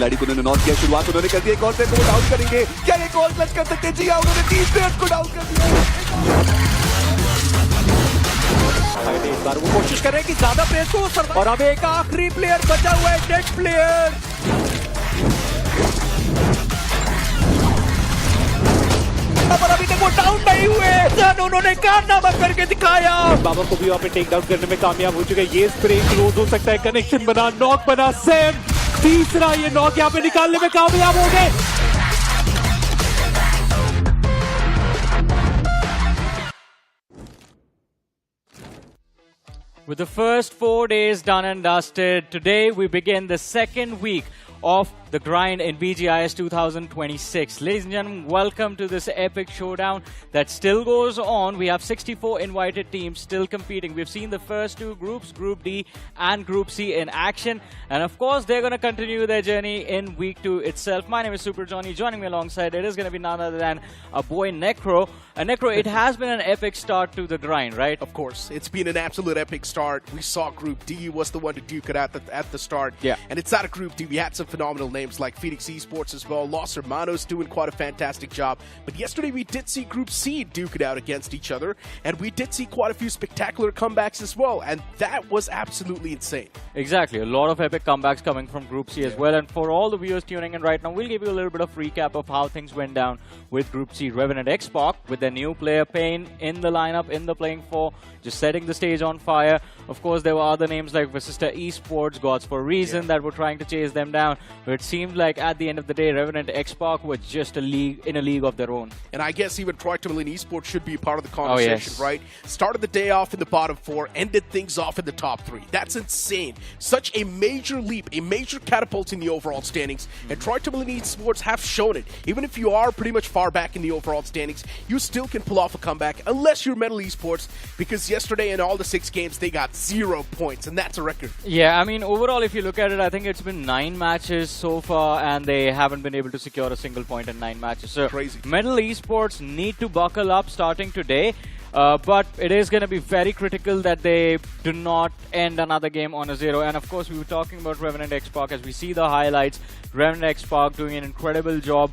खिलाड़ी को उन्होंने नॉक किया, शुरुआत उन्होंने कर दी, एक और प्लेयर को डाउन करेंगे, क्या एक और क्लच कर सकते हैं? जी हाँ, उन्होंने 3 प्लेयर्स को डाउन कर दिया। इस बार वो कोशिश कर रहे हैं कि ज्यादा प्लेयर्स को, और अब एक आखिरी प्लेयर बचा हुआ है, डेड प्लेयर। पर अभी तक वो डाउन नहीं हुए, उन्होंने कारनामा करके दिखाया। बाबर को भी वहाँ पे टेक डाउन करने में कामयाब हो चुका है। ये स्प्रे क्लोज हो सकता है, कनेक्शन बना, नॉक बना, सेम तीसरा ये नॉक यहाँ पे निकालने में कामयाब हो गए। With the first 4 days done and dusted, today we begin the second week of the grind in BGIS 2026. Ladies and gentlemen, welcome to this epic showdown that still goes on. We have 64 invited teams still competing. We've seen the first 2 groups, Group D and Group C, in action. And of course, they're going to continue their journey in week 2 itself. My name is Super Johnny. Joining me alongside it is going to be none other than our boy Necro. And Necro, it has been an epic start to the grind, right? Of course. It's been an absolute epic start. We saw Group D was the one to duke it at the start. Yeah. And it's out of Group D. We had some phenomenal names like Phoenix Esports as well. Hermanos doing quite a fantastic job. But yesterday we did see Group C duke it out against each other. And we did see quite a few spectacular comebacks as well. And that was absolutely insane. Exactly. A lot of epic comebacks coming from Group C as well. And for all the viewers tuning in right now, we'll give you a little bit of recap of how things went down with Group C. Revenant Xspark with their new player Pain in the lineup, in the playing 4, just setting the stage on fire. Of course, there were other names like Vasista Esports, Gods for a Reason, that were trying to chase them down. But it seemed like at the end of the day, Revenant Xspark was just in a league of their own. And I guess even Tamilan Esports should be a part of the conversation, yes. right? Started the day off in the bottom 4, ended things off in the top 3. That's insane. Such a major leap, a major catapult in the overall standings. And Tamilan Esports have shown it. Even if you are pretty much far back in the overall standings, you still can pull off a comeback, unless you're Metal Esports, because yesterday in all the 6 games, they got 0 points, and that's a record. Yeah, I mean, overall, if you look at it, I think it's been 9 matches so far, and they haven't been able to secure a single point in 9 matches. So, crazy. Metal Esports need to buckle up starting today, but it is going to be very critical that they do not end another game on a 0. And of course, we were talking about Revenant Xspark as we see the highlights. Revenant Xspark doing an incredible job.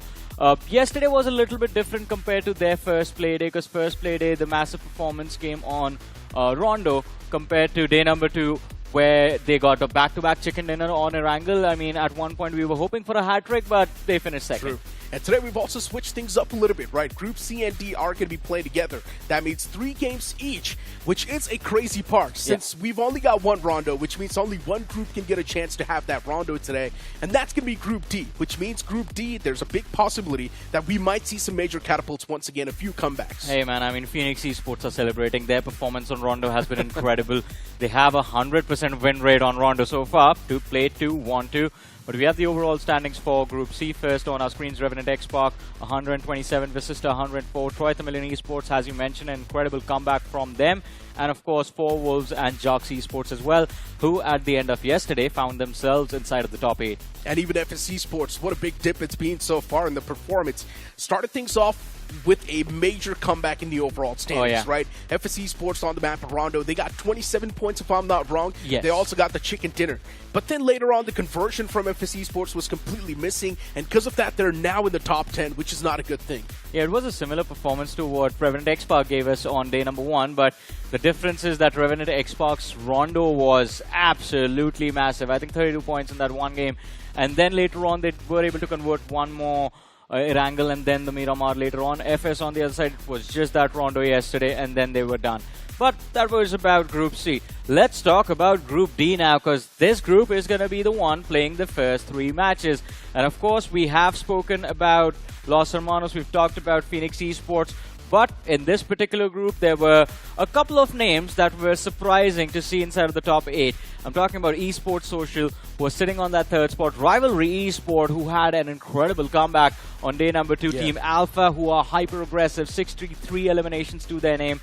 Yesterday was a little bit different compared to their first play day, because first play day, the massive performance came on Rondo compared to day number 2, where they got a back-to-back chicken dinner on Erangel. I mean, at one point we were hoping for a hat-trick, but they finished second. True. And today we've also switched things up a little bit, right? Group C and D are going to be playing together. That means 3 games each, which is a crazy part since we've only got 1 Rondo, which means only 1 group can get a chance to have that Rondo today. And that's going to be Group D, which means Group D, there's a big possibility that we might see some major catapults once again, a few comebacks. Hey man, I mean, Phoenix Esports are celebrating. Their performance on Rondo has been incredible. They have a 100% win rate on Rondo so far. 2 played, 2 won 2. But we have the overall standings for Group C. First on our screens, Revenant Xspark, 127, Vasista 104, Tamilan Esports, as you mentioned, an incredible comeback from them. And of course, 4 Wolves and Jux Esports as well, who at the end of yesterday found themselves inside of the top 8. And even FS Esports, what a big dip it's been so far in the performance. Started things off with a major comeback in the overall standings, right? FS Esports on the map of Rondo, they got 27 points if I'm not wrong. Yes. They also got the chicken dinner. But then later on, the conversion from FS Esports was completely missing, and because of that, they're now in the top 10, which is not a good thing. Yeah, it was a similar performance to what Revenant Xspark gave us on day number 1, but the difference is that Revenant Xspark's Rondo was absolutely massive. I think 32 points in that one game, and then later on, they were able to convert one more Erangel and then the Miramar later on. FS on the other side, it was just that Rondo yesterday, and then they were done. But that was about Group C. Let's talk about Group D now, because this group is going to be the one playing the first 3 matches. And of course, we have spoken about Los Hermanos, we've talked about Phoenix Esports, but in this particular group, there were a couple of names that were surprising to see inside of the top 8. I'm talking about Esport Social, who was sitting on that 3rd spot. Rivalry Esports, who had an incredible comeback on day number 2. Team Alpha, who are hyper-aggressive, 6-3 eliminations to their name.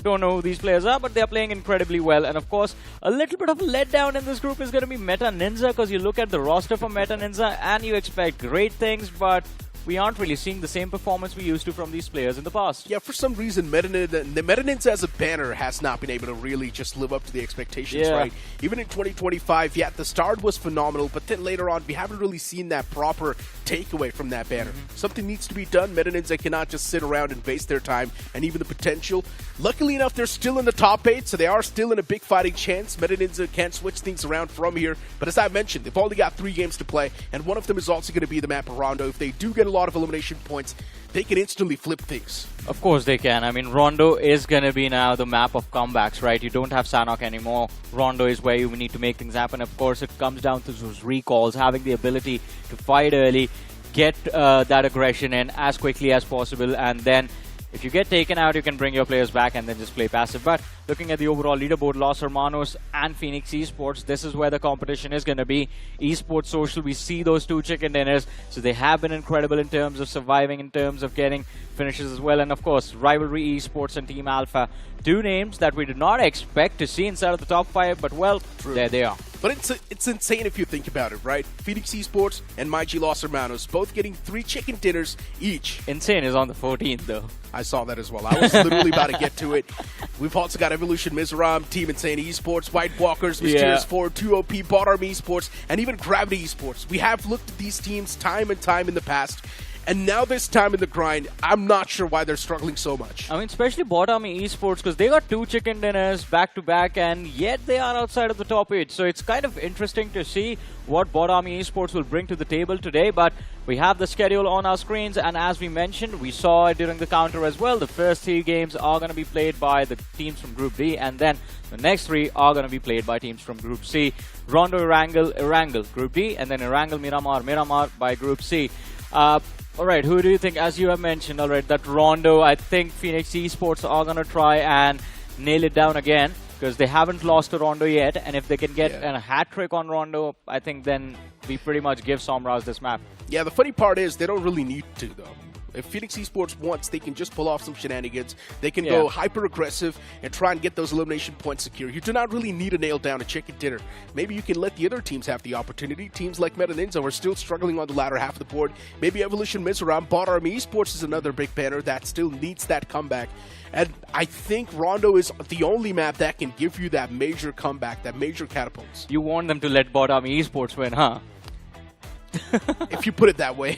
Don't know who these players are, but they're playing incredibly well. And of course, a little bit of a letdown in this group is going to be Meta NINZA, because you look at the roster for Meta NINZA and you expect great things, but we aren't really seeing the same performance we used to from these players in the past. Yeah, for some reason, the NINZA as a banner has not been able to really just live up to the expectations, right? Even in 2025, yeah, the start was phenomenal, but then later on, we haven't really seen that proper takeaway from that banner. Something needs to be done. NINZA cannot just sit around and waste their time and even the potential. Luckily enough, they're still in the top 8, so they are still in a big fighting chance. NINZA can switch things around from here, but as I mentioned, they've only got 3 games to play, and one of them is also going to be the map of Rondo. If they do get a lot of elimination points, they can instantly flip things. Of course they can. I mean, Rondo is going to be now the map of comebacks, right? You don't have Sanhok anymore. Rondo is where you need to make things happen. Of course, it comes down to those recalls, having the ability to fight early, get that aggression in as quickly as possible, and then if you get taken out, you can bring your players back and then just play passive. But looking at the overall leaderboard, Hermanos and Phoenix Esports, this is where the competition is going to be. Esport Social, we see those 2 chicken dinners. So they have been incredible in terms of surviving, in terms of getting finishes as well. And of course, Rivalry Esports and Team Alpha, 2 names that we did not expect to see inside of the top 5. But well, there they are. But it's insane if you think about it, right? Phoenix Esports and MyG Hermanos both getting 3 chicken dinners each. Insane is on the 14th, though. I saw that as well. I was literally about to get to it. We've also got Evolution MIZORAM, Team Insane Esports, White Walkers, Mysterious4, 2OP, BotArmyEsports, and even Gravity Esports. We have looked at these teams time and time in the past, and now this time in the grind, I'm not sure why they're struggling so much. I mean, especially BotArmyEsports, because they got 2 chicken dinners back-to-back, and yet they are outside of the top 8. So it's kind of interesting to see what BotArmyEsports will bring to the table today. But we have the schedule on our screens, and as we mentioned, we saw it during the counter as well. The first 3 games are going to be played by the teams from Group D, and then the next 3 are going to be played by teams from Group C. Rondo, Erangel, Group D, and then Erangel, Miramar by Group C. Alright, who do you think, as you have mentioned, alright, that Rondo, I think Phoenix Esports are going to try and nail it down again, because they haven't lost to Rondo yet, and if they can get a hat-trick on Rondo, I think then we pretty much give Somraz this map. Yeah, the funny part is they don't really need to, though. If Phoenix Esports wants, they can just pull off some shenanigans. They can go hyper-aggressive and try and get those elimination points secure. You do not really need to nail down a chicken dinner. Maybe you can let the other teams have the opportunity. Teams like NINZA are still struggling on the latter half of the board. Maybe Evolution MIZORAM, BotArmyEsports is another big banner that still needs that comeback. And I think Rondo is the only map that can give you that major comeback, that major catapults. You want them to let BotArmyEsports win, huh? If you put it that way.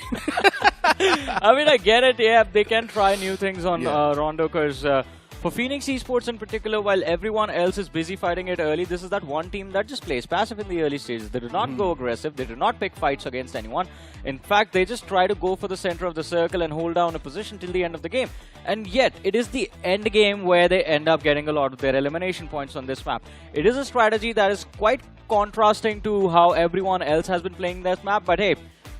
I mean, I get it. Yeah, they can try new things on Rondo, because for Phoenix Esports in particular, while everyone else is busy fighting it early, this is that one team that just plays passive in the early stages. They do not go aggressive. They do not pick fights against anyone. In fact, they just try to go for the center of the circle and hold down a position till the end of the game. And yet, it is the end game where they end up getting a lot of their elimination points on this map. It is a strategy that is quite contrasting to how everyone else has been playing this map, but hey,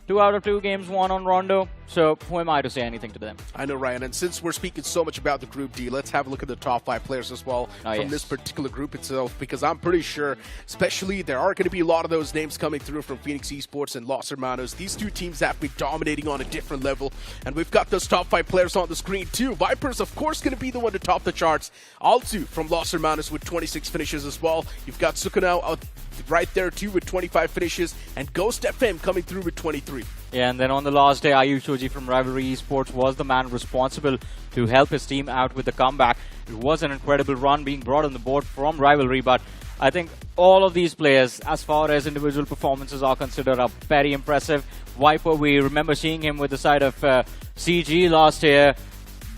2 out of 2 games won on Rondo, so who am I to say anything to them? I know, Ryan, and since we're speaking so much about the Group D, let's have a look at the top 5 players as well from this particular group itself, because I'm pretty sure, especially, there are going to be a lot of those names coming through from Phoenix Esports and Hermanos. These 2 teams have been dominating on a different level, and we've got those top 5 players on the screen too. Viper's, of course, going to be the one to top the charts. Altu from Hermanos with 26 finishes as well. You've got Sukanao right there too with 25 finishes, and Ghost FM coming through with 23. Yeah, and then on the last day, iQOO from Rivalry Esports was the man responsible to help his team out with the comeback. It was an incredible run being brought on the board from Rivalry, but I think all of these players, as far as individual performances are considered, are very impressive. Viper, we remember seeing him with the side of CG last year,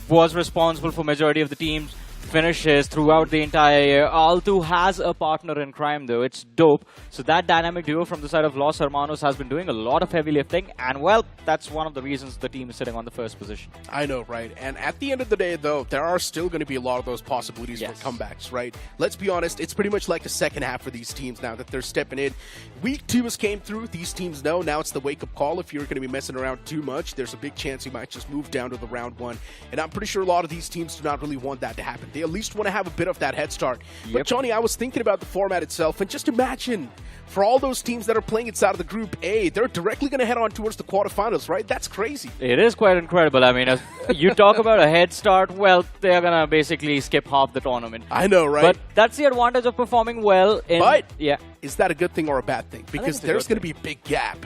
was responsible for majority of the team's finishes throughout the entire year. Altu has a partner in crime, though. It's dope. So that dynamic duo from the side of Hermanos has been doing a lot of heavy lifting, and well, that's one of the reasons the team is sitting on the first position. I know, right? And at the end of the day, though, there are still going to be a lot of those possibilities for comebacks, right? Let's be honest, it's pretty much like the second half for these teams now that they're stepping in. Week 2 has came through. These teams know. Now it's the wake-up call. If you're going to be messing around too much, there's a big chance you might just move down to the round 1. And I'm pretty sure a lot of these teams do not really want that to happen. They at least want to have a bit of that head start. But Johnny, I was thinking about the format itself, and just imagine, for all those teams that are playing inside of the Group A, they're directly going to head on towards the quarterfinals, right? That's crazy. It is quite incredible. I mean, you talk about a head start, well, they're going to basically skip half the tournament. I know, right? But that's the advantage of performing well. But is that a good thing or a bad thing? Because there's going to be a big gap.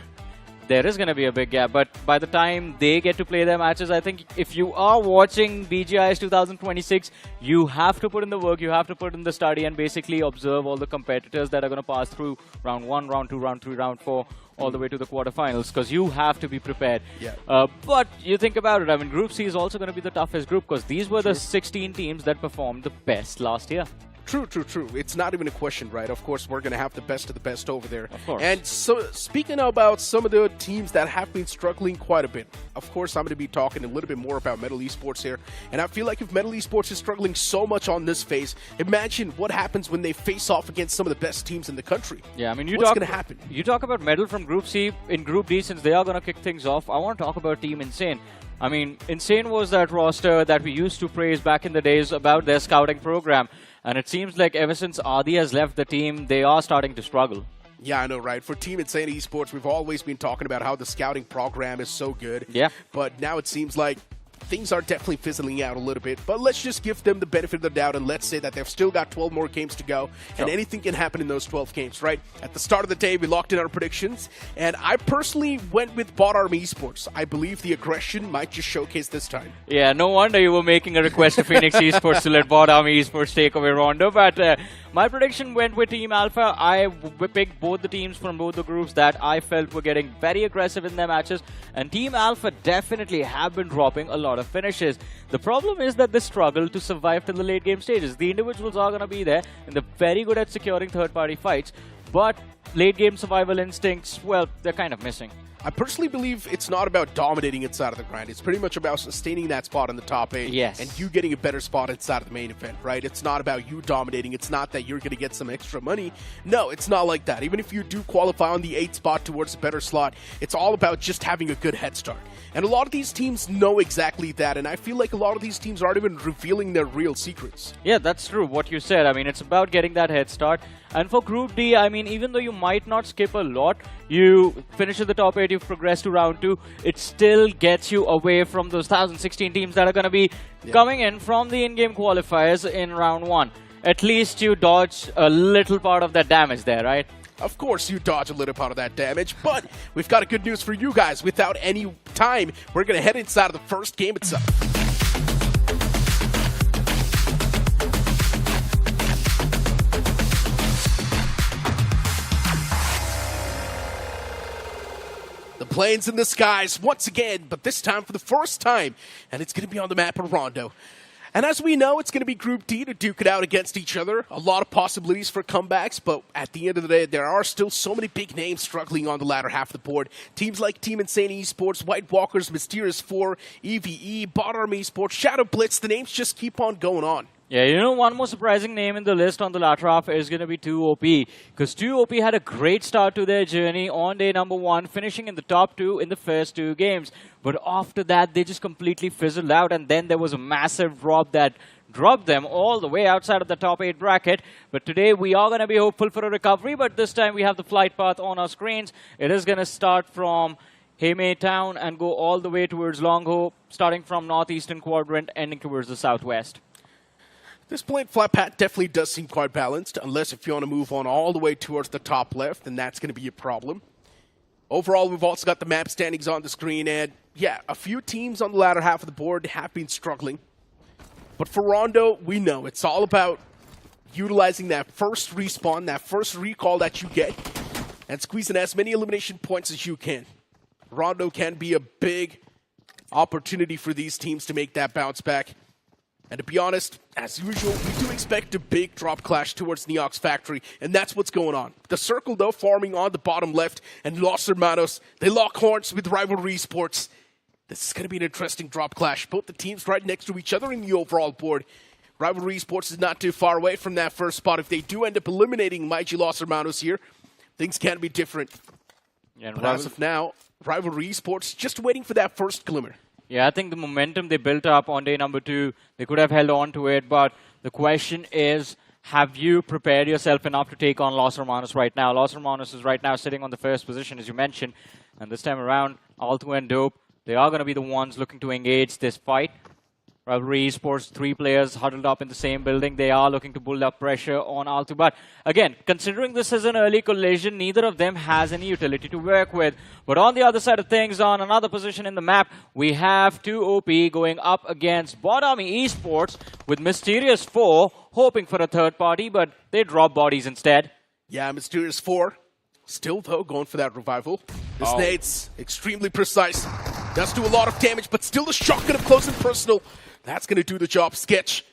there is going to be a big gap. But by the time they get to play their matches, I think if you are watching BGIS 2026, you have to put in the work, you have to put in the study and basically observe all the competitors that are going to pass through round 1, round 2, round 3, round 4, all the way to the quarterfinals, because you have to be prepared. Yeah. But you think about it, I mean, Group C is also going to be the toughest group, because these were the 16 teams that performed the best last year. True. It's not even a question, right? Of course, we're going to have the best of the best over there. Of course. And so, speaking about some of the teams that have been struggling quite a bit, of course, I'm going to be talking a little bit more about Metal Esports here. And I feel like if Metal Esports is struggling so much on this phase, imagine what happens when they face off against some of the best teams in the country. Yeah, I mean, what's going to happen? You talk about Metal from Group C. In Group D, since they are going to kick things off, I want to talk about Team Insane. I mean, Insane was that roster that we used to praise back in the days about their scouting program. And it seems like ever since Adi has left the team, they are starting to struggle. Yeah, I know, right? For Team Insane Esports, we've always been talking about how the scouting program is so good. Yeah. But now it seems like things are definitely fizzling out a little bit. But let's just give them the benefit of the doubt and let's say that they've still got 12 more games to go. Sure. And anything can happen in those 12 games, right? At the start of the day, we locked in our predictions. And I personally went with BotArmyEsports. I believe the aggression might just showcase this time. Yeah, no wonder you were making a request to Phoenix Esports to let BotArmyEsports take away Rondo. But my prediction went with Team Alpha. I picked both the teams from both the groups that I felt were getting very aggressive in their matches. And Team Alpha definitely have been dropping a lot of finishes. The problem is that they struggle to survive till the late game stages. The individuals are going to be there and they're very good at securing third-party fights. But late game survival instincts, well, they're kind of missing. I personally believe it's not about dominating inside of the grind. It's pretty much about sustaining that spot in the top 8. Yes. And you getting a better spot inside of the main event, right? It's not about you dominating. It's not that you're going to get some extra money. No, it's not like that. Even if you do qualify on the 8th spot towards a better slot, it's all about just having a good head start. And a lot of these teams know exactly that, and I feel like a lot of these teams aren't even revealing their real secrets. Yeah, that's true, what you said. I mean, it's about getting that head start. And for Group D, I mean, even though you might not skip a lot, you finish at the top 8, you've progressed to round 2, it still gets you away from those 1,016 teams that are going to be coming in from the in-game qualifiers in round 1. At least you dodge a little part of that damage there, right? Of course, you dodge a little part of that damage, but we've got a good news for you guys. Without any time, we're going to head inside of the first game itself. The planes in the skies once again, but this time for the first time, and it's going to be on the map of Rondo. And as we know, it's going to be Group D to duke it out against each other. A lot of possibilities for comebacks, but at the end of the day, there are still so many big names struggling on the latter half of the board. Teams like Team Insane Esports, White Walkers, Mysterious4, EVE, BotArmyEsports, Shadow Blitz, the names just keep on going on. Yeah, you know, one more surprising name in the list on the latter half is going to be 2OP. Because 2OP had a great start to their journey on day number 1, finishing in the top 2 in the first 2 games. But after that, they just completely fizzled out. And then there was a massive drop that dropped them all the way outside of the top 8 bracket. But today, we are going to be hopeful for a recovery. But this time, we have the flight path on our screens. It is going to start from Heme Town and go all the way towards Longho, starting from northeastern quadrant, ending towards the southwest. This plane flat path definitely does seem quite balanced, unless if you want to move on all the way towards the top left, then that's going to be a problem. Overall, we've also got the map standings on the screen, and yeah, a few teams on the latter half of the board have been struggling. But for Rondo, we know it's all about utilizing that first respawn, that first recall that you get, and squeezing as many elimination points as you can. Rondo can be a big opportunity for these teams to make that bounce back. And to be honest, as usual, we do expect a big drop clash towards Neox Factory, and that's what's going on. The Circle, though, farming on the bottom left, and Los Hermanos, they lock horns with Rivalry Esports. This is going to be an interesting drop clash. Both the teams right next to each other in the overall board. Rivalry Esports is not too far away from that first spot. If they do end up eliminating Maiji Los Hermanos here, things can be different. Yeah, but as of now, Rivalry Esports just waiting for that first glimmer. Yeah, I think the momentum they built up on day number 2, they could have held on to it. But the question is, have you prepared yourself enough to take on Los Hermanos right now? Los Hermanos is right now sitting on the first position, as you mentioned. And this time around, Altu and Dope, they are going to be the ones looking to engage this fight. Rivalry Esports, 3 players huddled up in the same building. They are looking to build up pressure on Altu. But again, considering this is an early collision, neither of them has any utility to work with. But on the other side of things, on another position in the map, we have 2 OP going up against BotArmyEsports with Mysterious4 hoping for a third party, but they drop bodies instead. Yeah, Mysterious4 still, though, going for that revival. This nade's extremely precise. Does do a lot of damage, but still the shotgun up close and personal. That's going to do the job. Sketch.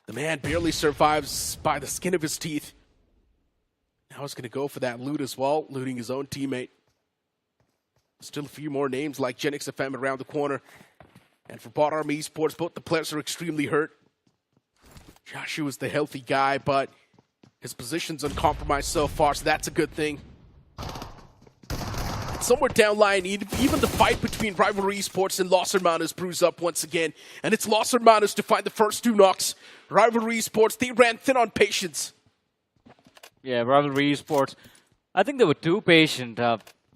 The man barely survives by the skin of his teeth. Now he's going to go for that loot as well, looting his own teammate. Still a few more names like GENxFM around the corner. And for BotArmyEsports, both the players are extremely hurt. Joshua is the healthy guy, but his position's uncompromised so far, so that's a good thing. Somewhere down line, even the fight between Rivalry Esports and Hermanos brews up once again. And it's Hermanos to find the first 2 knocks. Rivalry Esports, they ran thin on patience. Yeah, Rivalry Esports. I think they were too patient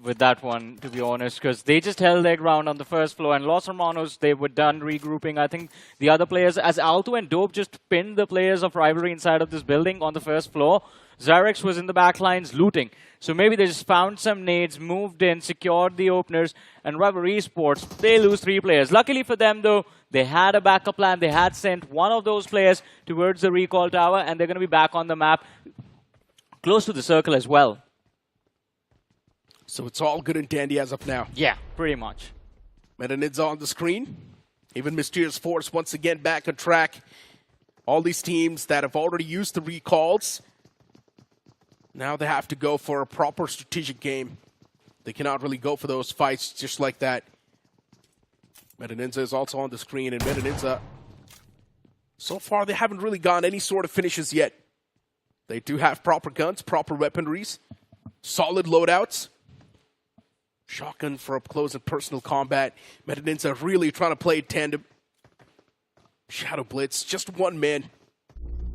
with that one, to be honest, because they just held their ground on the first floor. And Hermanos, they were done regrouping. I think the other players, as Alto and Dope just pinned the players of Rivalry inside of this building on the first floor, Zyrex was in the back lines looting. So maybe they just found some nades, moved in, secured the openers, and Rivalry Esports, they lose 3 players. Luckily for them, though, they had a backup plan. They had sent one of those players towards the recall tower, and they're going to be back on the map, close to the circle as well. So it's all good and dandy as of now. Yeah, pretty much. NINZA on the screen. Even Mysterious4 once again back on track. All these teams that have already used the recalls, now they have to go for a proper strategic game. They cannot really go for those fights just like that. NINZA is also on the screen, and NINZA, so far they haven't really gotten any sort of finishes yet. They do have proper guns, proper weaponries, solid loadouts. Shotgun for up close and personal combat. NINZA really trying to play tandem. Shadow Blitz, just one man.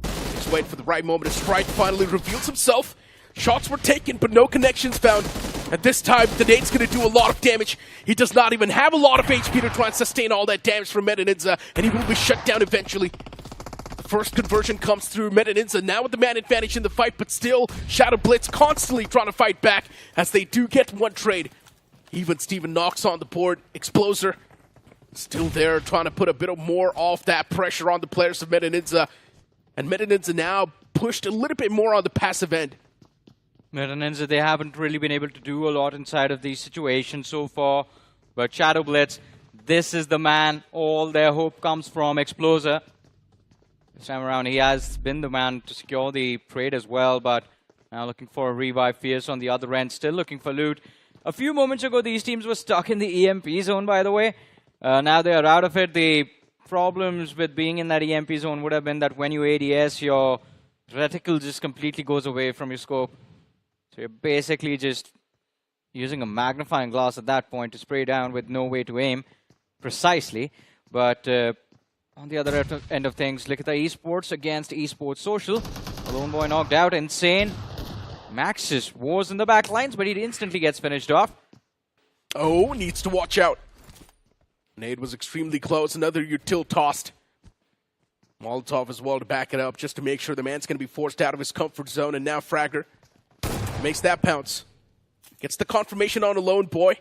Just wait for the right moment. A strike finally reveals himself. Shots were taken, but no connections found. At this time, the nade's going to do a lot of damage. He does not even have a lot of HP to try and sustain all that damage from NINZA, and he will be shut down eventually. The first conversion comes through. NINZA now with the man advantage in the fight, but still, Shadow Blitz constantly trying to fight back as they do get one trade. Even Steven knocks on the board. Exploser still there, trying to put a bit more off that pressure on the players of NINZA. And NINZA now pushed a little bit more on the passive end. NINZA, they haven't really been able to do a lot inside of these situations so far. But Shadow Blitz, this is the man. All their hope comes from. Exploser. This time around, he has been the man to secure the trade as well. But now looking for a revive. Fierce on the other end, still looking for loot. A few moments ago, these teams were stuck in the EMP zone, by the way. Now they are out of it. The problems with being in that EMP zone would have been that when you ADS, your reticle just completely goes away from your scope. So you're basically just using a magnifying glass at that point to spray down with no way to aim precisely. But on the other end of things, Likitha Esports against Esport Social. A lone boy knocked out. Insane. Maxis was in the back lines, but he instantly gets finished off. Oh, needs to watch out. Nade was extremely close. Another util tossed. Molotov as well to back it up, just to make sure the man's going to be forced out of his comfort zone. And now Fragger makes that pounce. Gets the confirmation on a lone boy.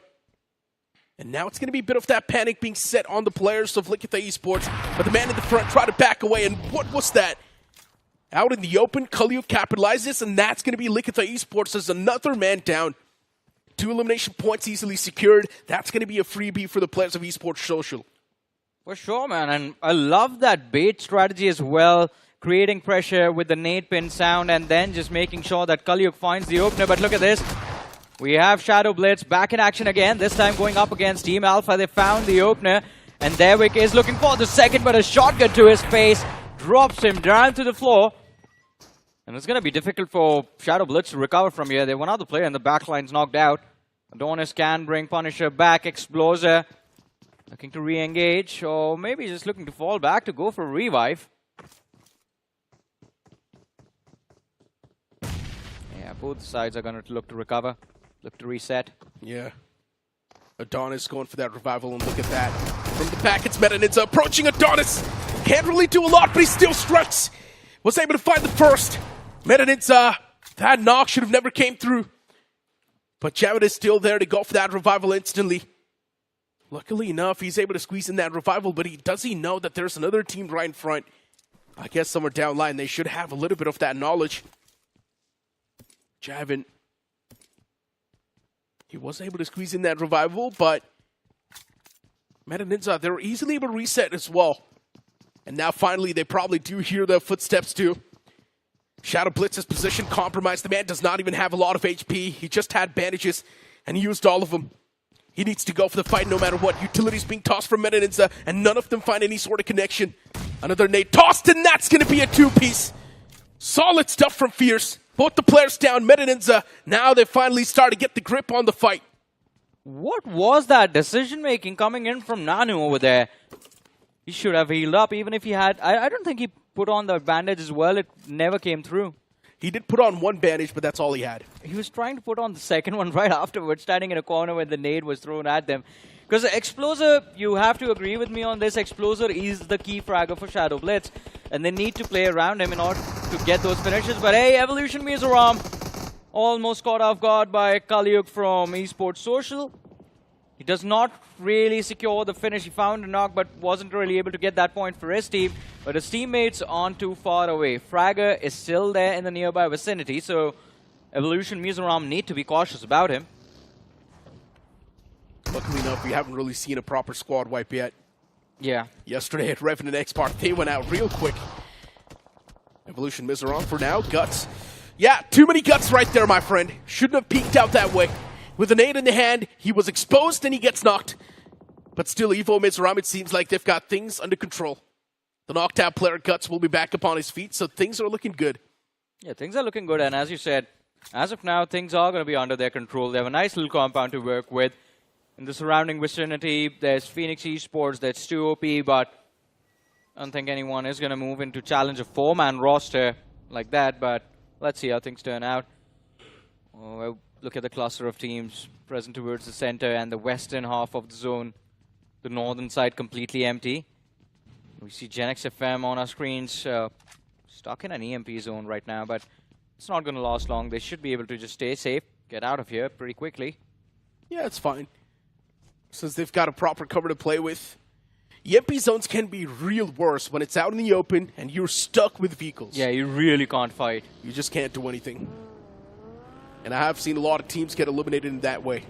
And now it's going to be a bit of that panic being set on the players of Likitha Esports. But the man in the front tried to back away, and what was that? Out in the open, Kalyu capitalizes, and that's going to be Likitha Esports as another man down. 2 elimination points easily secured. That's going to be a freebie for the players of Esport Social. For sure, man. And I love that bait strategy as well. Creating pressure with the nade pin sound and then just making sure that Kalyuk finds the opener. But look at this. We have Shadow Blitz back in action again. This time going up against Team Alpha. They found the opener. And Derwick is looking for the second, but a shotgun to his face drops him down to the floor. And it's going to be difficult for Shadow Blitz to recover from here. They have one other player in the backline's knocked out. Adonis can bring Punisher back. Exploser looking to re-engage, or maybe just looking to fall back to go for a revive. Yeah, both sides are going to look to recover, look to reset. Yeah. Adonis going for that revival, and look at that. From the back, it's NINZA approaching Adonis. Can't really do a lot, but he still strikes. Was able to find the first. NINZA, that knock should have never came through. But Javid is still there to go for that revival instantly. Luckily enough, he's able to squeeze in that revival, but does he know that there's another team right in front? I guess somewhere down line, they should have a little bit of that knowledge. Javid, he was able to squeeze in that revival, but NINZA, they were easily able to reset as well. And now finally, they probably do hear the footsteps too. Shadow Blitz's position compromised. The man does not even have a lot of HP. He just had bandages, and he used all of them. He needs to go for the fight no matter what. Utilities being tossed from NINZA, and none of them find any sort of connection. Another nade tossed, and that's going to be a two-piece. Solid stuff from Fierce. Both the players down, NINZA. Now they finally start to get the grip on the fight. What was that decision-making coming in from Nanu over there? He should have healed up, even if he had... I don't think he put on the bandage as well. It never came through. He did put on one bandage, but that's all he had. He was trying to put on the second one right afterwards, standing in a corner when the nade was thrown at them. Because the Exploser, you have to agree with me on this, Exploser is the key fragger for Shadow Blitz. And they need to play around him in order to get those finishes. But hey, Evolution MIZORAM almost caught off guard by Kaliuk from Esport Social. He does not really secure the finish. He found a knock, but wasn't really able to get that point for his team. But his teammates aren't too far away. Fragger is still there in the nearby vicinity, so Evolution MIZORAM need to be cautious about him. Luckily enough, we haven't really seen a proper squad wipe yet. Yeah. Yesterday at Revenant Xspark, they went out real quick. Evolution MIZORAM for now. Guts. Yeah, too many guts right there, my friend. Shouldn't have peeked out that way. With an 8 in the hand, he was exposed and he gets knocked. But still, Evo MIZORAM, it seems like they've got things under control. The knocked out player Guts will be back up on his feet, so things are looking good. Yeah, things are looking good, and as you said, as of now, things are going to be under their control. They have a nice little compound to work with. In the surrounding vicinity, there's Phoenix Esports, there's 2OP, but I don't think anyone is going to move into challenge a 4-man roster like that, but let's see how things turn out. Oh, look at the cluster of teams present towards the center and the western half of the zone. The northern side completely empty. We see GENxFM on our screens stuck in an EMP zone right now, but it's not going to last long. They should be able to just stay safe, get out of here pretty quickly. Yeah, it's fine. Since they've got a proper cover to play with. EMP zones can be real worse when it's out in the open and you're stuck with vehicles. Yeah, you really can't fight. You just can't do anything. And I have seen a lot of teams get eliminated in that way.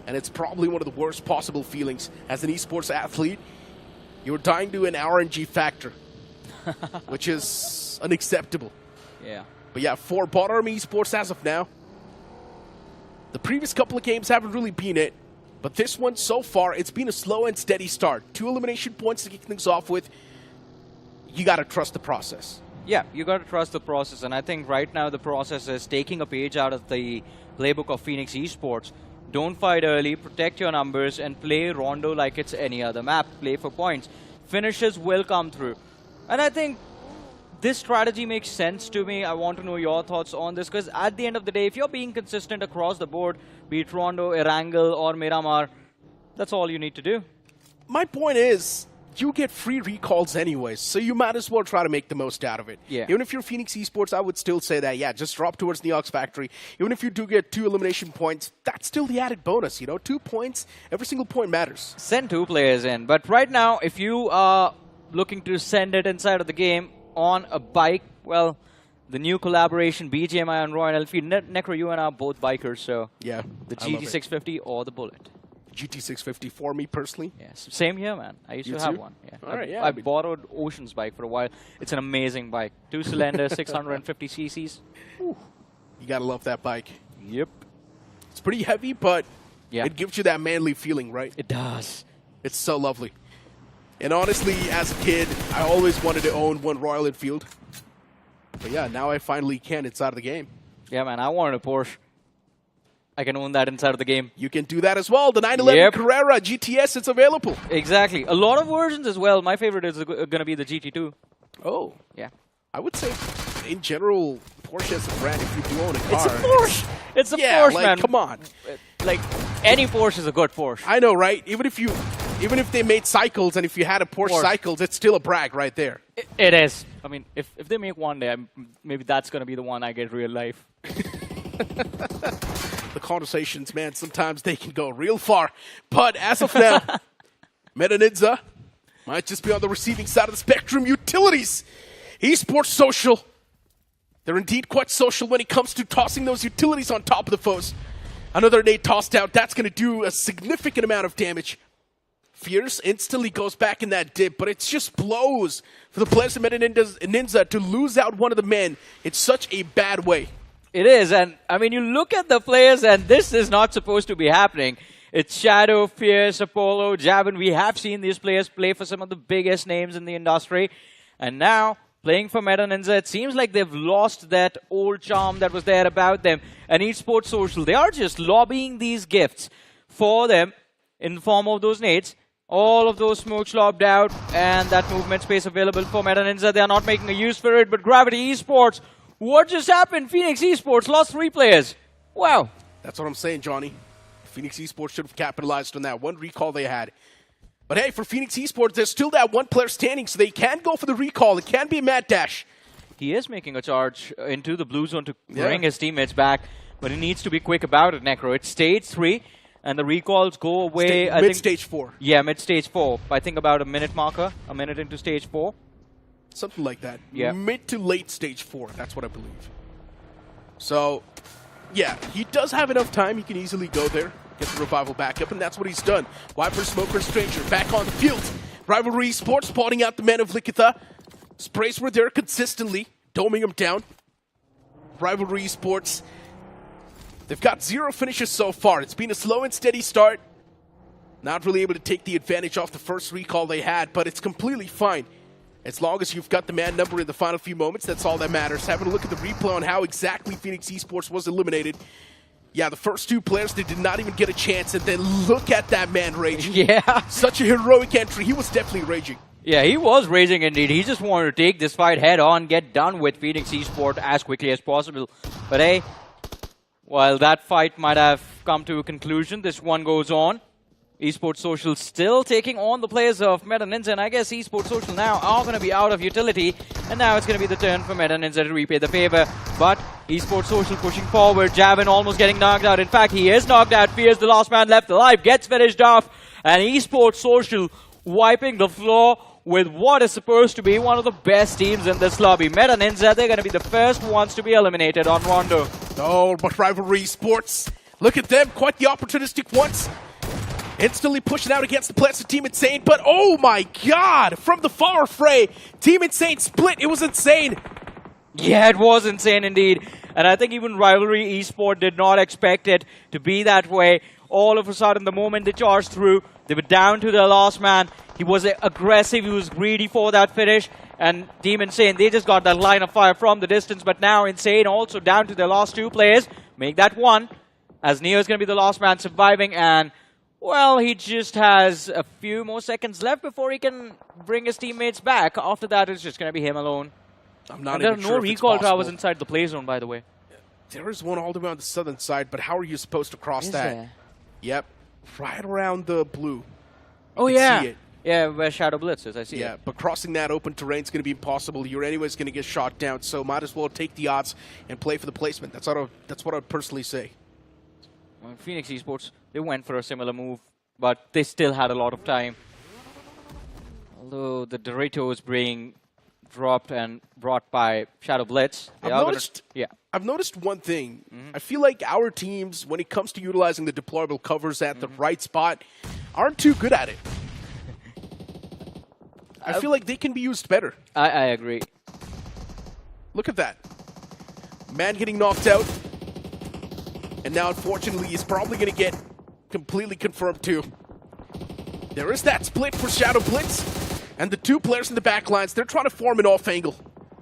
And it's probably one of the worst possible feelings. As an esports athlete, you're dying to an RNG factor, which is unacceptable. Yeah. But yeah, for BotArmyEsports as of now, the previous couple of games haven't really been it. But this one, so far, it's been a slow and steady start. 2 elimination points to kick things off with. You got to trust the process. Yeah, you got to trust the process. And I think right now the process is taking a page out of the playbook of Phoenix Esports. Don't fight early, protect your numbers, and play Rondo like it's any other map. Play for points. Finishes will come through. And I think this strategy makes sense to me. I want to know your thoughts on this, because at the end of the day, if you're being consistent across the board, be it Rondo, Erangel, or Miramar, that's all you need to do. My point is, you get free recalls anyways, so you might as well try to make the most out of it. Yeah. Even if you're Phoenix Esports, I would still say that, yeah, just drop towards the Ox Factory. Even if you do get 2 elimination points, that's still the added bonus, you know? 2 points, every single point matters. Send 2 players in. But right now, if you are looking to send it inside of the game on a bike, well, the new collaboration, BGMI and Royal Enfield, Necro, you and I are both bikers, so yeah, the GT650 or the Bullet. GT650 for me personally. Yes, same here, man. I used to have one. Yeah. All right, yeah. I borrowed Ocean's bike for a while. It's an amazing bike. 2-cylinder, 650 cc's. Ooh. You gotta love that bike. Yep. It's pretty heavy, but yeah, it gives you that manly feeling, right? It does. It's so lovely. And honestly, as a kid, I always wanted to own one Royal Enfield. But yeah, now I finally can inside of the game. Yeah, man, I wanted a Porsche. I can own that inside of the game. You can do that as well. The 911 Carrera GTS, it's available. Exactly. A lot of versions as well. My favorite is going to be the GT2. Oh. Yeah. I would say, in general, Porsche as a brand, if you do own a car. It's a Porsche. It's a yeah, Porsche, like, man. Come on. Like, any Porsche is a good Porsche. I know, right? Even if even if they made cycles and if you had a Porsche cycles, it's still a brag right there. It is. I mean, if they make one day, maybe that's going to be the one I get real life. The conversations, man, sometimes they can go real far. But as of now, NINZA might just be on the receiving side of the spectrum. Utilities, Esport Social. They're indeed quite social when it comes to tossing those utilities on top of the foes. Another nade tossed out. That's going to do a significant amount of damage. Fierce instantly goes back in that dip, but it's just blows for the players of NINZA to lose out one of the men in such a bad way. It is, and I mean, you look at the players, and this is not supposed to be happening. It's Shadow, Fierce, Apollo, Javin. We have seen these players play for some of the biggest names in the industry, and now playing for NINZA, it seems like they've lost that old charm that was there about them. And Esport Social, they are just lobbying these gifts for them in the form of those nades. All of those smokes lobbed out, and that movement space available for NINZA. They are not making a use for it, but Gravity Esports, what just happened? Phoenix Esports lost 3 players. Wow. That's what I'm saying, Johnny. Phoenix Esports should have capitalized on that one recall they had. But hey, for Phoenix Esports, there's still that one player standing, so they can go for the recall. It can be a mad dash. He is making a charge into the blue zone to bring his teammates back, but he needs to be quick about it, Necro. It's stage 3, and the recalls go away. Mid-stage 4. Yeah, mid-stage 4. I think about a minute marker, a minute into stage 4. Something like that. Yeah. Mid to late stage 4, that's what I believe. So, yeah, he does have enough time. He can easily go there, get the revival back up, and that's what he's done. Viper, Smoker, Stranger back on the field. Rivalry Esports spotting out the men of Likitha. Sprays were there consistently, doming him down. Rivalry Esports, they've got 0 finishes so far. It's been a slow and steady start. Not really able to take the advantage off the first recall they had, but it's completely fine. As long as you've got the man number in the final few moments, that's all that matters. Having a look at the replay on how exactly Phoenix Esports was eliminated. Yeah, the first 2 players, they did not even get a chance, and then look at that man raging. Yeah. Such a heroic entry. He was definitely raging. Yeah, he was raging indeed. He just wanted to take this fight head on, get done with Phoenix Esports as quickly as possible. But hey, while that fight might have come to a conclusion, this one goes on. Esport Social still taking on the players of NINZA, and I guess Esport Social now are going to be out of utility, and now it's going to be the turn for NINZA to repay the favor. But Esport Social pushing forward, Javin almost getting knocked out. In fact, he is knocked out. Fears the last man left alive, gets finished off, and Esport Social wiping the floor with what is supposed to be one of the best teams in this lobby. NINZA, they're going to be the first ones to be eliminated on Rondo. Oh, but Rivalry Esports, look at them, quite the opportunistic ones. Instantly pushing out against the players of Team Insane, but oh my god! From the far fray, Team Insane split, it was insane! Yeah, it was insane indeed. And I think even Rivalry Esports did not expect it to be that way. All of a sudden, the moment they charged through, they were down to their last man. He was aggressive, he was greedy for that finish. And Team Insane, they just got that line of fire from the distance, but now Insane also down to their last 2 players. Make that 1, as Neo is going to be the last man surviving, and well, he just has a few more seconds left before he can bring his teammates back. After that, it's just going to be him alone. I'm not there even are sure no if recall it's towers possible. inside the play zone, by the way. There is one all the way on the southern side, but how are you supposed to cross Is that? there? Yep, right around the blue. Oh, You can yeah. see it. Yeah, where Shadow Blitz is, I see Yeah, it. but crossing that open terrain is going to be impossible. You're anyways going to get shot down, so might as well take the odds and play for the placement. That's what I'd personally say. Well, Phoenix Esports, they went for a similar move, but they still had a lot of time. Although the Doritos being dropped and brought by Shadow Blitz. I've noticed one thing. I feel like our teams, when it comes to utilizing the deployable covers at the right spot, aren't too good at it. I feel like they can be used better. I agree. Look at that. Man getting knocked out. And now, unfortunately, he's probably going to get completely confirmed too. There is that split for Shadow Blitz. And the 2 players in the back lines, they're trying to form an off angle.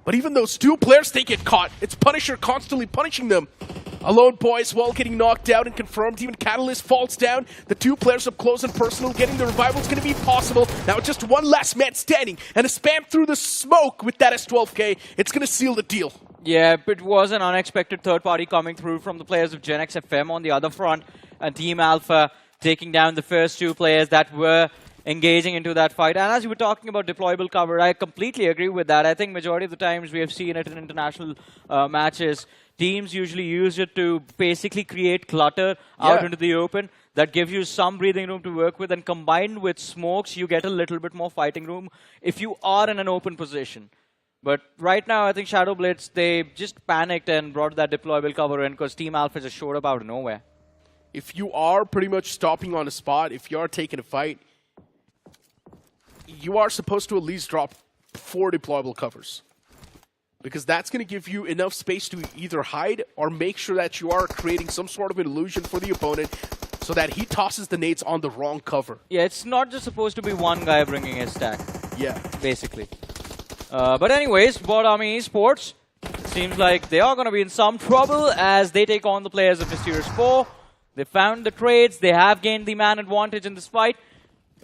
But even those 2 players, they get caught. It's Punisher constantly punishing them. Alone Boys, while getting knocked out and confirmed, even Catalyst falls down. The 2 players up close and personal, getting the revival is going to be impossible. Now just one last man standing, and a spam through the smoke with that S12K. It's going to seal the deal. Yeah, it was an unexpected third party coming through from the players of GENxFM on the other front, and Team Alpha taking down the first 2 players that were engaging into that fight. And as you were talking about deployable cover, I completely agree with that. I think majority of the times we have seen it in international matches, teams usually use it to basically create clutter out into the open. That gives you some breathing room to work with, and combined with smokes, you get a little bit more fighting room if you are in an open position. But right now, I think Shadow Blitz, they just panicked and brought that deployable cover in because Team Alpha just showed up out of nowhere. If you are pretty much stopping on a spot, if you are taking a fight, you are supposed to at least drop 4 deployable covers. Because that's going to give you enough space to either hide or make sure that you are creating some sort of an illusion for the opponent so that he tosses the nades on the wrong cover. Yeah, it's not just supposed to be one guy bringing his stack. Yeah. Basically. But anyways, BotArmyEsports, seems like they are going to be in some trouble as they take on the players of Mysterious4. They found the trades. They have gained the man advantage in this fight.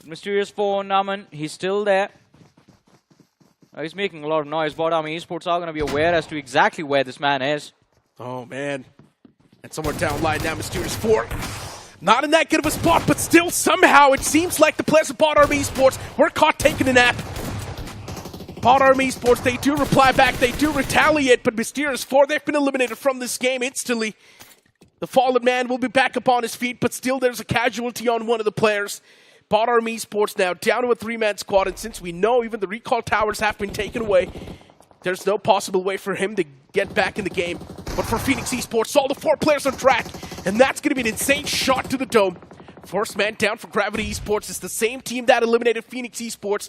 Mysterious4, Naman, he's still there. He's making a lot of noise. BotArmyEsports are going to be aware as to exactly where this man is. Oh, man. And somewhere down line now, Mysterious4. Not in that good of a spot, but still somehow it seems like the players of BotArmyEsports were caught taking a nap. BotArmyEsports, they do reply back, they do retaliate, but Mysterious4, they've been eliminated from this game instantly. The fallen man will be back up on his feet, but still there's a casualty on one of the players. BotArmyEsports now down to a 3-man squad, and since we know even the recall towers have been taken away, there's no possible way for him to get back in the game. But for Phoenix Esports, all the 4 players on track, and that's going to be an insane shot to the dome. First man down for Gravity Esports. It's the same team that eliminated Phoenix Esports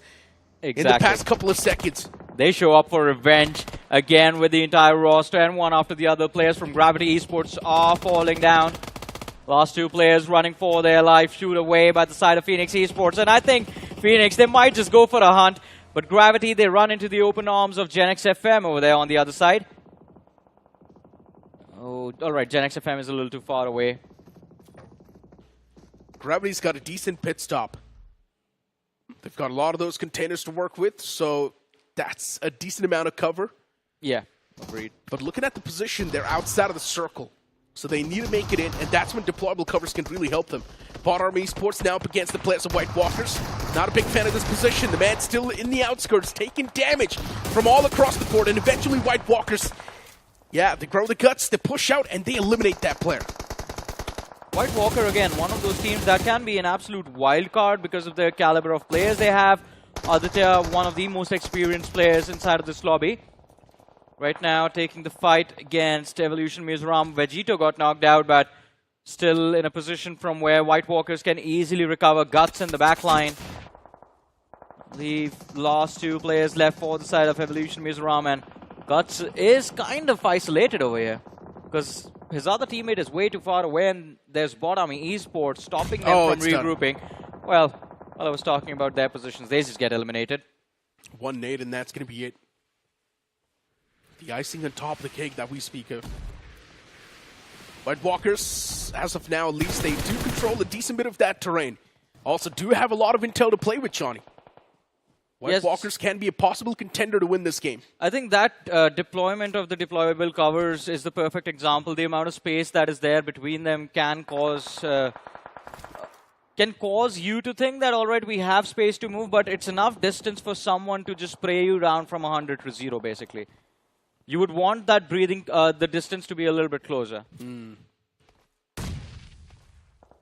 in the past couple of seconds. They show up for revenge again with the entire roster, and one after the other. Players from Gravity Esports are falling down. Last 2 players running for their life, shoot away by the side of Phoenix Esports. And I think Phoenix, they might just go for a hunt. But Gravity, they run into the open arms of GENxFM over there on the other side. Oh, alright, GENxFM is a little too far away. Gravity's got a decent pit stop. They've got a lot of those containers to work with, so that's a decent amount of cover. Yeah, agreed. But looking at the position, they're outside of the circle. So they need to make it in, and that's when deployable covers can really help them. BotArmyEsports now up against the players of White Walkers. Not a big fan of this position. The man's still in the outskirts, taking damage from all across the board, and eventually White Walkers, yeah, they grow the guts, they push out, and they eliminate that player. White Walker, again, one of those teams that can be an absolute wild card because of the caliber of players they have. Aditya, one of the most experienced players inside of this lobby. Right now, taking the fight against Evolution MIZORAM. Vegito got knocked out, but still in a position from where White Walkers can easily recover. Guts in the back line. The last 2 players left for the side of Evolution MIZORAM, and Guts is kind of isolated over here because his other teammate is way too far away, and there's BotArmyEsports stopping them from regrouping. Well, while I was talking about their positions, they just get eliminated. 1 nade, and that's going to be it. The icing on top of the cake that we speak of. White Walkers, as of now at least, they do control a decent bit of that terrain. Also do have a lot of intel to play with, Johnny. White Walkers can be a possible contender to win this game. I think that deployment of the deployable covers is the perfect example. The amount of space that is there between them can cause you to think that, all right, we have space to move, but it's enough distance for someone to just spray you down from 100 to 0, basically. You would want that breathing, the distance to be a little bit closer.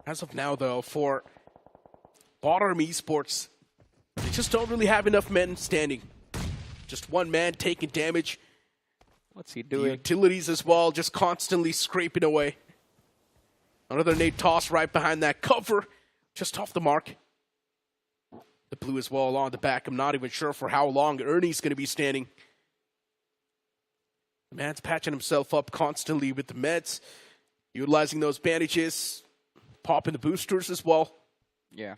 As of now, though, for BotArmyEsports, they just don't really have enough men standing. Just 1 man taking damage. What's he The doing? utilities as well, just constantly scraping away. Another nade toss right behind that cover, just off the mark. The blue as well along the back. I'm not even sure for how long Ernie's going to be standing. The man's patching himself up constantly with the meds, utilizing those bandages, popping the boosters as well. Yeah.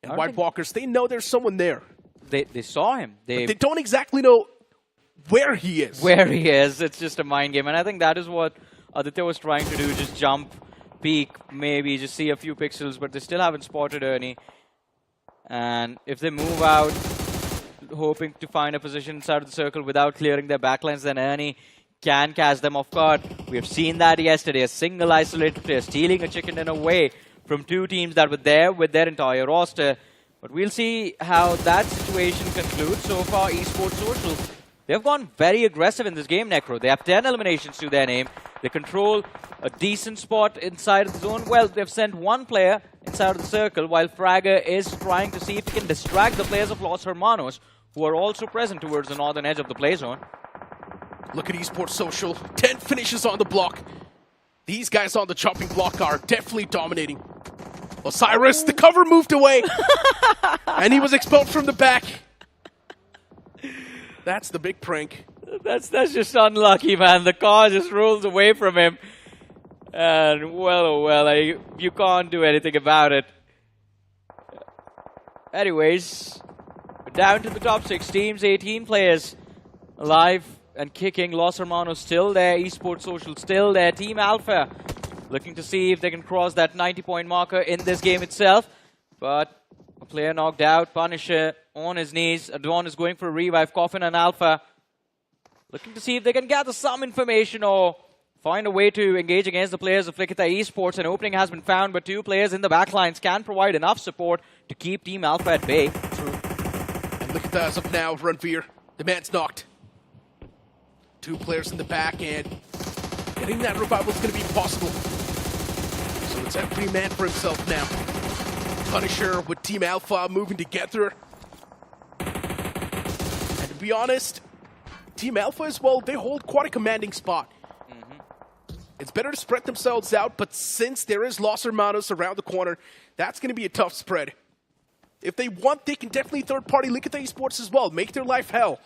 And White Walkers, they know there's someone there. They saw him. But they don't exactly know where he is. Where he is. It's just a mind game. And I think that is what Aditya was trying to do. Just jump, peek, maybe just see a few pixels. But they still haven't spotted Ernie. And if they move out, hoping to find a position inside of the circle without clearing their backlines, then Ernie can catch them off guard. We have seen that yesterday. A single isolated player stealing a chicken dinner away from 2 teams that were there with their entire roster. But we'll see how that situation concludes. So far, Esport Social, they've gone very aggressive in this game, Necro. They have 10 eliminations to their name. They control a decent spot inside of the zone. Well, they've sent one player inside of the circle, while Fragger is trying to see if he can distract the players of Los Hermanos, who are also present towards the northern edge of the play zone. Look at Esport Social. 10 finishes on the block. These guys on the chopping block are definitely dominating. Osiris, the cover moved away. And he was expelled from the back. That's the big prank. That's just unlucky, man. The car just rolls away from him. And well, oh well, you can't do anything about it. Anyways, down to the top 6 teams, 18 players alive and kicking. Los Hermanos still there, Esport Social still there, Team Alpha looking to see if they can cross that 90-point marker in this game itself. But a player knocked out, Punisher on his knees. Adwan is going for a revive, Coffin and Alpha looking to see if they can gather some information or find a way to engage against the players of Likitha Esports. An opening has been found, but 2 players in the backlines can provide enough support to keep Team Alpha at bay. True. And Likitha as of now, Ranveer, the man's knocked. 2 players in the back, and getting that revival is going to be impossible. So it's every man for himself now. Punisher with Team Alpha moving together. And to be honest, Team Alpha as well, they hold quite a commanding spot. It's better to spread themselves out, but since there is Los Hermanos around the corner, that's going to be a tough spread. If they want, they can definitely third-party Likitha Esports as well, make their life hell.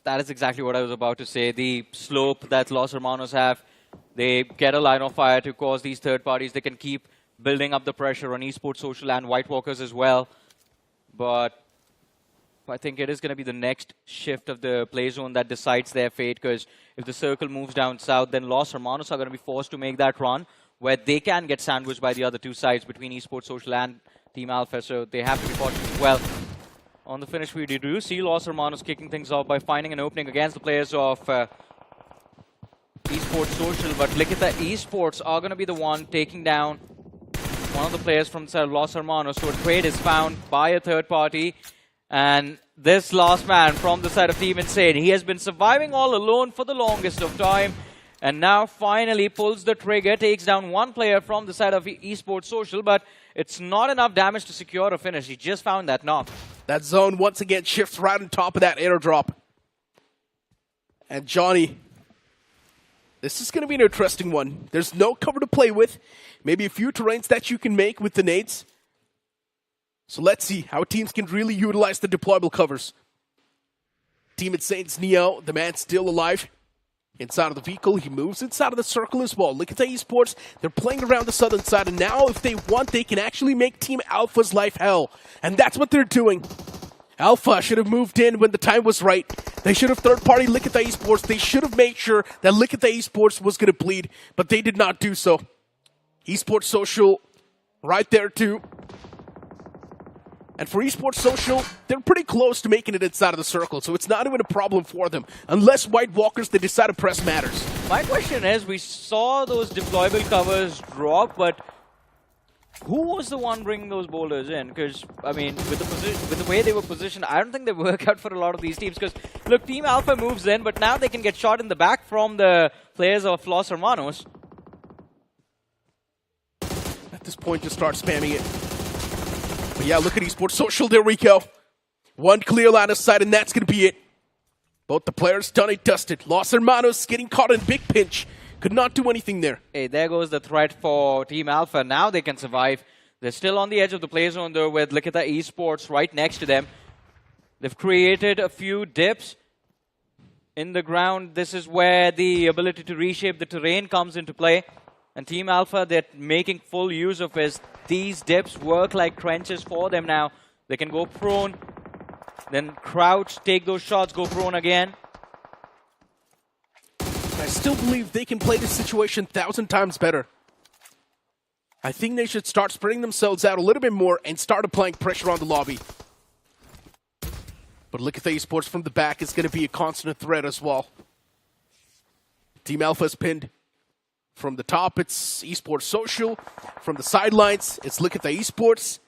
That is exactly what I was about to say. The slope that Los Hermanos have, they get a line of fire to cause these third parties. They can keep building up the pressure on Esport Social and White Walkers as well. But I think it is going to be the next shift of the play zone that decides their fate, because if the circle moves down south, then Los Hermanos are going to be forced to make that run where they can get sandwiched by the other 2 sides between Esport Social and Team Alpha, so they have to be fortunate as well. On the finish, we do see Los Hermanos kicking things off by finding an opening against the players of Esport Social, but Likitha Esports are going to be the one taking down one of the players from Los Hermanos, so a trade is found by a third party. And this last man from the side of Team Insane, he has been surviving all alone for the longest of time, and now finally pulls the trigger, takes down one player from the side of Esport Social, but it's not enough damage to secure a finish. He just found that knock. That zone once again shifts right on top of that airdrop. And Johnny, this is going to be an interesting one. There's no cover to play with. Maybe a few terrains that you can make with the nades. So let's see how teams can really utilize the deployable covers. Team Insane's Neo, the man still alive. Inside of the vehicle, he moves inside of the circle as well. Look at the Esports, they're playing around the southern side, and now if they want, they can actually make Team Alpha's life hell. And that's what they're doing. Alpha should have moved in when the time was right. They should have third-party Likitha Esports. They should have made sure that Likitha Esports was going to bleed, but they did not do so. Esport Social right there too. And for Esport Social, they're pretty close to making it inside of the circle, so it's not even a problem for them. Unless White Walkers, they decide to press matters. My question is, we saw those deployable covers drop, but who was the one bringing those boulders in? Because, I mean, with the way they were positioned, I don't think they work out for a lot of these teams. Because, look, Team Alpha moves in, but now they can get shot in the back from the players of Los Hermanos. At this point, just start spamming it. But yeah, look at Esport Social, there we go. One clear line of sight, and that's going to be it. Both the players done and dusted. Los Hermanos getting caught in big pinch. Could not do anything there. Hey, there goes the threat for Team Alpha. Now they can survive. They're still on the edge of the play zone, though, with Likitha Esports right next to them. They've created a few dips in the ground. This is where the ability to reshape the terrain comes into play. And Team Alpha, they're making full use of it. These dips work like trenches for them now. They can go prone, then crouch, take those shots, go prone again. I still believe they can play this situation 1,000 times better. I think they should start spreading themselves out a little bit more and start applying pressure on the lobby. But Likitha Esports from the back is going to be a constant threat as well. Team Alpha's pinned. From the top, it's Esport Social. From the sidelines, it's Likitha Esports.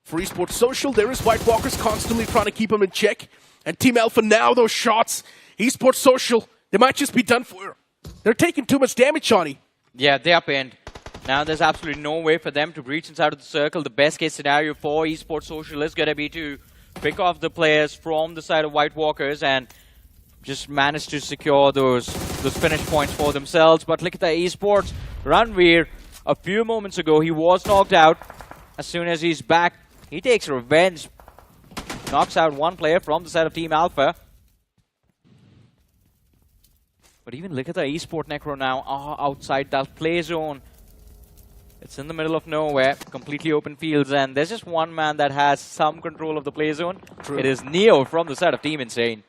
For Esport Social, there is White Walkers constantly trying to keep him in check. And Team Alpha now, those shots. Esport Social, they might just be done for. They're taking too much damage, Johnny. Yeah, they are pinned. Now there's absolutely no way for them to breach inside of the circle. The best case scenario for Esport Social is going to be to pick off the players from the side of White Walkers and just manage to secure those finish points for themselves. But Likitha Esports, Ranveer, a few moments ago, he was knocked out. As soon as he's back, he takes revenge. Knocks out one player from the side of Team Alpha. But even Likitha Esports Necro now are outside that play zone. It's in the middle of nowhere, completely open fields, and there's just one man that has some control of the play zone. True. It is Neo from the side of Team Insane.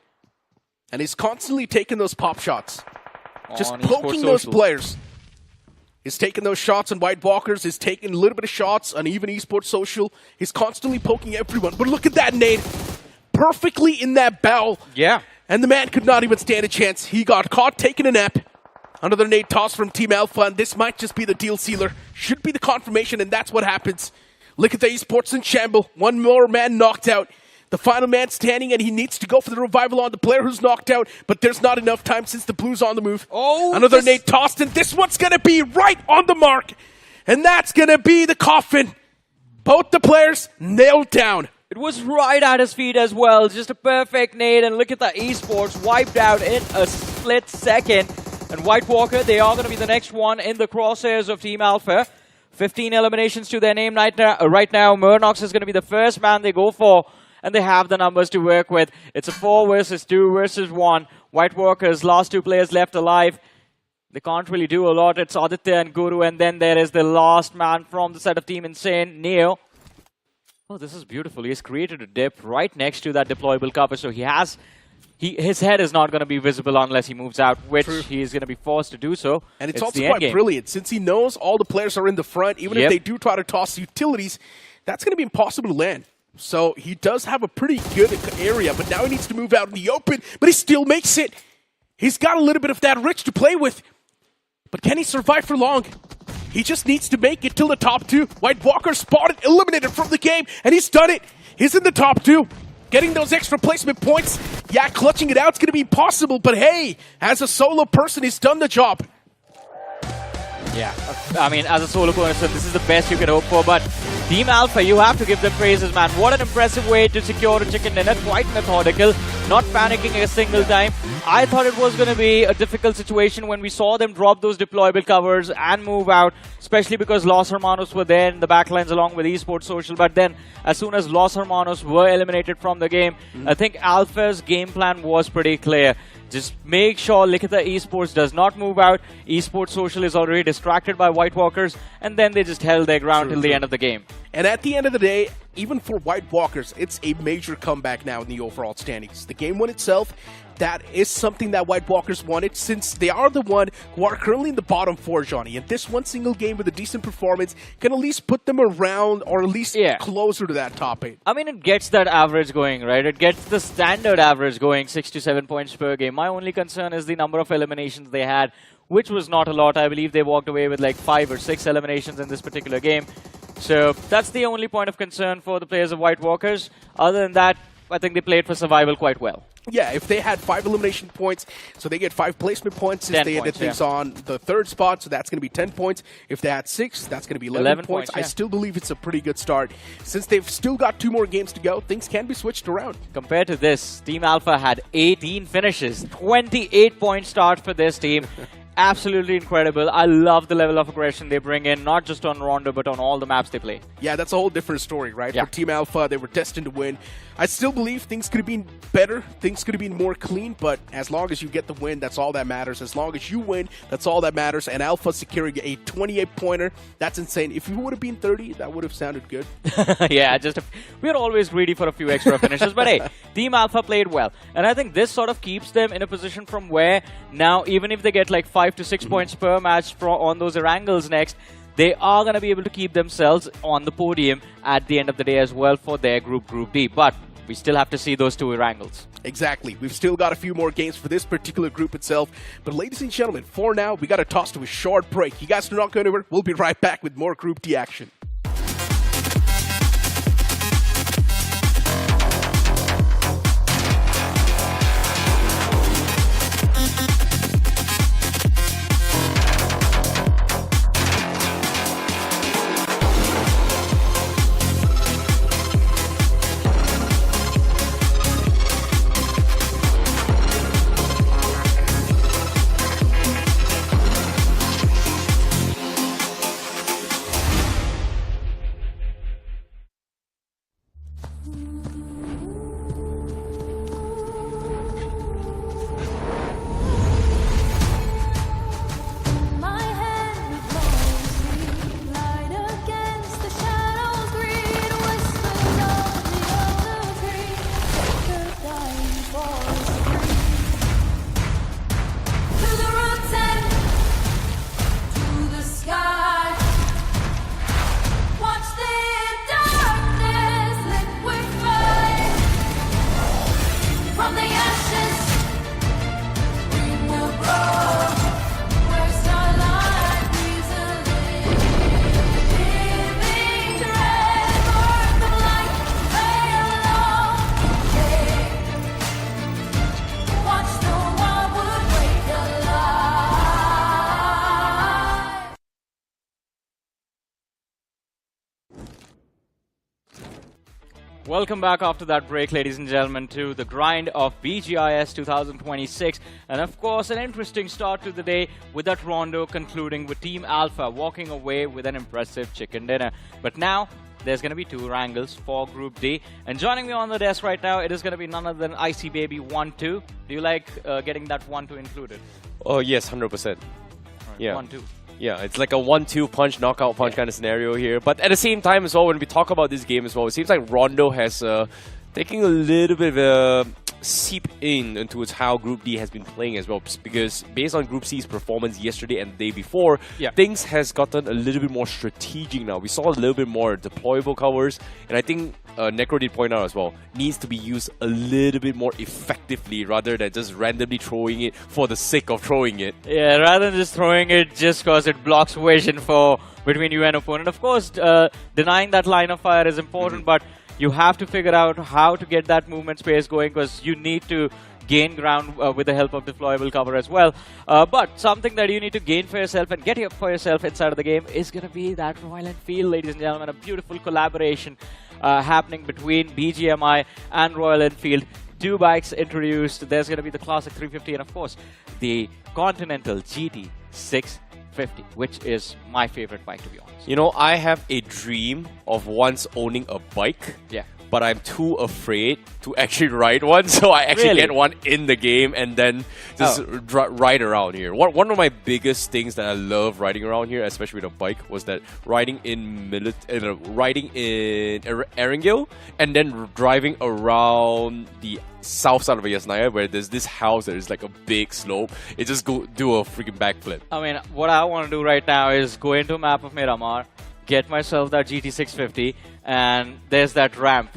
And he's constantly taking those pop shots. Just On poking Esport those Social. players. He's taking those shots on White Walkers. He's taking a little bit of shots on even Esport Social. He's constantly poking everyone. But look at that nade. Perfectly in that barrel. Yeah. And the man could not even stand a chance. He got caught taking a nap. Another nade toss from Team Alpha, and this might just be the deal sealer. Should be the confirmation, and that's what happens. Likitha Esports in shamble. One more man knocked out. The final man standing, and he needs to go for the revival on the player who's knocked out, but there's not enough time since the Blues on the move. Oh, another nade tossed, and this one's going to be right on the mark. And that's going to be the coffin. Both the players nailed down. It was right at his feet as well. Just a perfect nade, and look at the Esports wiped out in a split second. And White Walker, they are going to be the next one in the crosshairs of Team Alpha. 15 eliminations to their name right now. Murnox is going to be the first man they go for. And they have the numbers to work with. It's a 4 versus 2 versus 1. White Walkers, last 2 players left alive. They can't really do a lot. It's Aditya and Guru. And then there is the last man from the side of Team Insane, Neo. Oh, this is beautiful. He has created a dip right next to that deployable cover. So he has... his head is not going to be visible unless he moves out, which he is going to be forced to do so. And it's also quite brilliant. Since he knows all the players are in the front, even if they do try to toss utilities, that's going to be impossible to land. So he does have a pretty good area, but now he needs to move out in the open, but he still makes it. He's got a little bit of that rich to play with. But can he survive for long? He just needs to make it till the top 2. White Walker spotted, eliminated from the game, and he's done it. He's in the top 2. Getting those extra placement points. Yeah, clutching it out is going to be possible, but hey, as a solo person, he's done the job. Yeah, I mean, as a solo person, this is the best you can hope for, but Team Alpha, you have to give them praises, man. What an impressive way to secure a chicken dinner. Quite methodical, not panicking a single time. I thought it was going to be a difficult situation when we saw them drop those deployable covers and move out, especially because Los Hermanos were there in the backlines along with Esport Social. But then, as soon as Los Hermanos were eliminated from the game, I think Alpha's game plan was pretty clear. Just make sure Likitha Esports does not move out. Esport Social is already distracted by White Walkers, and then they just held their ground till the end of the game. And at the end of the day, even for White Walkers, it's a major comeback now in the overall standings. The game won itself. That is something that White Walkers wanted, since they are the one who are currently in the bottom 4, Johnny. And this one single game with a decent performance can at least put them around, or at least closer to that top 8. I mean, it gets that average going, right? It gets the standard average going, 6 to 7 points per game. My only concern is the number of eliminations they had, which was not a lot. I believe they walked away with like 5 or 6 eliminations in this particular game. So that's the only point of concern for the players of White Walkers. Other than that, I think they played for survival quite well. Yeah, if they had 5 elimination points, so they get 5 placement points since they ended things on the 3rd spot, so that's going to be 10 points. If they had 6, that's going to be 11 points. I still believe it's a pretty good start. Since they've still got 2 more games to go, things can be switched around. Compared to this, Team Alpha had 18 finishes, 28-point start for this team. Absolutely incredible. I love the level of aggression they bring in, not just on Rondo, but on all the maps they play. Yeah, that's a whole different story, right? For Team Alpha, they were destined to win. I still believe things could have been better. Things could have been more clean, but as long as you get the win, that's all that matters. As long as you win, that's all that matters. And Alpha securing a 28-pointer, that's insane. If you would have been 30, that would have sounded good. Yeah, we're always greedy for a few extra finishes, but hey, Team Alpha played well. And I think this sort of keeps them in a position from where now, even if they get like 5 to 6 points per match on those Erangels next, they are going to be able to keep themselves on the podium at the end of the day as well for their Group B. But we still have to see those 2 Erangels. Exactly. We've still got a few more games for this particular group itself. But ladies and gentlemen, for now, we got to toss to a short break. You guys do not go anywhere. We'll be right back with more Group D action. Welcome back after that break, ladies and gentlemen, to the grind of BGIS 2026. And of course, an interesting start to the day with that Rondo concluding with Team Alpha walking away with an impressive chicken dinner. But now, there's going to be 2 Erangels for Group D. And joining me on the desk right now, it is going to be none other than Icy Baby 1-2. Do you like getting that 1-2 included? Oh, yes, 100%. Right, Yeah. 1-2. Yeah, it's like a 1-2 punch, knockout punch kind of scenario here. But at the same time as well, when we talk about this game as well, it seems like Rondo has taken a little bit of a seep into how Group D has been playing as well. Because based on Group C's performance yesterday and the day before, things has gotten a little bit more strategic now. We saw a little bit more deployable covers, and I think Necro did point out as well, needs to be used a little bit more effectively rather than just randomly throwing it for the sake of throwing it. Yeah, rather than just throwing it just because it blocks vision for between you and opponent. Of course, denying that line of fire is important, but you have to figure out how to get that movement space going because you need to gain ground with the help of deployable cover as well. But something that you need to gain for yourself and get for yourself inside of the game is going to be that Royal Enfield, ladies and gentlemen. A beautiful collaboration happening between BGMI and Royal Enfield. 2 bikes introduced. There's going to be the Classic 350 and, of course, the Continental GT 650, which is my favorite bike, to be honest. You know, I have a dream of once owning a bike. Yeah. But I'm too afraid to actually ride one, so I actually get one in the game and then just ride around here. One of my biggest things that I love riding around here, especially with a bike, was that riding in Erangel and then driving around the south side of Yasnaya where there's this house that is like a big slope. It just do a freaking backflip. I mean, what I want to do right now is go into a map of Miramar, get myself that GT650, and there's that ramp.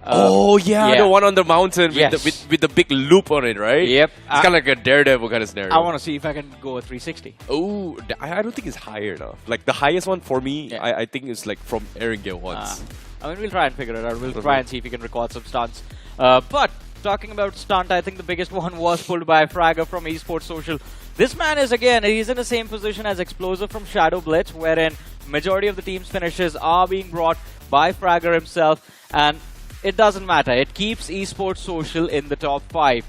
The one on the mountain with the big loop on it, right? Yep. It's kind of like a Daredevil kind of scenario. I want to see if I can go a 360. Oh, I don't think it's higher enough. Like the highest one for me, I think is like from Erangel once. I mean, we'll try and figure it out. We'll try and see if we can record some stunts. But talking about stunt, I think the biggest one was pulled by Fragger from Esport Social. This man is, again, he's in the same position as Explosive from Shadow Blitz, wherein majority of the team's finishes are being brought by Fragger himself, and it doesn't matter. It keeps Esport Social in the top 5.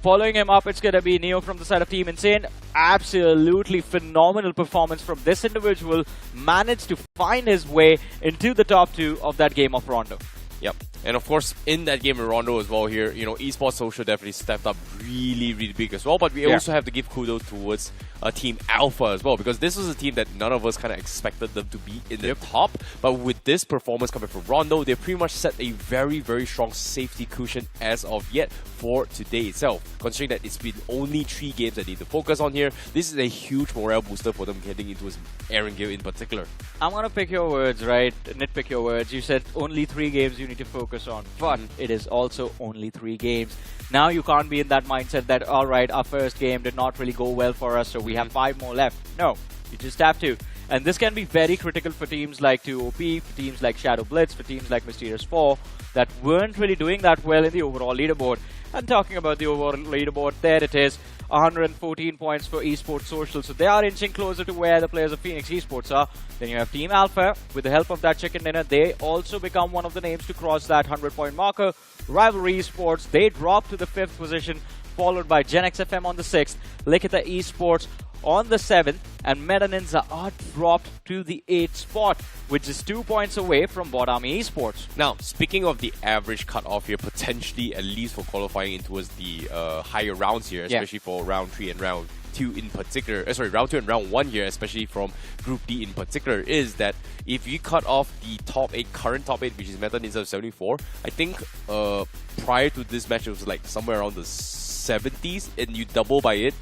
Following him up, it's going to be Neo from the side of Team Insane. Absolutely phenomenal performance from this individual. Managed to find his way into the top 2 of that game of Rondo. Yep. And of course, in that game of Rondo as well here, you know, Esport Social definitely stepped up really, really big as well. But we also have to give kudos towards Team Alpha as well, because this was a team that none of us kind of expected them to be in the top. But with this performance coming from Rondo, they pretty much set a very, very strong safety cushion as of yet for today itself. Considering that it's been only 3 games that they need to focus on here, this is a huge morale booster for them heading into his Erangel in particular. I'm going to pick your words, right? Nitpick your words. You said only 3 games you need to focus on, but it is also only 3 games. Now you can't be in that mindset that, all right, our first game did not really go well for us, so we have 5 more left. No, you just have to. And this can be very critical for teams like 2OP, for teams like Shadow Blitz, for teams like Mysterious4 that weren't really doing that well in the overall leaderboard. And talking about the overall leaderboard, there it is. 114 points for Esport Social, so they are inching closer to where the players of Phoenix Esports are. Then you have Team Alpha, with the help of that chicken dinner, they also become one of the names to cross that 100-point marker. Rivalry Esports, they drop to the 5th position, followed by GENxFM on the 6th, Likitha Esports on the 7th, and NINZA are dropped to the 8th spot, which is 2 points away from BotArmyEsports. Now, speaking of the average cutoff here, potentially at least for qualifying in towards the higher rounds here, especially for round 3 and round 2 in particular, round 2 and round 1 here, especially from Group D in particular, is that if you cut off the top 8, current top 8, which is NINZA of 74, I think prior to this match it was like somewhere around the 70s, and you double by it.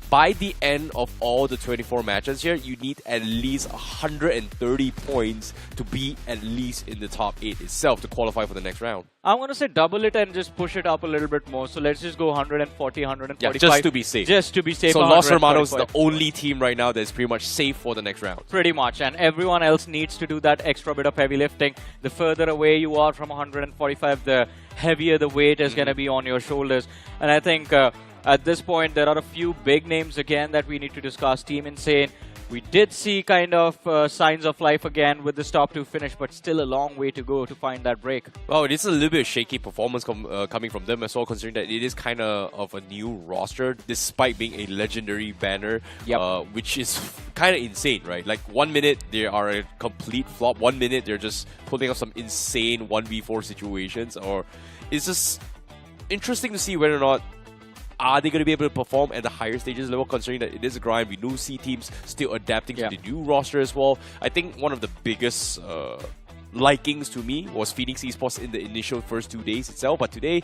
By the end of all the 24 matches here, you need at least 130 points to be at least in the top 8 itself to qualify for the next round. I'm going to say double it and just push it up a little bit more. So let's just go 140, 145. Yeah, just to be safe. Just to be safe. So Los Hermanos is the only team right now that is pretty much safe for the next round. Pretty much. And everyone else needs to do that extra bit of heavy lifting. The further away you are from 145, the heavier the weight is going to be on your shoulders. And I think at this point, there are a few big names again that we need to discuss. Team Insane, We did see kind of signs of life again with this top 2 finish, but still a long way to go to find that break. Well, it is a little bit of shaky performance coming from them as well, considering that it is kind of a new roster, despite being a legendary banner, which is kind of insane, right? Like 1 minute they are a complete flop, 1 minute they're just pulling off some insane 1v4 situations, or it's just interesting to see whether or not are they going to be able to perform at the higher stages level, considering that it is a grind. We do see teams still adapting to the new roster as well. I think one of the biggest likings to me was Phoenix Esports in the initial first 2 days itself, but today,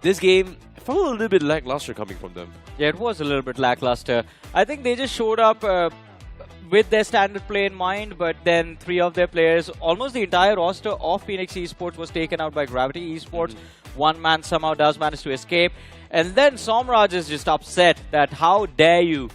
this game felt a little bit lackluster coming from them. Yeah, it was a little bit lackluster. I think they just showed up with their standard play in mind, but then 3 of their players, almost the entire roster of Phoenix Esports was taken out by Gravity Esports. One man somehow does manage to escape. And then Somraj is just upset that how dare you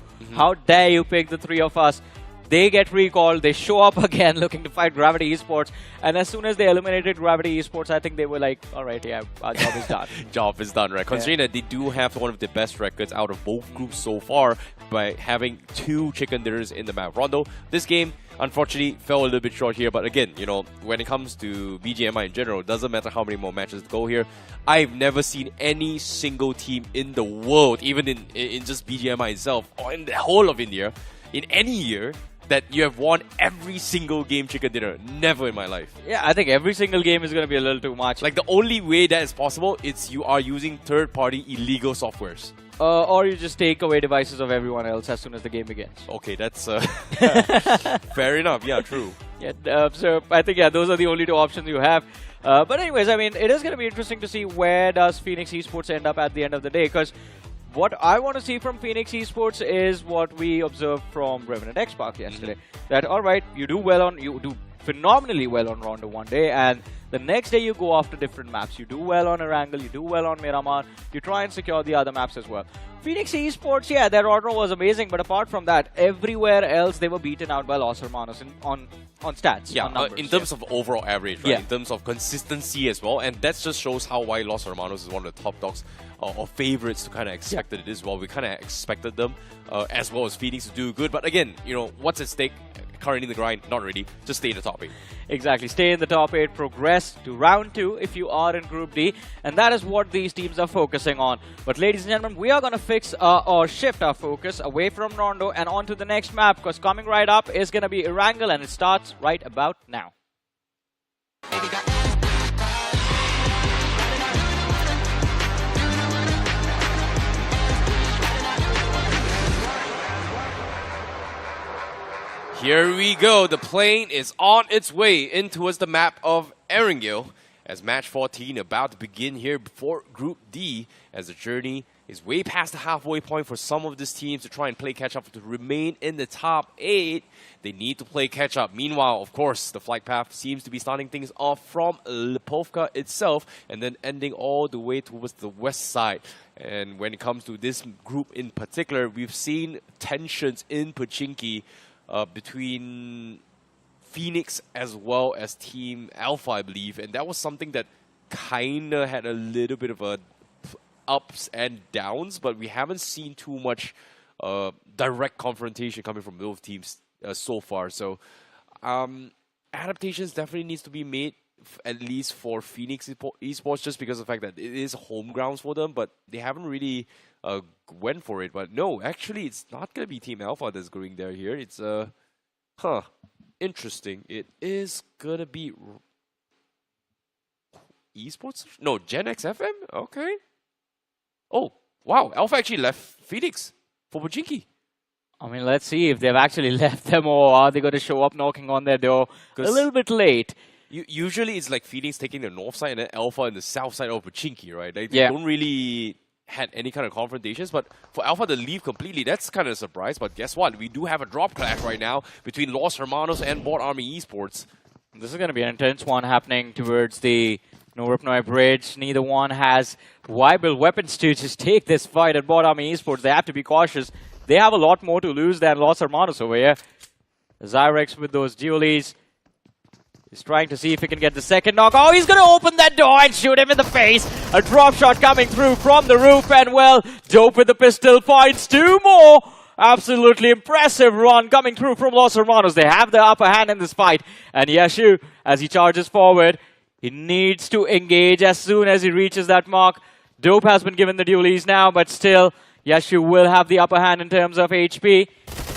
pick the 3 of us. They get recalled, they show up again looking to fight Gravity Esports, and as soon as they eliminated Gravity Esports, I think they were like, alright, yeah, our job is done. Job is done, right? Considering that they do have one of the best records out of both groups so far by having 2 chicken dinners in the map. Rondo, this game, unfortunately, fell a little bit short here, but again, you know, when it comes to BGMI in general, it doesn't matter how many more matches go here. I've never seen any single team in the world, even in just BGMI itself, or in the whole of India, in any year, that you have won every single game chicken dinner. Never in my life. Yeah, I think every single game is going to be a little too much. Like, the only way that is possible is you are using third-party illegal softwares. Or you just take away devices of everyone else as soon as the game begins. Okay, that's fair enough. Yeah, true. Yeah, so I think, yeah, those are the only 2 options you have. But anyways, I mean, it is going to be interesting to see where does Phoenix Esports end up at the end of the day, because what I want to see from Phoenix Esports is what we observed from Revenant Xspark yesterday. That, alright, you do phenomenally well on Rondo one day, and the next day you go after different maps. You do well on Erangel, you do well on Miramar, you try and secure the other maps as well. Phoenix Esports, yeah, their order was amazing, but apart from that, everywhere else they were beaten out by Los Hermanos on stats. Yeah, on numbers, in terms of overall average, right? In terms of consistency as well, and that just shows why Los Hermanos is one of the top dogs or favorites to kind of expected it as well. We kind of expected them as well as Phoenix to do good, but again, you know, what's at stake? Currently in the grind, not really. Just stay in the top 8. Exactly. Stay in the top 8, progress to round 2 if you are in Group D, and that is what these teams are focusing on. But ladies and gentlemen, we are going to fix or shift our focus away from Rondo and onto the next map, because coming right up is going to be Erangel, and it starts right about now. Here we go. The plane is on its way in towards the map of Erangel as match 14 about to begin here before Group D, as the journey is way past the halfway point for some of these teams to try and play catch-up to remain in the top 8. They need to play catch-up. Meanwhile, of course, the flight path seems to be starting things off from Lipovka itself and then ending all the way towards the west side. And when it comes to this group in particular, we've seen tensions in Pochinki between Phoenix as well as Team Alpha, I believe, and that was something that kinda had a little bit of a ups and downs, but we haven't seen too much direct confrontation coming from both teams so far. So adaptations definitely needs to be made, at least for Phoenix Esports, just because of the fact that it is home grounds for them, but they haven't really went for it. But no, actually, it's not going to be Team Alpha that's going there here. It's, interesting. It is going to be Esports? No, GENxFM? Okay. Oh, wow. Alpha actually left Phoenix for Pochinki. I mean, let's see if they've actually left them, or are they going to show up knocking on their door a little bit late. Usually it's like Phoenix taking the north side and then Alpha in the south side of Pochinki, right? Like, they don't really had any kind of confrontations, but for Alpha to leave completely, that's kind of a surprise. But guess what? We do have a drop clash right now between Los Hermanos and BotArmyEsports. This is going to be an intense one happening towards the Norupnoi Bridge. Neither one has viable weapons to just take this fight at BotArmyEsports. They have to be cautious. They have a lot more to lose than Los Hermanos over here. Zyrex with those dualies. He's trying to see if he can get the second knock. Oh, he's going to open that door and shoot him in the face. A drop shot coming through from the roof, and well, Dope with the pistol finds 2 more. Absolutely impressive run coming through from Los Hermanos. They have the upper hand in this fight. And Yashu, as he charges forward, he needs to engage as soon as he reaches that mark. Dope has been given the dualies now, but still, Yashu will have the upper hand in terms of HP.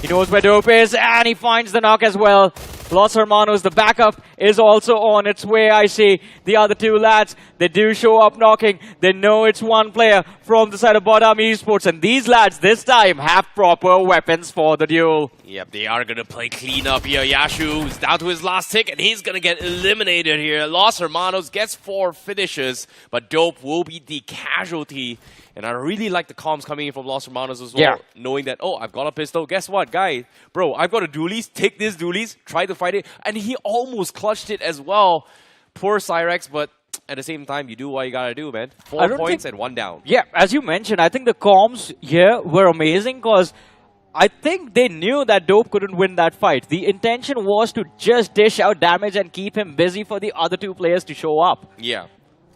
He knows where Dope is, and he finds the knock as well. Los Hermanos, the backup is also on its way, I see. The other two lads, they do show up knocking. They know it's one player from the side of BotArmyEsports, and these lads this time have proper weapons for the duel. Yep, they are going to play clean up here. Yashu is down to his last tick, and he's going to get eliminated here. Los Hermanos gets 4 finishes, but Dope will be the casualty. And I really like the comms coming in from Los Hermanos as well, knowing that, oh, I've got a pistol. Guess what, guy? Bro, I've got a dualies. Take this dualies. Try to fight it. And he almost clutched it as well. Poor Cyrex, but at the same time, you do what you gotta do, man. 4 points and 1 down. Yeah, as you mentioned, I think the comms here were amazing because I think they knew that Dope couldn't win that fight. The intention was to just dish out damage and keep him busy for the other 2 players to show up. Yeah.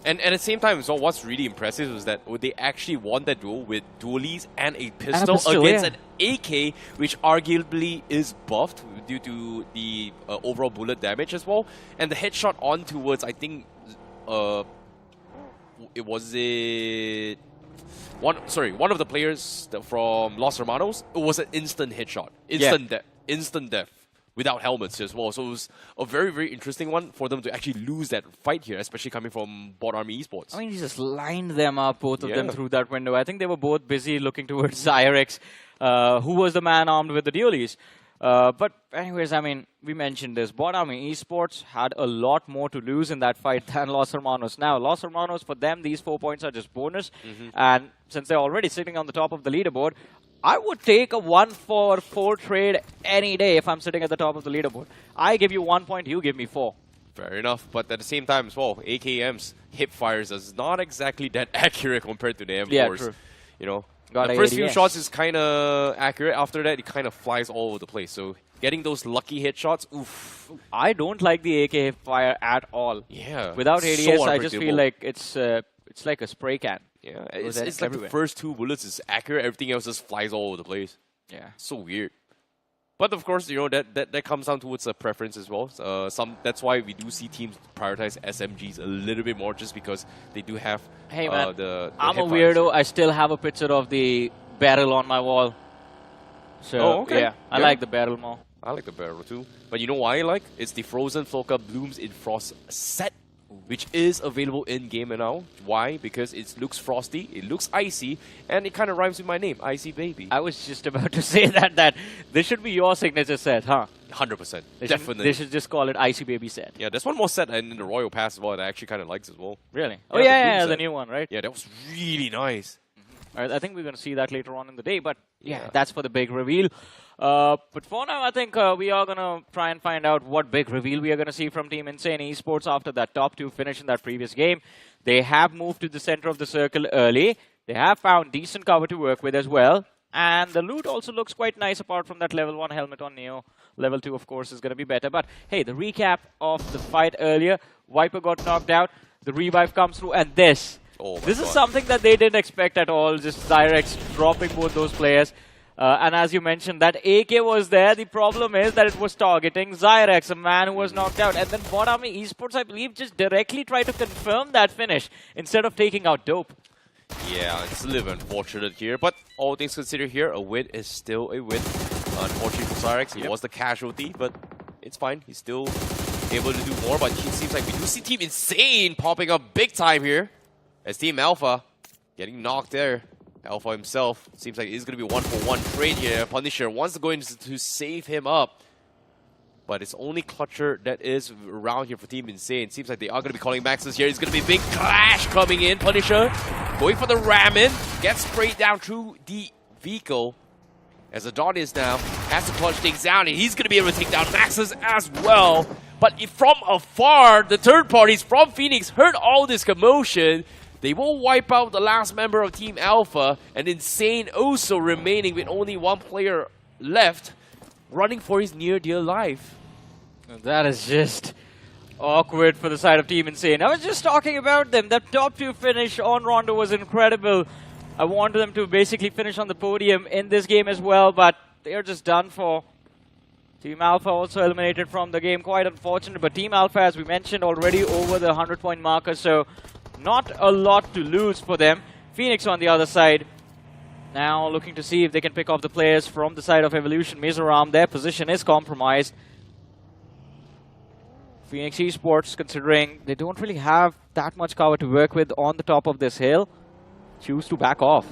And at the same time, so what's really impressive is that they actually won that duel with dualies and a pistol, against an AK, which arguably is buffed due to the overall bullet damage as well. And the headshot on towards, I think, one of the players from Los Hermanos, it was an instant headshot, instant death. Without helmets as well. So it was a very, very interesting one for them to actually lose that fight here, especially coming from BotArmyEsports. I mean, he just lined them up, both of them, through that window. I think they were both busy looking towards Cyrex, who was the man armed with the dualies. But anyways, I mean, we mentioned this. BotArmyEsports had a lot more to lose in that fight than Los Hermanos. Now, Los Hermanos, for them, these 4 points are just bonus. And since they're already sitting on the top of the leaderboard, I would take a 1-for-4 trade any day if I'm sitting at the top of the leaderboard. I give you 1 point, you give me 4. Fair enough, but at the same time as well, AKM's hip fires is not exactly that accurate compared to the M4s. Yeah, true. You know, Got the first few shots is kind of accurate. After that, it kind of flies all over the place. So getting those lucky headshots, oof. I don't like the AK hip fire at all. Yeah. Without ADS, so I just feel like it's like a spray can. Yeah, it's like everywhere. The first 2 bullets is accurate. Everything else just flies all over the place. Yeah. So weird. But of course, you know, that comes down towards a preference as well. That's why we do see teams prioritize SMGs a little bit more, just because they do have hey man, the I'm a weirdo. I still have a picture of the barrel on my wall. So yeah, I like the barrel more. I like the barrel too. But you know why I like? It's the Frozen Floka Blooms in Frost set, which is available in game now. Why? Because it looks frosty, it looks icy, and it kind of rhymes with my name, Icy Baby. I was just about to say that this should be your signature set, huh? 100%, definitely. They should just call it Icy Baby set. Yeah, there's one more set in the Royal Pass as well that I actually kind of likes as well. Really? Yeah, oh yeah, the new one, right? Yeah, that was really nice. All right, I think we're going to see that later on in the day, but yeah, that's for the big reveal. But for now, I think we are going to try and find out what big reveal we are going to see from Team Insane Esports after that top 2 finish in that previous game. They have moved to the center of the circle early. They have found decent cover to work with as well. And the loot also looks quite nice apart from that level 1 helmet on Neo. Level 2, of course, is going to be better. But hey, the recap of the fight earlier, Viper got knocked out, the revive comes through, and this is something that they didn't expect at all, just Cyrex dropping both those players. And as you mentioned, that AK was there. The problem is that it was targeting Zyrex, a man who was knocked out. And then BotArmyEsports, I believe, just directly tried to confirm that finish instead of taking out Dope. Yeah, it's a little unfortunate here. But all things considered here, a win is still a win. Unfortunately for Zyrex, he was the casualty, but it's fine. He's still able to do more. But it seems like we do see Team Insane popping up big time here. As Team Alpha getting knocked there. Alpha himself seems like it's going to be 1-for-1 trade here. Punisher wants to go in to save him up. But it's only Clutcher that is around here for Team Insane. Seems like they are going to be calling Maxes here. It's going to be a big clash coming in. Punisher going for the ramen. Gets sprayed down through the vehicle. As Adonis now has to clutch things down. And he's going to be able to take down Maxes as well. But from afar, the third parties from Phoenix heard all this commotion. They will wipe out the last member of Team Alpha, and Insane also remaining with only 1 player left, running for his near dear life. That is just awkward for the side of Team Insane. I was just talking about them. That top 2 finish on Rondo was incredible. I wanted them to basically finish on the podium in this game as well, but they're just done for. Team Alpha also eliminated from the game. Quite unfortunate, but Team Alpha, as we mentioned, already over the 100-point marker, so not a lot to lose for them. Phoenix on the other side, now looking to see if they can pick off the players from the side of Evolution. MIZORAM, their position is compromised. Phoenix Esports, considering they don't really have that much cover to work with on the top of this hill, choose to back off.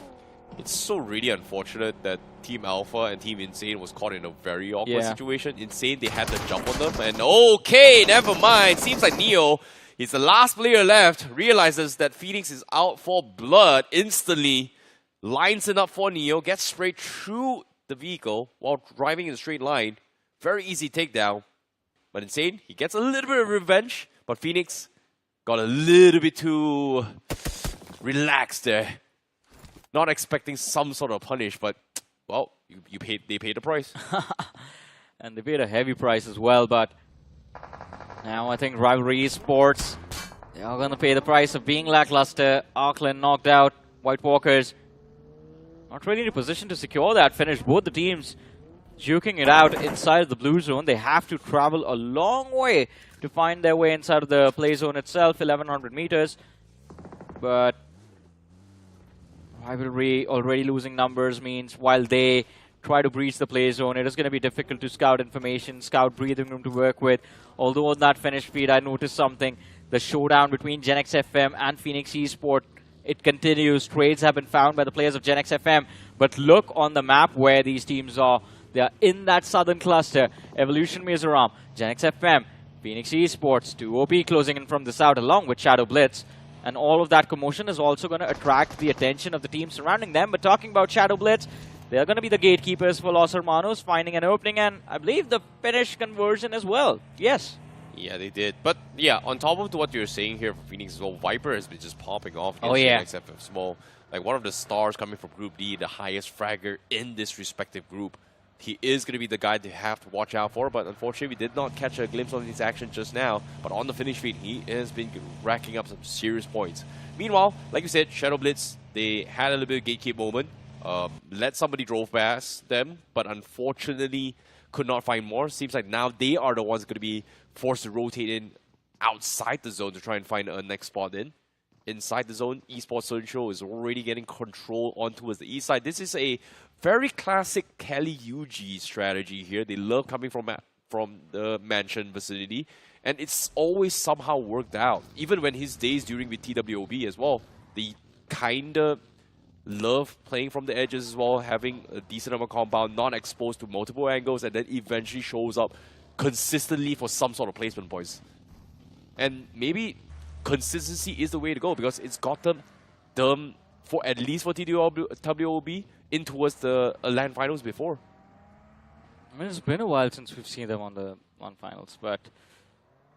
It's so really unfortunate that Team Alpha and Team Insane was caught in a very awkward situation. Insane, they had to jump on them, and okay, never mind. Seems like Neo, he's the last player left, realizes that Phoenix is out for blood, instantly lines it up for Neo, gets sprayed through the vehicle while driving in a straight line. Very easy takedown. But Insane, he gets a little bit of revenge, but Phoenix got a little bit too relaxed there. Not expecting some sort of punish, but, well, they paid the price. And they paid a heavy price as well, but now I think Rivalry Esports, they are going to pay the price of being lackluster. Arkland knocked out. White Walkers not really in a position to secure that finish. Both the teams juking it out inside of the blue zone. They have to travel a long way to find their way inside of the play zone itself, 1100 meters. But Rivalry already losing numbers means while they try to breach the play zone, it is going to be difficult to scout information, scout breathing room to work with. Although on that finish feed, I noticed something. The showdown between GENxFM and Phoenix Esports, it continues. Trades have been found by the players of GENxFM. But look on the map where these teams are. They are in that southern cluster. Evolution MIZORAM, GENxFM, Phoenix Esports, 2OP closing in from the south along with Shadow Blitz. And all of that commotion is also going to attract the attention of the team surrounding them. But talking about Shadow Blitz, they are going to be the gatekeepers for Los Hermanos, finding an opening, and I believe the finish conversion as well. Yes. Yeah, they did. But yeah, on top of what you're saying here for Phoenix as well, Viper has been just popping off against GENxFM Small. Like one of the stars coming from Group D, the highest fragger in this respective group. He is going to be the guy to have to watch out for, but unfortunately we did not catch a glimpse of his action just now. But on the finish feed, he has been racking up some serious points. Meanwhile, like you said, Shadow Blitz, they had a little bit of gatekeep moment. Let somebody drove past them, but unfortunately could not find more. Seems like now they are the ones going to be forced to rotate in outside the zone to try and find a next spot in. Inside the zone, Esport Social is already getting control on towards the east side. This is a very classic Kelly UG strategy here. They love coming from the mansion vicinity, and it's always somehow worked out. Even when his days during with TWOB as well, they kind of love playing from the edges as well, having a decent amount of compound, not exposed to multiple angles, and then eventually shows up consistently for some sort of placement points. And maybe consistency is the way to go because it's got them for at least for TWOB in towards the LAN finals before. I mean, it's been a while since we've seen them on the LAN finals, but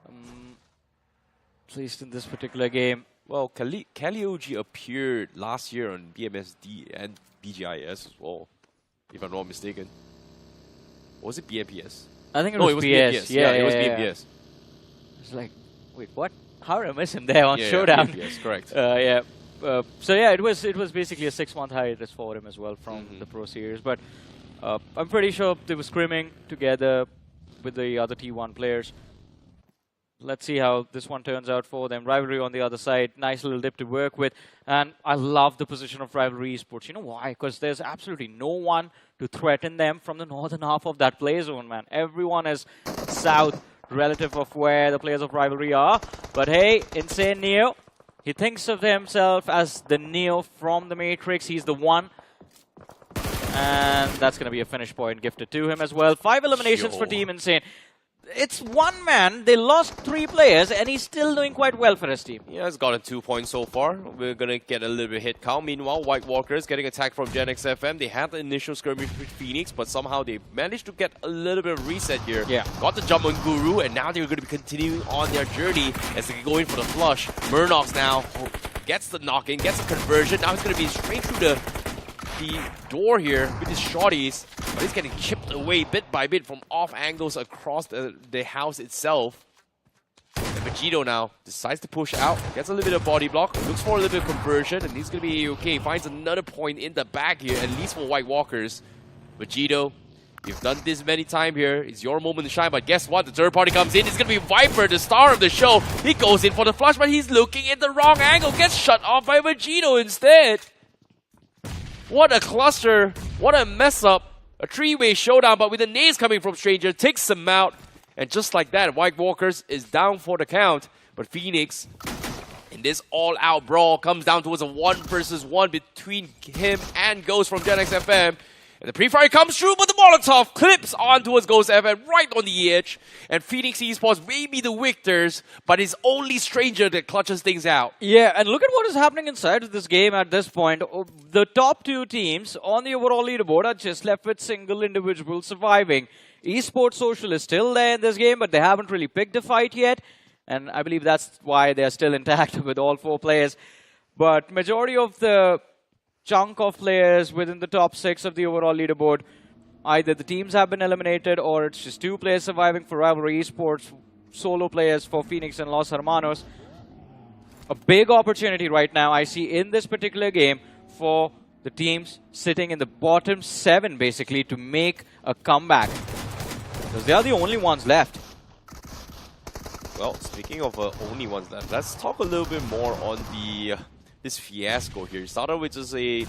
at least in this particular game. Well, Kali OG appeared last year on BMSD and BGIS as well, if I'm not mistaken. Or was it BMPS? I think it was BMPS. Yeah, it was BMPS. It's like, wait, what? How did I miss him there on Showdown? BMPS, correct. So yeah, it was basically a 6-month hiatus for him as well from the Pro Series. But I'm pretty sure they were scrimming together with the other T1 players. Let's see how this one turns out for them. Rivalry on the other side, nice little dip to work with. And I love the position of Rivalry Esports. You know why? Because there's absolutely no one to threaten them from the northern half of that play zone, man. Everyone is south relative of where the players of Rivalry are. But hey, Insane Neo, he thinks of himself as the Neo from the Matrix. He's the one. And that's going to be a finish point gifted to him as well. 5 eliminations for Team Insane. It's one man. They lost 3 players, and he's still doing quite well for his team. Yeah, he's gotten 2 points so far. We're going to get a little bit of hit count. Meanwhile, White Walkers getting attacked from GENxFM. They had the initial skirmish with Phoenix, but somehow they managed to get a little bit of reset here. Yeah. Got the jump on Guru, and now they're going to be continuing on their journey as they go in for the flush. Murnox now gets the knock-in, gets the conversion. Now he's going to be straight through the door here with his shotties, but he's getting chipped away bit by bit from off angles across the house itself. And Vegito now decides to push out, gets a little bit of body block, looks for a little bit of conversion, and he's going to be okay. Finds another point in the back here, at least for White Walkers. Vegito, you've done this many times here. It's your moment to shine, but guess what? The third party comes in. It's going to be Viper, the star of the show. He goes in for the flush, but he's looking in the wrong angle. Gets shut off by Vegito instead. What a cluster. What a mess up. A three-way showdown, but with the nades coming from Stranger, takes him out. And just like that, White Walkers is down for the count. But Phoenix, in this all-out brawl, comes down towards a 1-versus-1 between him and Ghost from GENxFM. And the pre-fire comes through, but the Molotov clips on towards Ghost FM right on the edge. And Phoenix Esports may be the victors, but it's only Stranger that clutches things out. Yeah, and look at what is happening inside of this game at this point. The top two teams on the overall leaderboard are just left with single individuals surviving. Esport Social is still there in this game, but they haven't really picked a fight yet. And I believe that's why they're still intact with all 4 players. But majority of the chunk of players within the top 6 of the overall leaderboard, either the teams have been eliminated or it's just 2 players surviving for Rivalry Esports, solo players for Phoenix and Los Hermanos. A big opportunity right now I see in this particular game for the teams sitting in the bottom 7 basically to make a comeback. Because they are the only ones left. Well, speaking of only ones left, let's talk a little bit more on the this fiasco here. It started with just a,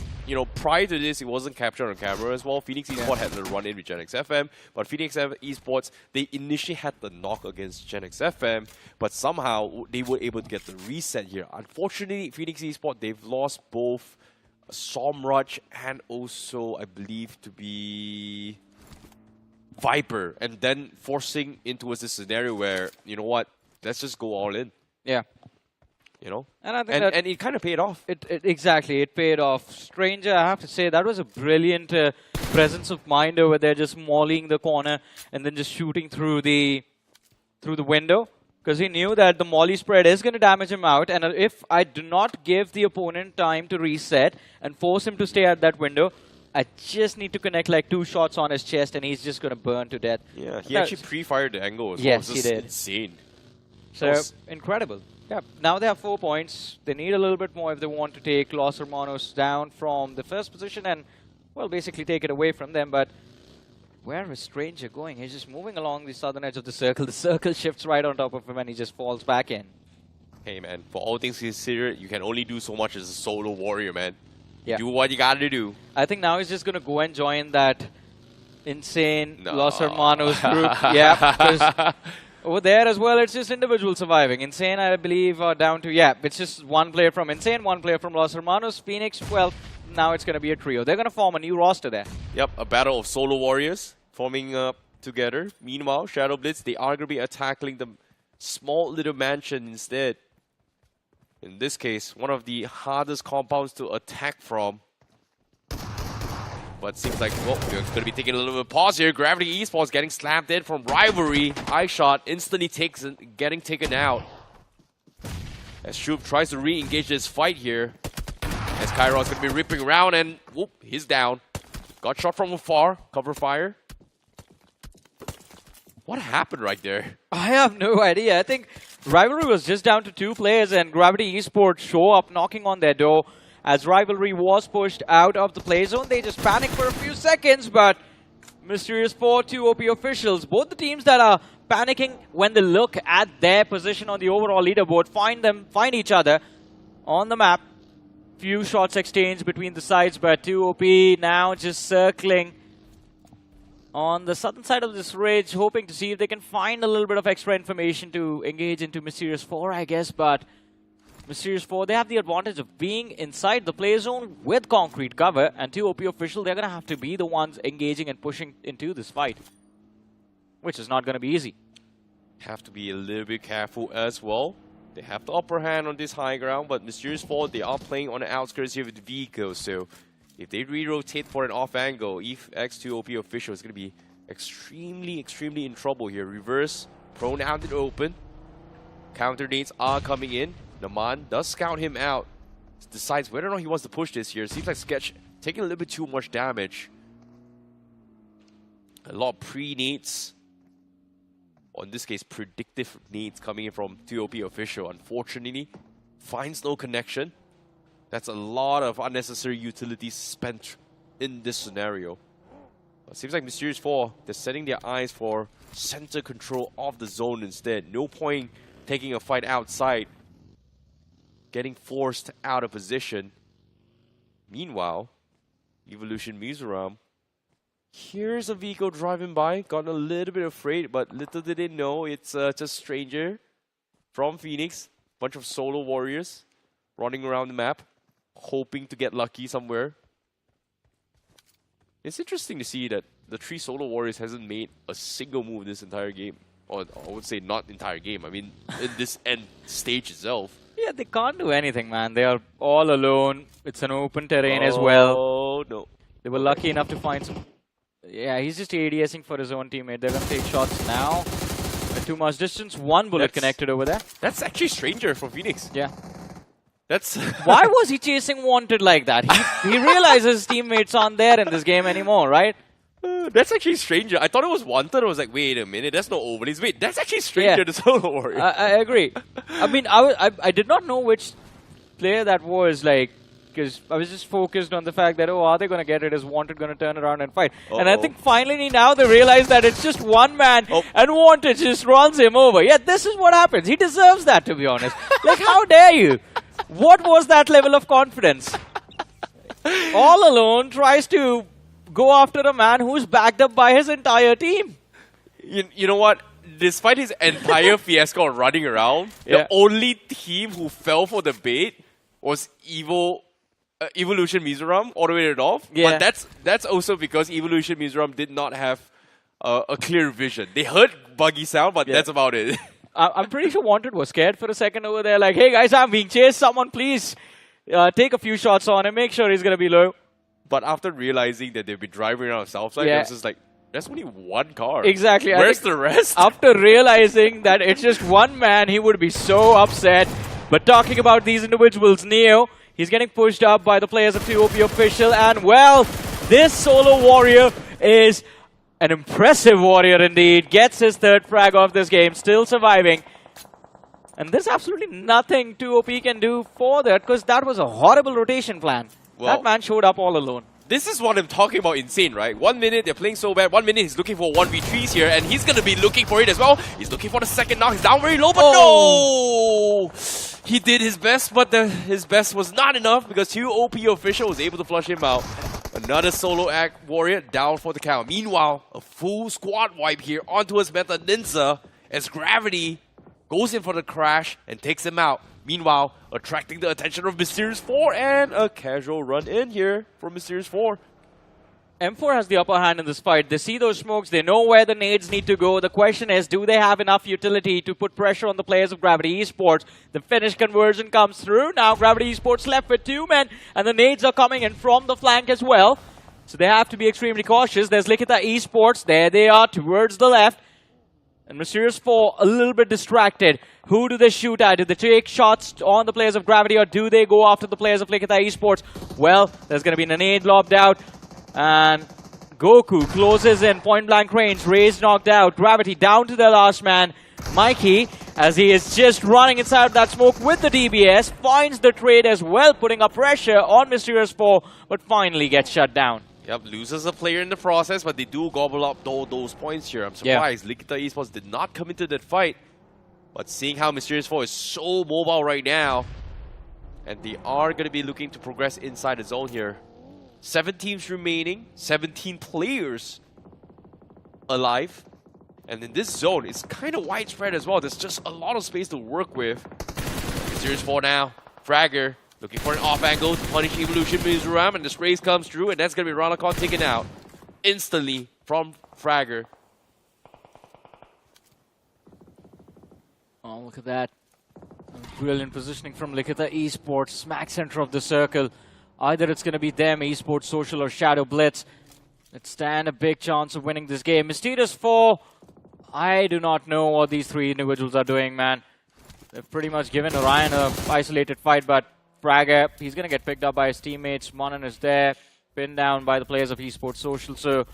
prior to this, it wasn't captured on camera as well. Phoenix Esports had the run in with GENxFM, but Phoenix Esports, they initially had the knock against GENxFM, but somehow they were able to get the reset here. Unfortunately, Phoenix Esports, they've lost both Somraj and also, I believe, to be Viper, and then forcing into this scenario where, you know what, let's just go all in. Yeah. And I think and it kind of paid off. Exactly, it paid off. Stranger, I have to say, that was a brilliant presence of mind over there, just mauling the corner and then just shooting through the window. Because he knew that the molly spread is going to damage him out, and if I do not give the opponent time to reset and force him to stay at that window, I just need to connect like 2 shots on his chest and he's just going to burn to death. Yeah, he actually pre-fired the angle as well. Yes, he did. Insane. So, incredible. Yeah, now they have 4 points. They need a little bit more if they want to take Los Hermanos down from the first position and, well, basically take it away from them. But where is Stranger going? He's just moving along the southern edge of the circle. The circle shifts right on top of him and he just falls back in. Hey, man, for all things considered, you can only do so much as a solo warrior, man. Yeah. Do what you gotta do. I think now he's just going to go and join that insane Los Hermanos group. Yeah, because over there as well, it's just individual surviving. Insane, I believe, are down to, it's just 1 player from Insane, 1 player from Los Hermanos. Phoenix, well, now it's going to be a trio. They're going to form a new roster there. Yep, a battle of solo warriors forming up together. Meanwhile, Shadow Blitz, they are going to be attacking the small little mansion instead. In this case, one of the hardest compounds to attack from. But seems like, well, we're going to be taking a little bit of pause here. Gravity Esports getting slammed in from Rivalry. Eye shot instantly getting taken out. As Shuv tries to re-engage this fight here. As Kairos going to be ripping around and, whoop, he's down. Got shot from afar. Cover fire. What happened right there? I have no idea. I think Rivalry was just down to 2 players and Gravity Esports show up knocking on their door. As Rivalry was pushed out of the play zone, they just panicked for a few seconds, but Mysterious4, 2 OP officials, both the teams that are panicking when they look at their position on the overall leaderboard, find each other on the map. Few shots exchanged between the sides, but 2 OP now just circling on the southern side of this ridge, hoping to see if they can find a little bit of extra information to engage into Mysterious4, I guess, but Mysterious4, they have the advantage of being inside the play zone with concrete cover, and 2 OP official, they're going to have to be the ones engaging and pushing into this fight, which is not going to be easy. Have to be a little bit careful as well. They have the upper hand on this high ground, but Mysterious4, they are playing on the outskirts here with vehicles, so if they re-rotate for an off angle, X2 OP official is going to be extremely, extremely in trouble here. Reverse, prone out in the open. Counter nades are coming in. Naman does scout him out. Decides whether or not he wants to push this here. Seems like Sketch taking a little bit too much damage. A lot of pre-nades. or in this case, predictive needs coming in from TOP official. Unfortunately, finds no connection. That's a lot of unnecessary utilities spent in this scenario. It seems like Mysterious4, they're setting their eyes for center control of the zone instead. No point taking a fight outside, getting forced out of position. Meanwhile, Evolution MIZORAM, here's a vehicle driving by, got a little bit afraid, but little did they know it's just stranger from Phoenix. Bunch of solo warriors running around the map, hoping to get lucky somewhere. It's interesting to see that the 3 solo warriors hasn't made a single move this entire game. Or I would say not entire game, I mean in this end stage itself. Yeah, they can't do anything, man. They are all alone. It's an open terrain as well. Oh, no. They were lucky enough to find some... Yeah, he's just ADSing for his own teammate. They're going to take shots now. At too much distance. One bullet connected over there. That's actually stranger from Phoenix. Yeah. That's... Why was he chasing Wanted like that? He realizes his teammates aren't there in this game anymore, right? That's actually stranger. I thought it was Wanted. I was like, wait a minute, that's no overlays. Wait, that's actually stranger to Solo Warrior. I agree. I mean, I did not know which player that was, like, because I was just focused on the fact that, oh, are they going to get it? Is Wanted going to turn around and fight? And I think finally now they realize that it's just one man and Wanted just runs him over. Yeah, this is what happens. He deserves that, to be honest. Like, how dare you? What was that level of confidence? All alone tries to go after a man who's backed up by his entire team. You know what? Despite his entire fiasco of running around, the only team who fell for the bait was Evolution MIZORAM all the way to the north. Yeah. But that's also because Evolution MIZORAM did not have a clear vision. They heard buggy sound, but that's about it. I'm pretty sure Wanted was scared for a second over there. Like, hey guys, I'm being chased. Someone please take a few shots on him. Make sure he's going to be low. But after realizing that they've been driving around Southside, it was just like, there's only one car. Exactly. Where's the rest? After realizing that it's just one man, he would be so upset. But talking about these individuals, Neo, he's getting pushed up by the players of TOP official. And well, this solo warrior is an impressive warrior indeed. Gets his 3rd frag of this game, still surviving. And there's absolutely nothing TOP can do for that, because that was a horrible rotation plan. Well, that man showed up all alone. This is what I'm talking about insane, right? 1 minute they're playing so bad, 1 minute he's looking for 1v3s here, and he's going to be looking for it as well. He's looking for the second knock, he's down very low, but no! He did his best, but his best was not enough because TOP official was able to flush him out. Another solo act warrior down for the count. Meanwhile, a full squad wipe here onto his meta NINZA as Gravity goes in for the crash and takes him out. Meanwhile, attracting the attention of Mysterious4 and a casual run in here from Mysterious4. M4 has the upper hand in this fight. They see those smokes, they know where the nades need to go. The question is, do they have enough utility to put pressure on the players of Gravity Esports? The finish conversion comes through. Now Gravity Esports left with 2 men, and the nades are coming in from the flank as well. So they have to be extremely cautious. There's Likitha Esports. There they are towards the left. And Mysterious4 a little bit distracted. Who do they shoot at? Do they take shots on the players of Gravity, or do they go after the players of Likitha Esports? Well, there's going to be an nade lobbed out. And Goku closes in, point blank range. Raze knocked out. Gravity down to their last man, Mikey, as he is just running inside that smoke with the DBS. Finds the trade as well, putting up pressure on Mysterious4, but finally gets shut down. Yep, loses a player in the process, but they do gobble up those points here. I'm surprised Likitha Esports did not come into that fight. But seeing how Mysterious4 is so mobile right now, and they are going to be looking to progress inside the zone here. 7 teams remaining, 17 players alive. And in this zone, it's kind of widespread as well. There's just a lot of space to work with. Mysterious4 now, Fragger. Looking for an off angle to punish Evolution MIZORAM, and this race comes through, and that's going to be Ranakon taken out instantly from Fragger. Oh, look at that. Brilliant positioning from Likitha Esports, smack center of the circle. Either it's going to be them, Esport Social, or Shadow Blitz. Let's stand a big chance of winning this game. Mysterious4, I do not know what these 3 individuals are doing, man. They've pretty much given Orion an isolated fight, but Fragger, he's going to get picked up by his teammates. Monan is there, pinned down by the players of Esport Social. So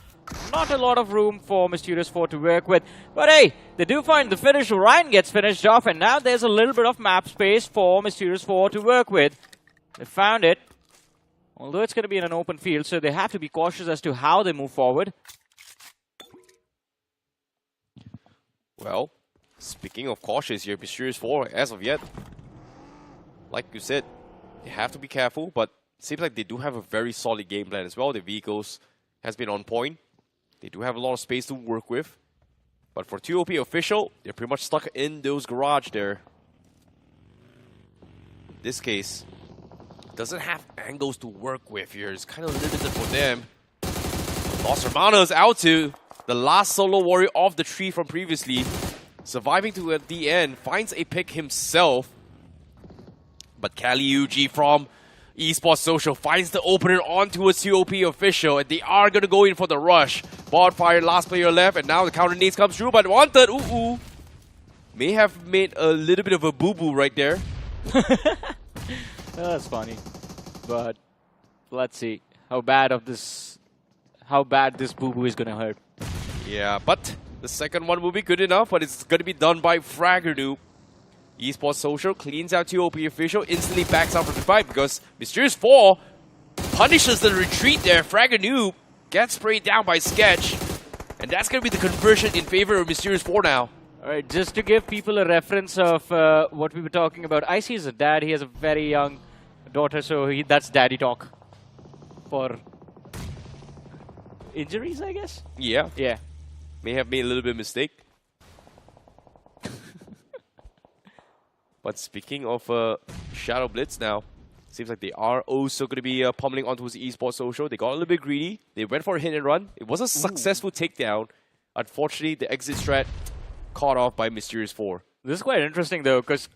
Not a lot of room for Mysterious4 to work with. But hey, they do find the finish. Orion gets finished off, and now there's a little bit of map space for Mysterious4 to work with. They found it. Although it's going to be in an open field, so they have to be cautious as to how they move forward. Well, speaking of cautious here, Mysterious4, as of yet, like you said, they have to be careful, but it seems like they do have a very solid game plan as well. The vehicles has been on point. They do have a lot of space to work with. But for 2OP official, they're pretty much stuck in those garage there. In this case, doesn't have angles to work with here. It's kind of limited for them. Lost Hermanos out to the last solo warrior of the tree from previously. Surviving to at the end, finds a pick himself. But GLITCHxREBORN from Esport Social finds the opener onto a 2OP official, and they are going to go in for the rush. Bot fire, last player left, and now the counter nades comes through, but Wanted, may have made a little bit of a boo-boo right there. That's funny. But let's see how bad this boo-boo is going to hurt. Yeah, but the second one will be good enough, but it's going to be done by Fragger. Esport Social cleans out 2OP official, instantly backs out from the fight because Mysterious4 punishes the retreat there. Fragger gets sprayed down by Sketch, and that's going to be the conversion in favor of Mysterious4 now. Alright, just to give people a reference of what we were talking about, Icy is a dad, he has a very young daughter, so that's daddy talk for injuries, I guess? Yeah. Yeah. May have made a little bit of mistake. But speaking of Shadow Blitz now, seems like they are also going to be pummeling onto his Esport Social. They got a little bit greedy. They went for a hit and run. It was a successful takedown. Unfortunately, the exit strat caught off by Mysterious4. This is quite interesting though, because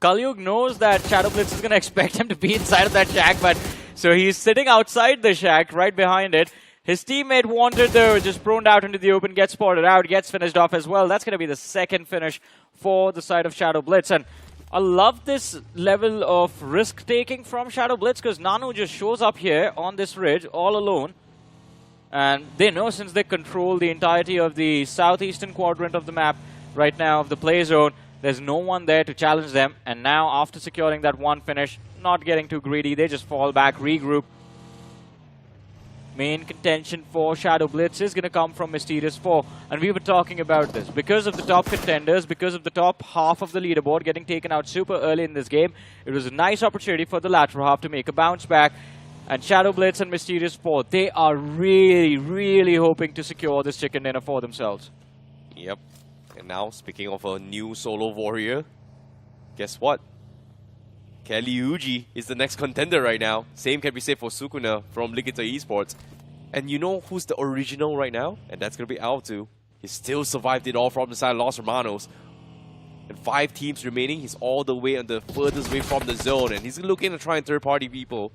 Kalyug knows that Shadow Blitz is going to expect him to be inside of that shack, but so he's sitting outside the shack, right behind it. His teammate Wanted though, just prone out into the open, gets spotted out, gets finished off as well. That's going to be the second finish for the side of Shadow Blitz. And I love this level of risk-taking from Shadow Blitz because Nanu just shows up here on this ridge all alone. And they know since they control the entirety of the southeastern quadrant of the map right now, of the play zone, there's no one there to challenge them. And now, after securing that one finish, not getting too greedy, they just fall back, regroup. Main contention for Shadow Blitz is going to come from Mysterious4. And we were talking about this. Because of the top contenders, because of the top half of the leaderboard getting taken out super early in this game, it was a nice opportunity for the latter half to make a bounce back. And Shadow Blitz and Mysterious4, they are really, really hoping to secure this chicken dinner for themselves. Yep. And now, speaking of a new solo warrior, guess what? GLITCHxREBORN is the next contender right now. Same can be said for Sukuna from Likitha Esports. And you know who's the original right now? And that's going to be iQOO. He still survived it all from the side of Lost Hermanos. And 5 teams remaining. He's all the way on the furthest way from the zone. And he's looking to try and third-party people.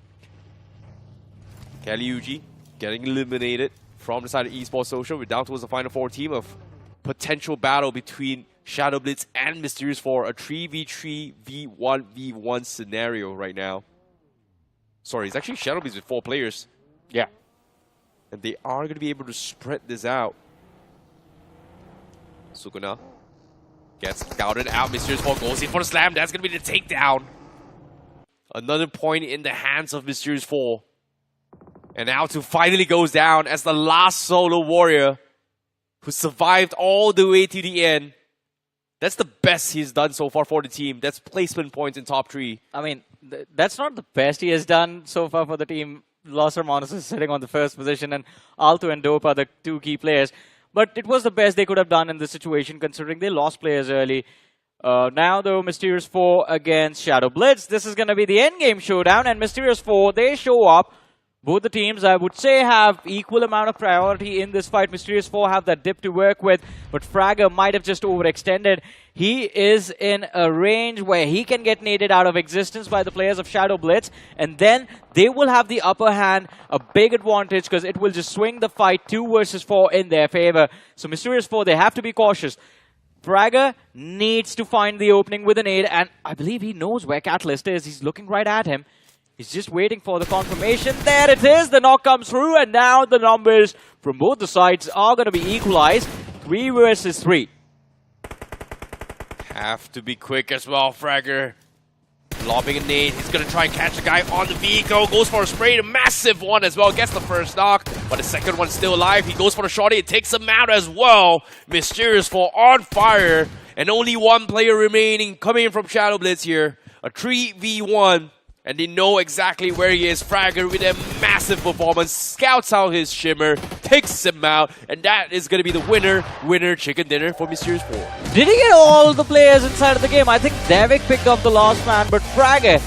GLITCHREBORN getting eliminated from the side of Esport Social. We're down towards the final 4 team of potential battle between Shadow Blitz and Mysterious4. A 3v3 v1v1 scenario right now. Sorry, it's actually Shadow Blitz with 4 players. Yeah. And they are going to be able to spread this out. Sukuna gets scouted out. Mysterious4 goes in for the slam. That's going to be the takedown. Another point in the hands of Mysterious4. And iQOO finally goes down as the last solo warrior who survived all the way to the end. That's the best he's done so far for the team. That's placement points in top 3. I mean, that's not the best he has done so far for the team. Lost Hermanos is sitting on the first position, and iQOO and Dope are the 2 key players. But it was the best they could have done in this situation, considering they lost players early. Now, though, Mysterious4 against Shadow Blitz. This is going to be the endgame showdown, and Mysterious4, they show up. Both the teams, I would say, have equal amount of priority in this fight. Mysterious4 have that dip to work with, but Fragger might have just overextended. He is in a range where he can get naded out of existence by the players of Shadow Blitz, and then they will have the upper hand, a big advantage, because it will just swing the fight 2 versus 4 in their favor. So Mysterious4, they have to be cautious. Fragger needs to find the opening with a nade, and I believe he knows where Catalyst is. He's looking right at him. He's just waiting for the confirmation. There it is. The knock comes through, and now the numbers from both the sides are going to be equalized. 3 versus 3. Have to be quick as well, Fragger. Lobbing a nade. He's going to try and catch the guy on the vehicle. Goes for a spray. A massive one as well. Gets the first knock, but the second one's still alive. He goes for the shorty. It takes him out as well. Mysterious4 on fire. And only one player remaining coming in from Shadow Blitz here. A 3v1. And they know exactly where he is. Fragger with a massive performance. Scouts out his shimmer. Takes him out. And that is going to be the winner chicken dinner for Mysterious4. Did he get all the players inside of the game? I think Davik picked up the last man, but Fragger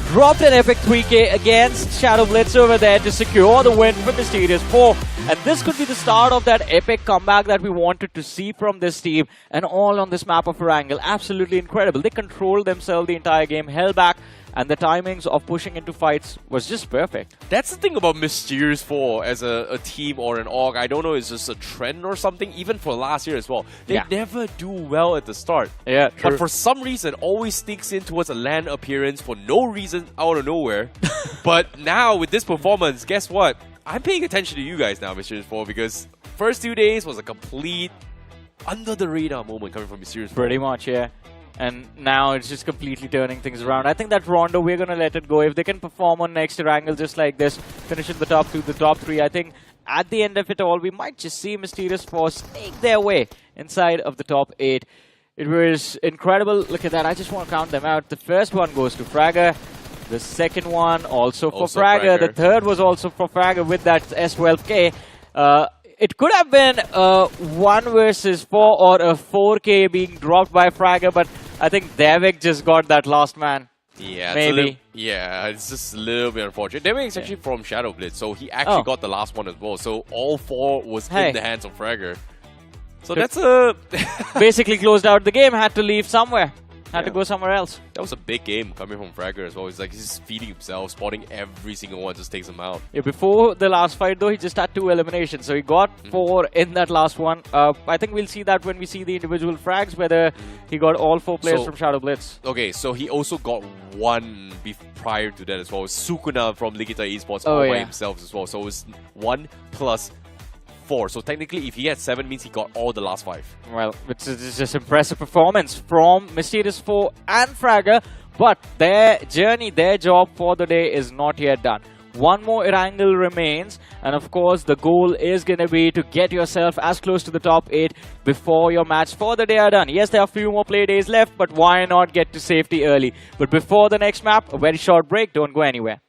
dropped an epic 3K against Shadow Blitz over there to secure the win for Mysterious4. And this could be the start of that epic comeback that we wanted to see from this team. And all on this map of Erangel. Absolutely incredible. They controlled themselves the entire game, held back, and the timings of pushing into fights was just perfect. That's the thing about Mysterious4 as a team or an org. I don't know, it's just a trend or something, even for last year as well. They never do well at the start. Yeah, but for some reason, always sneaks in towards a LAN appearance for no reason out of nowhere. But now, with this performance, guess what? I'm paying attention to you guys now, Mysterious4, because first 2 days was a complete under-the-radar moment coming from Mysterious4. Pretty much, yeah. And now it's just completely turning things around. I think that Rondo, we're going to let it go. If they can perform on next Erangel just like this, finish in the top 2, the top 3, I think at the end of it all, we might just see Mysterious4 sneak their way inside of the top 8. It was incredible. Look at that. I just want to count them out. The first one goes to Fragger. The second one also for Fragger. The third was also for Fragger with that S12K. It could have been a 1 versus 4 or a 4K being dropped by Fragger, but I think Davik just got that last man. Yeah, maybe. It's just a little bit unfortunate. Davik is actually from Shadow Blitz, so he actually got the last one as well. So all 4 was in the hands of Fragger. So that's a... basically closed out the game, had to leave somewhere. Had to go somewhere else. That was a big game coming from Fragger as well. It's like he's feeding himself, spotting every single one, just takes him out. Yeah, before the last fight though, he just had 2 eliminations. So he got 4 in that last one. I think we'll see that when we see the individual frags, whether he got all 4 players from Shadow Blitz. Okay, so he also got 1 prior to that as well. Sukuna from Likitha Esports all by himself as well. So it was 1 plus 4. So technically, if he had 7, means he got all the last 5. Well, it's just impressive performance from Mysterious4 and Fragger, but their journey, their job for the day is not yet done. 1 more Erangel remains, and of course, the goal is going to be to get yourself as close to the top 8 before your match for the day are done. Yes, there are a few more play days left, but why not get to safety early? But before the next map, a very short break, don't go anywhere.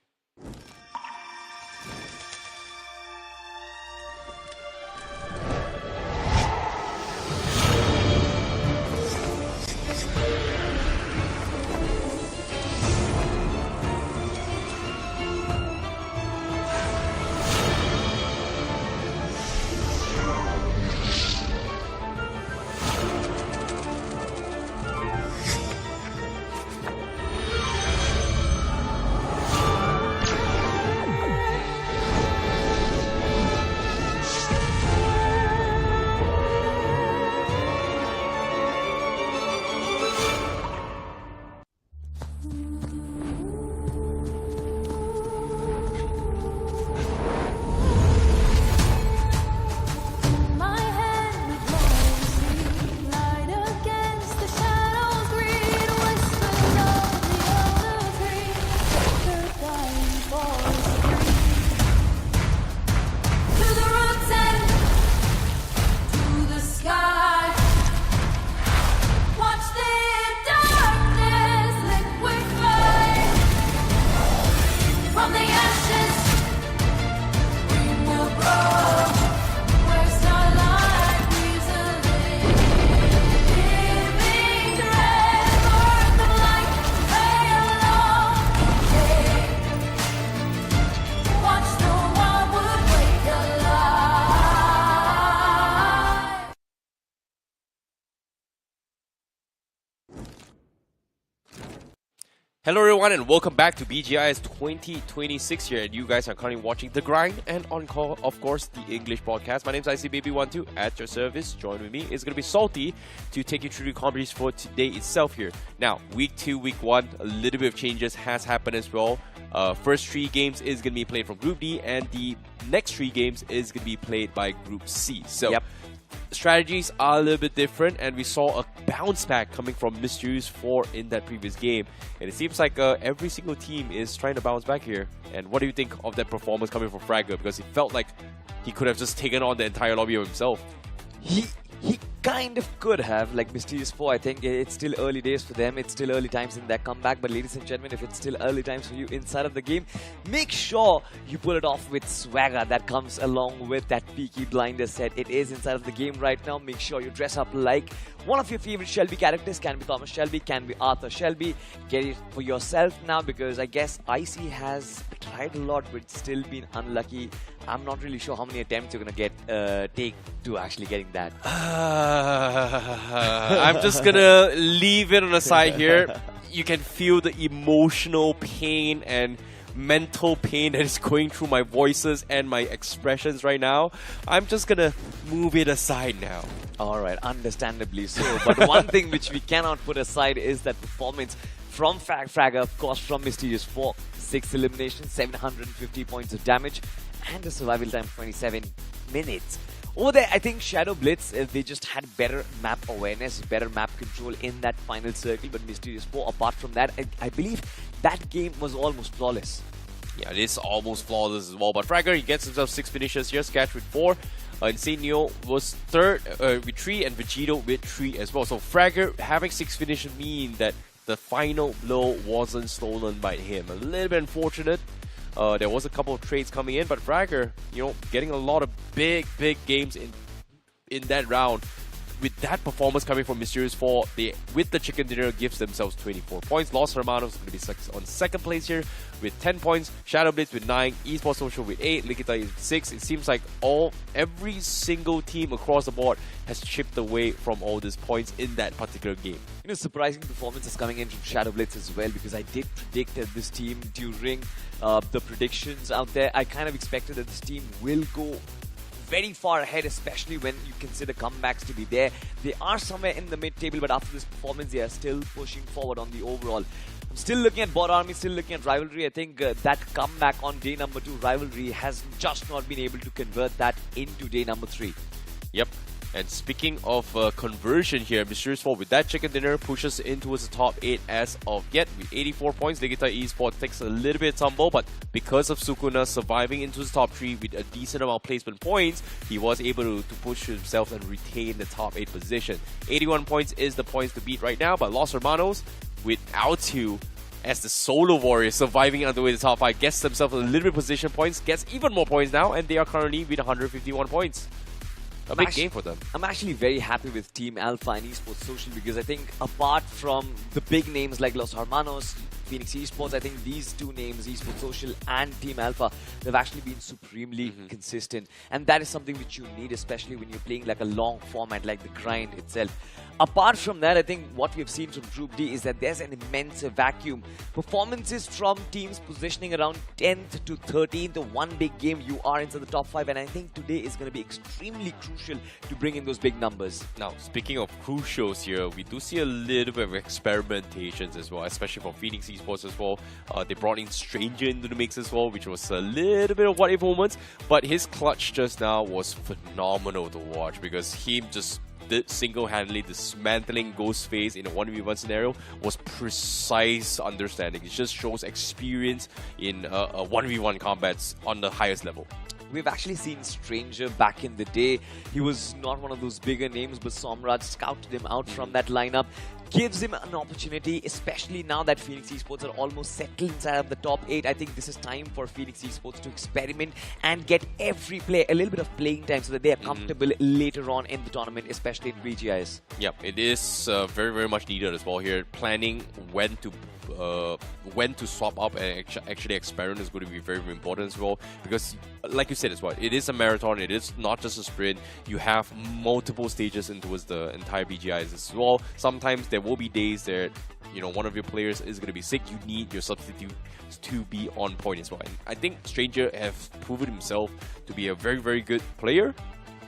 Hello everyone and welcome back to BGIS 2026 here, and you guys are currently watching The Grind and on call, of course, the English podcast. My name is ICBaby12 at your service. Join with me. It's going to be Salty to take you through the competitions for today itself here. Now, week 2, week 1, a little bit of changes has happened as well. First 3 games is going to be played from Group D, and the next 3 games is going to be played by Group C. So strategies are a little bit different, and we saw a bounce back coming from Mysterious4 in that previous game. And it seems like every single team is trying to bounce back here. And what do you think of that performance coming from Fragger? Because it felt like he could have just taken on the entire lobby of himself. He kind of could have, like Mysterious4. I think it's still early days for them. It's still early times in their comeback. But ladies and gentlemen, if it's still early times for you inside of the game, make sure you pull it off with swagger that comes along with that Peaky Blinders set. It is inside of the game right now. Make sure you dress up like one of your favorite Shelby characters. Can be Thomas Shelby, can be Arthur Shelby. Get it for yourself now, because I guess IC has tried a lot but still been unlucky. I'm not really sure how many attempts you're going to take to actually getting that. I'm just gonna leave it on the side here. You can feel the emotional pain and mental pain that is going through my voices and my expressions right now. I'm just gonna move it aside now. Alright, understandably so. But one thing which we cannot put aside is that performance from Fragger, of course, from Mysterious4. 6 eliminations, 750 points of damage, and a survival time of 27 minutes. Over there, I think Shadow Blitz, they just had better map awareness, better map control in that final circle. But Mysterious4, apart from that, I believe that game was almost flawless. Yeah, it is almost flawless as well. But Fragger, he gets himself 6 finishes here. Sketch with 4. Insane Neo was 3rd with 3, and Vegito with 3 as well. So Fragger having 6 finishes mean that the final blow wasn't stolen by him. A little bit unfortunate. There was a couple of trades coming in, but Fragger, you know, getting a lot of big games in that round. With that performance coming from Mysterious4, they, with the chicken dinner, gives themselves 24 points. Lost Hermanos going to be on 2nd place here with 10 points. Shadow Blitz with 9. Esport Social with 8. Likitha with 6. It seems like every single team across the board has chipped away from all these points in that particular game. You know, surprising performances coming in from Shadow Blitz as well, because I did predict that this team during the predictions out there. I kind of expected that this team will go very far ahead, especially when you consider comebacks to be there. They are somewhere in the mid-table, but after this performance, they are still pushing forward on the overall. I'm still looking at BotArmy, still looking at Rivalry. I think that comeback on day number 2, Rivalry, has just not been able to convert that into day number 3. Yep. And speaking of conversion here, Mysterious4 with that chicken dinner pushes in towards the top 8 as of yet with 84 points. Likitha Esports takes a little bit of tumble, but because of Sukuna surviving into the top 3 with a decent amount of placement points, he was able to push himself and retain the top 8 position. 81 points is the points to beat right now, but Lost Hermanos with Altio as the solo warrior surviving on the way to the top 5 gets themselves a little bit of position points, gets even more points now, and they are currently with 151 points. A big game for them. I'm actually very happy with Team Alpha and Esport Social, because I think apart from the big names like Los Hermanos, Phoenix Esports, I think these two names, Esport Social and Team Alpha, they've actually been supremely consistent. And that is something which you need, especially when you're playing like a long format like the grind itself. Apart from that, I think what we've seen from Group D is that there's an immense vacuum. Performances from teams positioning around 10th to 13th, the one big game you are into the top 5, and I think today is going to be extremely crucial to bring in those big numbers. Now, speaking of crucials here, we do see a little bit of experimentations as well, especially from Phoenix Esports as well. They brought in Stranger into the mix as well, which was a little bit of what-if moments, but his clutch just now was phenomenal to watch, because him just single-handedly dismantling Ghostface in a 1v1 scenario was precise understanding. It just shows experience in 1v1 combats on the highest level. We've actually seen Stranger back in the day. He was not one of those bigger names, but Somraj scouted him out from that lineup. Gives him an opportunity, especially now that Phoenix Esports are almost settled inside of the top 8. I think this is time for Phoenix Esports to experiment and get every player a little bit of playing time so that they are comfortable later on in the tournament, especially in BGIS. Yep, it is very much needed as well here. Planning when to swap up and actually experiment is going to be very important as well, because like you said as well, it is a marathon, it is not just a sprint. You have multiple stages into the entire BGIS as well. Sometimes there will be days that, you know, one of your players is going to be sick. You need your substitute to be on point as well. And I think Stranger have proven himself to be a very good player,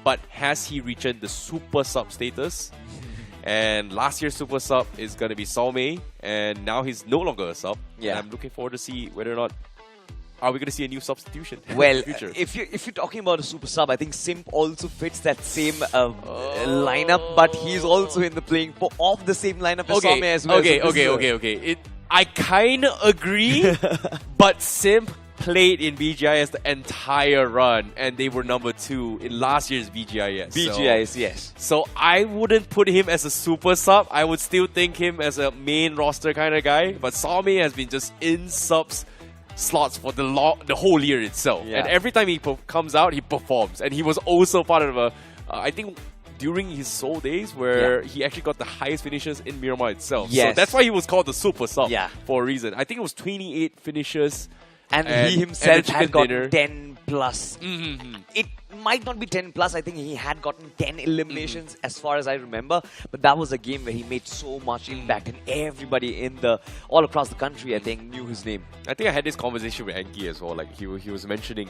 but has he reached the super sub status? And last year's super sub is going to be Salmei, and now he's no longer a sub. Yeah. And I'm looking forward to see whether or not are we going to see a new substitution Well, in the future? if you're talking about a super sub, I think Simp also fits that same lineup, but he's also in the playing of the same lineup as Same as well. Okay. I kind of agree, but Simp played in BGIS the entire run, and they were number 2 in last year's BGIS. BGIS, yes. So I wouldn't put him as a super sub. I would still think him as a main roster kind of guy. But Same has been just in subs slots for the whole year itself. Yeah. And every time he comes out, he performs. And he was also part of I think during his Seoul days where he actually got the highest finishes in Miramar itself. Yes. So that's why he was called the super sub for a reason. I think it was 28 finishes. And he himself had gotten dinner. 10 plus. It might not be 10 plus. I think he had gotten 10 eliminations as far as I remember. But that was a game where he made so much impact, and everybody all across the country, I think, knew his name. I think I had this conversation with Enki as well. Like he was mentioning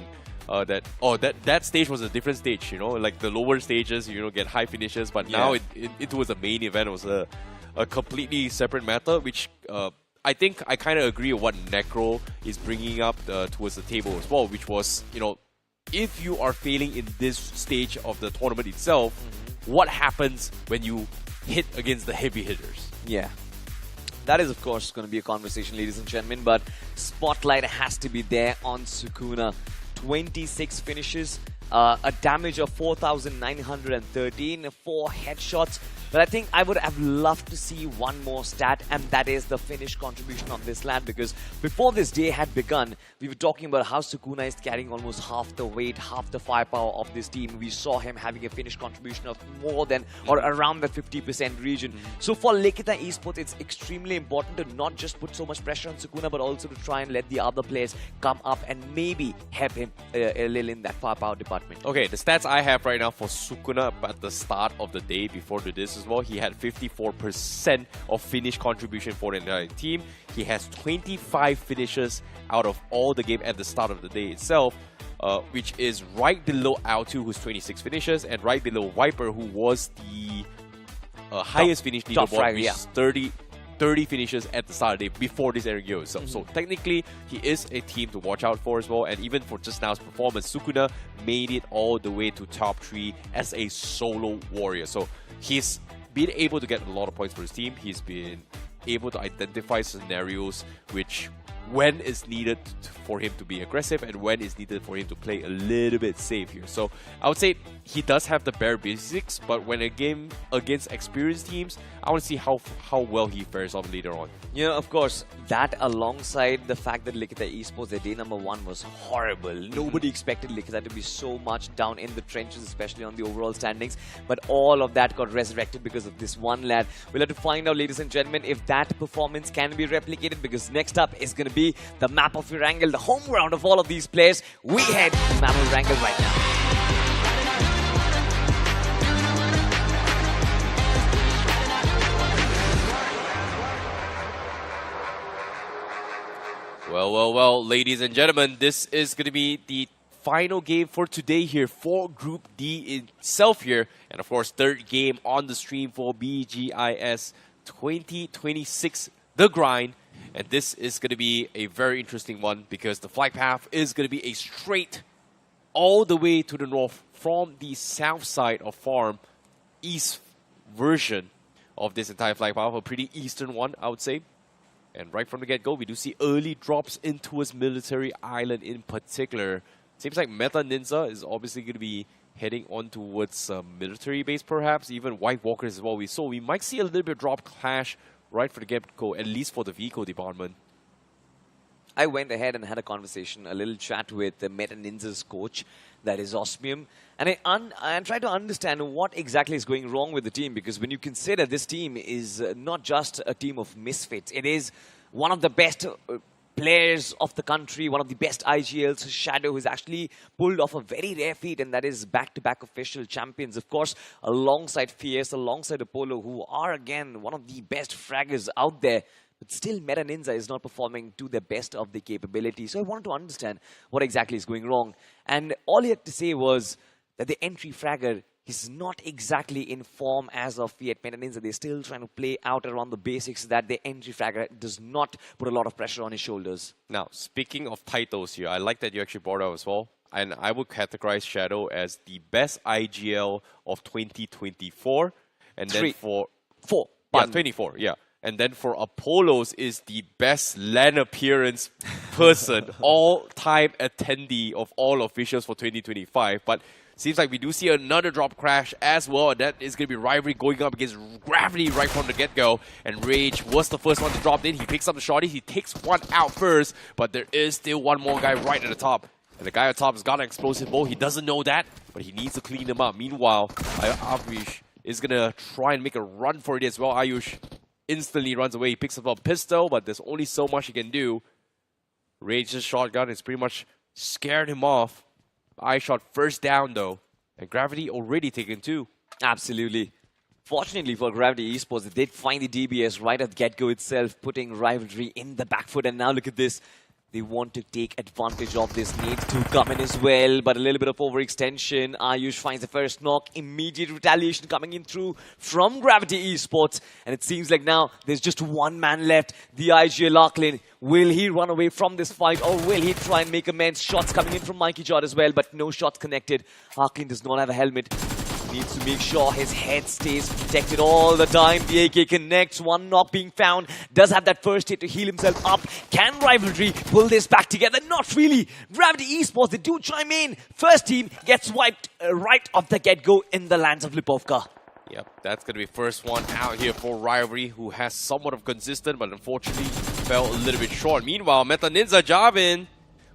that stage was a different stage. You know, like the lower stages, get high finishes, but now it was a main event. It was a completely separate matter, which. I think I kind of agree with what Necro is bringing up towards the table as well, which was, if you are failing in this stage of the tournament itself, what happens when you hit against the heavy hitters? Yeah. That is, of course, going to be a conversation, ladies and gentlemen, but spotlight has to be there on Sukuna. 26 finishes, a damage of 4,913, 4 headshots. But I think I would have loved to see one more stat, and that is the finish contribution of this lad, because before this day had begun, we were talking about how Sukuna is carrying almost half the weight, half the firepower of this team. We saw him having a finish contribution of more than or around the 50% region. So for Likitha Esports, it's extremely important to not just put so much pressure on Sukuna, but also to try and let the other players come up and maybe help him a little in that firepower department. Okay, the stats I have right now for Sukuna at the start of the day before this as well, he had 54% of finish contribution for the entire team. He has 25 finishes out of all the game at the start of the day itself, which is right below L2, who's 26 finishes, and right below Viper, who was the highest finish leaderboard, which is 30 finishes at the start of the day before this Erangel itself. So technically, he is a team to watch out for as well. And even for just now's performance, Sukuna made it all the way to top 3 as a solo warrior. So he's been able to get a lot of points for his team. He's been able to identify scenarios which, when is needed for him to be aggressive and when is needed for him to play a little bit safe here. So I would say he does have the bare basics, but when a game against experienced teams, I want to see how well he fares off later on. You know, of course, that alongside the fact that Likitha Esports, their day number 1 was horrible. Nobody expected Likitha to be so much down in the trenches, especially on the overall standings. But all of that got resurrected because of this one lad. We'll have to find out, ladies and gentlemen, if that performance can be replicated, because next up is going to be the map of Erangel, the home ground of all of these players. We head to the map of Erangel right now. Well, ladies and gentlemen, this is going to be the final game for today here for Group D itself here. And of course, third game on the stream for BGIS 2026, The Grind. And this is going to be a very interesting one because the flight path is going to be a straight all the way to the north from the south side of Farm, east version of this entire flight path, a pretty eastern one, I would say. And right from the get-go, we do see early drops in towards Military Island in particular. Seems like Meta NINZA is obviously going to be heading on towards military base, perhaps, even White Walkers as well. So we might see a little bit of drop clash right from the get-go, at least for the vehicle department. I went ahead and had a conversation, a little chat with the Meta NINZA's coach, that is Osmium, and I tried to understand what exactly is going wrong with the team, because when you consider this team is not just a team of misfits, it is one of the best players of the country, one of the best IGLs, Shadow, who's actually pulled off a very rare feat, and that is back-to-back official champions, of course, alongside Fierce, alongside Apollo, who are, again, one of the best fraggers out there. But still, Meta NINZA is not performing to the best of their capability. So I wanted to understand what exactly is going wrong. And all he had to say was that the entry fragger he's not exactly in form as of yet. NINZA, they're still trying to play out around the basics that the entry fragger does not put a lot of pressure on his shoulders. Now, speaking of titles here, I like that you actually brought up as well. And I would categorize Shadow as the best IGL of 2024. And then Four. Yeah, 24, yeah. And then for Apollos is the best LAN appearance person, all-time attendee of all officials for 2025. But seems like we do see another drop crash as well, and that is going to be Rivalry going up against Gravity right from the get-go. And Rage was the first one to drop in. He picks up the shotties. He takes one out first, but there is still one more guy right at the top. And the guy at top has got an explosive bow. He doesn't know that, but he needs to clean him up. Meanwhile, Ayush is going to try and make a run for it as well. Ayush instantly runs away. He picks up a pistol, but there's only so much he can do. Rage's shotgun has pretty much scared him off. I shot first down though, and Gravity already taken 2. Absolutely. Fortunately for Revenant Esports, they did find the DBS right at the get-go itself, putting Rivalry in the back foot. And now look at this. They want to take advantage of this need to come in as well, but a little bit of overextension. Ayush finds the first knock. Immediate retaliation coming in through from Gravity Esports. And it seems like now there's just one man left, the IGL Arklin. Will he run away from this fight, or will he try and make amends? Shots coming in from Mikey Jot as well, but no shots connected. Arklin does not have a helmet. Needs to make sure his head stays protected all the time. The AK connects, one knock being found. Does have that first hit to heal himself up. Can Rivalry pull this back together? Not really. Gravity Esports, they do chime in. First team gets wiped right off the get-go in the lands of Lipovka. Yep, that's going to be first one out here for Rivalry, who has somewhat of consistent, but unfortunately fell a little bit short. Meanwhile, NINZA Javin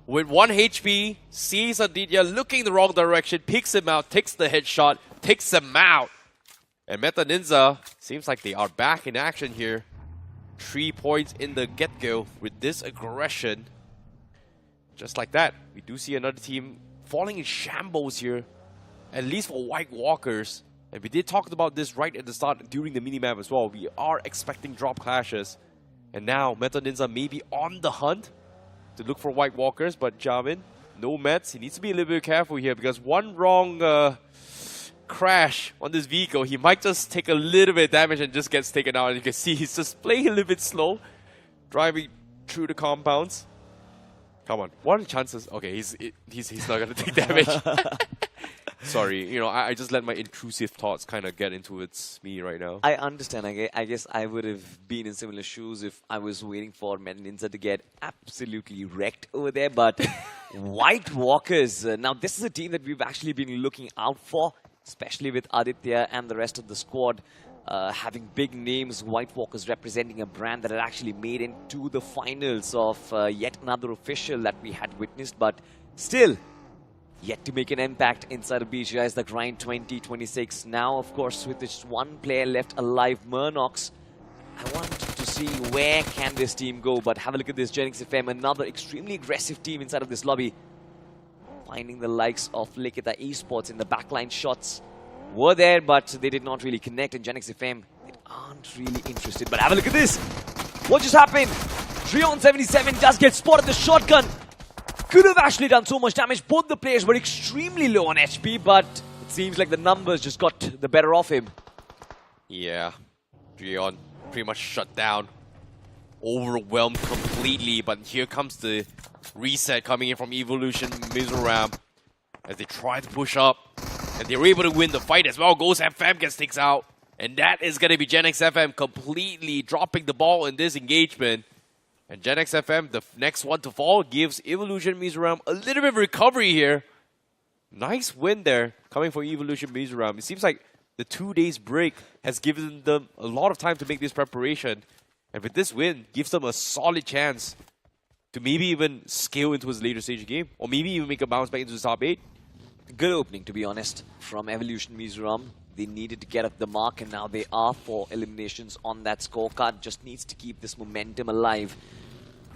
with 1 HP, sees Aditya looking the wrong direction, picks him out, takes the headshot, takes him out. And NINZA seems like they are back in action here. 3 points in the get-go with this aggression. Just like that, we do see another team falling in shambles here, at least for White Walkers. And we did talk about this right at the start during the minimap as well. We are expecting drop clashes. And now NINZA may be on the hunt to look for White Walkers, but Javin, no meds. He needs to be a little bit careful here because one wrong crash on this vehicle, he might just take a little bit of damage and just gets taken out. And you can see he's just playing a little bit slow, driving through the compounds. Come on, what are the chances? Okay, he's not gonna take damage. Sorry, you know, I just let my intrusive thoughts kind of get into me right now. I understand. I guess I would have been in similar shoes if I was waiting for NINZA to get absolutely wrecked over there. But White Walkers, now this is a team that we've actually been looking out for, especially with Aditya and the rest of the squad having big names. White Walkers representing a brand that had actually made into the finals of yet another official that we had witnessed, but still yet to make an impact inside of BGIS, the grind 2026. Now, of course, with just one player left alive, Murnox, I want to see where can this team go. But have a look at this, GENxFM, another extremely aggressive team inside of this lobby. Finding the likes of Likitha Esports in the backline. Shots were there, but they did not really connect. And GENxFM, they aren't really interested. But have a look at this. What just happened? 3-on-77 does get spotted, the shotgun. Could have actually done so much damage. Both the players were extremely low on HP, but it seems like the numbers just got the better of him. Yeah, Dreon pretty much shut down, overwhelmed completely, but here comes the reset coming in from Evolution Mizoram as they try to push up, and they were able to win the fight as well. Goes FM, gets takes out, and that is going to be GENxFM completely dropping the ball in this engagement. And GENxFM, the next one to fall, gives Evolution Mizoram a little bit of recovery here. Nice win there, coming from Evolution Mizoram. It seems like the 2 days break has given them a lot of time to make this preparation. And with this win, gives them a solid chance to maybe even scale into his later stage game. Or maybe even make a bounce back into the top 8. Good opening, to be honest, from Evolution Mizoram. They needed to get up the mark, and now they are 4 eliminations on that scorecard. Just needs to keep this momentum alive.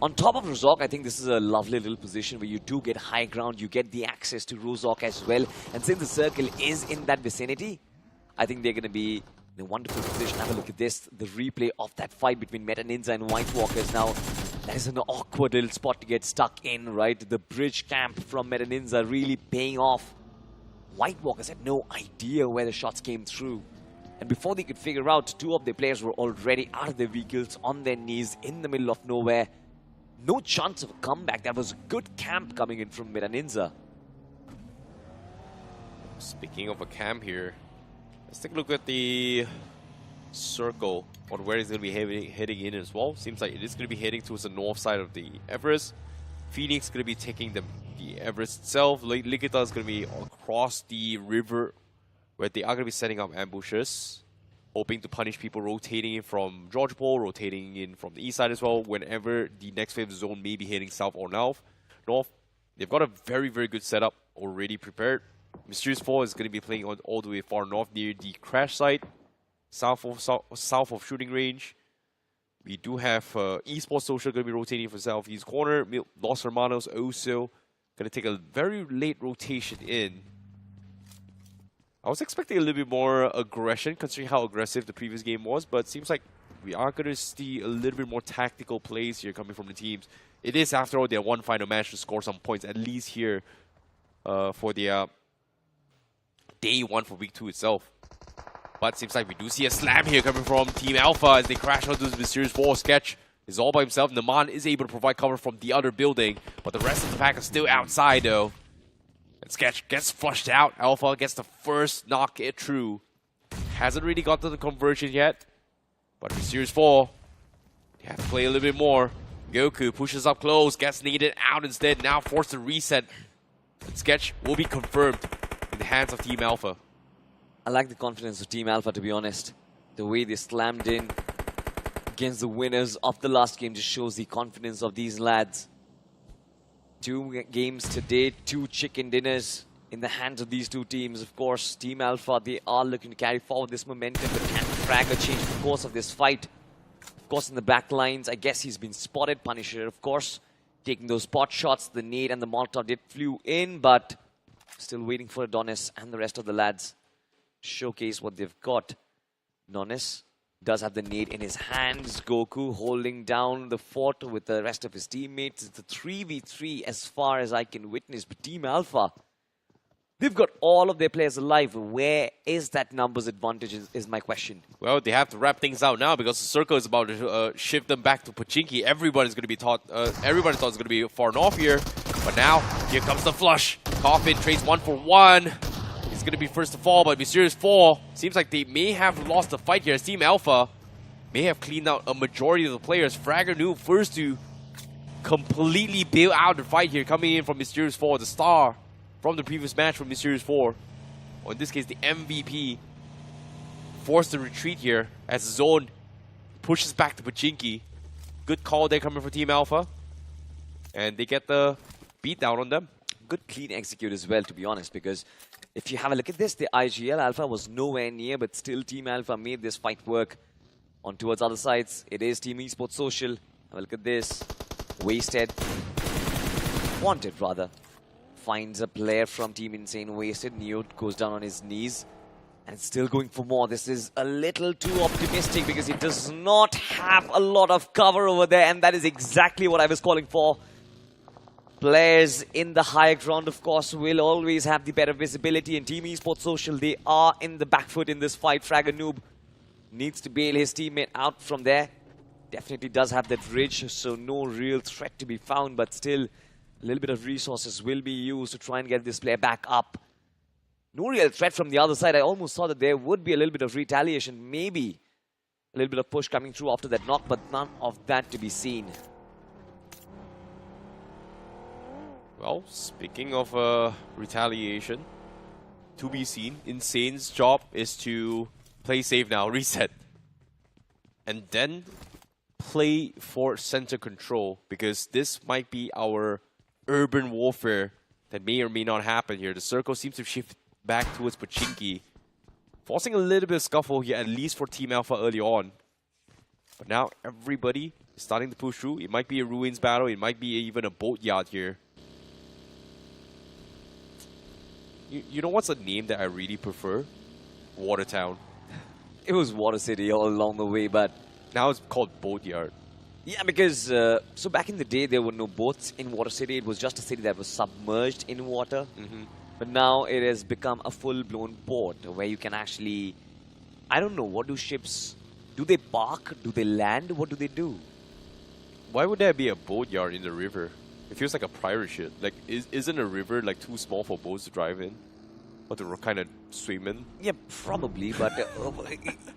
On top of Rozok, I think this is a lovely little position where you do get high ground, you get the access to Rozok as well. And since the circle is in that vicinity, I think they're going to be in a wonderful position. Have a look at this, the replay of that fight between NINZA and White Walkers. Now, that is an awkward little spot to get stuck in, right? The bridge camp from NINZA really paying off. White Walkers had no idea where the shots came through. And before they could figure out, two of their players were already out of their vehicles, on their knees, in the middle of nowhere. No chance of a comeback. That was a good camp coming in from NINZA. Speaking of a camp here, let's take a look at the circle on where it's going to be heading in as well. Seems like it is going to be heading towards the north side of the Everest. Phoenix going to be taking the Everest itself. Likitha is going to be across the river, where they are going to be setting up ambushes, hoping to punish people rotating in from George Pole, rotating in from the east side as well, whenever the next wave zone may be heading south or north. They've got a very, very good setup already prepared. Mysterious4 is going to be playing on all the way far north near the crash site, south of shooting range. We do have Esport Social going to be rotating for southeast corner. Los Hermanos also going to take a very late rotation in. I was expecting a little bit more aggression, considering how aggressive the previous game was, but it seems like we are going to see a little bit more tactical plays here coming from the teams. It is, after all, their one final match to score some points, at least here for the day one for week 2 itself. But it seems like we do see a slam here coming from Team Alpha as they crash onto this Mysterious4. Sketch is all by himself. Naman is able to provide cover from the other building, but the rest of the pack is still outside though. And Sketch gets flushed out. Alpha gets the first knock it through. Hasn't really got to the conversion yet, but Mysterious4, they have to play a little bit more. Goku pushes up close, gets needed out instead, now forced to reset. And Sketch will be confirmed in the hands of Team Alpha. I like the confidence of Team Alpha, to be honest. The way they slammed in against the winners of the last game just shows the confidence of these lads. 2 games today, 2 chicken dinners in the hands of these 2 teams. Of course, Team Alpha, they are looking to carry forward this momentum, but can Fragger change the course of this fight? Of course, in the back lines, I guess he's been spotted. Punisher, of course, taking those spot shots. The nade and the Molotov did flew in, but still waiting for Adonis and the rest of the lads showcase what they've got. Adonis does have the nade in his hands. Goku holding down the fort with the rest of his teammates. It's a 3v3 as far as I can witness. But Team Alpha, they've got all of their players alive. Where is that numbers advantage is my question. Well, they have to wrap things out now because the circle is about to shift them back to Pochinki. Everybody's going to be thought it's going to be far north here. But now, here comes the flush. Coffin trades 1 for 1. He's going to be first to fall, but Mysterious4 seems like they may have lost the fight here. Team Alpha may have cleaned out a majority of the players. Fragger Noob first to completely bail out the fight here, coming in from Mysterious4, the star from the previous match from Mysterious4. Or in this case, the MVP forced to retreat here as Zone pushes back to Pochinki. Good call there coming from Team Alpha. And they get the beat down on them. Good clean execute as well, to be honest, because if you have a look at this, the IGL Alpha was nowhere near, but still Team Alpha made this fight work. On towards other sides, it is Team Esport Social. Have a look at this. Wasted. Wanted, rather. Finds a player from Team Insane. Wasted. Neo goes down on his knees. And still going for more. This is a little too optimistic because he does not have a lot of cover over there. And that is exactly what I was calling for. Players in the higher ground, of course, will always have the better visibility. And Team Esport Social, they are in the back foot in this fight. Fragger Noob needs to bail his teammate out from there. Definitely does have that ridge, so no real threat to be found. But still, a little bit of resources will be used to try and get this player back up. No real threat from the other side. I almost thought that there would be a little bit of retaliation. Maybe a little bit of push coming through after that knock, but none of that to be seen. Well, speaking of retaliation, to be seen, Insane's job is to play safe now, reset, and then play for center control, because this might be our urban warfare that may or may not happen here. The circle seems to shift back towards Pochinki, forcing a little bit of scuffle here, at least for Team Alpha early on. But now everybody is starting to push through. It might be a ruins battle, it might be even a boatyard here. You know what's a name that I really prefer? Watertown. It was Water City all along the way, but now it's called Boatyard. Yeah, because so back in the day there were no boats in Water City. It was just a city that was submerged in water. But now it has become a full-blown port where you can actually... I don't know, what do ships... Do they park? Do they land? What do they do? Why would there be a boatyard in the river? It feels like a pirate ship. Like, isn't a river like too small for boats to drive in? Or to kind of swim in? Yeah, probably, but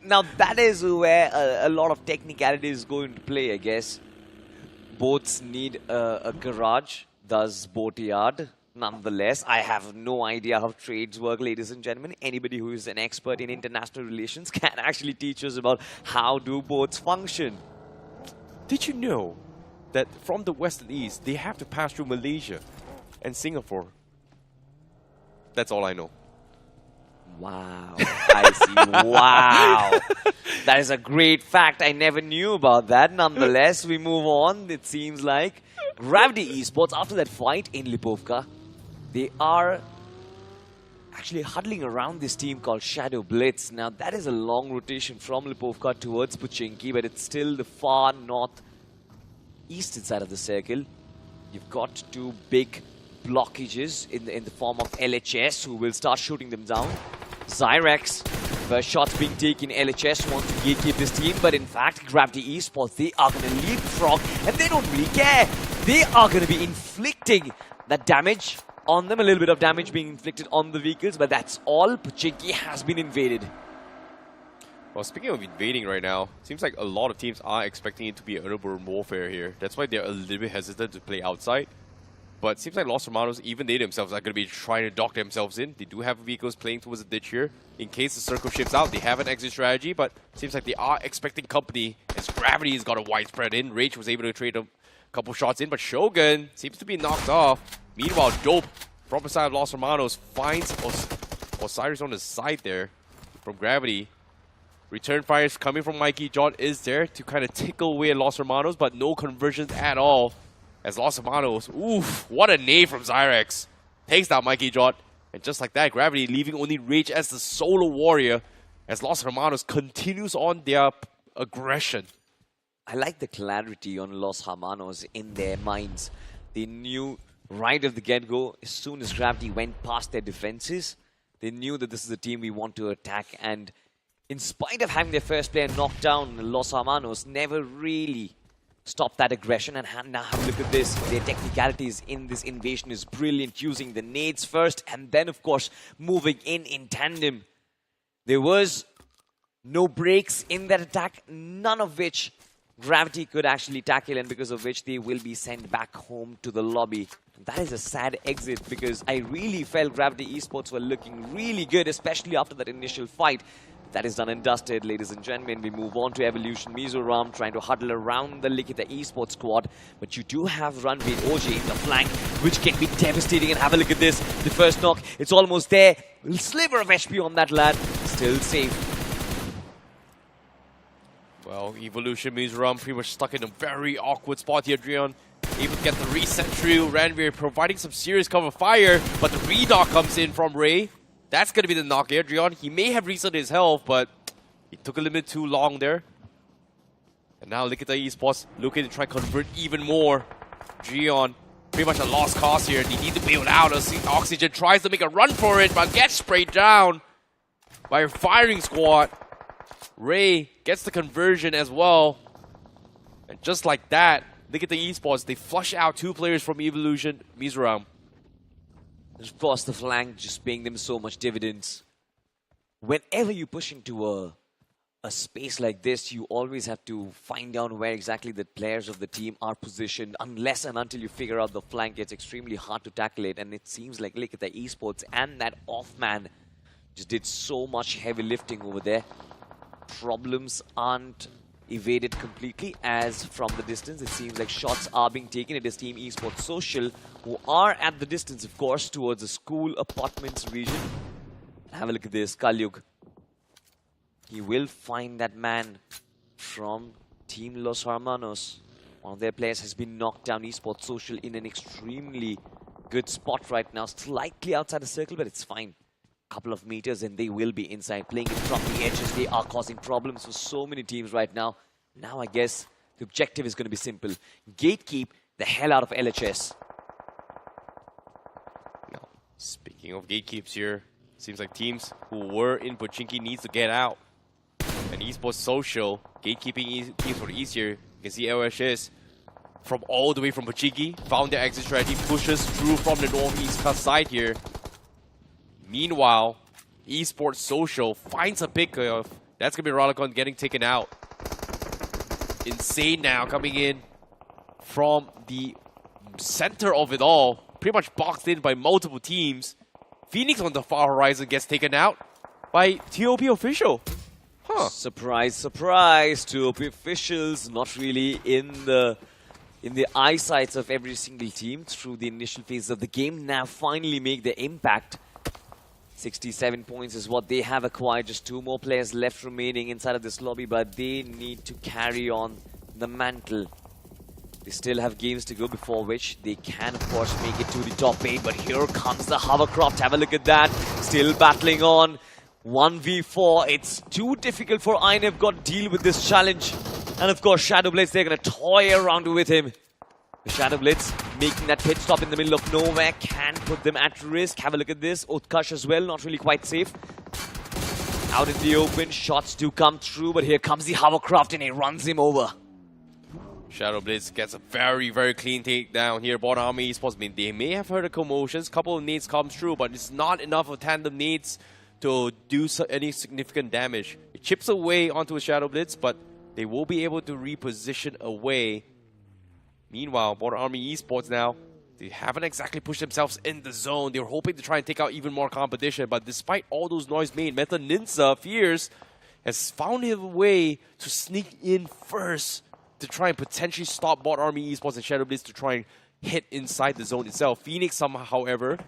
now that is where a lot of technicalities go into play, I guess. Boats need a garage, thus boatyard. Nonetheless, I have no idea how trades work, ladies and gentlemen. Anybody who is an expert in international relations can actually teach us about how do boats function. Did you know that from the west and east, they have to pass through Malaysia and Singapore? That's all I know. Wow, I see. Wow. That is a great fact. I never knew about that. Nonetheless, we move on. It seems like Revenant Esports, after that fight in Lipovka, they are actually huddling around this team called Shadow Blitz. Now, that is a long rotation from Lipovka towards Pochinki, but it's still the far northeastern side of the circle. You've got two big blockages in the form of LHS, who will start shooting them down. Zyrex, first shots being taken. LHS wants to gatekeep this team, but in fact, Revenant Esports, they are going to leapfrog, and they don't really care. They are going to be inflicting that damage on them, a little bit of damage being inflicted on the vehicles, but that's all. Pochinki has been invaded. Well, speaking of invading right now, seems like a lot of teams are expecting it to be urban warfare here. That's why they're a little bit hesitant to play outside. But it seems like Los Hermanos, even they themselves, are going to be trying to dock themselves in. They do have vehicles playing towards the ditch here. In case the circle shifts out, they have an exit strategy, but it seems like they are expecting company as Gravity has got a widespread in. Rage was able to trade a couple shots in, but Shogun seems to be knocked off. Meanwhile, Dope from the side of Los Hermanos finds Osiris on the side there from Gravity. Return fires coming from Mikey John is there to kind of tickle away at Los Hermanos, but no conversions at all. As Los Hermanos, oof, what a nade from Zyrex. Takes down Mikey John. And just like that, Gravity leaving only Rage as the solo warrior as Los Hermanos continues on their aggression. I like the clarity on Los Hermanos in their minds. They knew right at the get-go, as soon as Gravity went past their defenses, they knew that this is a team we want to attack. And in spite of having their first player knocked down, Los Hermanos never really stopped that aggression. And now have a look at this. Their technicalities in this invasion is brilliant, using the nades first and then, of course, moving in tandem. There was no breaks in that attack, none of which Gravity could actually tackle, and because of which they will be sent back home to the lobby. That is a sad exit, because I really felt Revenant Esports were looking really good, especially after that initial fight. That is done and dusted, ladies and gentlemen. We move on to Evolution. MIZORAM trying to huddle around the Likitha Esports squad. But you do have Runway OG in the flank, which can be devastating. And have a look at this. The first knock, it's almost there. A sliver of HP on that lad. Still safe. Well, Evolution MIZORAM pretty much stuck in a very awkward spot here, Drion. Able to get the reset through. Ranveer providing some serious cover fire, but the redock comes in from Ray. That's going to be the knock here, Drion. He may have reset his health, but he took a little bit too long there. And now Likitha Esports looking to try to convert even more. Drion, pretty much a lost cause here. They need to build out. Oxygen tries to make a run for it, but gets sprayed down by a firing squad. Ray gets the conversion as well. And just like that, Likitha Esports, they flush out two players from Evolution MIZORAM. Of course, the flank just paying them so much dividends. Whenever you push into a space like this, you always have to find out where exactly the players of the team are positioned. Unless and until you figure out the flank, it's extremely hard to tackle it. And it seems like Likitha Esports and that off-man just did so much heavy lifting over there. Problems aren't evaded completely, as from the distance it seems like shots are being taken. It is Team Esport Social who are at the distance, of course, towards the school apartments region. Have a look at this. Kalyug, he will find that man from Team Los Hermanos. One of their players has been knocked down. Esport Social in an extremely good spot right now, slightly outside the circle, but it's fine. Couple of meters and they will be inside, playing it from the edges. They are causing problems for so many teams right now. Now I guess the objective is going to be simple. Gatekeep the hell out of LHS. Speaking of gatekeeps here, seems like teams who were in Pochinki needs to get out. And Esport Social, gatekeeping teams for the East here. You can see LHS from all the way from Pochinki, found their exit strategy, pushes through from the northeast side here. Meanwhile, Esport Social finds a pickoff. That's going to be Rollicon getting taken out. Insane now coming in from the center of it all. Pretty much boxed in by multiple teams. Phoenix on the far horizon gets taken out by TOP official. Huh. Surprise, surprise. TOP officials not really in the eyesights of every single team through the initial phase of the game. Now finally make the impact. 67 points is what they have acquired. Just 2 more players left remaining inside of this lobby, but they need to carry on the mantle. They still have games to go before which they can, of course, make it to the top 8. But here comes the hovercraft. Have a look at that. Still battling on. 1v4. It's too difficult for INF got to deal with this challenge. And of course, Shadow Blitz, they're going to toy around with him. The Shadow Blitz making that pit stop in the middle of nowhere can put them at risk. Have a look at this. Utkarsh as well, not really quite safe. Out in the open, shots do come through, but here comes the hovercraft and he runs him over. Shadow Blitz gets a very, very clean takedown here. BotArmyEsports, I mean, they may have heard the commotions. Couple of nades come through, but it's not enough of tandem nades to do any significant damage. It chips away onto a Shadow Blitz, but they will be able to reposition away. Meanwhile, BotArmyEsports now, they haven't exactly pushed themselves in the zone. They were hoping to try and take out even more competition, but despite all those noise made, NINZA, Fierce, has found a way to sneak in first to try and potentially stop BotArmyEsports and Shadow Blitz to try and hit inside the zone itself. Phoenix somehow, however,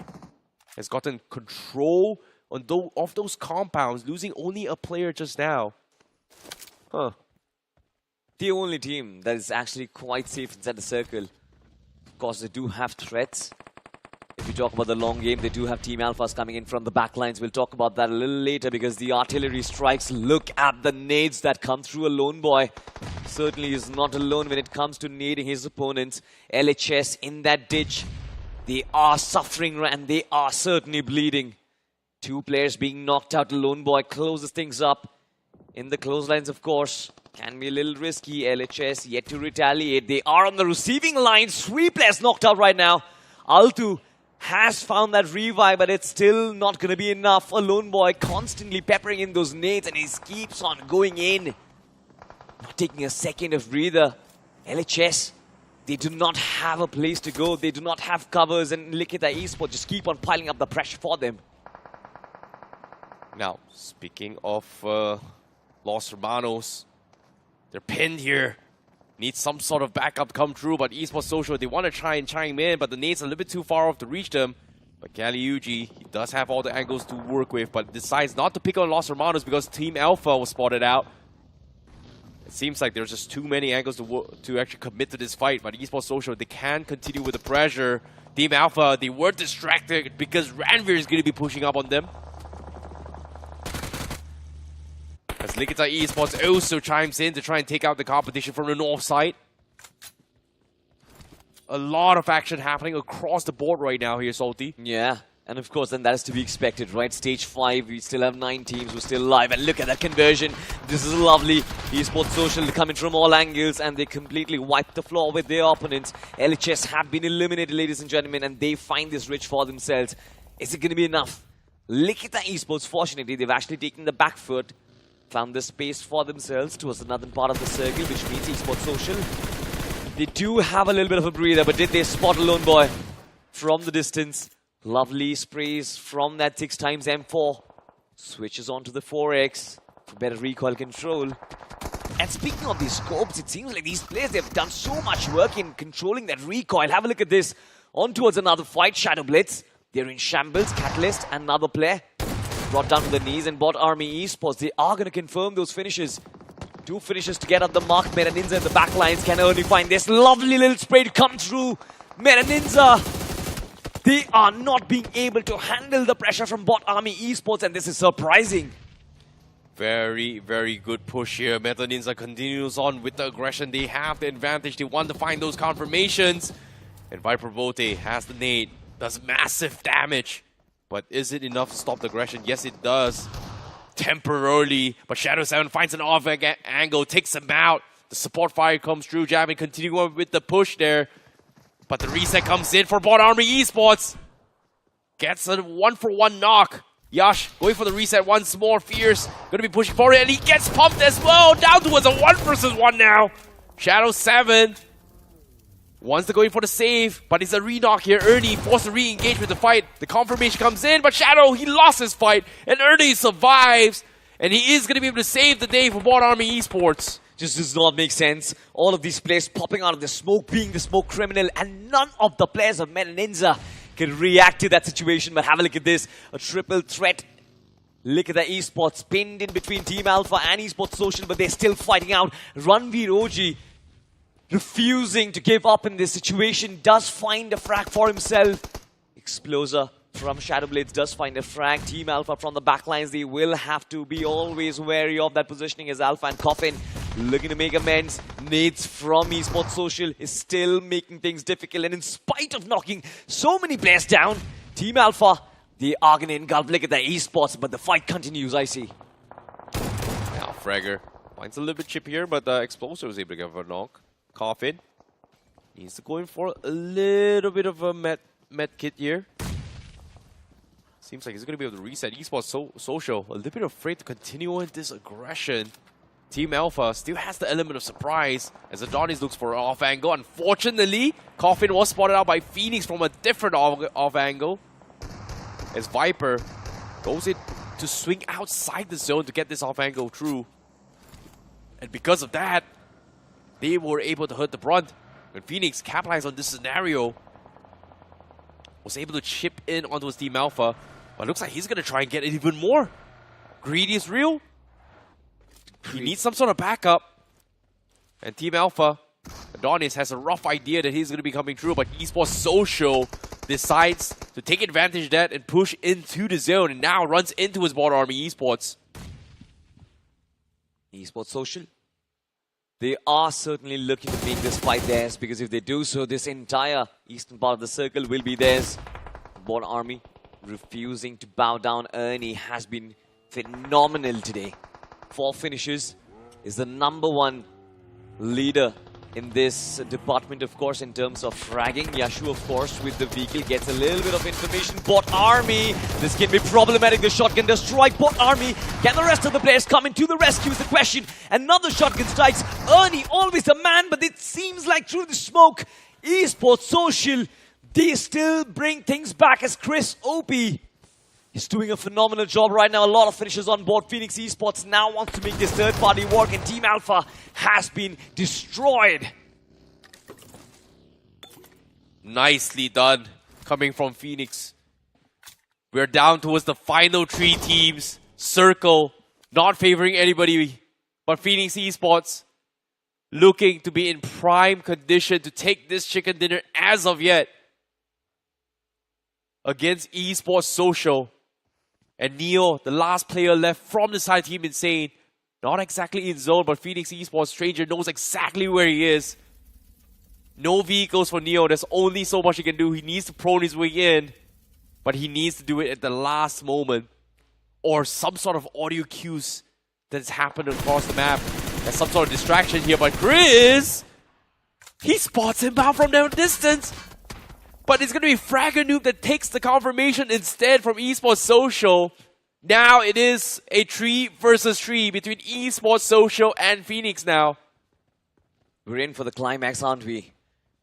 has gotten control on of those compounds, losing only a player just now. Huh. The only team that is actually quite safe inside the circle. Of course, they do have threats. If you talk about the long game, they do have Team Alphas coming in from the backlines. We'll talk about that a little later because the artillery strikes. Look at the nades that come through a lone boy. Certainly is not alone when it comes to nading his opponents. LHS in that ditch. They are suffering and they are certainly bleeding. 2 players being knocked out. The lone boy closes things up. In the clotheslines, of course. Can be a little risky. LHS yet to retaliate. They are on the receiving line. 3 players knocked out right now. Altu has found that revive, but it's still not going to be enough. A lone boy constantly peppering in those nades, and he keeps on going in. Not taking a second of breather. LHS, they do not have a place to go. They do not have covers, and Likitha Esports just keep on piling up the pressure for them. Now, speaking of Los Hermanos, they're pinned here. Need some sort of backup come through, but Esport Social, they want to try and chime in, but the nade's a little bit too far off to reach them. But Kaliuji, he does have all the angles to work with, but decides not to pick on Los Hermanos because Team Alpha was spotted out. It seems like there's just too many angles to actually commit to this fight, but Esport Social, they can continue with the pressure. Team Alpha, they were distracted because Ranveer is going to be pushing up on them. As Likitha Esports also chimes in to try and take out the competition from the north side. A lot of action happening across the board right now here, Salty. Yeah, and of course then that is to be expected, right? Stage 5, we still have 9 teams who are still alive, and look at that conversion. This is lovely. Esport Social coming from all angles, and they completely wipe the floor with their opponents. LHS have been eliminated, ladies and gentlemen, and they find this rich for themselves. Is it going to be enough? Likitha Esports, fortunately, they've actually taken the back foot. Found the space for themselves towards another part of the circle, which means Esport Social. They do have a little bit of a breather, but did they spot a lone boy from the distance? Lovely sprays from that 6x M4. Switches on to the 4X for better recoil control. And speaking of these scopes, it seems like these players, they've done so much work in controlling that recoil. Have a look at this. On towards another fight, Shadow Blitz. They're in shambles, Catalyst, another player. Brought down to the knees, and BotArmyEsports, they are going to confirm those finishes. 2 finishes to get up the mark. NINZA in the back lines can only find this lovely little spray to come through. NINZA, they are not being able to handle the pressure from BotArmyEsports, and this is surprising. Very, very good push here. NINZA continues on with the aggression. They have the advantage. They want to find those confirmations. And Viper Bote has the nade. Does massive damage. But is it enough to stop the aggression? Yes, it does. Temporarily, but Shadow 7 finds an off angle, takes him out. The support fire comes through, Jamming continuing with the push there. But the reset comes in for BotArmyEsports. Gets a 1-for-1 knock. Yash going for the reset once more, Fierce. Gonna be pushing forward, and he gets pumped as well. Down towards a 1 versus 1 now. Shadow 7 wants to go in for the save, but it's a re-knock here. Ernie forced to re-engage with the fight. The confirmation comes in, but Shadow, he lost his fight, and Ernie survives. And he is gonna be able to save the day for BotArmyEsports. Just does not make sense. All of these players popping out of the smoke, being the smoke criminal, and none of the players of NINZA can react to that situation. But have a look at this. A triple threat. Likitha Esports pinned in between Team Alpha and Esport Social, but they're still fighting out. Ranveer Oji refusing to give up in this situation, does find a frag for himself. Exploser from Shadowblades does find a frag. Team Alpha from the backlines, they will have to be always wary of that positioning as Alpha and Coffin looking to make amends. Nades from Esport Social is still making things difficult, and in spite of knocking so many players down, Team Alpha, they are going to engulf Likitha Esports, but the fight continues, I see. Now Fragger finds a little bit chip here, but Explosive was able to get a knock. Coffin needs to go in for a little bit of a med kit here. Seems like he's going to be able to reset Esport Social. A little bit afraid to continue with this aggression. Team Alpha still has the element of surprise as Adonis looks for an off angle. Unfortunately, Coffin was spotted out by Phoenix from a different off angle. As Viper goes in to swing outside the zone to get this off angle through. And because of that, they were able to hurt the brunt. When Phoenix capitalized on this scenario, was able to chip in onto his Team Alpha. But it looks like he's going to try and get it even more. Greedy is real. He needs some sort of backup. And Team Alpha, Adonis, has a rough idea that he's going to be coming through, but Esport Social decides to take advantage of that and push into the zone, and now runs into his BotArmyEsports. Esport Social, they are certainly looking to make this fight theirs, because if they do so, this entire eastern part of the circle will be theirs. BotArmy refusing to bow down. Ernie has been phenomenal today. 4 finishes, is the #1 leader in this department, of course, in terms of fragging. Yashu, of course, with the vehicle, gets a little bit of information. BotArmy, this can be problematic. The shotgun does strike BotArmy. Can the rest of the players come into the rescue is the question. Another shotgun strikes. Ernie, always the man, but it seems like through the smoke, Esport Social, they still bring things back as Chris Opie. He's doing a phenomenal job right now. A lot of finishes on board. Phoenix Esports now wants to make this third-party work, and Team Alpha has been destroyed. Nicely done, coming from Phoenix. We're down towards the final 3 teams. Circle, not favoring anybody, but Phoenix Esports looking to be in prime condition to take this chicken dinner as of yet against Esport Social. And Neo, the last player left from the side Team Insane, not exactly in zone, but Phoenix Esports Stranger knows exactly where he is. No vehicles for Neo. There's only so much he can do. He needs to prone his way in, but he needs to do it at the last moment. Or some sort of audio cues that's happened across the map. There's some sort of distraction here, but Chris, he spots him out from their distance. But it's going to be Fragger Noob that takes the confirmation instead from Esport Social. Now it is a 3 versus 3 between Esport Social and Phoenix now. We're in for the climax, aren't we?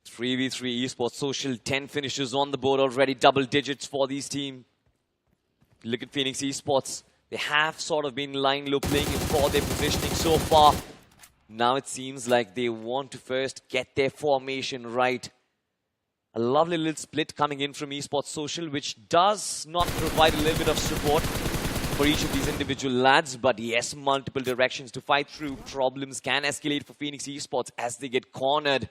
3v3 Esport Social, 10 finishes on the board already, double digits for these teams. Look at Phoenix Esports. They have sort of been lying low, playing in for their positioning so far. Now it seems like they want to first get their formation right. A lovely little split coming in from Esport Social, which does not provide a little bit of support for each of these individual lads. But yes, multiple directions to fight through. Problems can escalate for Phoenix Esports as they get cornered.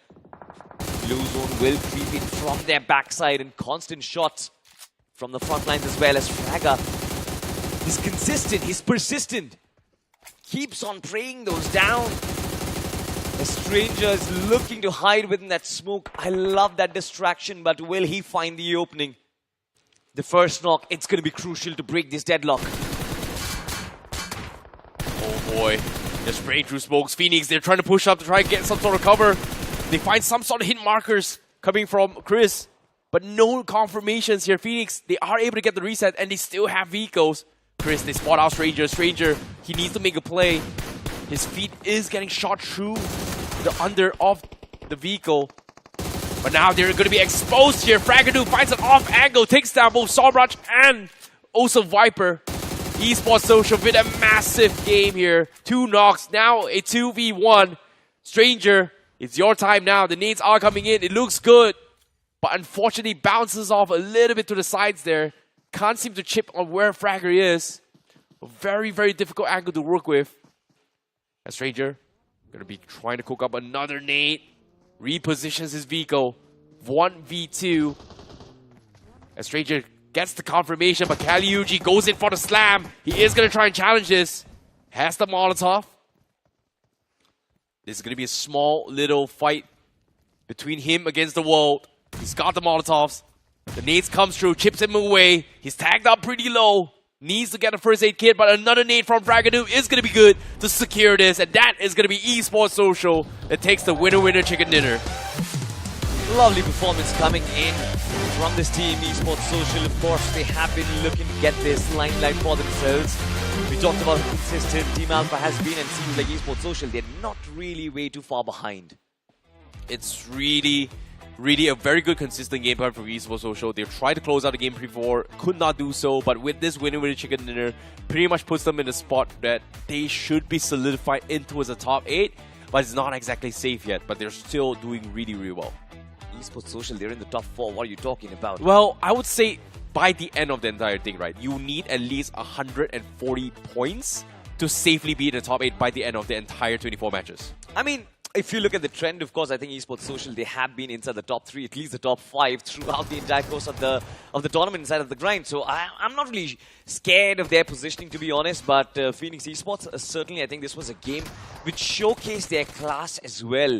Blue zone will creep in from their backside, and constant shots from the front lines as well, as Fragger is consistent, he's persistent. Keeps on praying those down. A stranger is looking to hide within that smoke. I love that distraction, but will he find the opening? The first knock, it's going to be crucial to break this deadlock. Oh boy, they're spraying through smokes. Phoenix, they're trying to push up to try and get some sort of cover. They find some sort of hit markers coming from Chris, but no confirmations here. Phoenix, they are able to get the reset and they still have vehicles. Chris, they spot out Stranger. Stranger, he needs to make a play. His feet is getting shot through the under of the vehicle. But now they're going to be exposed here. Fragadu finds an off angle, takes down both Somraj and also Viper. Esport Social with a massive game here. 2 knocks, now a 2v1. Stranger, it's your time now. The nades are coming in. It looks good. But unfortunately, bounces off a little bit to the sides there. Can't seem to chip on where Fragger is. A very, very difficult angle to work with. And Stranger, going to be trying to cook up another nade. Repositions his vehicle. 1v2. As Stranger gets the confirmation, but Kaliuji goes in for the slam. He is going to try and challenge this. Has the Molotov. This is going to be a small little fight between him against the world. He's got the Molotovs. The nades comes through, chips him away. He's tagged up pretty low. Needs to get a first aid kit, but another nade from Fragadu is going to be good to secure this. And that is going to be Esport Social that takes the winner-winner chicken dinner. Lovely performance coming in from this team, Esport Social. Of course, they have been looking to get this limelight for themselves. We talked about how consistent Team Alpha has been, and seems like Esport Social, they're not really way too far behind. It's really a very good consistent game plan for Esport Social. They tried to close out the game before, could not do so, but with this winner-winner chicken dinner, pretty much puts them in a spot that they should be solidified into as a top 8, but it's not exactly safe yet, but they're still doing really, really well. Esport Social, they're in the top 4. What are you talking about? Well, I would say by the end of the entire thing, right, you need at least 140 points to safely be in the top 8 by the end of the entire 24 matches. I mean, if you look at the trend, of course, I think Esport Social, they have been inside the top 3, at least the top 5 throughout the entire course of the tournament inside of the grind. So I'm not really scared of their positioning, to be honest. But Phoenix Esports, certainly, I think this was a game which showcased their class as well.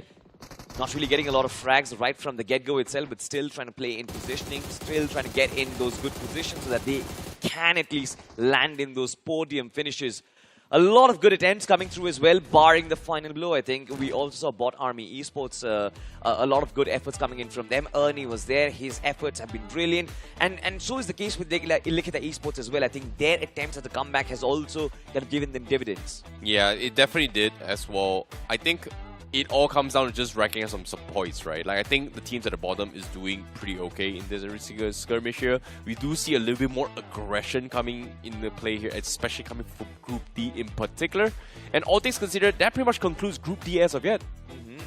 Not really getting a lot of frags right from the get-go itself, but still trying to play in positioning, still trying to get in those good positions so that they can at least land in those podium finishes. A lot of good attempts coming through as well, barring the final blow. I think we also saw BotArmyEsports, a lot of good efforts coming in from them. Ernie was there. His efforts have been brilliant. And so is the case with Likitha Esports as well. I think their attempts at the comeback has also kind of given them dividends. Yeah, it definitely did as well. I think it all comes down to just racking up some points, right? Like, I think the teams at the bottom is doing pretty okay in this every single skirmish here. We do see a little bit more aggression coming in the play here, especially coming from Group D in particular. And all things considered, that pretty much concludes Group D as of yet.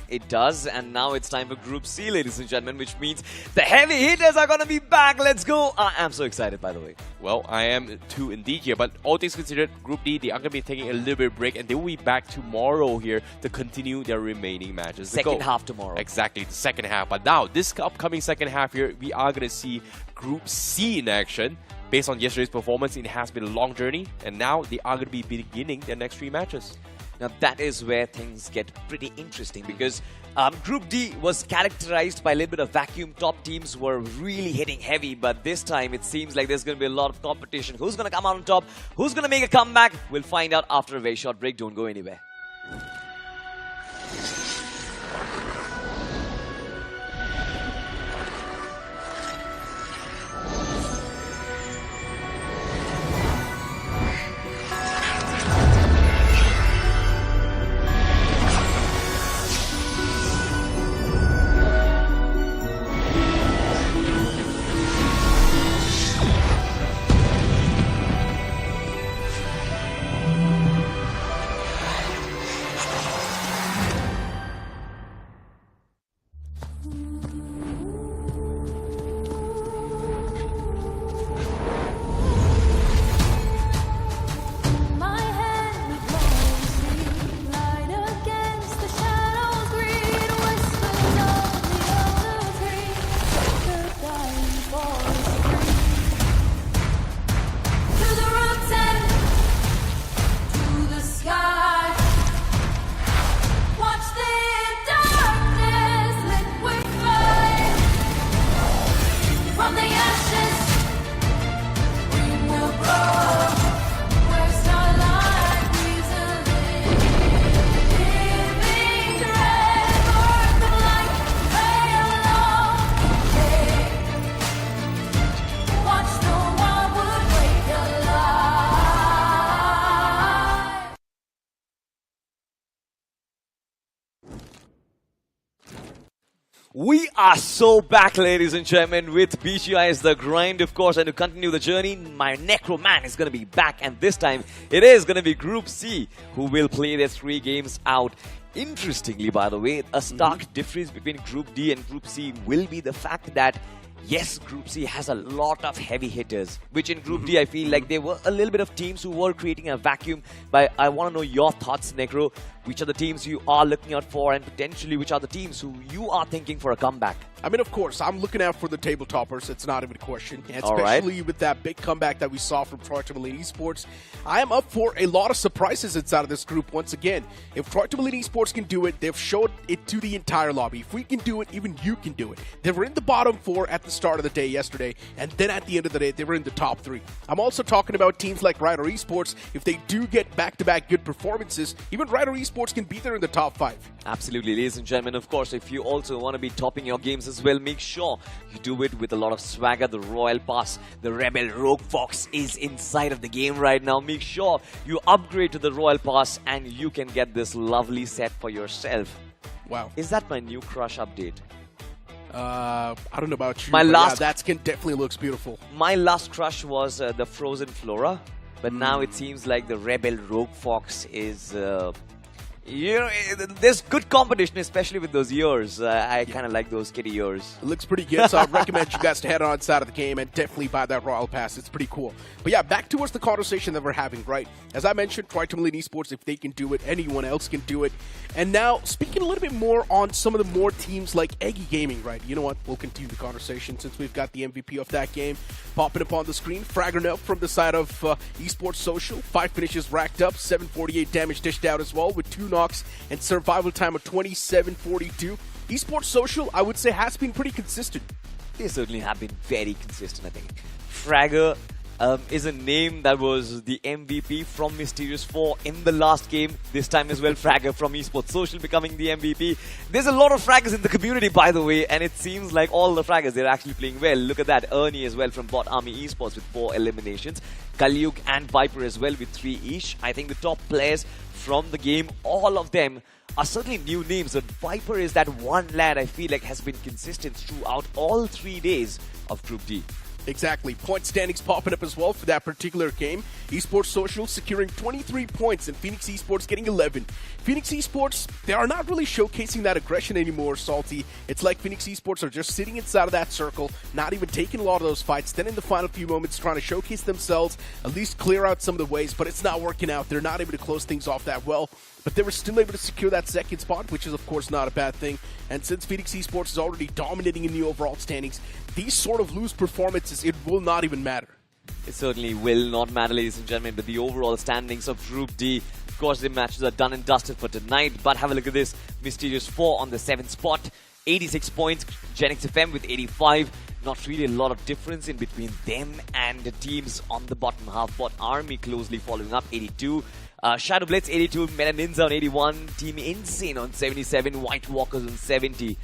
It does, and now it's time for Group C, ladies and gentlemen, which means the heavy hitters are going to be back. Let's go! I am so excited, by the way. Well, I am too indeed here, but all things considered, Group D, they are going to be taking a little bit of break, and they will be back tomorrow here to continue their remaining matches. Second half tomorrow. Exactly, the second half. But now, this upcoming second half here, we are going to see Group C in action. Based on yesterday's performance, it has been a long journey, and now they are going to be beginning their next 3 matches. Now that is where things get pretty interesting, because Group D was characterized by a little bit of vacuum. Top teams were really hitting heavy, but this time it seems like there's going to be a lot of competition. Who's going to come out on top? Who's going to make a comeback? We'll find out after a very short break. Don't go anywhere. We are so back, ladies and gentlemen, with BGIS The Grind, of course, and to continue the journey, my Necro Man is going to be back, and this time it is going to be Group C who will play their 3 games out. Interestingly, by the way, a stark difference between Group D and Group C will be the fact that yes, Group C has a lot of heavy hitters, which in Group D I feel like there were a little bit of teams who were creating a vacuum. But I want to know your thoughts, Necro. Which are the teams you are looking out for, and potentially which are the teams who you are thinking for a comeback? I mean, of course, I'm looking out for the table toppers. It's not even a question. And especially with that big comeback that we saw from Tamilan Esports. I am up for a lot of surprises inside of this group once again. If Tamilan Esports can do it, they've showed it to the entire lobby. If we can do it, even you can do it. They were in the bottom 4 at the start of the day yesterday, and then at the end of the day, they were in the top 3. I'm also talking about teams like Rivalry Esports. If they do get back-to-back good performances, even Rivalry Esports can be there in the top 5. Absolutely, ladies and gentlemen. Of course, if you also want to be topping your games as well, make sure you do it with a lot of swagger. The Royal Pass, the Rebel Rogue Fox is inside of the game right now. Make sure you upgrade to the Royal Pass and you can get this lovely set for yourself. Wow. Is that my new crush update? I don't know about you, My last yeah, that skin definitely looks beautiful. My last crush was the Frozen Flora, but now it seems like the Rebel Rogue Fox is... you know, there's good competition, especially with those ears. I kind of like those kitty ears. It looks pretty good, so I recommend you guys to head on inside of the game and definitely buy that Royal Pass. It's pretty cool. But yeah, back towards the conversation that we're having, right? As I mentioned, Tamilan Esports, if they can do it, anyone else can do it. And now, speaking a little bit more on some of the more teams like Eggy Gaming, right? You know what? We'll continue the conversation since we've got the MVP of that game popping up on the screen. Fragger from the side of Esport Social. 5 finishes racked up, 748 damage dished out as well with 2 knocks and survival time of 27:42. Esport Social, I would say, has been pretty consistent. They certainly have been very consistent, I think. Fragger is a name that was the MVP from Mysterious4 in the last game. This time as well, Fragger from Esport Social becoming the MVP. There's a lot of Fraggers in the community, by the way, and it seems like all the Fraggers, they're actually playing well. Look at that. Ernie as well from BotArmyEsports with 4 eliminations. Kalyug and Viper as well with 3 each. I think the top players from the game, all of them are certainly new names, but Viper is that one lad I feel like has been consistent throughout all 3 days of Group D. Exactly. Point standings popping up as well for that particular game. Esport Social securing 23 points and Phoenix Esports getting 11. Phoenix Esports, they are not really showcasing that aggression anymore, Salty. It's like Phoenix Esports are just sitting inside of that circle, not even taking a lot of those fights. Then in the final few moments trying to showcase themselves, at least clear out some of the ways, but it's not working out. They're not able to close things off that well. But they were still able to secure that second spot, which is, of course, not a bad thing. And since Phoenix Esports is already dominating in the overall standings, these sort of loose performances, it will not even matter. It certainly will not matter, ladies and gentlemen, but the overall standings of Group D, of course, the matches are done and dusted for tonight. But have a look at this. Mysterious4 on the 7th spot, 86 points. GENxFM with 85. Not really a lot of difference in between them and the teams on the bottom half. BotArmy closely following up, 82. Shadow Blitz 82, NINZA on 81, Team Insane on 77, White Walkers on 70.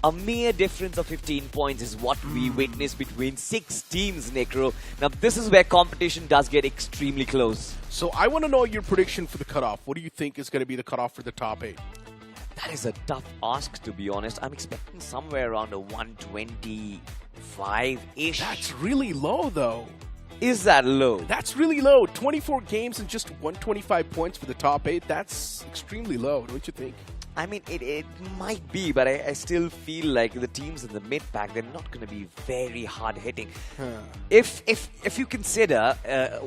A mere difference of 15 points is what we witnessed between 6 teams, Necro. Now this is where competition does get extremely close. So I want to know your prediction for the cutoff. What do you think is going to be the cutoff for the top 8? That is a tough ask, to be honest. I'm expecting somewhere around a 125-ish. That's really low, though. Is that low? That's really low. 24 games and just 125 points for the top 8. That's extremely low, don't you think? I mean, it might be, but I still feel like the teams in the mid-pack, they're not going to be very hard-hitting. If you consider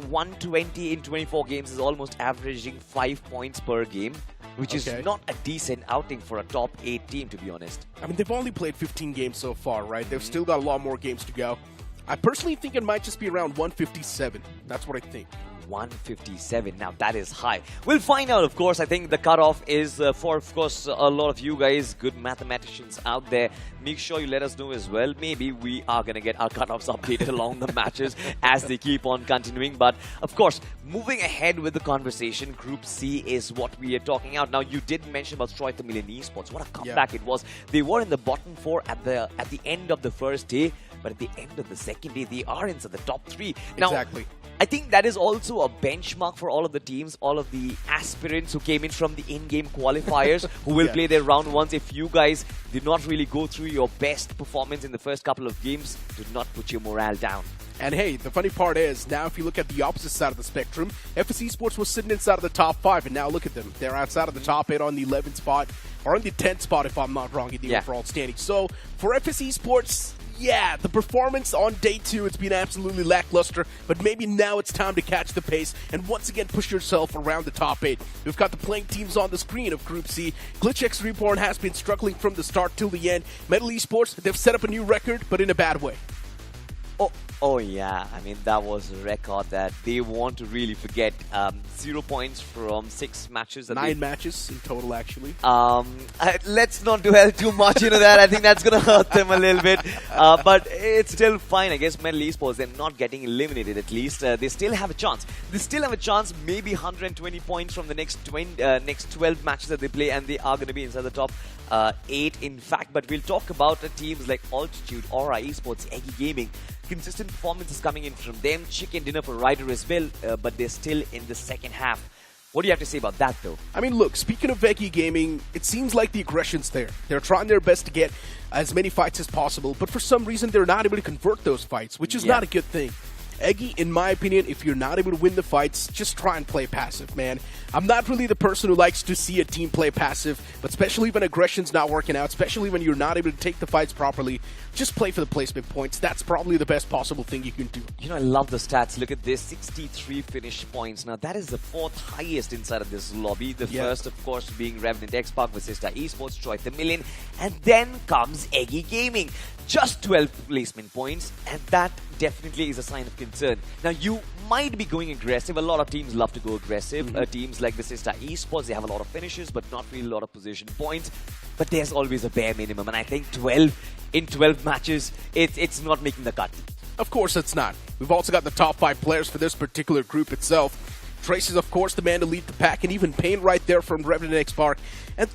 120 in 24 games is almost averaging 5 points per game, which is not a decent outing for a top 8 team, to be honest. I mean, they've only played 15 games so far, right? They've still got a lot more games to go. I personally think it might just be around 157. That's what I think. 157. Now that is high. We'll find out, of course. I think the cutoff is for, of course, a lot of you guys, good mathematicians out there. Make sure you let us know as well. Maybe we are going to get our cutoffs updated along the matches as they keep on continuing. But, of course, moving ahead with the conversation, Group C is what we are talking out. Now, you did mention about Tamilan Esports. What a comeback it was. They were in the bottom 4 at the end of the first day. But at the end of the second day, they are inside the top 3. Now, exactly. I think that is also a benchmark for all of the teams, all of the aspirants who came in from the in-game qualifiers who will play their round ones. If you guys did not really go through your best performance in the first couple of games, do not put your morale down. And hey, the funny part is, now if you look at the opposite side of the spectrum, FS Esports was sitting inside of the top 5, and now look at them. They're outside of the top 8 on the 11th spot, or on the 10th spot if I'm not wrong in the overall standing. So for FS Esports, yeah, the performance on day 2, it's been absolutely lackluster, but maybe now it's time to catch the pace and once again push yourself around the top 8. We've got the playing teams on the screen of Group C. GLITCHxREBORN has been struggling from the start till the end. Metal Esports, they've set up a new record, but in a bad way. Oh yeah, I mean, that was a record that they want to really forget. 0 points from 6 matches. 9 matches in total, actually. Let's not dwell too much into that. I think that's going to hurt them a little bit. But it's still fine, I guess. Metal Esports, they're not getting eliminated at least. They still have a chance. They still have a chance, maybe 120 points from the next 12 matches that they play, and they are going to be inside the top 8, in fact. But we'll talk about the teams like Altitude, Aura Esports, Eggy Gaming. Consistent performances coming in from them. Chicken dinner for Ryder as well, but they're still in the second half. What do you have to say about that, though? I mean, look, speaking of Eggy Gaming, it seems like the aggression's there. They're trying their best to get as many fights as possible, but for some reason, they're not able to convert those fights, which is not a good thing. Eggy, in my opinion, if you're not able to win the fights, just try and play passive, man. I'm not really the person who likes to see a team play passive, but especially when aggression's not working out, especially when you're not able to take the fights properly, just play for the placement points. That's probably the best possible thing you can do. You know, I love the stats. Look at this, 63 finish points. Now, that is the 4th highest inside of this lobby. The first, of course, being Revenant Xspark, Vasista Esports, Tamilan, and then comes Eggy Gaming. Just 12 placement points, and that definitely is a sign of concern. Now, you might be going aggressive. A lot of teams love to go aggressive. Teams like Vasista Esports, they have a lot of finishes, but not really a lot of position points. But there's always a bare minimum, and I think 12 in 12 matches, it's not making the cut. Of course it's not. We've also got the top 5 players for this particular group itself. Trace is, of course, the man to lead the pack, and even Pain right there from Revenant Xspark. And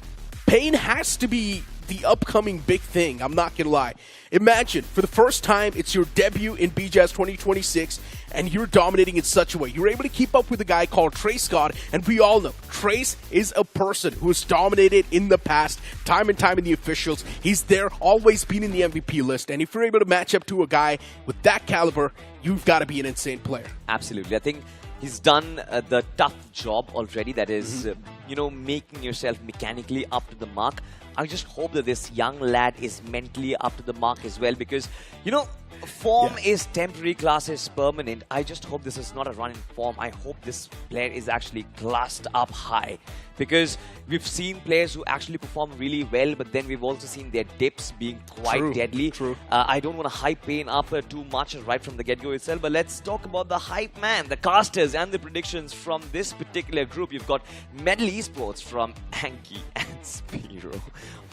Pain has to be the upcoming big thing, I'm not gonna lie. Imagine, for the first time, it's your debut in BGIS 2026, and you're dominating in such a way. You're able to keep up with a guy called Trace God, and we all know, Trace is a person who has dominated in the past, time and time in the officials. He's there, always been in the MVP list, and if you're able to match up to a guy with that caliber, you've got to be an insane player. Absolutely. I think he's done the tough job already, that is, you know, making yourself mechanically up to the mark. I just hope that this young lad is mentally up to the mark as well, because, you know, form is temporary, class is permanent. I just hope this is not a run in form. I hope this player is actually classed up high, because we've seen players who actually perform really well, but then we've also seen their dips being quite deadly. I don't want to hype Pain up too much right from the get-go itself, but let's talk about the hype man, the casters, and the predictions from this particular group. You've got Metal Esports from Anki and Spiro.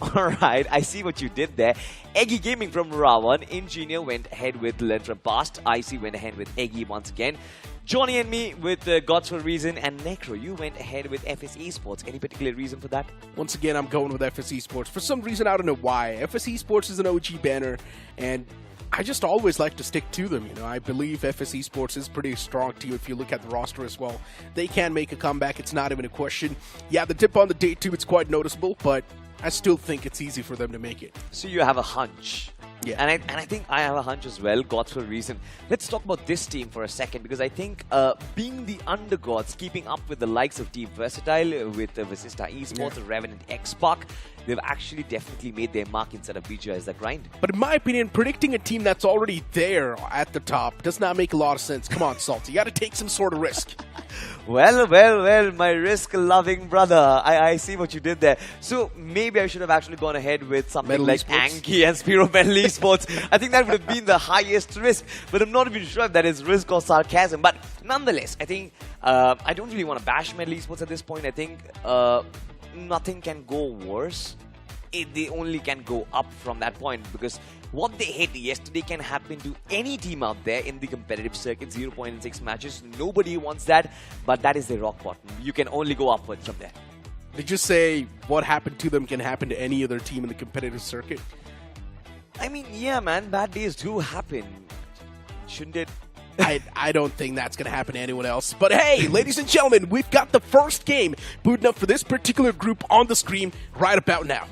Alright, I see what you did there. Eggy Gaming from Ravan. Engineer went ahead with Len from Past. IC went ahead with Eggy once again. Johnny and me with Gods for a Reason. And Necro, you went ahead with FS Esports. Any particular reason for that? Once again, I'm going with FS Esports. For some reason, I don't know why. FS Esports is an OG banner, and I just always like to stick to them. You know, I believe FS Esports is a pretty strong team if you look at the roster as well. They can make a comeback. It's not even a question. Yeah, the dip on the day 2, it's quite noticeable, but I still think it's easy for them to make it. So you have a hunch. Yeah. And I think I have a hunch as well, Gods for a Reason. Let's talk about this team for a second, because I think being the undergods, keeping up with the likes of Team Versatile, with Vasista Esports, Revenant Xspark, they've actually definitely made their mark inside of BGIS, is that grind. But in my opinion, predicting a team that's already there at the top does not make a lot of sense. Come on, Salt, you got to take some sort of risk. Well, my risk-loving brother. I see what you did there. So maybe I should have actually gone ahead with something Metal like Esports. Anki and Spiro Metal Esports. I think that would have been the highest risk, but I'm not even sure if that is risk or sarcasm. But nonetheless, I think I don't really want to bash Metal Esports at this point. I think nothing can go worse. They only can go up from that point, because what they hit yesterday can happen to any team out there in the competitive circuit. 0 point in 6 matches. Nobody wants that, but that is the rock bottom. You can only go upwards from there. Did you say what happened to them can happen to any other team in the competitive circuit? I mean, yeah, man, bad days do happen. Shouldn't it? I don't think that's going to happen to anyone else. But hey, ladies and gentlemen, we've got the first game booting up for this particular group on the screen right about now.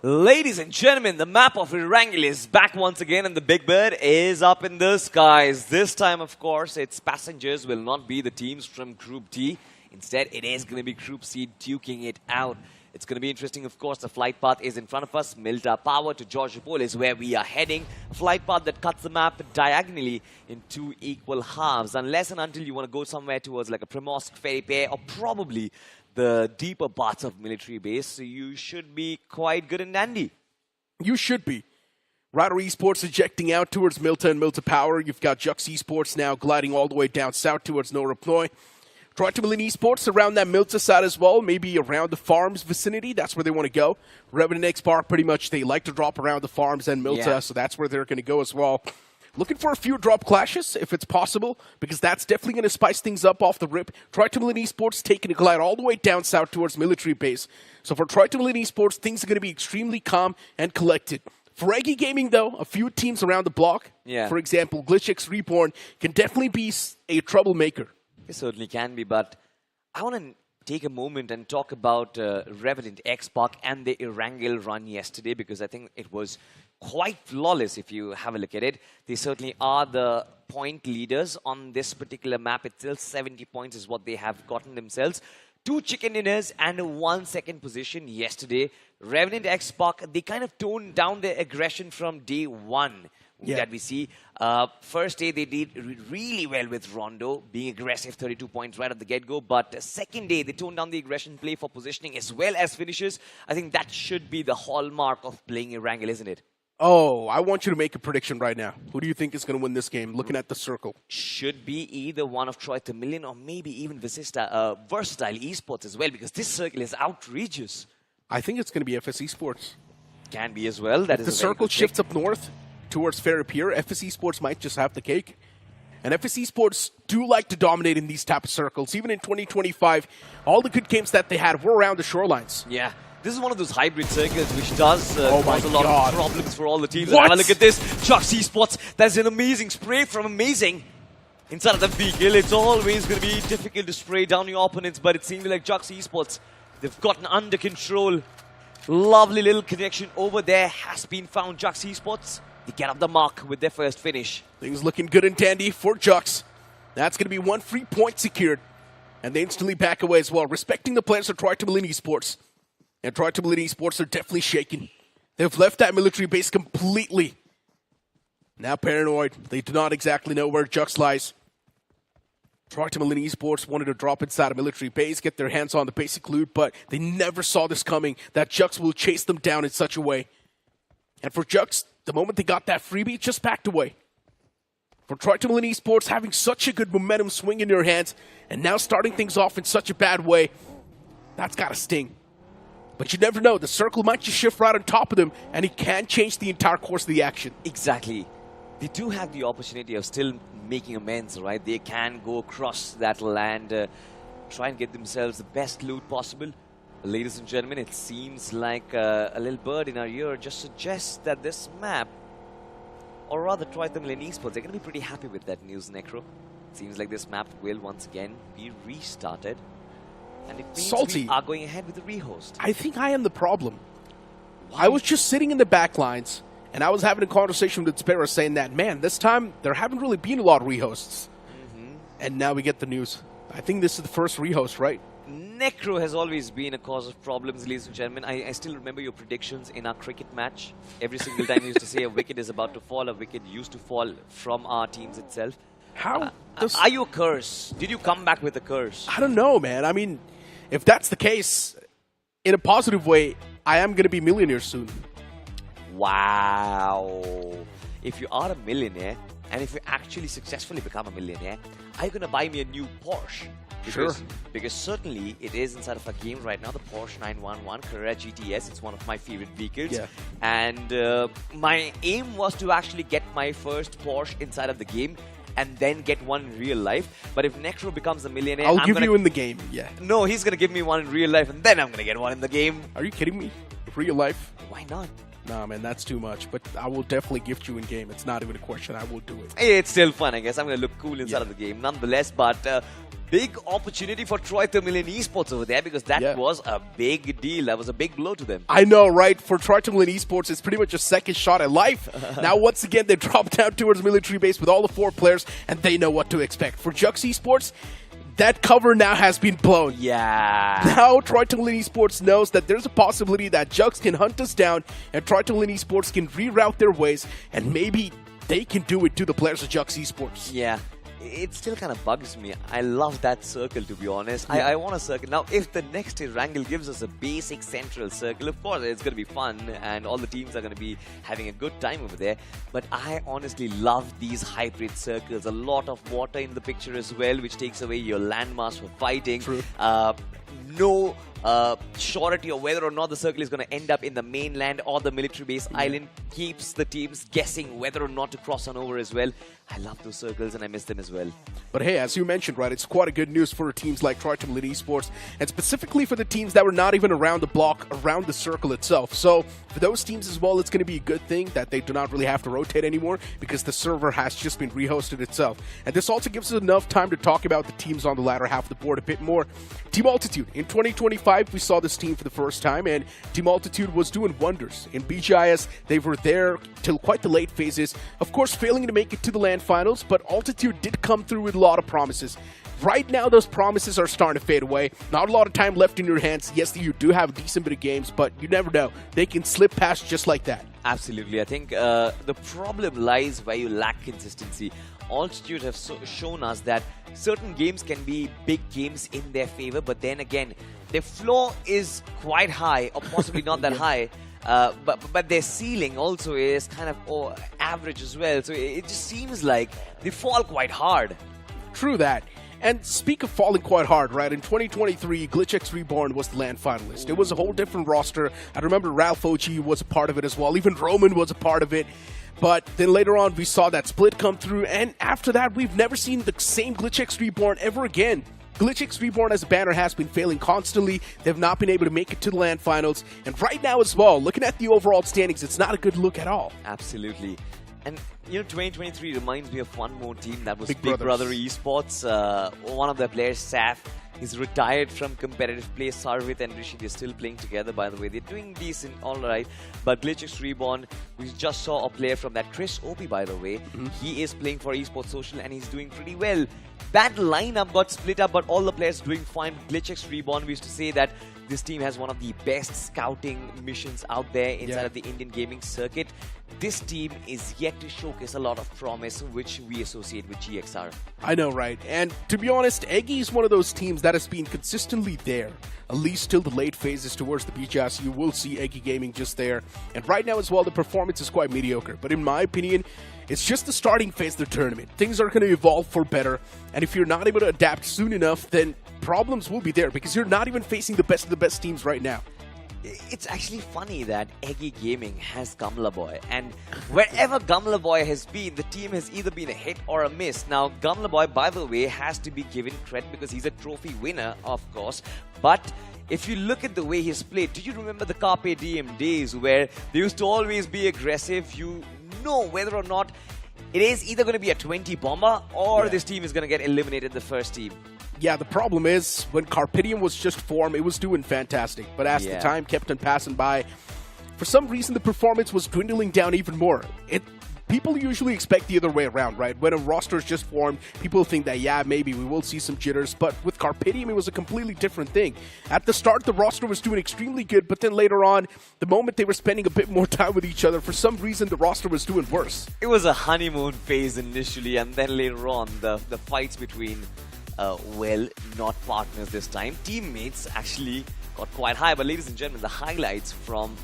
Ladies and gentlemen, the map of Erangel is back once again and the Big Bird is up in the skies. This time, of course, its passengers will not be the teams from Group D. Instead, it is going to be Group C duking it out. It's going to be interesting, of course. The flight path is in front of us. Milta Power to Georgiopol is where we are heading. A flight path that cuts the map diagonally in 2 equal halves. Unless and until you want to go somewhere towards like a Primorsk Ferry Pair or probably the deeper parts of military base, so you should be quite good and dandy. You should be. Rivalry Esports ejecting out towards Milta and Milta Power. You've got Jux Esports now gliding all the way down south towards Nora Pnoy. Tamilan Esports around that Milta side as well, maybe around the farms vicinity. That's where they want to go. Revenant Xspark, pretty much, they like to drop around the farms and Milta, so that's where they're going to go as well. Looking for a few drop clashes, if it's possible, because that's definitely going to spice things up off the rip. Tamilan Esports taking a glide all the way down south towards military base. So for Tamilan Esports, things are going to be extremely calm and collected. For Eggy Gaming, though, a few teams around the block, for example, GLITCHxREBORN, can definitely be a troublemaker. It certainly can be, but I want to take a moment and talk about Revenant Xspark and the Erangel run yesterday, because I think it was quite flawless if you have a look at it. They certainly are the point leaders on this particular map itself. 70 points is what they have gotten themselves. 2 chicken dinners and a 1 second position yesterday. Revenant Xspark, they kind of toned down their aggression from day one that we see. First day, they did really well with Rondo, being aggressive, 32 points right at the get-go. But second day, they toned down the aggression play for positioning as well as finishes. I think that should be the hallmark of playing Erangel, isn't it? Oh, I want you to make a prediction right now. Who do you think is going to win this game, looking at the circle? Should be either one of Troy Tamilan or maybe even Vasista Esports as well, because this circle is outrageous. I think it's going to be FS Esports. Can be as well. That is the circle shifts up north towards Ferry Pier. FS Esports might just have the cake. And FS Esports do like to dominate in these type of circles. Even in 2025, all the good games that they had were around the shorelines. Yeah. This is one of those hybrid circles which does cause a lot of problems for all the teams. Have a look at this. Jux Esports. That's an amazing spray from Amazing. Inside of the vehicle, it's always going to be difficult to spray down your opponents, but it seems like Jux Esports, they've gotten under control. Lovely little connection over there has been found. Jux Esports, they get up the mark with their first finish. Things looking good and dandy for Jux. That's going to be 1 free point secured. And they instantly back away as well, respecting the players of Tamilan Esports. And Tamilan Esports are definitely shaking. They've left that military base completely. Now paranoid. They do not exactly know where Jux lies. Tamilan Esports wanted to drop inside a military base, get their hands on the basic loot, but they never saw this coming, that Jux will chase them down in such a way. And for Jux, the moment they got that freebie, just backed away. For Tamilan Esports, having such a good momentum swing in their hands, and now starting things off in such a bad way, that's got to sting. But you never know, the circle might just shift right on top of them, and it can change the entire course of the action. Exactly. They do have the opportunity of still making amends, right? They can go across that land, try and get themselves the best loot possible. Ladies and gentlemen, it seems like a little bird in our ear just suggests that this map, or rather Tamilan Esports, they're going to be pretty happy with that news, Necro. Seems like this map will once again be restarted. And it means Salty. we are going ahead with the rehost. I think I am the problem. I was just sitting in the back lines, and I was having a conversation with Spera saying that, man, this time there haven't really been a lot of rehosts. And now we get the news. I think this is the first rehost, right? Necro has always been a cause of problems, ladies and gentlemen. I still remember your predictions in our cricket match. Every single time you used to say a wicket is about to fall, a wicket used to fall from our teams itself. How? Are you a curse? Did you come back with a curse? I don't know, man. I mean, if that's the case, in a positive way, I am going to be millionaire soon. Wow. If you are a millionaire, and if you actually successfully become a millionaire, are you going to buy me a new Porsche? Because certainly it is inside of our game right now, the Porsche 911 Carrera GTS. It's one of my favorite vehicles. Yeah. And my aim was to actually get my first Porsche inside of the game. and then get one in real life. But if Necro becomes a millionaire, I'll give you in the game, yeah. No, he's going to give me one in real life, and then I'm going to get one in the game. Are you kidding me? Real life? Why not? Nah, man, that's too much. But I will definitely gift you in game. It's not even a question. I will do it. It's still fun, I guess. I'm going to look cool inside of the game nonetheless. But big opportunity for Tamilan Esports over there, because that was a big deal. That was a big blow to them. I know, right? For Tamilan Esports, it's pretty much a second shot at life. Now, once again, they dropped down towards military base with all the 4 players, and they know what to expect. For Jux Esports, that cover now has been blown. Yeah. Now, Tamilan Esports knows that there's a possibility that Jux can hunt us down, and Tamilan Esports can reroute their ways, and maybe they can do it to the players of Jux Esports. Yeah. It still kind of bugs me. I love that circle, to be honest. I want a circle. Now, if the next Erangel gives us a basic central circle, of course, it's going to be fun and all the teams are going to be having a good time over there. But I honestly love these hybrid circles. A lot of water in the picture as well, which takes away your landmass for fighting. True. No surety of whether or not the circle is going to end up in the mainland or the military base island. Keeps the teams guessing whether or not to cross on over as well. I love those circles and I miss them as well. But hey, as you mentioned, right, it's quite a good news for teams like Tamilan Esports, and specifically for the teams that were not even around the block, around the circle itself. So for those teams as well, it's going to be a good thing that they do not really have to rotate anymore, because the server has just been rehosted itself. And this also gives us enough time to talk about the teams on the latter half of the board a bit more. Team Altitude. In 2025, we saw this team for the first time, and Team Altitude was doing wonders. In BGIS, they were there till quite the late phases, of course failing to make it to the LAN finals, but Altitude did come through with a lot of promises. Right now, those promises are starting to fade away. Not a lot of time left in your hands. Yes, you do have a decent bit of games, but you never know. They can slip past just like that. Absolutely. I think the problem lies where you lack consistency. Altitude have shown us that certain games can be big games in their favor, but then again, their floor is quite high, or possibly not that high. But their ceiling also is kind of average as well. So it just seems like they fall quite hard. True that. And speak of falling quite hard, right? In 2023, GLITCHxREBORN was the LAN finalist. It was a whole different roster. I remember Ralph OG was a part of it as well. Even Roman was a part of it. But then later on, we saw that split come through. And after that, we've never seen the same GLITCHxREBORN ever again. GLITCHxREBORN as a banner has been failing constantly. They've not been able to make it to the LAN finals. And right now as well, looking at the overall standings, it's not a good look at all. Absolutely. And, you know, 2023 reminds me of one more team that was Big Rivalry Esports. One of their players, Saf, is retired from competitive play. Sarvit and Rishi, they're still playing together, by the way. They're doing decent, all right. But GLITCHxREBORN, we just saw a player from that, Chris Opie, by the way. He is playing for Esport Social and he's doing pretty well. That lineup got split up, but all the players doing fine. GLITCHxREBORN, we used to say that this team has one of the best scouting missions out there inside of the Indian gaming circuit. This team is yet to showcase a lot of promise, which we associate with GXR. I know, right? And to be honest, Eggy is one of those teams that has been consistently there. At least till the late phases towards the BGIS, you will see Eggy Gaming just there. And right now as well, the performance is quite mediocre. But in my opinion, it's just the starting phase of the tournament. Things are going to evolve for better. And if you're not able to adapt soon enough, then problems will be there, because you're not even facing the best of the best teams right now. It's actually funny that Eggy Gaming has Gamla Boy, and wherever Gamla Boy has been, the team has either been a hit or a miss. Now, Gamla Boy, by the way, has to be given credit because he's a trophy winner, of course, but if you look at the way he's played, do you remember the Carpe Diem days where they used to always be aggressive? You know whether or not it is either going to be a 20 bomber or this team is going to get eliminated the first team. Yeah, the problem is, when Carpe Diem was just formed, it was doing fantastic. But as the time kept on passing by, for some reason the performance was dwindling down even more. People usually expect the other way around, right? When a roster is just formed, people think that, yeah, maybe we will see some jitters. But with Carpe Diem, it was a completely different thing. At the start, the roster was doing extremely good, but then later on, the moment they were spending a bit more time with each other, for some reason, the roster was doing worse. It was a honeymoon phase initially, and then later on, the fights between well, not partners this time. Teammates actually got quite high. But ladies and gentlemen, the highlights from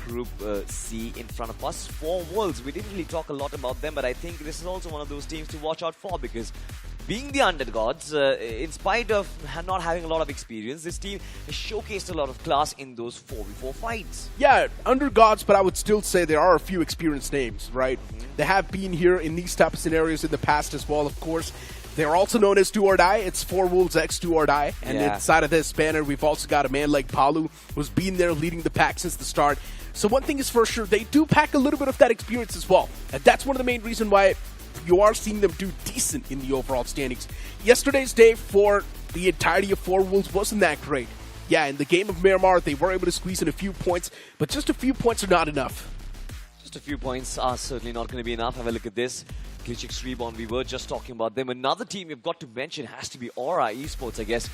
Group C in front of us. 4 Wolves. We didn't really talk a lot about them, but I think this is also one of those teams to watch out for, because being the underdogs, in spite of not having a lot of experience, this team has showcased a lot of class in those 4v4 fights. Yeah, underdogs, but I would still say there are a few experienced names, right? They have been here in these type of scenarios in the past as well, of course. They're also known as Do or Die. It's 4 Wolves X Do or Die. And inside of this banner, we've also got a man like Palu, who's been there leading the pack since the start. So one thing is for sure, they do pack a little bit of that experience as well. And that's one of the main reasons why you are seeing them do decent in the overall standings. Yesterday's day for the entirety of 4 Wolves wasn't that great. Yeah, in the game of Miramar, they were able to squeeze in a few points, but just a few points are not enough. Just a few points are certainly not going to be enough. Have a look at this. GLITCHxREBORN, we were just talking about them. Another team we've got to mention has to be Aura Esports, I guess.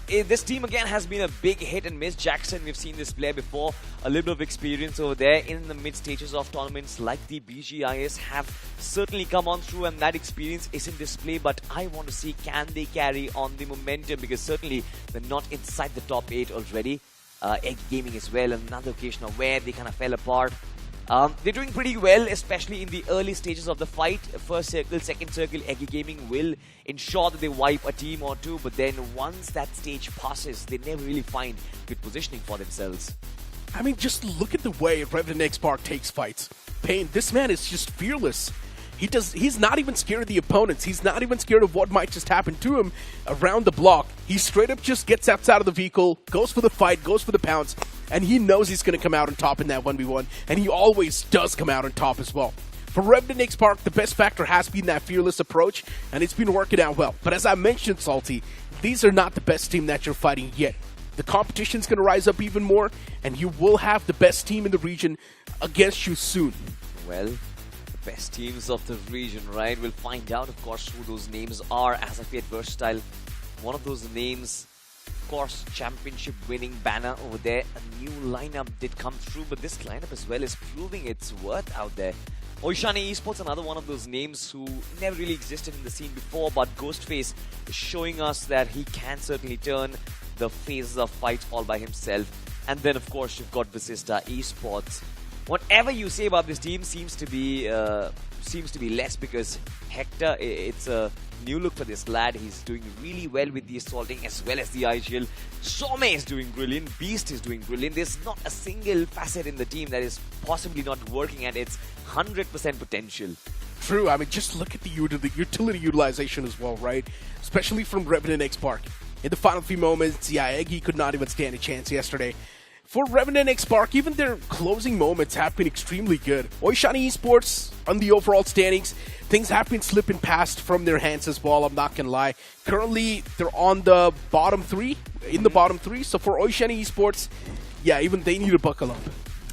This team again has been a big hit and miss. Jackson, we've seen this player before. A little bit of experience over there in the mid stages of tournaments like the BGIS have certainly come on through, and that experience is in display. But I want to see, can they carry on the momentum, because certainly they're not inside the top 8 already. Eggy Gaming as well, another occasion of where they kind of fell apart. They're doing pretty well, especially in the early stages of the fight. First circle, second circle, Eggy Gaming will ensure that they wipe a team or two, but then once that stage passes, they never really find good positioning for themselves. I mean, just look at the way Revenant Xspark takes fights. Pain, this man is just fearless. He's not even scared of the opponents. He's not even scared of what might just happen to him around the block. He straight up just gets outside of the vehicle, goes for the fight, goes for the pounce, and he knows he's going to come out on top in that 1v1, and he always does come out on top as well. For Revenant Xspark, the best factor has been that fearless approach, and it's been working out well. But as I mentioned, Salty, these are not the best team that you're fighting yet. The competition's going to rise up even more, and you will have the best team in the region against you soon. Well, best teams of the region, right? We'll find out, of course, who those names are as of yet. Versatile, one of those names, of course, championship winning banner over there. A new lineup did come through, but this lineup as well is proving its worth out there. Oishani Esports, another one of those names who never really existed in the scene before, but Ghostface is showing us that he can certainly turn the phases of fights all by himself. And then, of course, you've got Vasista Esports. Whatever you say about this team seems to be less, because Hector, it's a new look for this lad. He's doing really well with the assaulting as well as the IGL. Some is doing brilliant. Beast is doing brilliant. There's not a single facet in the team that is possibly not working at its 100% potential. True. I mean, just look at the utility utilization as well, right? Especially from Revenant Xspark. In the final few moments, yeah, Eggy could not even stand a chance yesterday. For Revenant Xspark, even their closing moments have been extremely good. Oishani Esports, on the overall standings, things have been slipping past from their hands as well, I'm not going to lie. Currently, they're on the bottom 3, so for Oishani Esports, yeah, even they need to buckle up.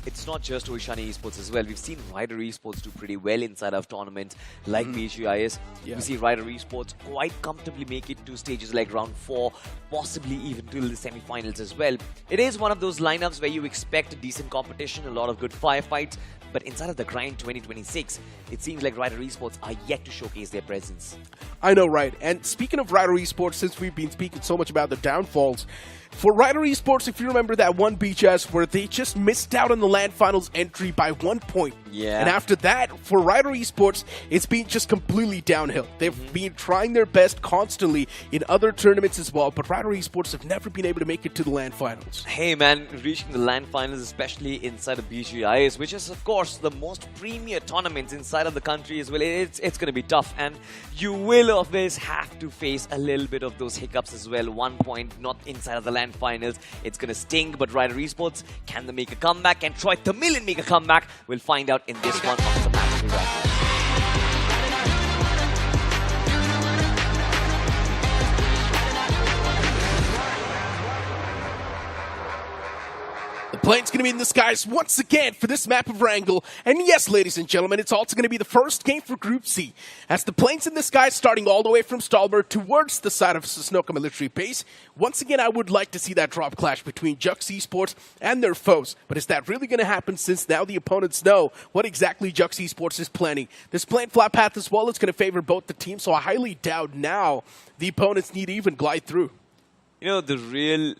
It's not just Oishani Esports as well. We've seen Rivalry Esports do pretty well inside of tournaments like BGIS. Yeah. We see Rivalry Esports quite comfortably make it to stages like round 4, possibly even to the semi-finals as well. It is one of those lineups where you expect a decent competition, a lot of good firefights, but inside of the grind 2026, it seems like Rivalry Esports are yet to showcase their presence. I know, right? And speaking of Rivalry Esports, since we've been speaking so much about the downfalls, for Rivalry Esports, if you remember that one BGS where they just missed out on the LAN Finals entry by 1 point. Yeah. And after that, for Rivalry Esports, it's been just completely downhill. They've been trying their best constantly in other tournaments as well, but Rivalry Esports have never been able to make it to the LAN Finals. Hey man, reaching the LAN Finals, especially inside of BGIS, which is of course the most premier tournaments inside of the country as well, it's going to be tough, and you will always have to face a little bit of those hiccups as well. 1 point not inside of the LAN Finals, it's going to sting, but Rivalry Esports, can they make a comeback? Can Tamilan make a comeback? We'll find out in this one of the match. Plane's going to be in the skies once again for this map of Erangel. And yes, ladies and gentlemen, it's also going to be the first game for Group C. As the plane's in the skies starting all the way from Stalmer towards the side of Sosnoka military base. Once again, I would like to see that drop clash between Jux Esports and their foes. But is that really going to happen, since now the opponents know what exactly Jux Esports is planning? This plane flat path as well is going to favor both the teams, so I highly doubt now the opponents need to even glide through. You know, the real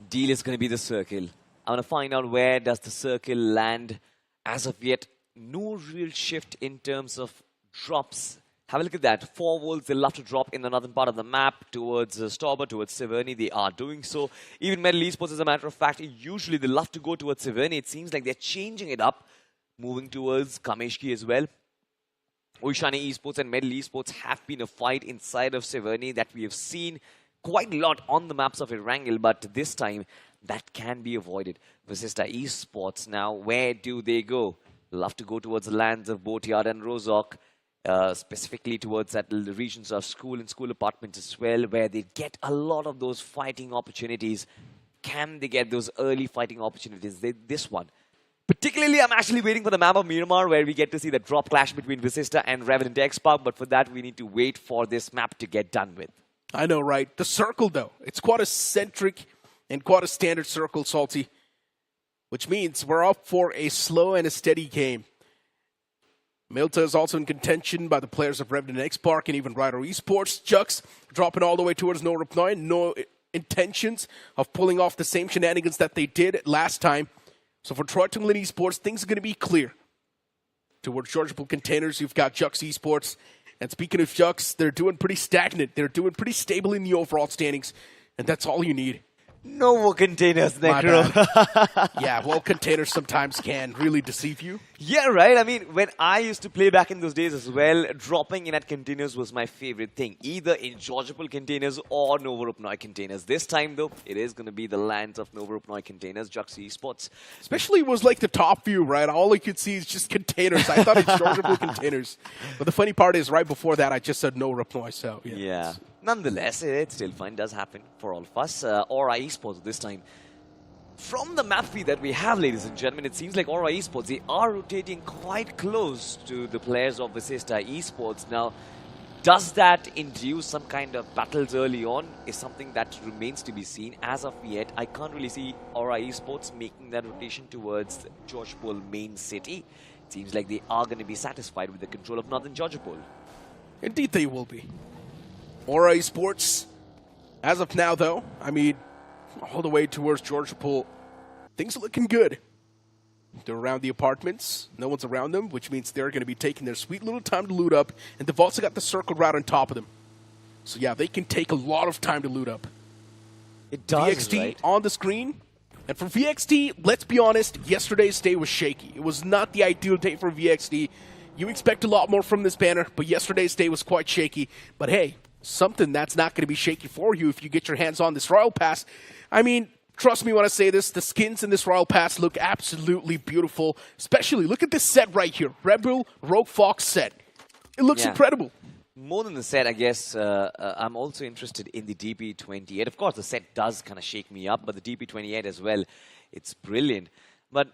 deal is going to be the circle. I want to find out where does the circle land. As of yet, no real shift in terms of drops Have a look at that. 4 wolves, they love to drop in the northern part of the map towards Stauber, towards Severny. They are doing so. Even Metal Esports, as a matter of fact, usually they love to go towards Severny. It seems like they're changing it up, moving towards Kameshki as well. Oishani Esports and Metal Esports have been a fight inside of Severny that we have seen quite a lot on the maps of Erangel, but this time that can be avoided. Vasista Esports now, where do they go? Love to go towards the lands of Boatyard and Rozok. Specifically towards that regions of school and school apartments as well, where they get a lot of those fighting opportunities. Can they get those early fighting opportunities? This one. Particularly, I'm actually waiting for the map of Miramar, where we get to see the drop clash between Vasista and Revenant Xspark, but for that, we need to wait for this map to get done with. I know, right? The circle, though. It's quite a centric and quite a standard circle, Salty. Which means we're up for a slow and a steady game. Milta is also in contention by the players of Revenant Xspark and even Rivalry Esports. Jux dropping all the way towards No Reply. No intentions of pulling off the same shenanigans that they did last time. So for Tamilan Esports, things are going to be clear. Towards chargeable containers, you've got Jux Esports. And speaking of Jux, they're doing pretty stagnant. They're doing pretty stable in the overall standings. And that's all you need. No more containers, Necro. Yeah, well, containers sometimes can really deceive you. Yeah, right. I mean, when I used to play back in those days as well, dropping in at containers was my favorite thing. Either in chargeable containers or Novorupnoi containers. This time, though, it is going to be the lands of Novorupnoi containers, Jux Esports. Especially was like the top view, right? All I could see is just containers. I thought it's chargeable containers. But the funny part is, right before that, I just said no reply. So, yeah. Nonetheless, it's still fun. Does happen for all of us. Aura Esports this time. From the map feed that we have, ladies and gentlemen, it seems like Aura Esports, they are rotating quite close to the players of Vasista Esports. Now, does that induce some kind of battles early on is something that remains to be seen. As of yet, I can't really see Aura Esports making that rotation towards Georgepol main city. It seems like they are going to be satisfied with the control of Northern Georgepol. Indeed they will be. Aura Esports, as of now though, I mean, all the way towards Georgepol, things are looking good. They're around the apartments, no one's around them, which means they're going to be taking their sweet little time to loot up, and they've also got the circle right on top of them. So yeah, they can take a lot of time to loot up. It does, VXT right? on the screen. And for VXT, let's be honest, yesterday's day was shaky. It was not the ideal day for VXT. You expect a lot more from this banner, but yesterday's day was quite shaky. But hey, something that's not going to be shaky for you if you get your hands on this Royal Pass. I mean, trust me when I say this, the skins in this Royal Pass look absolutely beautiful. Especially, look at this set right here. Rebel Rogue Fox set. It looks incredible. More than the set, I guess, I'm also interested in the DP28. Of course, the set does kind of shake me up, but the DP28 as well, it's brilliant. But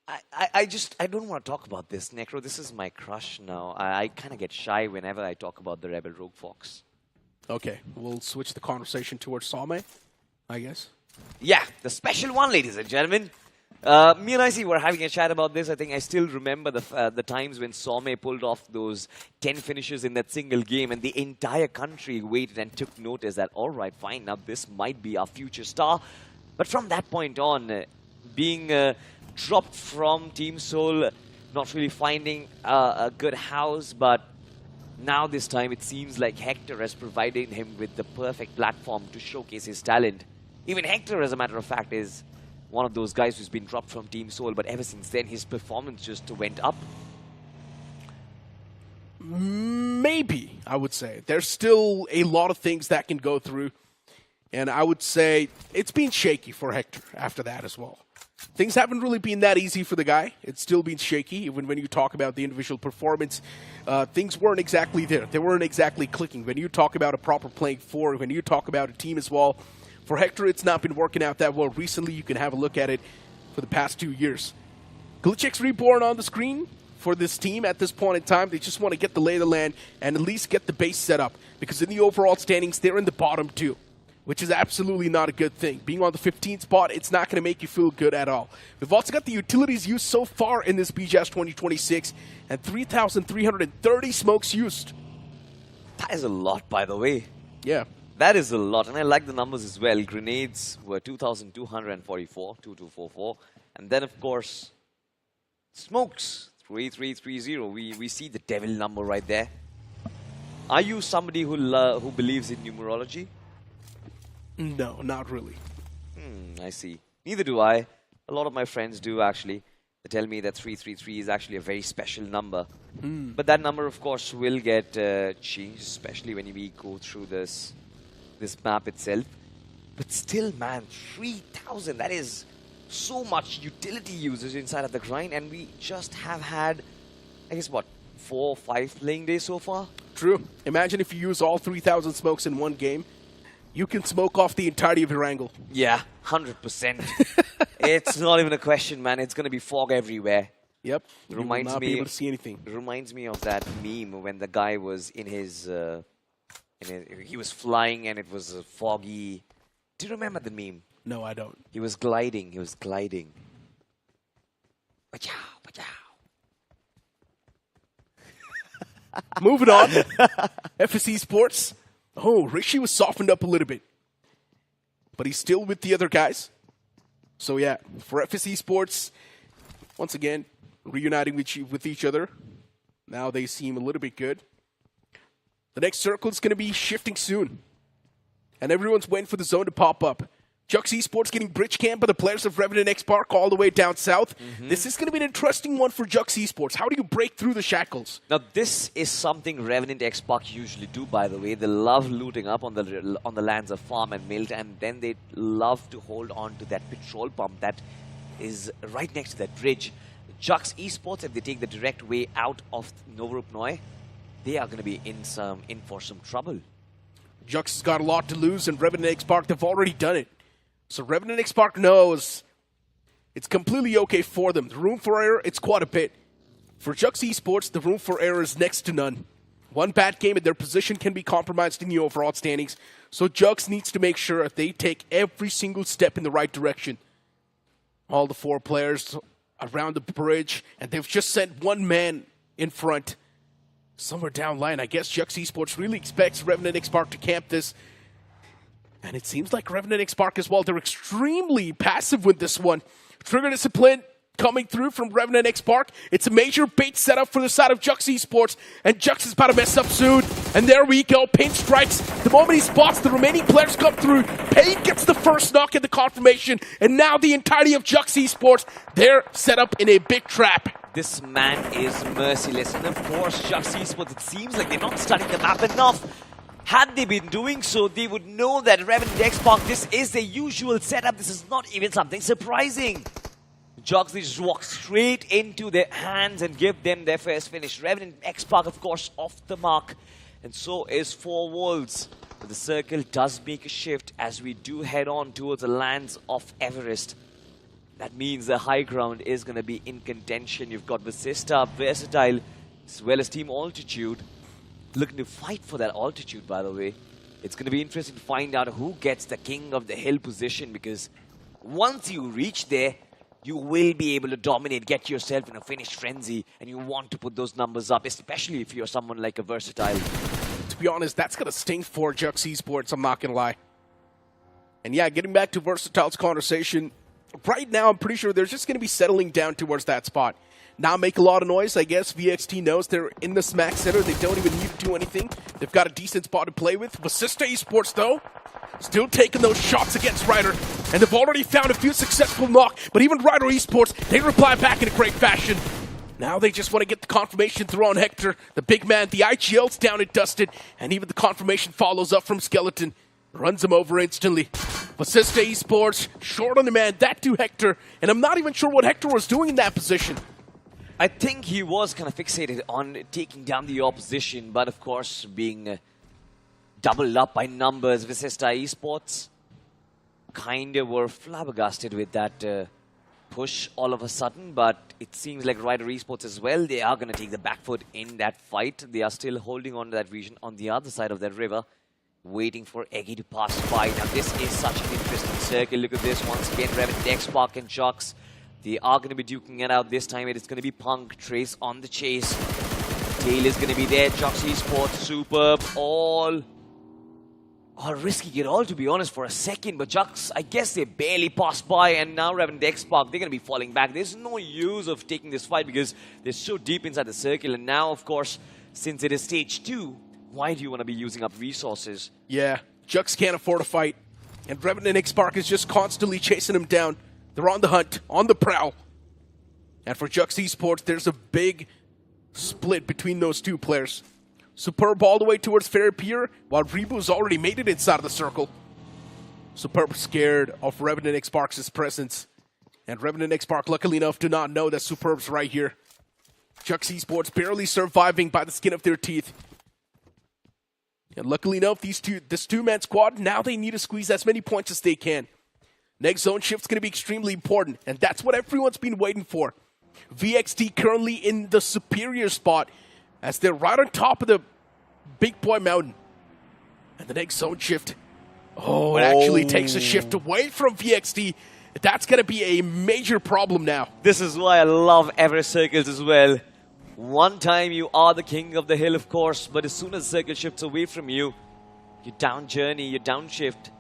I don't want to talk about this, Necro. This is my crush now. I kind of get shy whenever I talk about the Rebel Rogue Fox. Okay, we'll switch the conversation towards Salme, I guess. Yeah, the special one, ladies and gentlemen. Me and IC were having a chat about this. I think I still remember the times when Salme pulled off those 10 finishes in that single game, and the entire country waited and took notice that, all right, fine, now this might be our future star. But from that point on, being dropped from Team Soul, not really finding a good house, but now this time it seems like Hector has provided him with the perfect platform to showcase his talent. Even Hector, as a matter of fact, is one of those guys who's been dropped from Team Soul, but ever since then his performance just went up. Maybe, I would say. There's still a lot of things that can go through, and I would say it's been shaky for Hector after that as well. Things haven't really been that easy for the guy. It's still been shaky, even when you talk about the individual performance. Things weren't exactly there. They weren't exactly clicking. When you talk about a proper playing four, when you talk about a team as well, for Hector, it's not been working out that well recently. You can have a look at it for the past 2 years. GLITCHxREBORN on the screen for this team at this point in time. They just want to get the lay of the land and at least get the base set up, because in the overall standings, they're in the bottom 2. Which is absolutely not a good thing. Being on the 15th spot, it's not going to make you feel good at all. We've also got the utilities used so far in this BGIS 2026, and 3,330 smokes used. That is a lot, by the way. Yeah. That is a lot, and I like the numbers as well. Grenades were 2,244, 2244. And then, of course, smokes, 3330. We see the devil number right there. Are you somebody who believes in numerology? No, not really. I see. Neither do I. A lot of my friends do, actually. They tell me that 333 is actually a very special number. But that number, of course, will get changed, especially when we go through this map itself. But still, man, 3,000, that is so much utility usage inside of the grind, and we just have had, I guess, what, 4 or 5 playing days so far? True. Imagine if you use all 3,000 smokes in one game. You can smoke off the entirety of Erangel. Yeah, 100%. It's not even a question, man. It's going to be fog everywhere. Yep. You will not be able to see anything. It reminds me of that meme when the guy was in his, he was flying and it was foggy. Do you remember the meme? No, I don't. He was gliding. He was gliding. Pachow, pachow. Moving on. FS Esports. Oh, Rishi was softened up a little bit. But he's still with the other guys. So yeah, for FS Esports, once again, reuniting with each other. Now they seem a little bit good. The next circle is going to be shifting soon. And everyone's waiting for the zone to pop up. Jux Esports getting bridge camp by the players of Revenant Xspark all the way down south. This is going to be an interesting one for Jux Esports. How do you break through the shackles? Now, this is something Revenant Xspark usually do, by the way. They love looting up on the lands of Farm and Milt, and then they love to hold on to that petrol pump that is right next to that bridge. Jux Esports, if they take the direct way out of Novorupnoi, they are going to be in for some trouble. Jux has got a lot to lose, and Revenant Xspark, they've already done it. So Revenant Xspark knows it's completely okay for them. The room for error, it's quite a bit. For Jux Esports, the room for error is next to none. One bad game and their position can be compromised in the overall standings. So Jux needs to make sure that they take every single step in the right direction. All the 4 players around the bridge, and they've just sent one man in front. Somewhere down line, I guess Jux Esports really expects Revenant Xspark to camp this. And it seems like Revenant Xspark as well, they're extremely passive with this one. Trigger Discipline coming through from Revenant Xspark. It's a major bait setup for the side of Jux Esports, and Jux is about to mess up soon. And there we go, Pain strikes. The moment he spots the remaining players come through, Pain gets the first knock at the confirmation, and now the entirety of Jux Esports, they're set up in a big trap. This man is merciless, and of course, Jux Esports, it seems like they're not studying the map enough. Had they been doing so, they would know that Revenant Xspark, this is the usual setup. This is not even something surprising. Jux, they just walk straight into their hands and give them their first finish. Revenant Xspark, of course, off the mark. And so is 4 Wolves. But the circle does make a shift as we do head on towards the lands of Everest. That means the high ground is going to be in contention. You've got Vasista, Versatile, as well as Team Altitude. Looking to fight for that altitude, by the way. It's going to be interesting to find out who gets the King of the Hill position, because once you reach there, you will be able to dominate, get yourself in a finish frenzy, and you want to put those numbers up, especially if you're someone like a Versatile. To be honest, that's going to sting for Jux Esports, I'm not going to lie. And yeah, getting back to Versatile's conversation, right now I'm pretty sure they're just going to be settling down towards that spot. Not make a lot of noise, I guess. VXT knows they're in the smack center. They don't even need to do anything. They've got a decent spot to play with. Vasista Esports, though, still taking those shots against Ryder. And they've already found a few successful knock. But even Rivalry Esports, they reply back in a great fashion. Now they just want to get the confirmation through on Hector. The big man, the IGL's down and dusted. And even the confirmation follows up from Skeleton. Runs him over instantly. Vasista Esports, short on the man. That to Hector. And I'm not even sure what Hector was doing in that position. I think he was kind of fixated on taking down the opposition, but of course being doubled up by numbers. Vasista Esports kind of were flabbergasted with that push all of a sudden, but it seems like Rivalry Esports as well, they are going to take the back foot in that fight. They are still holding on to that region on the other side of that river, waiting for Eggy to pass by. Now this is such an interesting circle. Look at this once again, Revenant Xspark and Jux. They are going to be duking it out this time. It is going to be Punk, Trace on the chase. Tail is going to be there. Jux Esports, superb. All risking it all, to be honest, for a second. But Jux, I guess they barely passed by. And now Revenant Xspark, they're going to be falling back. There's no use of taking this fight because they're so deep inside the circle. And now, of course, since it is stage 2, Why do you want to be using up resources? Yeah, Jux can't afford a fight. And Revenant Xspark is just constantly chasing him down. They're on the hunt, on the prowl. And for Jux Esports, there's a big split between those two players. Superb all the way towards Fair Pier, while Rebu's already made it inside of the circle. Superb scared of Revenant Xspark's presence. And Revenant Xspark, luckily enough, do not know that Superb's right here. Jux Esports barely surviving by the skin of their teeth. And luckily enough, this two-man squad, now they need to squeeze as many points as they can. Next zone shift's going to be extremely important, and that's what everyone's been waiting for. VXT currently in the superior spot, as they're right on top of the Big Boy Mountain. And the next zone shift, it actually takes a shift away from VXT. That's going to be a major problem now. This is why I love Everest Circles as well. One time you are the king of the hill, of course, but as soon as the circle shifts away from you, your down journey, your downshift,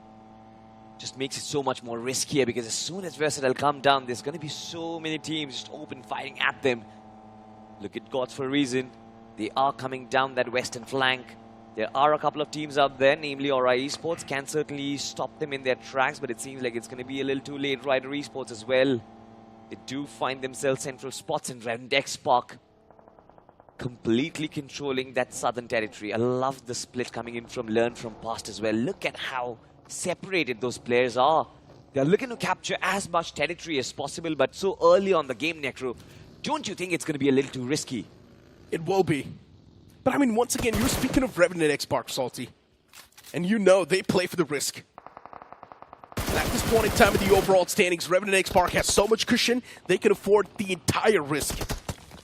just makes it so much more riskier, because as soon as Versatile come down, there's going to be so many teams just open fighting at them. Look at Gods for a reason. They are coming down that western flank. There are a couple of teams out there, namely Oishani Esports, can certainly stop them in their tracks, but it seems like it's going to be a little too late. Rivalry Esports as well. They do find themselves central spots in Revenant Xspark, completely controlling that southern territory. I love the split coming in from Learn From Past as well. Look at how separated those players are. They're looking to capture as much territory as possible, but so early on the game, Necro, don't you think it's going to be a little too risky? It will be. But I mean, once again, you're speaking of Revenant Xspark, Salty. And you know they play for the risk. And at this point in time in the overall standings, Revenant Xspark has so much cushion, they can afford the entire risk.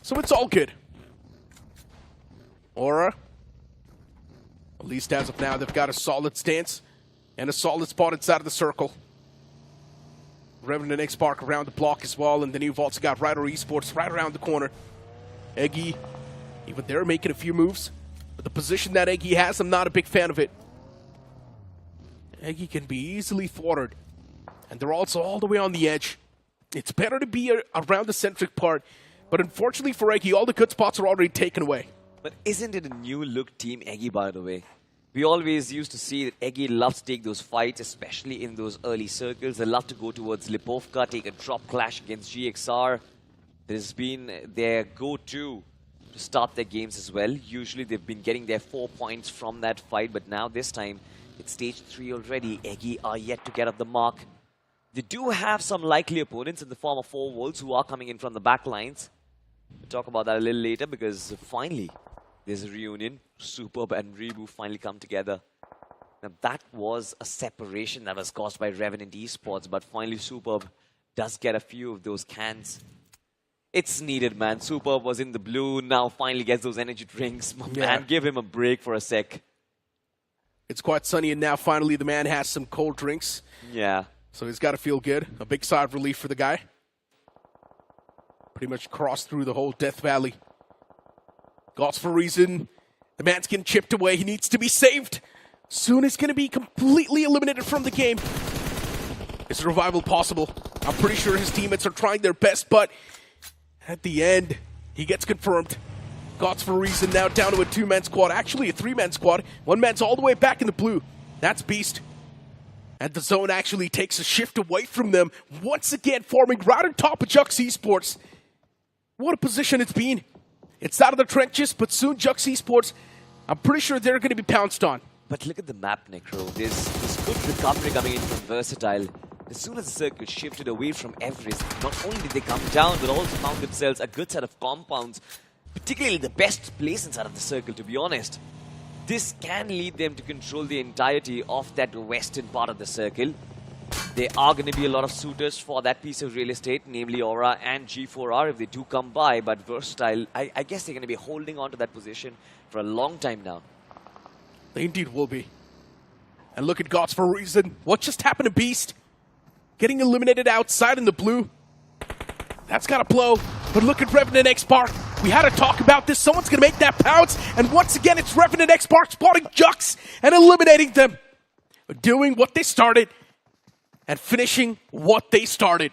So it's all good. Aura, at least as of now, they've got a solid stance and a solid spot inside of the circle. Revenant Xspark around the block as well, and then you've also got Rivalry Esports right around the corner. Eggy, even they're making a few moves, but the position that Eggy has, I'm not a big fan of it. Eggy can be easily thwarted, and they're also all the way on the edge. It's better to be around the centric part, but unfortunately for Eggy, all the good spots are already taken away. But isn't it a new look Team Eggy, by the way? We always used to see that Eggy loves to take those fights, especially in those early circles. They love to go towards Lipovka, take a drop clash against GXR. There's been their go-to to start their games as well. Usually they've been getting their 4 points from that fight, but now this time it's stage 3 already. Eggy are yet to get up the mark. They do have some likely opponents in the form of 4 Wolves who are coming in from the back lines. We'll talk about that a little later, because finally there's a reunion. Superb and Rebu finally come together. Now that was a separation that was caused by Revenant Esports, but finally Superb does get a few of those cans. It's needed, man. Superb was in the blue, now finally gets those energy drinks. Man, give him a break for a sec. It's quite sunny, and now finally the man has some cold drinks. Yeah. So he's got to feel good. A big sigh of relief for the guy. Pretty much crossed through the whole Death Valley. Gods for a reason. The man's getting chipped away. He needs to be saved. Soon he's going to be completely eliminated from the game. Is a revival possible? I'm pretty sure his teammates are trying their best, but at the end, he gets confirmed. Gods for a reason now down to a 2-man squad. Actually, a 3-man squad. 1 man's all the way back in the blue. That's Beast. And the zone actually takes a shift away from them. Once again, forming right on top of Jux Esports. What a position it's been. It's out of the trenches, but soon Jux Esports, I'm pretty sure they're going to be pounced on. But look at the map, Necro. There's good recovery coming in from Versatile. As soon as the circle shifted away from Everest, not only did they come down, but also found themselves a good set of compounds, particularly the best place inside of the circle, to be honest. This can lead them to control the entirety of that western part of the circle. There are going to be a lot of suitors for that piece of real estate, namely Aura and G4R if they do come by, but Versatile, I guess they're going to be holding on to that position for a long time now. They indeed will be. And look at Gods for a reason. What just happened to Beast? Getting eliminated outside in the blue. That's got to blow. But look at Revenant Xspark. We had a talk about this. Someone's going to make that pounce. And once again, it's Revenant Xspark spotting Jux and eliminating them. Doing what they started and finishing what they started.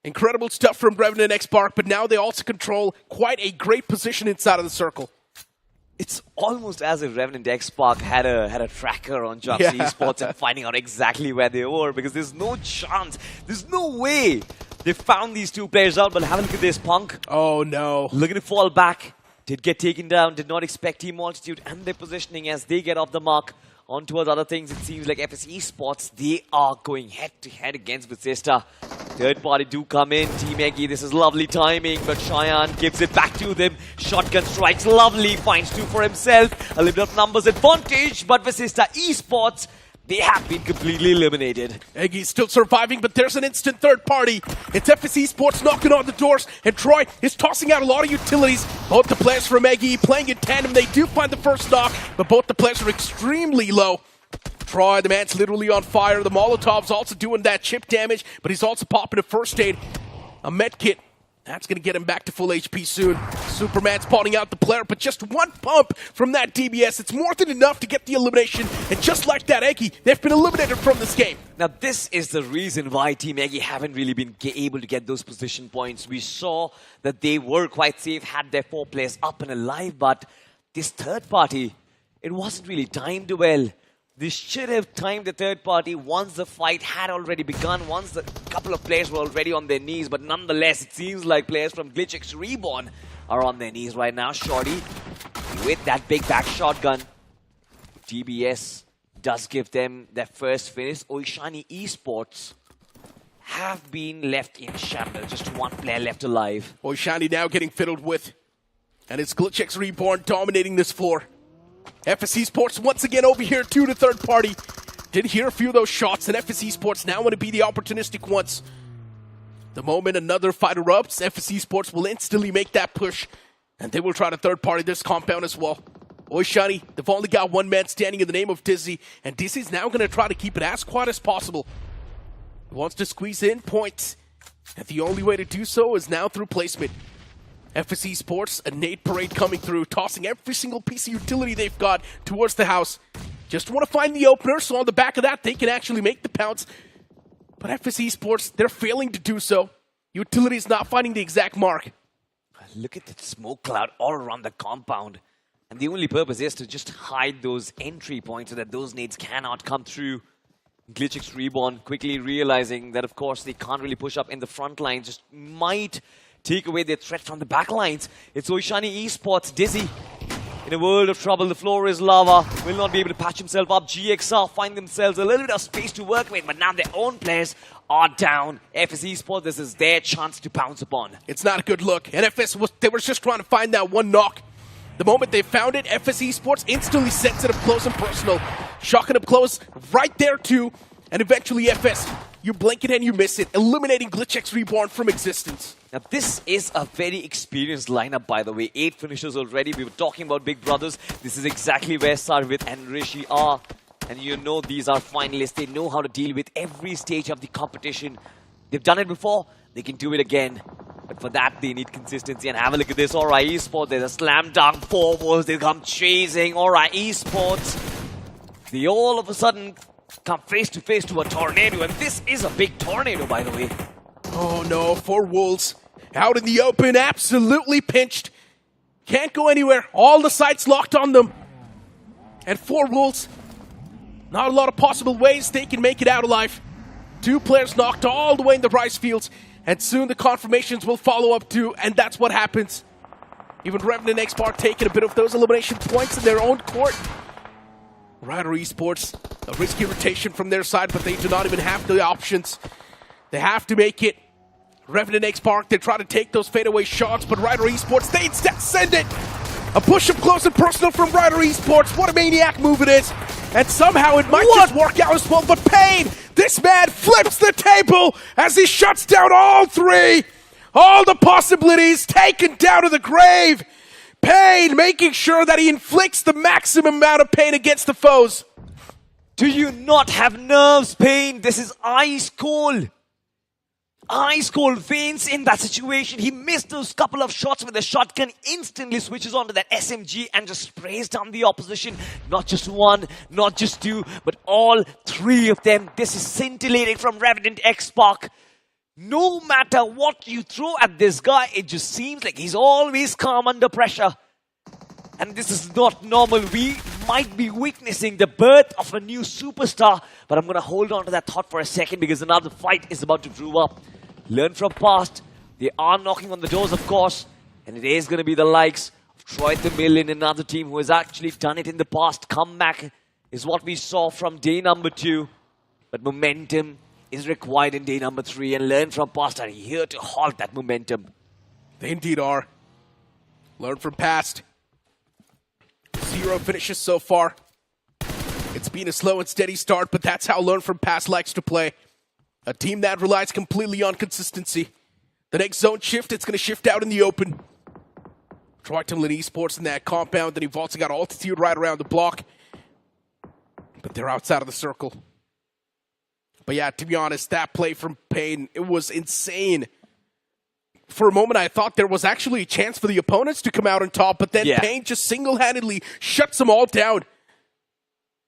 Incredible stuff from Revenant Xspark, but now they also control quite a great position inside of the circle. It's almost as if Revenant Xspark had a tracker on Jux Esports and finding out exactly where they were, because there's no chance, there's no way they found these two players out. But have a look at this, Punk. Oh no. Looking to fall back. Did get taken down, did not expect team altitude and their positioning as they get off the mark. On towards other things, it seems like Vasista Esports, they are going head-to-head against Vasista. Third party do come in, Team Eggy, this is lovely timing, but Cheyenne gives it back to them. Shotgun strikes, lovely, finds two for himself. A little bit of numbers advantage, but Vasista Esports, they have been completely eliminated. Eggy's still surviving, but there's an instant third party. It's Vasista Esports knocking on the doors, and Troy is tossing out a lot of utilities. Both the players from Eggy playing in tandem. They do find the first knock, but both the players are extremely low. Troy, the man's literally on fire. The Molotov's also doing that chip damage, but he's also popping a first aid. A med kit. That's going to get him back to full HP soon. Superman spawning out the player, but just one pump from that DBS. It's more than enough to get the elimination. And just like that, Eggy, they've been eliminated from this game. Now, this is the reason why Team Eggy haven't really been able to get those position points. We saw that they were quite safe, had their 4 players up and alive, but this third party, it wasn't really timed well. They should have timed the third party once the fight had already begun, once the couple of players were already on their knees. But nonetheless, it seems like players from GLITCHxREBORN are on their knees right now. Shorty with that big back shotgun. DBS does give them their first finish. Oishani Esports have been left in shambles. Just one player left alive. Oishani now getting fiddled with. And it's GLITCHxREBORN dominating this floor. Vasista Esports once again over here to the third party. Did hear a few of those shots, and Vasista Esports now want to be the opportunistic ones. The moment another fight erupts, Vasista Esports will instantly make that push, and they will try to third party this compound as well. Oishani, they've only got one man standing in the name of Dizzy, and Dizzy's now going to try to keep it as quiet as possible. He wants to squeeze in points, and the only way to do so is now through placement. Vasista Esports, a nade parade coming through, tossing every single piece of utility they've got towards the house. Just want to find the opener, so on the back of that, they can actually make the pounce. But Vasista Esports, they're failing to do so. Utility's not finding the exact mark. Look at that smoke cloud all around the compound. And the only purpose is to just hide those entry points so that those nades cannot come through. GLITCHxREBORN quickly realizing that, of course, they can't really push up in the front line, just might take away their threat from the back lines. It's Oishani Esports, Dizzy. In a world of trouble, the floor is lava. Will not be able to patch himself up. GXR find themselves a little bit of space to work with, but now their own players are down. Vasista Esports, this is their chance to pounce upon. It's not a good look. NFS, they were just trying to find that one knock. The moment they found it, Vasista Esports instantly sets it up close and personal. Shocking up close right there too. And eventually FS, you blink it and you miss it, eliminating GLITCHxREBORN from existence. Now, this is a very experienced lineup, by the way. 8 finishers already. We were talking about Big Brothers. This is exactly where Sarvit and Rishi are. And you know these are finalists. They know how to deal with every stage of the competition. They've done it before. They can do it again. But for that, they need consistency. And have a look at this. Alright, Esports. There's a slam dunk forwards. They come chasing. Alright, Esports. They all of a sudden come face to face to a tornado. And this is a big tornado, by the way. Oh no, 4 Wolves. Out in the open, absolutely pinched. Can't go anywhere. All the sights locked on them. And 4 Wolves. Not a lot of possible ways they can make it out alive. 2 players knocked all the way in the rice fields. And soon the confirmations will follow up too. And that's what happens. Even Revenant Xspark taking a bit of those elimination points in their own court. Rivalry Esports, a risky rotation from their side, but they do not even have the options. They have to make it. Revenant Xspark, they try to take those fadeaway shots, but Rivalry Esports, they instead send it! A push up close and personal from Rivalry Esports. What a maniac move it is. And somehow it might just work out as well, but Pain, this man flips the table as he shuts down all 3. All the possibilities taken down to the grave. Pain making sure that he inflicts the maximum amount of pain against the foes. Do you not have nerves, Pain? This is ice cold. Ice cold veins in that situation. He missed those couple of shots with the shotgun, instantly switches onto that SMG and just sprays down the opposition. Not just 1, not just 2, but all 3 of them. This is scintillating from Revenant Xspark. No matter what you throw at this guy, it just seems like he's always calm under pressure. And this is not normal. We might be witnessing the birth of a new superstar. But I'm going to hold on to that thought for a second because another fight is about to brew up. Learn from past. They are knocking on the doors, of course. And it is going to be the likes of Troy Tamilan, another team who has actually done it in the past. Comeback is what we saw from day number 2. But momentum is required in day number 3. And Learn from past are here to halt that momentum. They indeed are. Learn from past. 0 finishes so far. It's been a slow and steady start, but that's how Learn from past likes to play. A team that relies completely on consistency. The next zone shift, it's going to shift out in the open. Tamilan Esports in that compound, and you've also got altitude right around the block. But they're outside of the circle. But yeah, to be honest, that play from Payne, it was insane. For a moment, I thought there was actually a chance for the opponents to come out on top, but then Payne just single-handedly shuts them all down.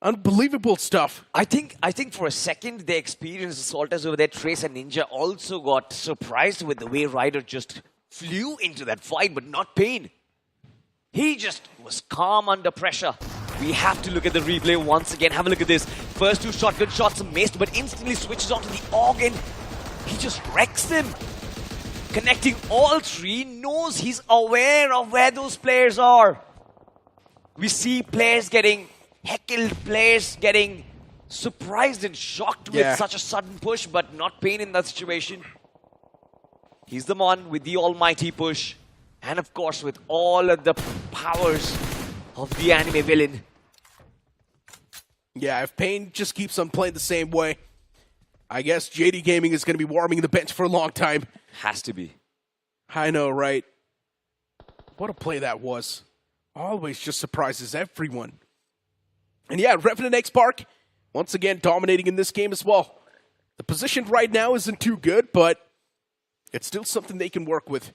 Unbelievable stuff. I think for a second, the experienced assaulters over there, Trace and Ninja, also got surprised with the way Ryder just flew into that fight, but not Payne. He just was calm under pressure. We have to look at the replay once again. Have a look at this. First 2 shotgun shots missed, but instantly switches onto the organ. He just wrecks them. Connecting all 3, knows he's aware of where those players are. We see players getting heckled, players getting surprised and shocked with such a sudden push, but not Payne in that situation. He's the one with the almighty push. And of course, with all of the powers of the anime villain. Yeah, if Payne just keeps on playing the same way, I guess JD Gaming is going to be warming the bench for a long time. Has to be. I know, right? What a play that was. Always just surprises everyone. And yeah, Revenant Xspark, once again, dominating in this game as well. The position right now isn't too good, but it's still something they can work with.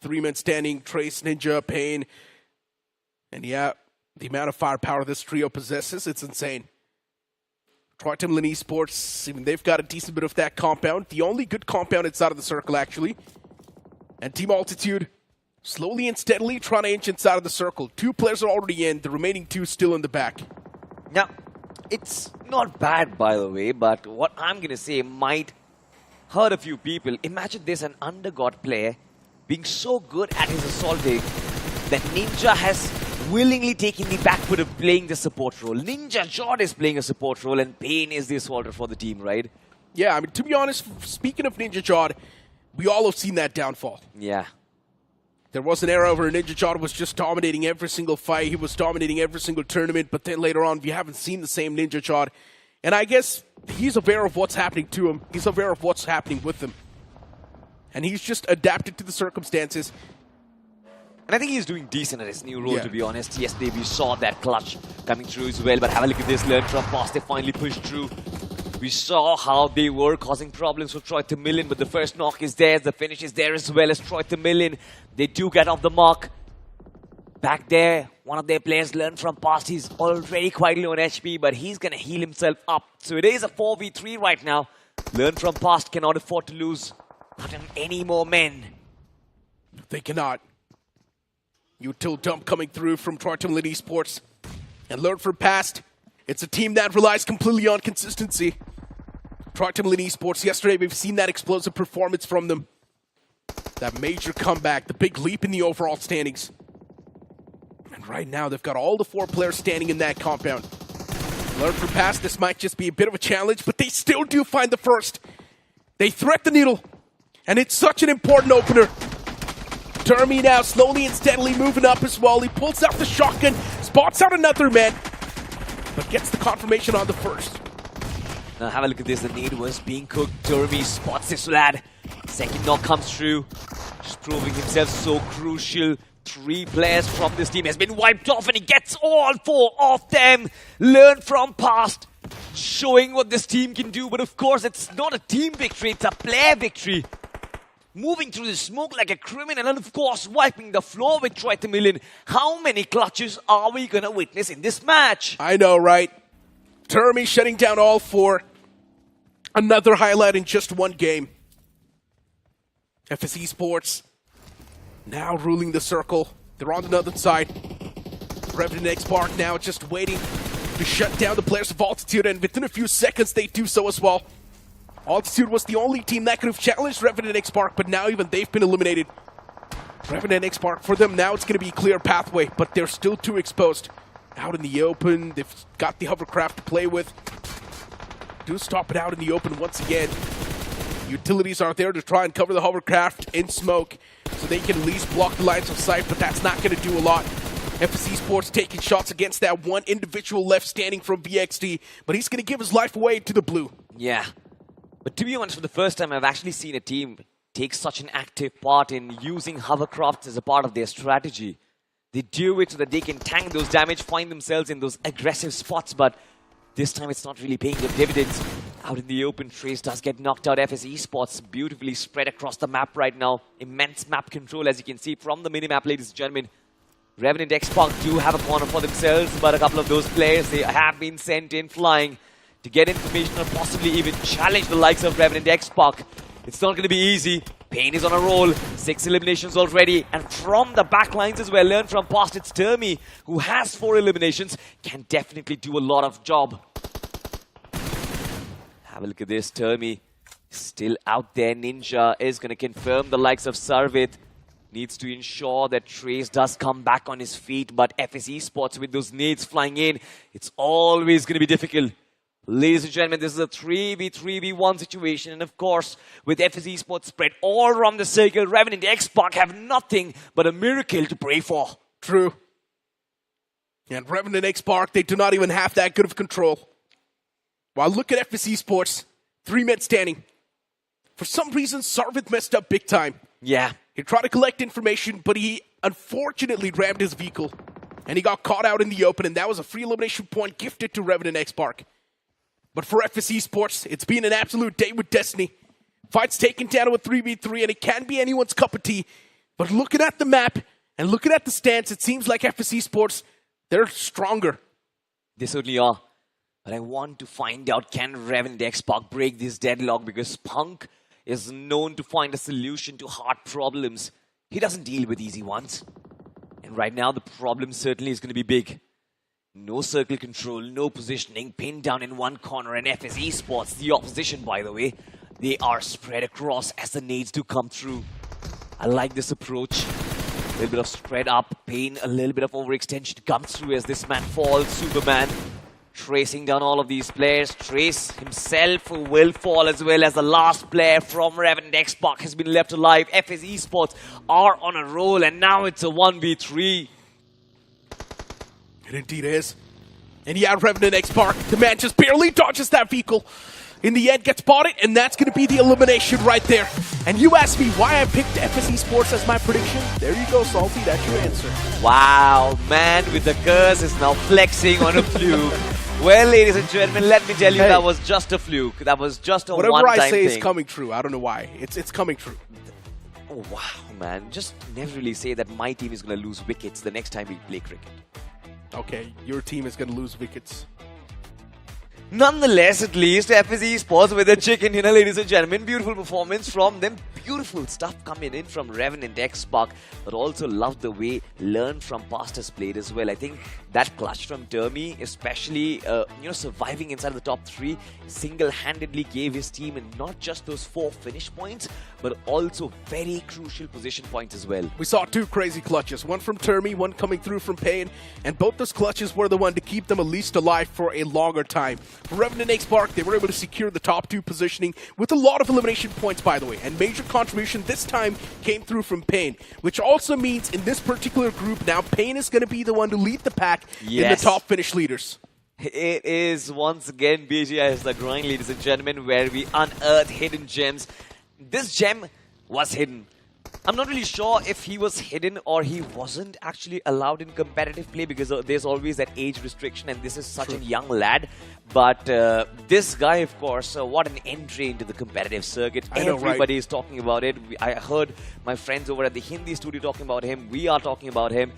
3-man standing, Trace, Ninja, Payne. And yeah, the amount of firepower this trio possesses, it's insane. Tamilan Esports, even they've got a decent bit of that compound. The only good compound inside of the circle, actually. And Team Altitude, slowly and steadily trying to inch inside of the circle. 2 players are already in, the remaining 2 still in the back. Now, it's not bad, by the way, but what I'm going to say might hurt a few people. Imagine this, an undergod player being so good at his assaulting that Ninja has willingly taken the back foot of playing the support role. Ninja Jod is playing a support role and Payne is the assaulter for the team, right? Yeah, I mean, to be honest, speaking of Ninja Jod, we all have seen that downfall. Yeah. There was an era where Ninja Jod was just dominating every single fight. He was dominating every single tournament, but then later on, we haven't seen the same Ninja Jod. And I guess he's aware of what's happening to him. He's aware of what's happening with him. And he's just adapted to the circumstances. And I think he's doing decent at his new role, to be honest. Yesterday we saw that clutch coming through as well, but have a look at this. Learn from past, they finally pushed through. We saw how they were causing problems for Troy Tamilan, but the first knock is there, the finish is there as well as Troy Tamilan. They do get off the mark. Back there, one of their players Learn from past. He's already quite low on HP, but he's going to heal himself up. So it is a 4v3 right now. Learn from past cannot afford to lose. Not any more men. They cannot. Util dump coming through from Tamilan Esports. And Learn from past. It's a team that relies completely on consistency. Tamilan Esports, yesterday we've seen that explosive performance from them. That major comeback, the big leap in the overall standings. And right now they've got all the 4 players standing in that compound. Learn from past, this might just be a bit of a challenge, but they still do find the first. They thread the needle. And it's such an important opener. Termi now slowly and steadily moving up as well. He pulls out the shotgun, spots out another man, but gets the confirmation on the first. Now have a look at this. The nade was being cooked. Termi spots this lad. Second knock comes through. Just proving himself so crucial. 3 players from this team has been wiped off and he gets all 4 of them. Learn from past. Showing what this team can do. But of course it's not a team victory. It's a player victory. Moving through the smoke like a criminal and of course wiping the floor with Troy Tamilan. How many clutches are we going to witness in this match? I know, right? Termi shutting down all 4. Another highlight in just one game. FS Esports now ruling the circle. They're on the other side. Revenant Xspark now just waiting to shut down the players of Altitude, and within a few seconds they do so as well. Altitude was the only team that could have challenged Revenant Xspark, but now even they've been eliminated. Revenant Xspark, for them now it's going to be a clear pathway, but they're still too exposed. Out in the open, they've got the hovercraft to play with. Do stop it out in the open once again. Utilities are there to try and cover the hovercraft in smoke, so they can at least block the lines of sight, but that's not going to do a lot. FS Esports taking shots against that one individual left standing from VXD, but he's going to give his life away to the blue. Yeah. But to be honest, for the first time, I've actually seen a team take such an active part in using hovercrafts as a part of their strategy. They do it so that they can tank those damage, find themselves in those aggressive spots, but this time it's not really paying them dividends. Out in the open, Trace does get knocked out. FS Esports beautifully spread across the map right now. Immense map control, as you can see from the minimap, ladies and gentlemen. Revenant Xspark do have a corner for themselves, but a couple of those players, they have been sent in flying to get information or possibly even challenge the likes of Revenant Xspark. It's not going to be easy. Pain is on a roll. 6 eliminations already. And from the back lines as well, learn from past, it's Termi, who has 4 eliminations, can definitely do a lot of job. Have a look at this. Termi still out there. NINZA is going to confirm the likes of Sarvit. Needs to ensure that Trace does come back on his feet. But FS Esports with those nades flying in, it's always going to be difficult. Ladies and gentlemen, this is a 3v3v1 situation. And of course, with FS Esports spread all around the circle, Revenant Xspark have nothing but a miracle to pray for. True. And Revenant Xspark, they do not even have that good of control. While look at FS Esports, 3 men standing. For some reason, Sarvit messed up big time. Yeah. He tried to collect information, but he unfortunately rammed his vehicle. And he got caught out in the open, and that was a free elimination point gifted to Revenant Xspark. But for FS Esports, it's been an absolute day with Destiny. Fight's taken down to a 3v3, and it can be anyone's cup of tea. But looking at the map and looking at the stance, it seems like FS Esports, they're stronger. They certainly are. But I want to find out, can Revenant Xspark break this deadlock? Because Punk is known to find a solution to hard problems. He doesn't deal with easy ones. And right now, the problem certainly is going to be big. No circle control, no positioning, pinned down in one corner, and FS Esports, the opposition by the way, they are spread across as the nades do come through. I like this approach. A little bit of spread up, Pain, a little bit of overextension comes through as this man falls, Superman. Tracing down all of these players. Trace himself will fall as well as the last player from Revenant Xspark has been left alive. FS Esports are on a roll, and now it's a 1v3. It indeed is. And yeah, Revenant Xspark, the man just barely dodges that vehicle. In the end, gets spotted, and that's going to be the elimination right there. And you asked me why I picked FS Esports as my prediction. There you go, Salty, that's your answer. Wow, man with the curse is now flexing on a fluke. Well, ladies and gentlemen, let me tell you, that was just a fluke. That was just a one-time thing. Whatever I say is coming true. I don't know why. It's coming true. Oh, wow, man. Just never really say that my team is going to lose wickets the next time we play cricket. Okay, your team is going to lose wickets. Nonetheless, at least, FS Esports with a chicken dinner, ladies and gentlemen. Beautiful performance from them. Beautiful stuff coming in from Revenant Xspark. But also love the way Learn from Past has played as well. I think that clutch from Termi, especially surviving inside the top 3, single-handedly gave his team and not just those 4 finish points, but also very crucial position points as well. We saw 2 crazy clutches, one from Termi, one coming through from Pain, and both those clutches were the one to keep them at least alive for a longer time. For Revenant Xspark, they were able to secure the top 2 positioning with a lot of elimination points, by the way, and major contribution this time came through from Pain, which also means in this particular group now, Pain is going to be the one to lead the pack in the top finish leaders. It is once again BGIS the grind, ladies and gentlemen, where we unearth hidden gems. This gem was hidden. I'm not really sure if he was hidden or he wasn't actually allowed in competitive play because there's always that age restriction and this is such a young lad. But this guy, of course, what an entry into the competitive circuit. Everybody is talking about it. I heard my friends over at the Hindi studio talking about him. We are talking about him.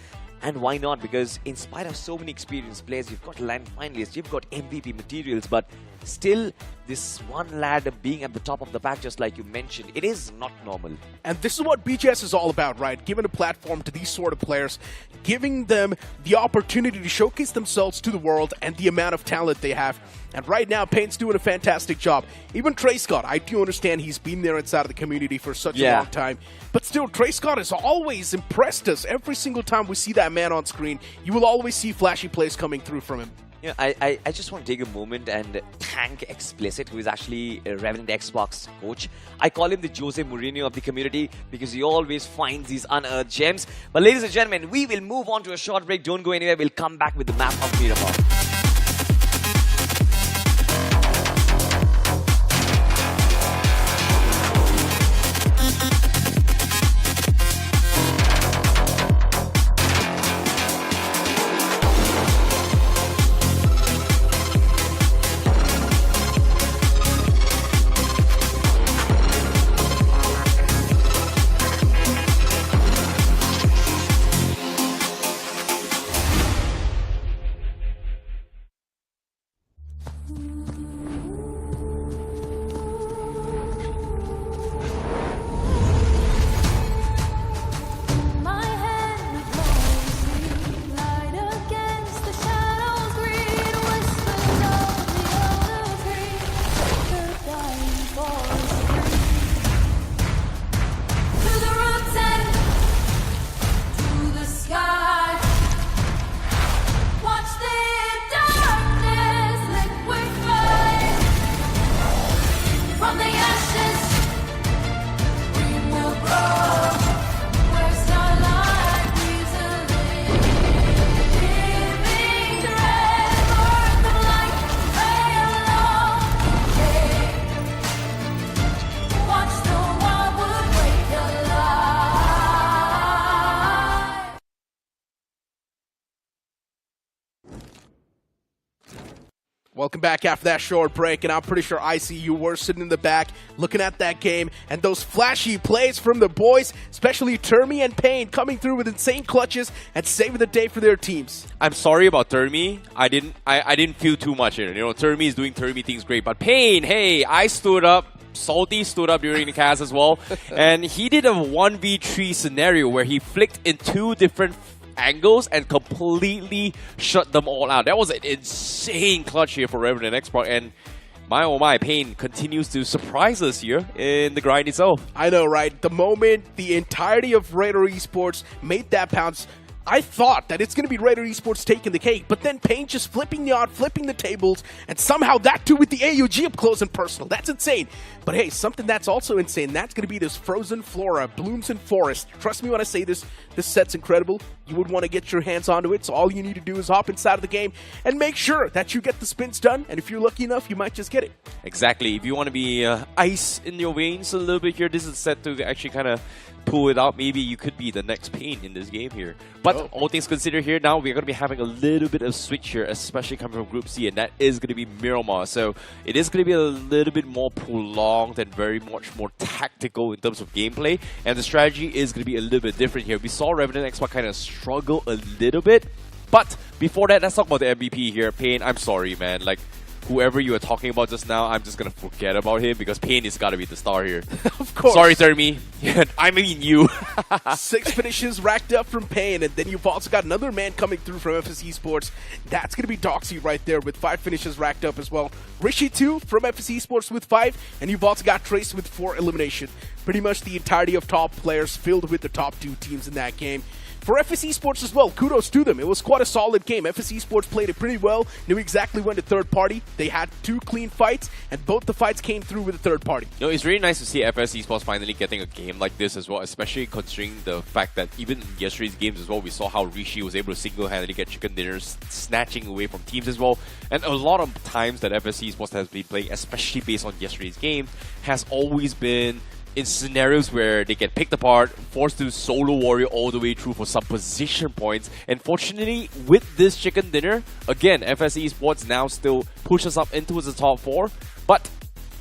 And why not? Because in spite of so many experienced players, you've got land finalists, you've got MVP materials, but still this one lad being at the top of the pack, just like you mentioned, it is not normal. And this is what BGS is all about, right? Giving a platform to these sort of players, giving them the opportunity to showcase themselves to the world and the amount of talent they have. And right now, Pain's doing a fantastic job. Even Trey Scott, I do understand he's been there inside of the community for such a long time. But still, Trey Scott has always impressed us. Every single time we see that man on screen, you will always see flashy plays coming through from him. Yeah, I just want to take a moment and thank Explicit, who is actually a Revenant Xspark's coach. I call him the Jose Mourinho of the community because he always finds these unearthed gems. But ladies and gentlemen, we will move on to a short break. Don't go anywhere. We'll come back with the map of Miramar. Welcome back after that short break, and I'm pretty sure I see you were sitting in the back looking at that game and those flashy plays from the boys, especially Termi and Pain coming through with insane clutches and saving the day for their teams. I'm sorry about Termi. I didn't feel too much in it. You know, Termi is doing Termi things great, but Pain, hey, I stood up. Salty stood up during the cast as well, and he did a 1v3 scenario where he flicked in two different angles and completely shut them all out. That was an insane clutch here for Revenant Xspark, and my oh my, Pain continues to surprise us here in the grind itself. I know, right? The moment the entirety of Rivalry Esports made that pounce, I thought that it's going to be Rivalry Esports taking the cake, but then Pain just flipping the odd, flipping the tables, and somehow that too with the AUG up close and personal. That's insane. But hey, something that's also insane, that's going to be this frozen flora, blooms and forest. Trust me when I say this set's incredible. You would want to get your hands onto it, so all you need to do is hop inside of the game and make sure that you get the spins done, and if you're lucky enough, you might just get it. Exactly. If you want to be ice in your veins a little bit here, this is set to actually kind of pull it out. Maybe you could be the next Pain in this game here. But all things considered here, now we're going to be having a little bit of switch here, especially coming from Group C, and that is going to be Miramar. So it is going to be a little bit more prolonged and very much more tactical in terms of gameplay, and the strategy is going to be a little bit different here. We saw Revenant Xspark kind of struggle a little bit, but before that, let's talk about the MVP here. Pain, I'm sorry, man. Like, whoever you were talking about just now, I'm just going to forget about him because Pain has got to be the star here. Of course. Sorry, Termi. I mean you. 6 finishes racked up from Pain, and then you've also got another man coming through from FS Esports. That's going to be Doxy right there with 5 finishes racked up as well. Rishi too from FS Esports with 5, and you've also got Trace with 4 elimination. Pretty much the entirety of top players filled with the top 2 teams in that game. For FS Esports as well, kudos to them. It was quite a solid game. FS Esports played it pretty well, knew exactly when to third party. They had 2 clean fights, and both the fights came through with a third party. You know, it's really nice to see FS Esports finally getting a game like this as well, especially considering the fact that even in yesterday's games as well, we saw how Rishi was able to single-handedly get chicken dinners, snatching away from teams as well. And a lot of times that FS Esports has been playing, especially based on yesterday's game, has always been in scenarios where they get picked apart, forced to solo warrior all the way through for some position points. And fortunately, with this chicken dinner, again, FS Esports now still pushes up into the top 4, but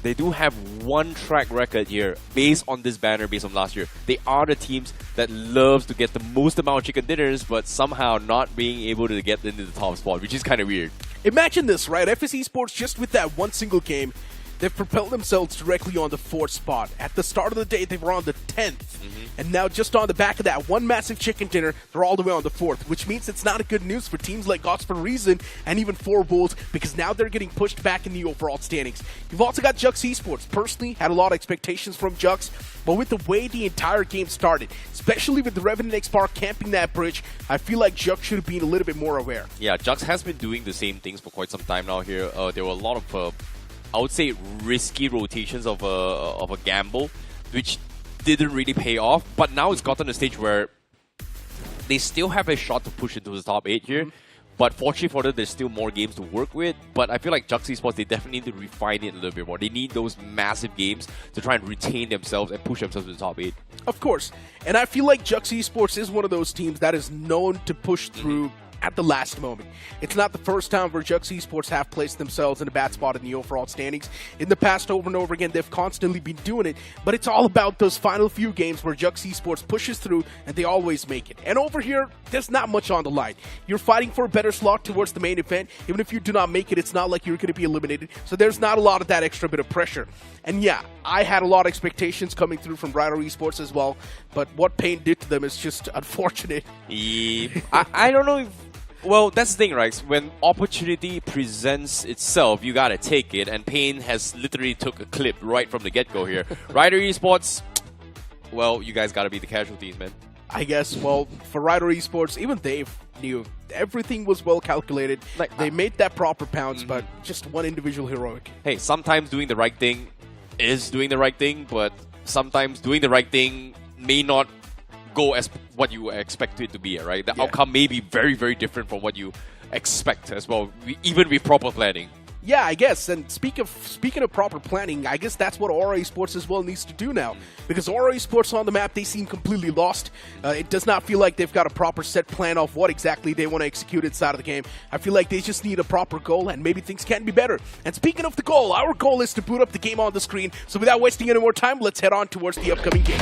they do have one track record here based on this banner, based on last year. They are the teams that loves to get the most amount of chicken dinners, but somehow not being able to get into the top spot, which is kind of weird. Imagine this, right? FS Esports, just with that one single game, they've propelled themselves directly on the 4th spot. At the start of the day, they were on the 10th. And now just on the back of that one massive chicken dinner, they're all the way on the 4th, which means it's not a good news for teams like Gods for Reason and even 4 Wolves, because now they're getting pushed back in the overall standings. You've also got Jux Esports. Personally, had a lot of expectations from Jux, but with the way the entire game started, especially with the Revenant Xspark camping that bridge, I feel like Jux should have been a little bit more aware. Yeah, Jux has been doing the same things for quite some time now here. There were a lot of, I would say, risky rotations of a gamble, which didn't really pay off. But now it's gotten to a stage where they still have a shot to push into the top 8 here. But fortunately for them, there's still more games to work with. But I feel like Jux Esports, they definitely need to refine it a little bit more. They need those massive games to try and retain themselves and push themselves to the top 8. Of course. And I feel like Jux Esports is one of those teams that is known to push through at the last moment. It's not the first time where Jux Esports have placed themselves in a bad spot in the overall standings. In the past, over and over again, they've constantly been doing it, but it's all about those final few games where Jux Esports pushes through and they always make it. And over here, there's not much on the line. You're fighting for a better slot towards the main event. Even if you do not make it, it's not like you're going to be eliminated, so there's not a lot of that extra bit of pressure. And yeah, I had a lot of expectations coming through from Rivalry Esports as well, but what Pain did to them is just unfortunate. I don't know if... Well, that's the thing, right? When opportunity presents itself, you gotta take it, and Pain has literally took a clip right from the get-go here. Rivalry Esports, well, you guys gotta be the casualties, man. I guess, well, for Rivalry Esports, even they knew everything was well calculated. Like, they made that proper pounce, but just one individual heroic. Hey, sometimes doing the right thing is doing the right thing, but sometimes doing the right thing may not go as what you expect it to be, right? The outcome may be very, very different from what you expect as well, even with proper planning. Yeah, I guess. And speaking of proper planning, I guess that's what Aura Esports as well needs to do now. Because Aura Esports on the map, they seem completely lost. It does not feel like they've got a proper set plan of what exactly they want to execute inside of the game. I feel like they just need a proper goal, and maybe things can be better. And speaking of the goal, our goal is to boot up the game on the screen. So without wasting any more time, let's head on towards the upcoming game.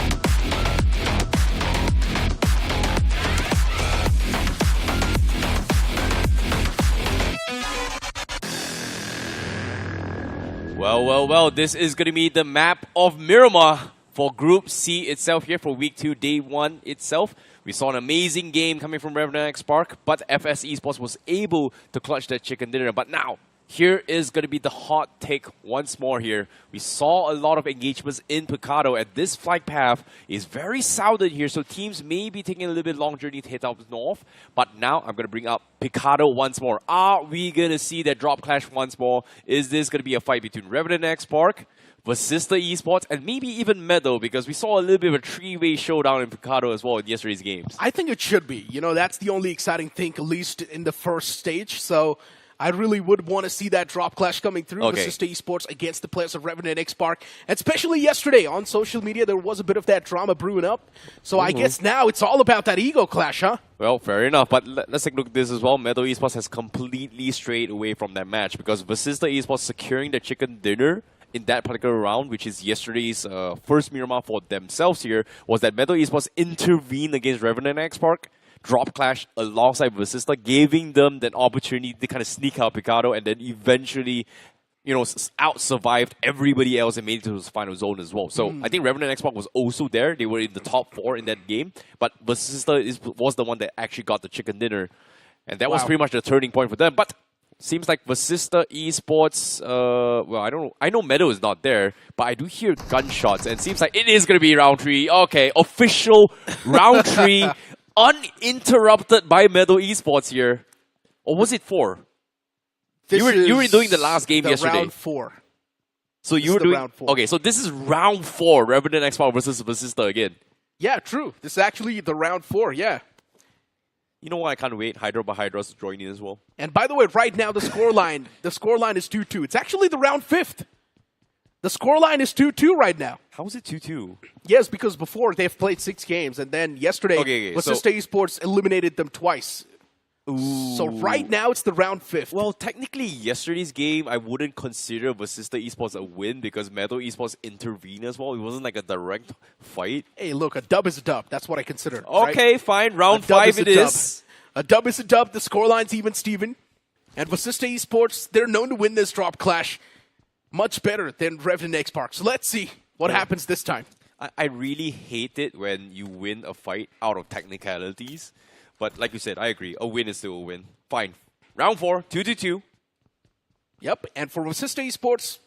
Well, this is going to be the map of Miramar for Group C itself here for Week 2, Day 1 itself. We saw an amazing game coming from Revenant Xspark, but FS Esports was able to clutch that chicken dinner. But now, here is going to be the hot take once more here. We saw a lot of engagements in Picado, and this flight path is very southern here, so teams may be taking a little bit long journey to head up north. But now I'm going to bring up Picado once more. Are we going to see that drop clash once more? Is this going to be a fight between Revenant Xspark, Vasista Esports, and maybe even Meadow, because we saw a little bit of a three-way showdown in Picado as well in yesterday's games? I think it should be. You know, that's the only exciting thing, at least in the first stage. So I really would want to see that drop clash coming through. Vasista Esports against the players of Revenant Xspark. And especially yesterday on social media, there was a bit of that drama brewing up. So I guess now it's all about that ego clash, huh? Well, fair enough. But let's take a look at this as well. Meadow Esports has completely strayed away from that match because Vasista Esports securing the chicken dinner in that particular round, which is yesterday's first Miramar for themselves here, was that Meadow Esports intervened against Revenant Xspark, drop clash alongside Vasista, giving them that opportunity to kind of sneak out Picado and then eventually, you know, out-survived everybody else and made it to the final zone as well. So I think Revenant Xspark was also there. They were in the top 4 in that game, but Vasista was the one that actually got the chicken dinner. And that was pretty much the turning point for them. But seems like Vasista Esports, well, I know Meadow is not there, but I do hear gunshots, and it seems like it is going to be round 3. Okay, official round 3, uninterrupted by Meadow Esports here. Or was it 4? You were doing the last game yesterday. Round 4. So you were doing round 4. Okay, so this is round 4, Revenant Xspark versus Vasista again. Yeah, true. This is actually the round 4, yeah. You know what? I can't wait. Hydra by Hydras to join in as well. And by the way, right now the scoreline is 2-2. It's actually the round 5th. The scoreline is 2-2 right now. How is it 2-2? Yes, because before they've played 6 games, and then yesterday Vasista Esports eliminated them twice. Ooh. So right now it's the round 5th. Well, technically yesterday's game I wouldn't consider Vasista Esports a win because Meadow Esports intervened as well. It wasn't like a direct fight. Hey, look, a dub is a dub. That's what I consider. Okay, fine. Round 5 it is. A dub is a dub. The scoreline's even, Steven. And Vasista Esports, they're known to win this drop clash much better than Revenant Xspark. So let's see what happens this time. I really hate it when you win a fight out of technicalities. But like you said, I agree. A win is still a win. Fine. Round 4, 2-2. Yep, and for Vasista Esports,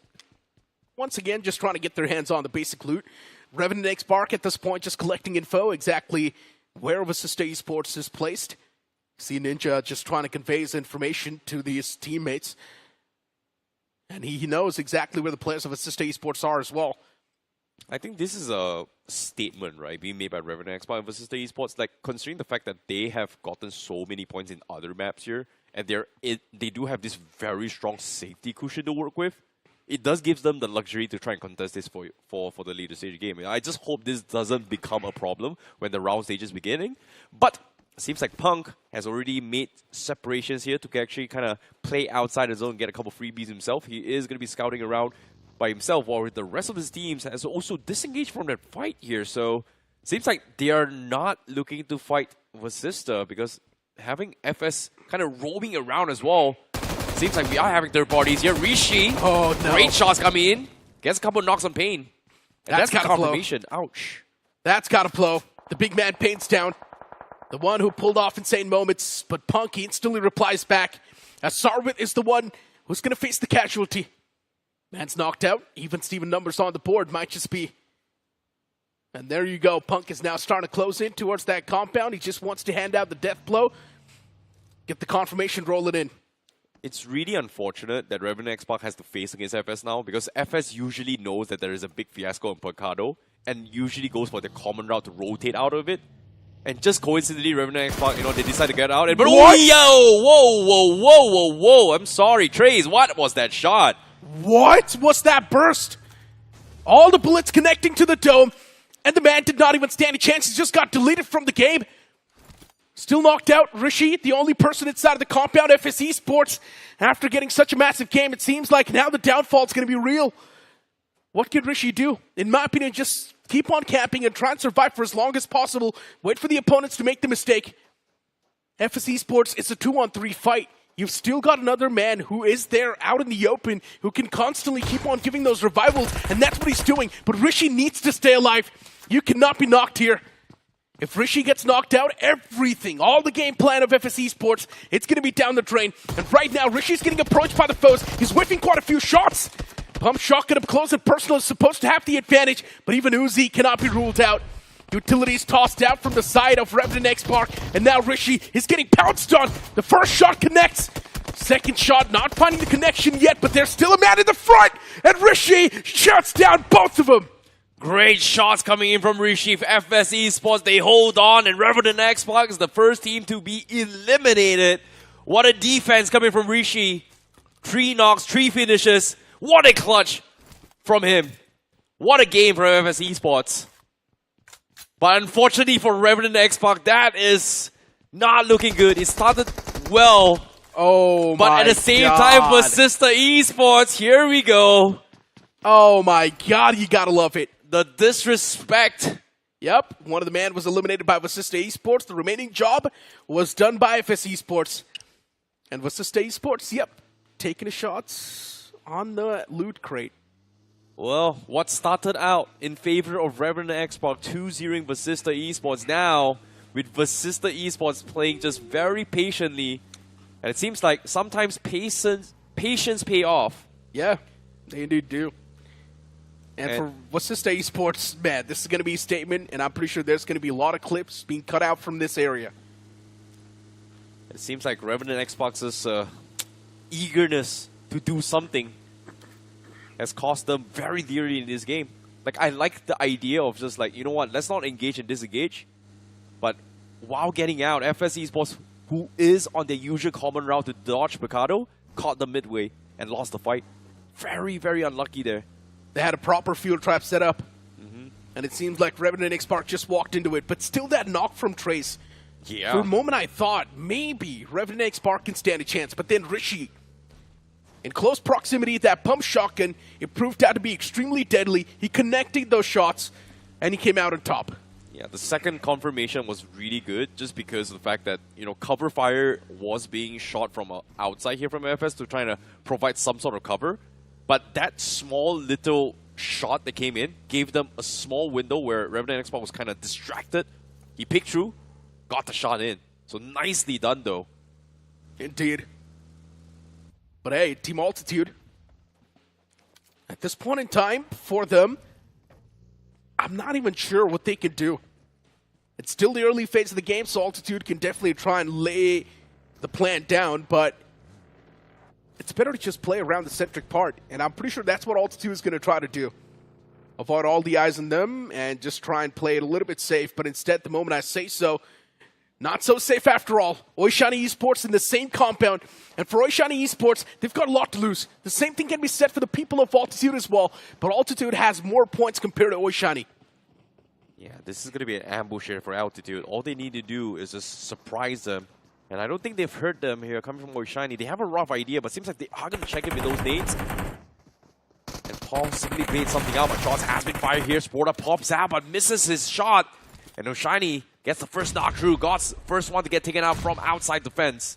once again, just trying to get their hands on the basic loot. Revenant Xspark at this point just collecting info exactly where Vasista Esports is placed. See NINZA just trying to convey his information to these teammates. And he knows exactly where the players of Vasista Esports are as well. I think this is a statement, right, being made by Revenant Xspark and Vasista Esports. Like, considering the fact that they have gotten so many points in other maps here, and they do have this very strong safety cushion to work with, it does give them the luxury to try and contest this for the later stage game. I just hope this doesn't become a problem when the round stage is beginning. But it seems like Punk has already made separations here to actually kind of play outside the zone and get a couple freebies himself. He is going to be scouting around by himself, while the rest of his teams has also disengaged from that fight here. So seems like they are not looking to fight Vasista, because having FS kind of roaming around as well. Seems like we are having third parties here. Rishi, oh no, great shots coming in. Gets a couple knocks on Pain. And that's the confirmation. Ouch. That's gotta blow. The big man Pain's down. The one who pulled off insane moments, but Punk instantly replies back, as Sarwit is the one who's gonna face the casualty. Man's knocked out. Even Steven numbers on the board might just be. And there you go. Punk is now starting to close in towards that compound. He just wants to hand out the death blow. Get the confirmation rolling in. It's really unfortunate that Revenant Xspark has to face against FS now, because FS usually knows that there is a big fiasco in Picado and usually goes for the common route to rotate out of it. And just coincidentally, Revenant Xspark, they decide to get out. And but what? Whoa! I'm sorry, Trace. What was that shot? What was that burst? All the bullets connecting to the dome, and the man did not even stand a chance. He just got deleted from the game. Still knocked out. Rishi, the only person inside of the compound. FS Esports, after getting such a massive game, it seems like now the downfall is going to be real. What can Rishi do? In my opinion, just keep on camping and try and survive for as long as possible. Wait for the opponents to make the mistake. FS Esports, it's a 2-on-3 fight. You've still got another man who is there out in the open, who can constantly keep on giving those revivals, and that's what he's doing. But Rishi needs to stay alive. You cannot be knocked here. If Rishi gets knocked out, everything, all the game plan of FS Esports, it's going to be down the drain. And right now, Rishi's getting approached by the foes. He's whiffing quite a few shots. Pump shotgun up close and personal is supposed to have the advantage, but even Uzi cannot be ruled out. Utilities tossed out from the side of Revenant Xspark, and now Rishi is getting pounced on. The first shot connects. Second shot not finding the connection yet, but there's still a man in the front, and Rishi shuts down both of them. Great shots coming in from Rishi. FS Esports, they hold on, and Revenant Xspark is the first team to be eliminated. What a defense coming from Rishi. 3 knocks, 3 finishes. What a clutch from him. What a game from FS Esports. But unfortunately for Revenant Xspark, that is not looking good. It started well. Oh my But at the same time, Vasista Esports, here we go. Oh my god, you gotta love it. The disrespect. Yep, one of the men was eliminated by Vasista Esports. The remaining job was done by FS Esports. And Vasista Esports, yep, taking the shots on the loot crate. Well, what started out in favor of Revenant Xspark 2-0ing Vasista Esports, now with Vasista Esports playing just very patiently. And it seems like sometimes patience pay off. Yeah, they indeed do. And for Vasista Esports, man, this is going to be a statement, and I'm pretty sure there's going to be a lot of clips being cut out from this area. It seems like Revenant Xspark's eagerness to do something has cost them very dearly in this game. Like, I like the idea of just like, you know what, let's not engage and disengage. But while getting out, FS Esports, who is on their usual common route to dodge Picado, caught them midway and lost the fight. Very, very unlucky there. They had a proper field trap set up. And it seems like Revenant Xspark just walked into it. But still that knock from Trace. Yeah. For a moment I thought maybe Revenant Xspark can stand a chance. But then Rishi, in close proximity, that pump shotgun, it proved out to be extremely deadly. He connected those shots, and he came out on top. Yeah, the second confirmation was really good just because of the fact that, you know, cover fire was being shot from outside here from FS to trying to provide some sort of cover. But that small little shot that came in gave them a small window where Revenant Xspark was kind of distracted. He picked through, got the shot in. So nicely done though. Indeed. But hey, Team Altitude, at this point in time, for them, I'm not even sure what they can do. It's still the early phase of the game, so Altitude can definitely try and lay the plan down, but it's better to just play around the centric part, and I'm pretty sure that's what Altitude is going to try to do. Avoid all the eyes on them and just try and play it a little bit safe, but instead, the moment I say so, not so safe after all. Oishani Esports in the same compound, and for Oishani Esports, they've got a lot to lose. The same thing can be said for the people of Altitude as well, but Altitude has more points compared to Oishani. Yeah, this is going to be an ambush here for Altitude. All they need to do is just surprise them. And I don't think they've heard them here coming from Oishani. They have a rough idea, but seems like they are going to check in with those nades. And possibly bait something out, but shots has been fired here. Sporta pops out, but misses his shot. And Oishani gets the first knock through. God's first one to get taken out from outside the fence.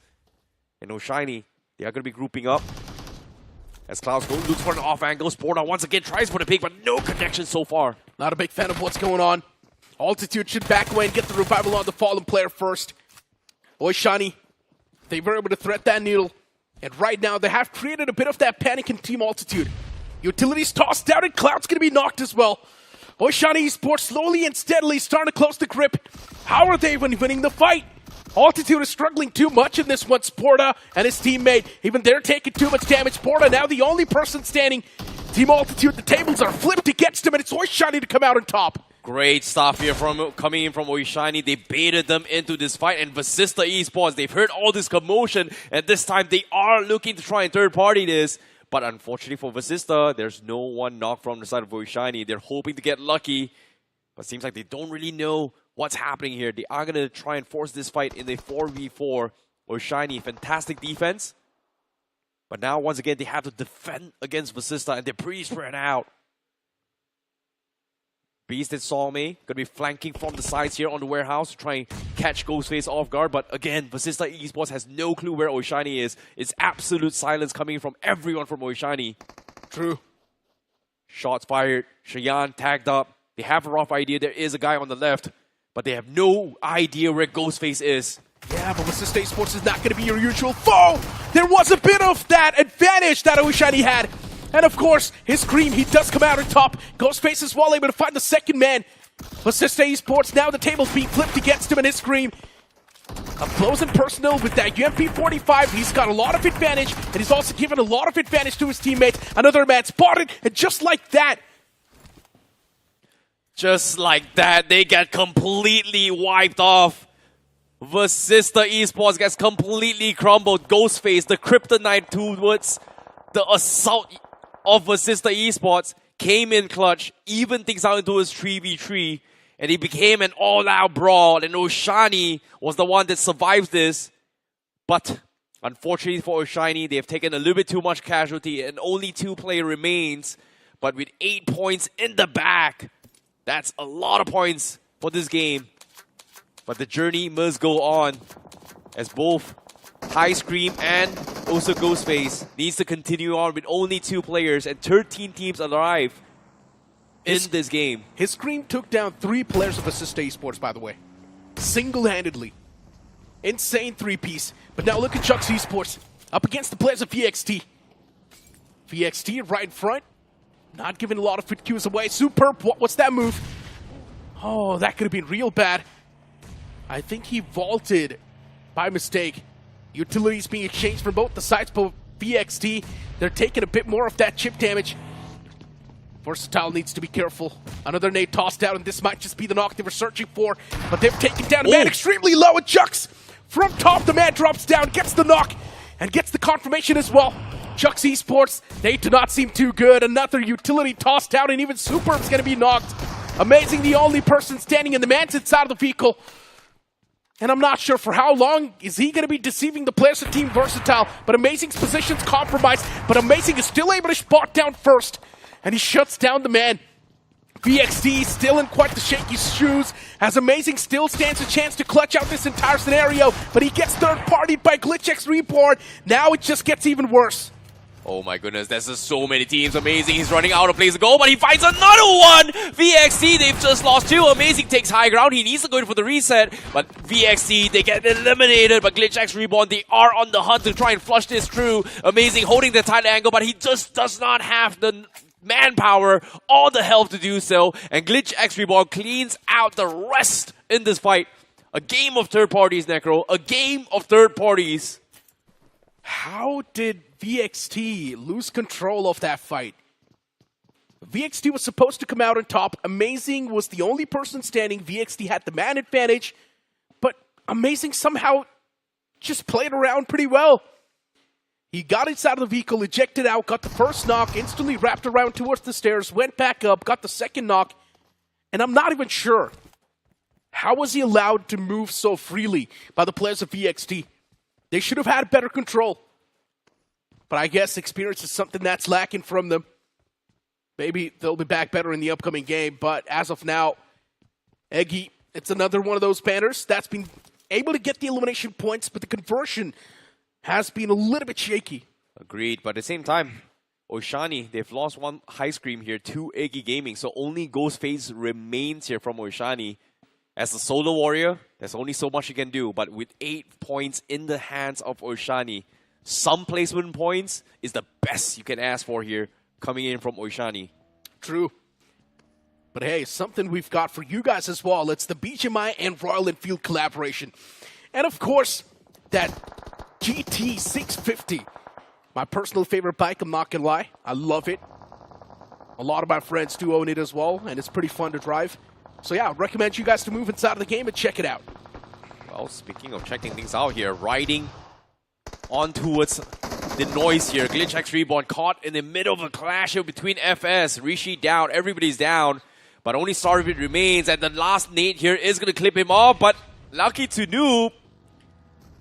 And Oishani, they are going to be grouping up. As Clouds go, looks for an off angle. Sporta once again tries for the pick, but no connection so far. Not a big fan of what's going on. Altitude should back away and get the revival on the fallen player first. Oishani, they were able to thread that needle. And right now, they have created a bit of that panic in Team Altitude. Utilities tossed down, and Cloud's going to be knocked as well. Oishani Esports slowly and steadily starting to close the grip. How are they winning the fight? Altitude is struggling too much in this one. Sporta and his teammate, even they're taking too much damage. Sporta now the only person standing. Team Altitude, the tables are flipped against them, and it's Oishani to come out on top. Great stuff here coming in from Oishani. They baited them into this fight, and Vasista Esports, they've heard all this commotion, and this time they are looking to try and third-party this. But unfortunately for Vasista, there's no one knock from the side of Oishani. They're hoping to get lucky, but seems like they don't really know what's happening here. They are going to try and force this fight in a 4v4. Oishani, fantastic defense. But now, once again, they have to defend against Vasista, and they're pretty spread out. Beast and Salme going to be flanking from the sides here on the warehouse to try and catch Ghostface off guard. But again, Vasista Esports has no clue where Oishani is. It's absolute silence coming from everyone from Oishani. True. Shots fired. Shayan tagged up. They have a rough idea. There is a guy on the left, but they have no idea where Ghostface is. Yeah, but Vasista Esports is not going to be your usual foe. There was a bit of that advantage that Oishani had. And of course, his Scream, he does come out on top. Ghostface as well, able to find the second man. Vasista Esports, now the tables being flipped against him and his Scream. Up close and personal with that UMP-45, he's got a lot of advantage, and he's also given a lot of advantage to his teammates. Another man spotted, and just like that, they get completely wiped off. Vasista Esports gets completely crumbled. Ghostface, the kryptonite towards the assault of Vasista Esports, came in clutch, even things out into his 3v3, and he became an all-out brawl, and Oishani was the one that survived this. But unfortunately for Oishani, they have taken a little bit too much casualty, and only 2 players remains. But with 8 points in the back, that's a lot of points for this game. But the journey must go on, as both High Scream and also Ghostface needs to continue on with only 2 players and 13 teams alive in this game. His Scream took down 3 players of Vasista Esports, by the way. Single-handedly. Insane 3-piece. But now look at Jux Esports up against the players of VXT. VXT right in front. Not giving a lot of fit cues away. Superb. What's that move? Oh, that could have been real bad. I think he vaulted by mistake. Utilities being exchanged from both the sides, but VXT, they're taking a bit more of that chip damage. Versatile needs to be careful. Another nade tossed out, and this might just be the knock they were searching for. But they've taken down a man extremely low, and Jux from top, the man drops down, gets the knock, and gets the confirmation as well. Jux Esports, they do not seem too good. Another utility tossed out, and even Superb's going to be knocked. Amazing, the only person standing in the man's inside of the vehicle. And I'm not sure for how long is he going to be deceiving the players of Team Versatile. But Amazing's position's compromised. But Amazing is still able to spot down first. And he shuts down the man. VXT still in quite the shaky shoes, as Amazing still stands a chance to clutch out this entire scenario, but he gets third-partied by GLITCHxREBORN. Now it just gets even worse. Oh my goodness, there's just so many teams. Amazing, he's running out of place to go, but he finds another one! VXT, they've just lost 2. Amazing takes high ground. He needs to go in for the reset, but VXT, they get eliminated. But GLITCHxREBORN, they are on the hunt to try and flush this through. Amazing holding the tight angle, but he just does not have the manpower or the health to do so. And GLITCHxREBORN cleans out the rest in this fight. A game of third parties, Necro. A game of third parties. How did VXT lose control of that fight? VXT was supposed to come out on top. Amazing was the only person standing. VXT had the man advantage, but Amazing somehow just played around pretty well. He got inside of the vehicle, ejected out, got the first knock, instantly wrapped around towards the stairs, went back up, got the second knock, and I'm not even sure. How was he allowed to move so freely by the players of VXT? They should have had better control. But I guess experience is something that's lacking from them. Maybe they'll be back better in the upcoming game, but as of now, Eggy, it's another one of those banners that's been able to get the elimination points, but the conversion has been a little bit shaky. Agreed, but at the same time, Oishani, they've lost one high scream here to Eggy Gaming, so only Ghost Phase remains here from Oishani. As a solo warrior, there's only so much you can do, but with 8 points in the hands of Oishani, some placement points is the best you can ask for here, coming in from Oishani. True. But hey, something we've got for you guys as well. It's the BGMI and Royal Enfield collaboration. And of course, that GT650. My personal favorite bike, I'm not gonna lie. I love it. A lot of my friends do own it as well, and it's pretty fun to drive. So yeah, I recommend you guys to move inside of the game and check it out. Well, speaking of checking things out here, riding on towards the noise here. GLITCHxREBORN caught in the middle of a clash here between FS. Rishi down, everybody's down. But only Sarvit remains, and the last nade here is going to clip him off. But lucky to Noob,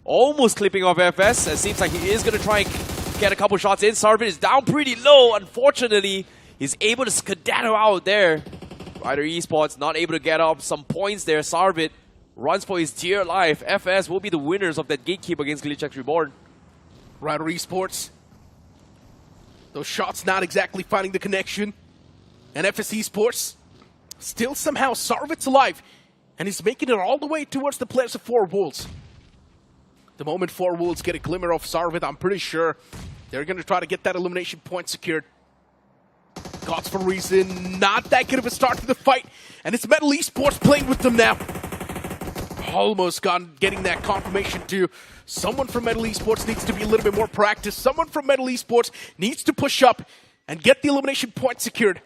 almost clipping off FS. It seems like he is going to try and get a couple shots in. Sarvit is down pretty low. Unfortunately, he's able to skedaddle out there. Rivalry Esports not able to get up some points there. Sarvit runs for his dear life. FS will be the winners of that gatekeep against GLITCHxREBORN. Rivalry Esports. Those shots not exactly finding the connection. And FS Esports still somehow Sarvit's alive. And he's making it all the way towards the players of Four Wolves. The moment Four Wolves get a glimmer of Sarvit, I'm pretty sure they're going to try to get that elimination point secured. Gods for Reason, not that good of a start to the fight. And it's Metal Esports playing with them now. Almost getting that confirmation too. Someone from Metal Esports needs to be a little bit more practiced. Someone from Metal Esports needs to push up and get the elimination point secured.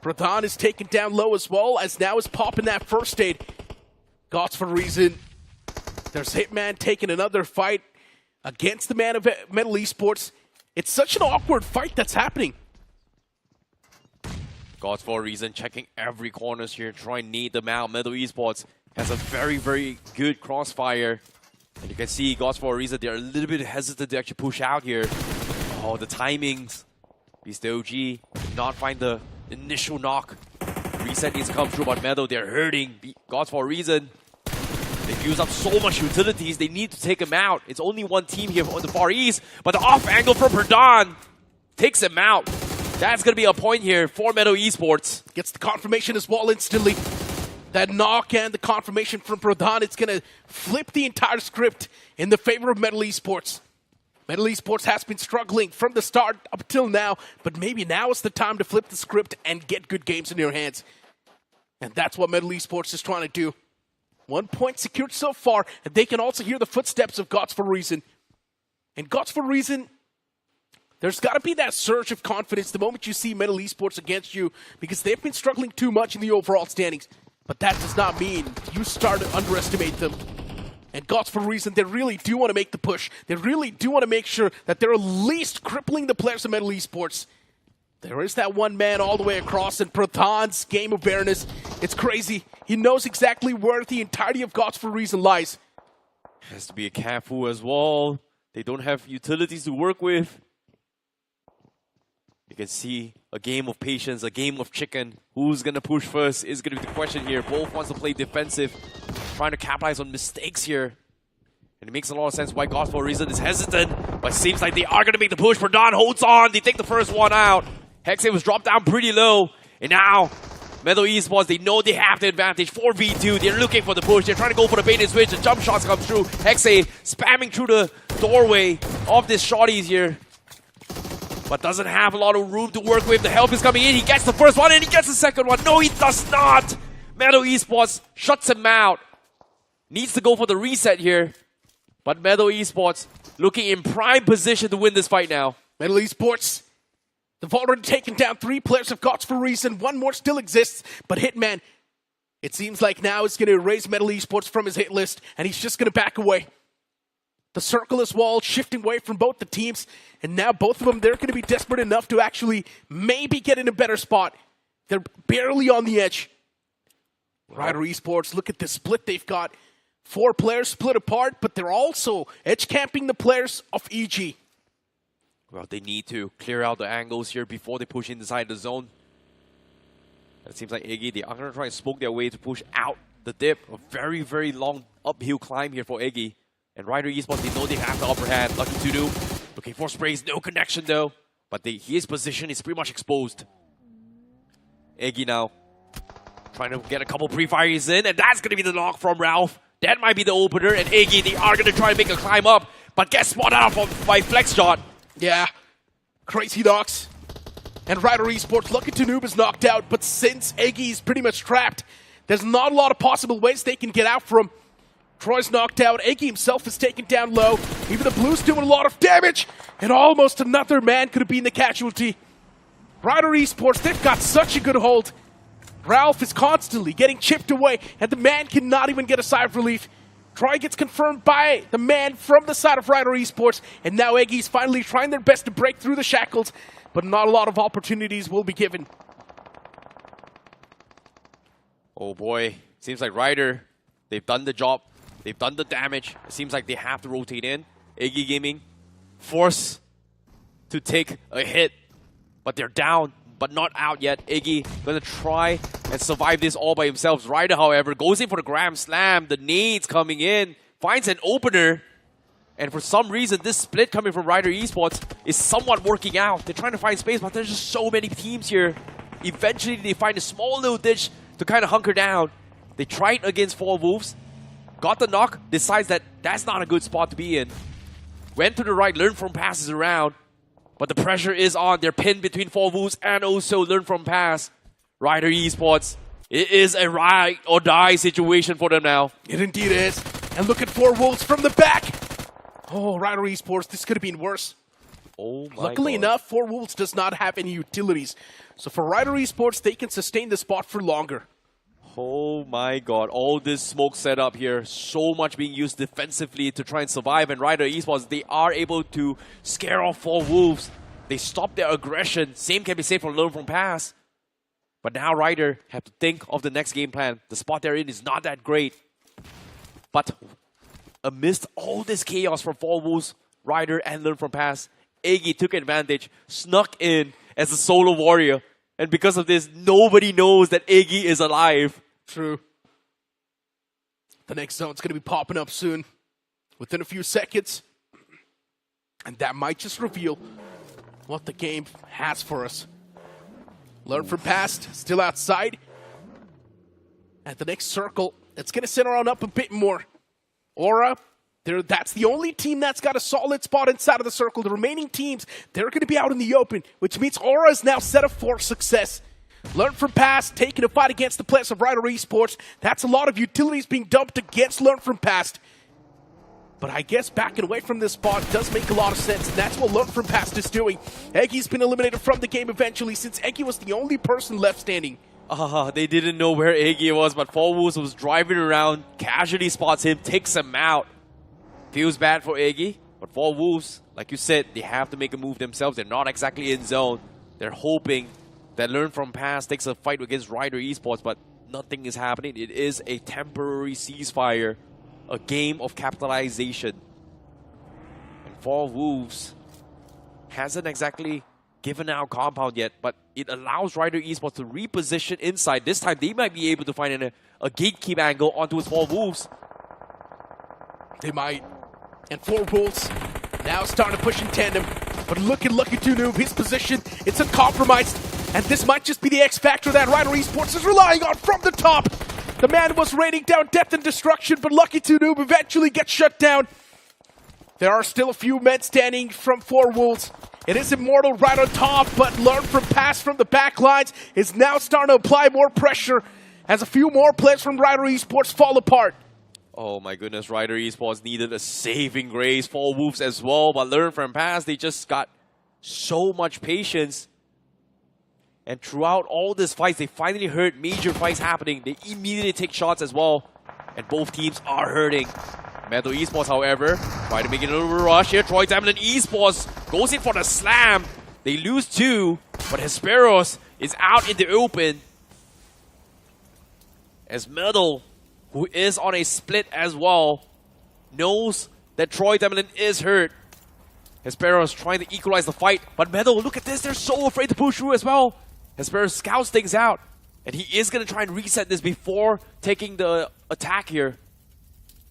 Pradhan is taken down low as well, as now is popping that first aid. Gods for Reason. There's Hitman taking another fight against the man of Metal Esports. It's such an awkward fight that's happening. Gods for a Reason checking every corners here, trying to need them out. Metal Esports has a very, very good crossfire. And you can see Gods for a Reason, they're a little bit hesitant to actually push out here. Oh, the timings. Beast OG did not find the initial knock. Reset needs to come through, but Metal, they're hurting. Gods for a Reason. They've used up so much utilities, they need to take him out. It's only one team here on the Far East, but the off angle from Pradhan takes him out. That's going to be a point here for Metal Esports. Gets the confirmation as well instantly. That knock and the confirmation from Pradhan, it's going to flip the entire script in the favor of Metal Esports. Metal Esports has been struggling from the start up till now, but maybe now is the time to flip the script and get good games in your hands. And that's what Metal Esports is trying to do. 1 point secured so far, and they can also hear the footsteps of Gods for Reason. And Gods for Reason, there's got to be that surge of confidence the moment you see Metal Esports against you, because they've been struggling too much in the overall standings. But that does not mean you start to underestimate them. And Gods for Reason, they really do want to make the push. They really do want to make sure that they're at least crippling the players of Metal Esports. There is that one man all the way across, and Pradhan's game awareness, it's crazy. He knows exactly where the entirety of Gods for Reason lies. Has to be a careful as well. They don't have utilities to work with. You can see a game of patience, a game of chicken. Who's going to push first is going to be the question here. Both wants to play defensive, trying to capitalize on mistakes here. And it makes a lot of sense why God, for a reason, is hesitant. But seems like they are going to make the push. Pradhan holds on. They take the first one out. Hexe was dropped down pretty low. And now, MIZORAM Esports, they know they have the advantage. 4v2, they're looking for the push. They're trying to go for the bait and switch. The jump shots come through. Hexe spamming through the doorway of this shorties here. But doesn't have a lot of room to work with. The help is coming in. He gets the first one and he gets the second one. No, he does not. MIZORAM Esports shuts him out. Needs to go for the reset here. But MIZORAM Esports looking in prime position to win this fight now. MIZORAM Esports, they've already taken down 3 players of Gods for a reason. 1 more still exists, but Hitman, it seems like now is going to erase MIZORAM Esports from his hit list, and he's just going to back away. The circle is wall shifting away from both the teams, and now both of them, they're going to be desperate enough to actually maybe get in a better spot. They're barely on the edge. Rivalry Esports, look at this split they've got. 4 players split apart, but they're also edge camping the players of EG. Well, they need to clear out the angles here before they push inside the zone. It seems like Eggy, they are going to try and smoke their way to push out the dip. A very, very long uphill climb here for Eggy. And Rivalry Esports, they know they have the upper hand. Likitha looking for sprays, no connection though. But his position is pretty much exposed. Eggy now trying to get a couple pre-fires in, and that's going to be the knock from Ralph. That might be the opener, and Eggy, they are going to try and make a climb up, but get spotted out by Flex Shot. Yeah, crazy knocks. And Rivalry Esports, Likitha is knocked out, but since Eggy is pretty much trapped, there's not a lot of possible ways they can get out from. Troy's knocked out, Eggy himself is taken down low, even the Blues doing a lot of damage, and almost another man could have been the casualty. Rivalry Esports, they've got such a good hold. Ralph is constantly getting chipped away, and the man cannot even get a sigh of relief. Troy gets confirmed by the man from the side of Rivalry Esports, and now Eggy's finally trying their best to break through the shackles, but not a lot of opportunities will be given. Oh boy, seems like Ryder, they've done the job, they've done the damage. It seems like they have to rotate in. Eggy Gaming, forced to take a hit, but they're down. But not out yet. Eggy gonna try and survive this all by himself. Ryder, however, goes in for the Gram Slam. The nades coming in, finds an opener. And for some reason, this split coming from Rivalry Esports is somewhat working out. They're trying to find space, but there's just so many teams here. Eventually, they find a small little ditch to kind of hunker down. They tried against 4 Wolves. Got the knock, decides that that's not a good spot to be in. Went to the right, learned from passes around. But the pressure is on. They're pinned between 4 Wolves and also learn from pass. Rivalry Esports, it is a ride or die situation for them now. It indeed is. And look at 4 Wolves from the back. Oh, Rivalry Esports, this could have been worse. Oh my Luckily God. enough, 4 Wolves does not have any utilities. So for Rivalry Esports, they can sustain the spot for longer. Oh my God, all this smoke setup here, so much being used defensively to try and survive, and Rivalry Esports, they are able to scare off 4 Wolves. They stop their aggression. Same can be said for learn from pass. But now Ryder have to think of the next game plan. The spot they're in is not that great. But amidst all this chaos from 4 Wolves, Ryder and learn from pass, Eggy took advantage, snuck in as a solo warrior. And because of this, nobody knows that Eggy is alive. True. The next zone's going to be popping up soon. Within a few seconds. And that might just reveal what the game has for us. Learn from past, still outside. At the next circle, it's going to center on up a bit more. Aura, that's the only team that's got a solid spot inside of the circle. The remaining teams, they're going to be out in the open, which means Aura is now set up for success. Learn from past, taking a fight against the players of Rivalry Esports. That's a lot of utilities being dumped against Learn from past. But I guess backing away from this spot does make a lot of sense, and that's what Learn from past is doing. Eggy's been eliminated from the game eventually, since Eggy was the only person left standing. They didn't know where Eggy was, but 4 Wolves was driving around, casually spots him, takes him out. Feels bad for Eggy, but 4 Wolves, like you said, they have to make a move themselves. They're not exactly in zone. They're hoping that Learn from past takes a fight against Rivalry Esports, but nothing is happening. It is a temporary ceasefire, a game of capitalization. And 4 Wolves hasn't exactly given out compound yet, but it allows Rivalry Esports to reposition inside. This time, they might be able to find a gatekeep angle onto his 4 wolves. They might. And 4 wolves now starting to push in tandem. But look at Likitha Noob, his position, it's uncompromised. And this might just be the X factor that Rivalry Esports is relying on from the top. The man was raining down death and destruction, but Likitha Noob eventually gets shut down. There are still a few men standing from 4 wolves. It is Immortal right on top, but learn from pass from the back lines is now starting to apply more pressure as a few more players from Rivalry Esports fall apart. Oh my goodness, Rivalry Esports needed a saving grace. 4 wolves as well, but learn from past, they just got so much patience. And throughout all these fights, they finally heard major fights happening. They immediately take shots as well. And both teams are hurting. Metal Esports, however, try to make it a little rush here. Tamilan Esports goes in for the slam. They lose 2, but Hesperos is out in the open. As Metal, who is on a split as well, knows that Tamilan is hurt. Hesperos trying to equalize the fight, but Metal, look at this, they're so afraid to push through as well. Hesperos scouts things out, and he is going to try and reset this before taking the attack here.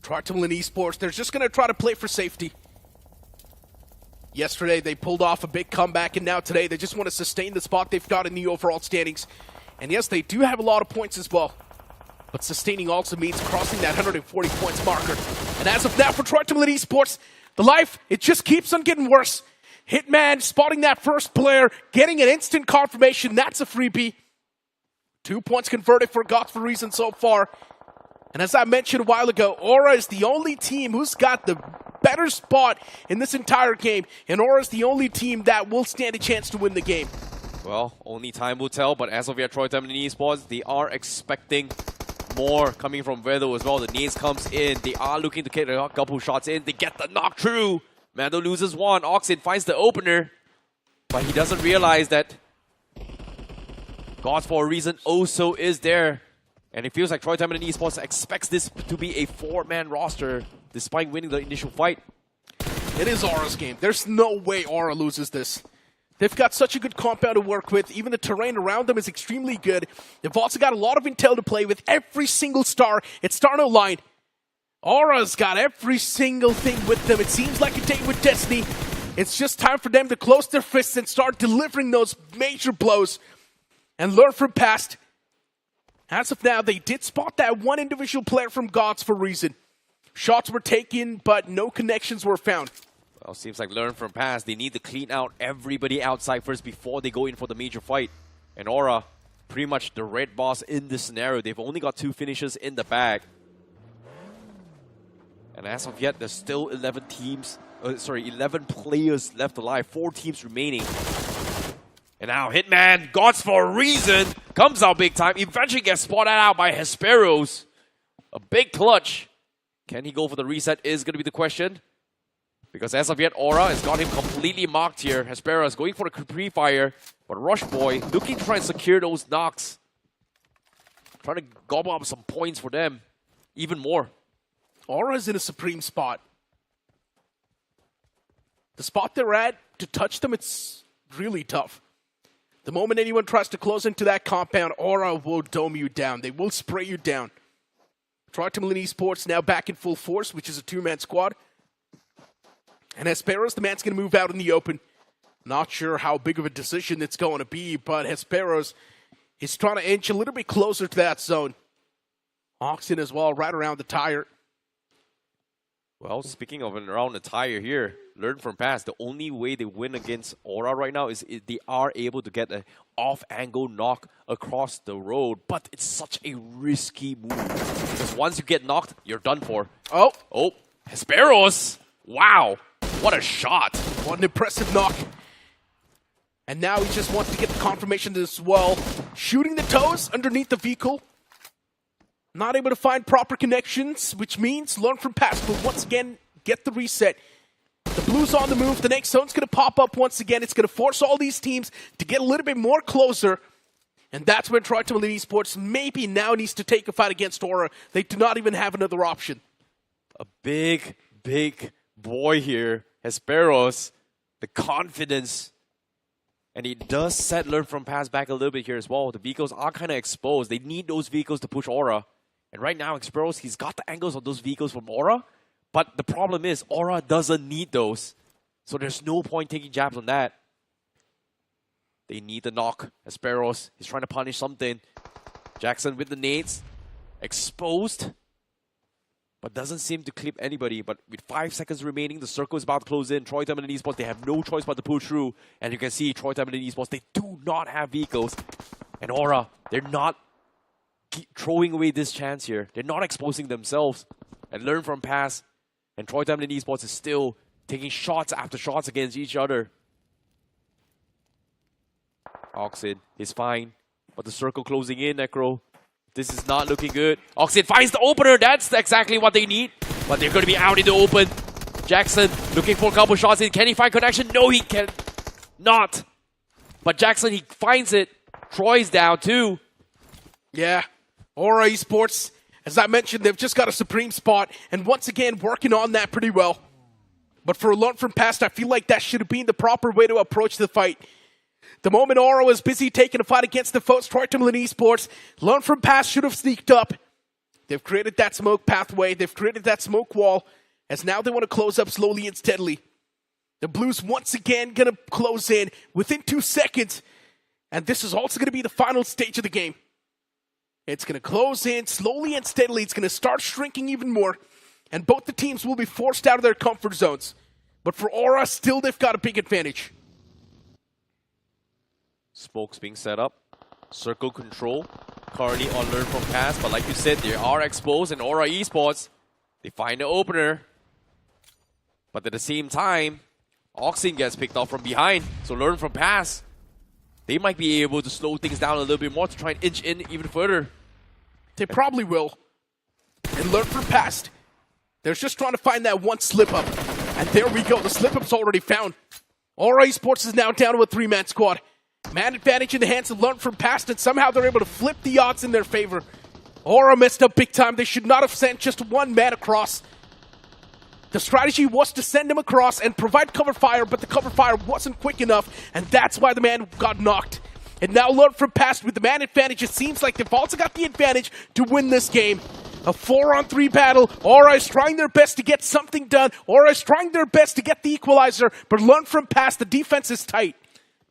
Tamilan Esports, they're just going to try to play for safety. Yesterday, they pulled off a big comeback, and now today, they just want to sustain the spot they've got in the overall standings. And yes, they do have a lot of points as well. But sustaining also means crossing that 140 points marker. And as of now, for Tamilan Esports, the life, it just keeps on getting worse. Hitman spotting that first player, getting an instant confirmation, that's a freebie. 2 points converted for GOT for reason so far. And as I mentioned a while ago, Aura is the only team who's got the better spot in this entire game. And Aura is the only team that will stand a chance to win the game. Well, only time will tell, but as of yet, Tamilan Esports, they are expecting more coming from Vedo as well. The nades comes in. They are looking to get a couple shots in. They get the knock through. Mando loses 1. Oxin finds the opener. But he doesn't realize that God for a reason also is there. And it feels like Tamilan Esports expects this to be a 4-man roster despite winning the initial fight. It is Aura's game. There's no way Aura loses this. They've got such a good compound to work with. Even the terrain around them is extremely good. They've also got a lot of intel to play with. Every single star, it's starting to align. Aura's got every single thing with them. It seems like a day with Destiny. It's just time for them to close their fists and start delivering those major blows and learn from past. As of now, they did spot that one individual player from GOTS for reason. Shots were taken, but no connections were found. Well, seems like learn from past. They need to clean out everybody outside first before they go in for the major fight. And Aura, pretty much the red boss in this scenario. They've only got 2 finishes in the bag. And as of yet, there's still 11 players left alive. 4 teams remaining. And now Hitman, Gods for a reason, comes out big time. Eventually gets spotted out by Hesperos. A big clutch. Can he go for the reset is going to be the question. Because as of yet, Aura has got him completely marked here. Hesperos going for the pre-fire. But Rush Boy looking to try and secure those knocks. Trying to gobble up some points for them. Even more. Aura's in a supreme spot. The spot they're at, to touch them, it's really tough. The moment anyone tries to close into that compound, Aura will dome you down. They will spray you down. Tamilan Esports now back in full force, which is a 2-man squad. And Hesperos, the man's going to move out in the open. Not sure how big of a decision it's going to be, but Hesperos is trying to inch a little bit closer to that zone. Oxen as well, right around the tire. Well, speaking of around the tire here, learn from past, the only way they win against Aura right now is they are able to get an off-angle knock across the road, but it's such a risky move. Because once you get knocked, you're done for. Oh, Hesperos! Wow, what a shot. What an impressive knock. And now he just wants to get the confirmation as well. Shooting the toes underneath the vehicle. Not able to find proper connections, which means learn from past. But once again, get the reset. The blue's on the move. The next zone's going to pop up once again. It's going to force all these teams to get a little bit more closer. And that's when Tamilan Esports maybe now needs to take a fight against Aura. They do not even have another option. A big, big boy here. Hesperos, the confidence And it does set Learn from Pass back a little bit here as well. The vehicles are kind of exposed. They need those vehicles to push Aura. And right now, Xspark, he's got the angles on those vehicles from Aura. But the problem is, Aura doesn't need those. So there's no point taking jabs on that. They need the knock. Xspark, he's trying to punish something. Jackson with the nades. Exposed. But doesn't seem to clip anybody. But with 5 seconds remaining, the circle is about to close in. Troy Tamilan Esports, they have no choice but to push through. And you can see Troy Tamilan Esports, they do not have vehicles. And Aura, they're not throwing away this chance here. They're not exposing themselves. And Learn from Pass. And Troy Tamilan Esports is still taking shots after shots against each other. Oxid is fine. But the circle closing in, Necro. This is not looking good. Oxid finds the opener. That's exactly what they need. But they're going to be out in the open. Jackson looking for a couple shots in. Can he find connection? No, he can not. But Jackson, he finds it. Troy's down too. Yeah. Aura Esports, as I mentioned, they've just got a supreme spot. And once again, working on that pretty well. But for Learn from Past, I feel like that should have been the proper way to approach the fight. The moment Aura was busy taking a fight against the foes, Troy Tamilan Esports, Learn from Past should have sneaked up. They've created that smoke pathway. They've created that smoke wall. As now they want to close up slowly and steadily. The Blues once again going to close in within 2 seconds. And this is also going to be the final stage of the game. It's going to close in slowly and steadily. It's going to start shrinking even more. And both the teams will be forced out of their comfort zones. But for Aura, still they've got a big advantage. Smokes being set up. Circle control. Currently on Learn from Pass. But like you said, they are exposed. And Aura Esports, they find the opener. But at the same time, Oxin gets picked off from behind. So Learn from Pass, they might be able to slow things down a little bit more to try and inch in even further. They probably will. And Learn from Past, they're just trying to find that one slip-up. And there we go. The slip-up's already found. Aura Esports is now down to a 3-man squad. Man advantage in the hands of Learn from Past, and somehow they're able to flip the odds in their favor. Aura messed up big time. They should not have sent just one man across. The strategy was to send him across and provide cover fire, but the cover fire wasn't quick enough, and that's why the man got knocked. And now Learn from Past with the man advantage. It seems like they've also got the advantage to win this game. A 4-on-3 battle. Aura is trying their best to get something done. Aura is trying their best to get the equalizer, but Learn from Past, the defense is tight.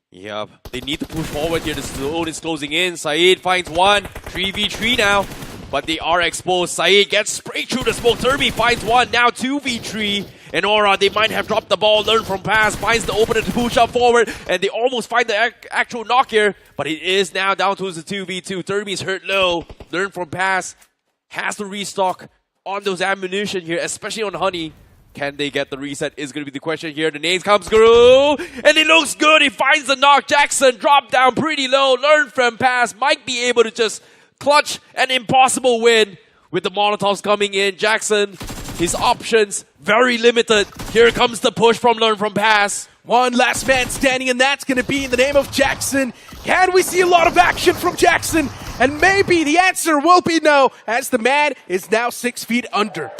Yep, they need to push forward here. The zone is closing in. Saeed finds one. 3v3 now. But they are exposed. Saeed gets sprayed through the smoke. Termi finds one. Now 2v3. And Aura, they might have dropped the ball. Learn from Pass. Finds the opener to push up forward. And they almost find the actual knock here. But it is now down to the 2v2. Termi is hurt low. Learn from Pass has to restock on those ammunition here, especially on Honey. Can they get the reset is going to be the question here. The nades comes through, and it looks good. He finds the knock. Jackson dropped down pretty low. Learn from Pass. Might be able to just clutch an impossible win with the Molotovs coming in. Jackson, his options very limited. Here comes the push from Learn from Pass. One last man standing, and that's going to be in the name of Jackson. Can we see a lot of action from Jackson? And maybe the answer will be no, as the man is now 6 feet under.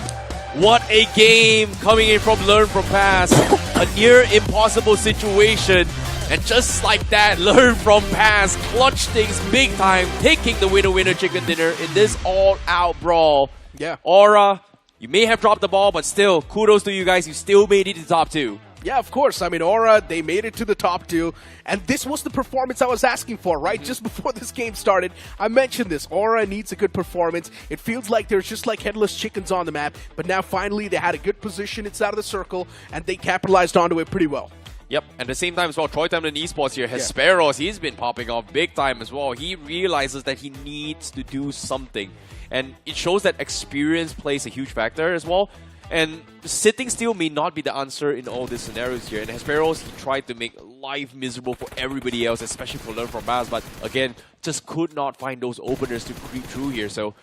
What a game coming in from Learn from Pass. A near impossible situation. And just like that, Learn from Pass clutch things big time, taking the winner chicken dinner in this all-out brawl. Yeah. Aura, you may have dropped the ball, but still, kudos to you guys. You still made it to the top 2. Yeah, of course. I mean, Aura, they made it to the top 2. And this was the performance I was asking for, right? Just before this game started, I mentioned this. Aura needs a good performance. It feels like there's just like headless chickens on the map. But now, finally, they had a good position inside of the circle, and they capitalized onto it pretty well. Yep, at the same time as well, Troy Tamilan Esports here has Sparrows. He's been popping off big time as well. He realizes that he needs to do something. And it shows that experience plays a huge factor as well. And sitting still may not be the answer in all these scenarios here. And Hesperos, he tried to make life miserable for everybody else, especially for Learn from Pass. But again, just could not find those openers to creep through here. So,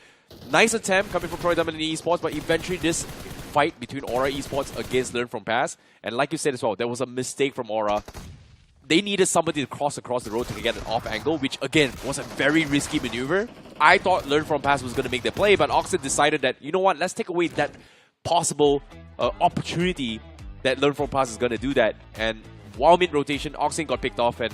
nice attempt coming from Troy Tamilan Esports. But eventually this fight between Aura Esports against Learn from Pass. And like you said as well, there was a mistake from Aura. They needed somebody to cross across the road to get an off angle, which again was a very risky maneuver. I thought Learn from Pass was going to make the play, but Oxen decided that, you know what, let's take away that possible opportunity that Learn from Pass is going to do that. And while mid-rotation, Oxen got picked off, and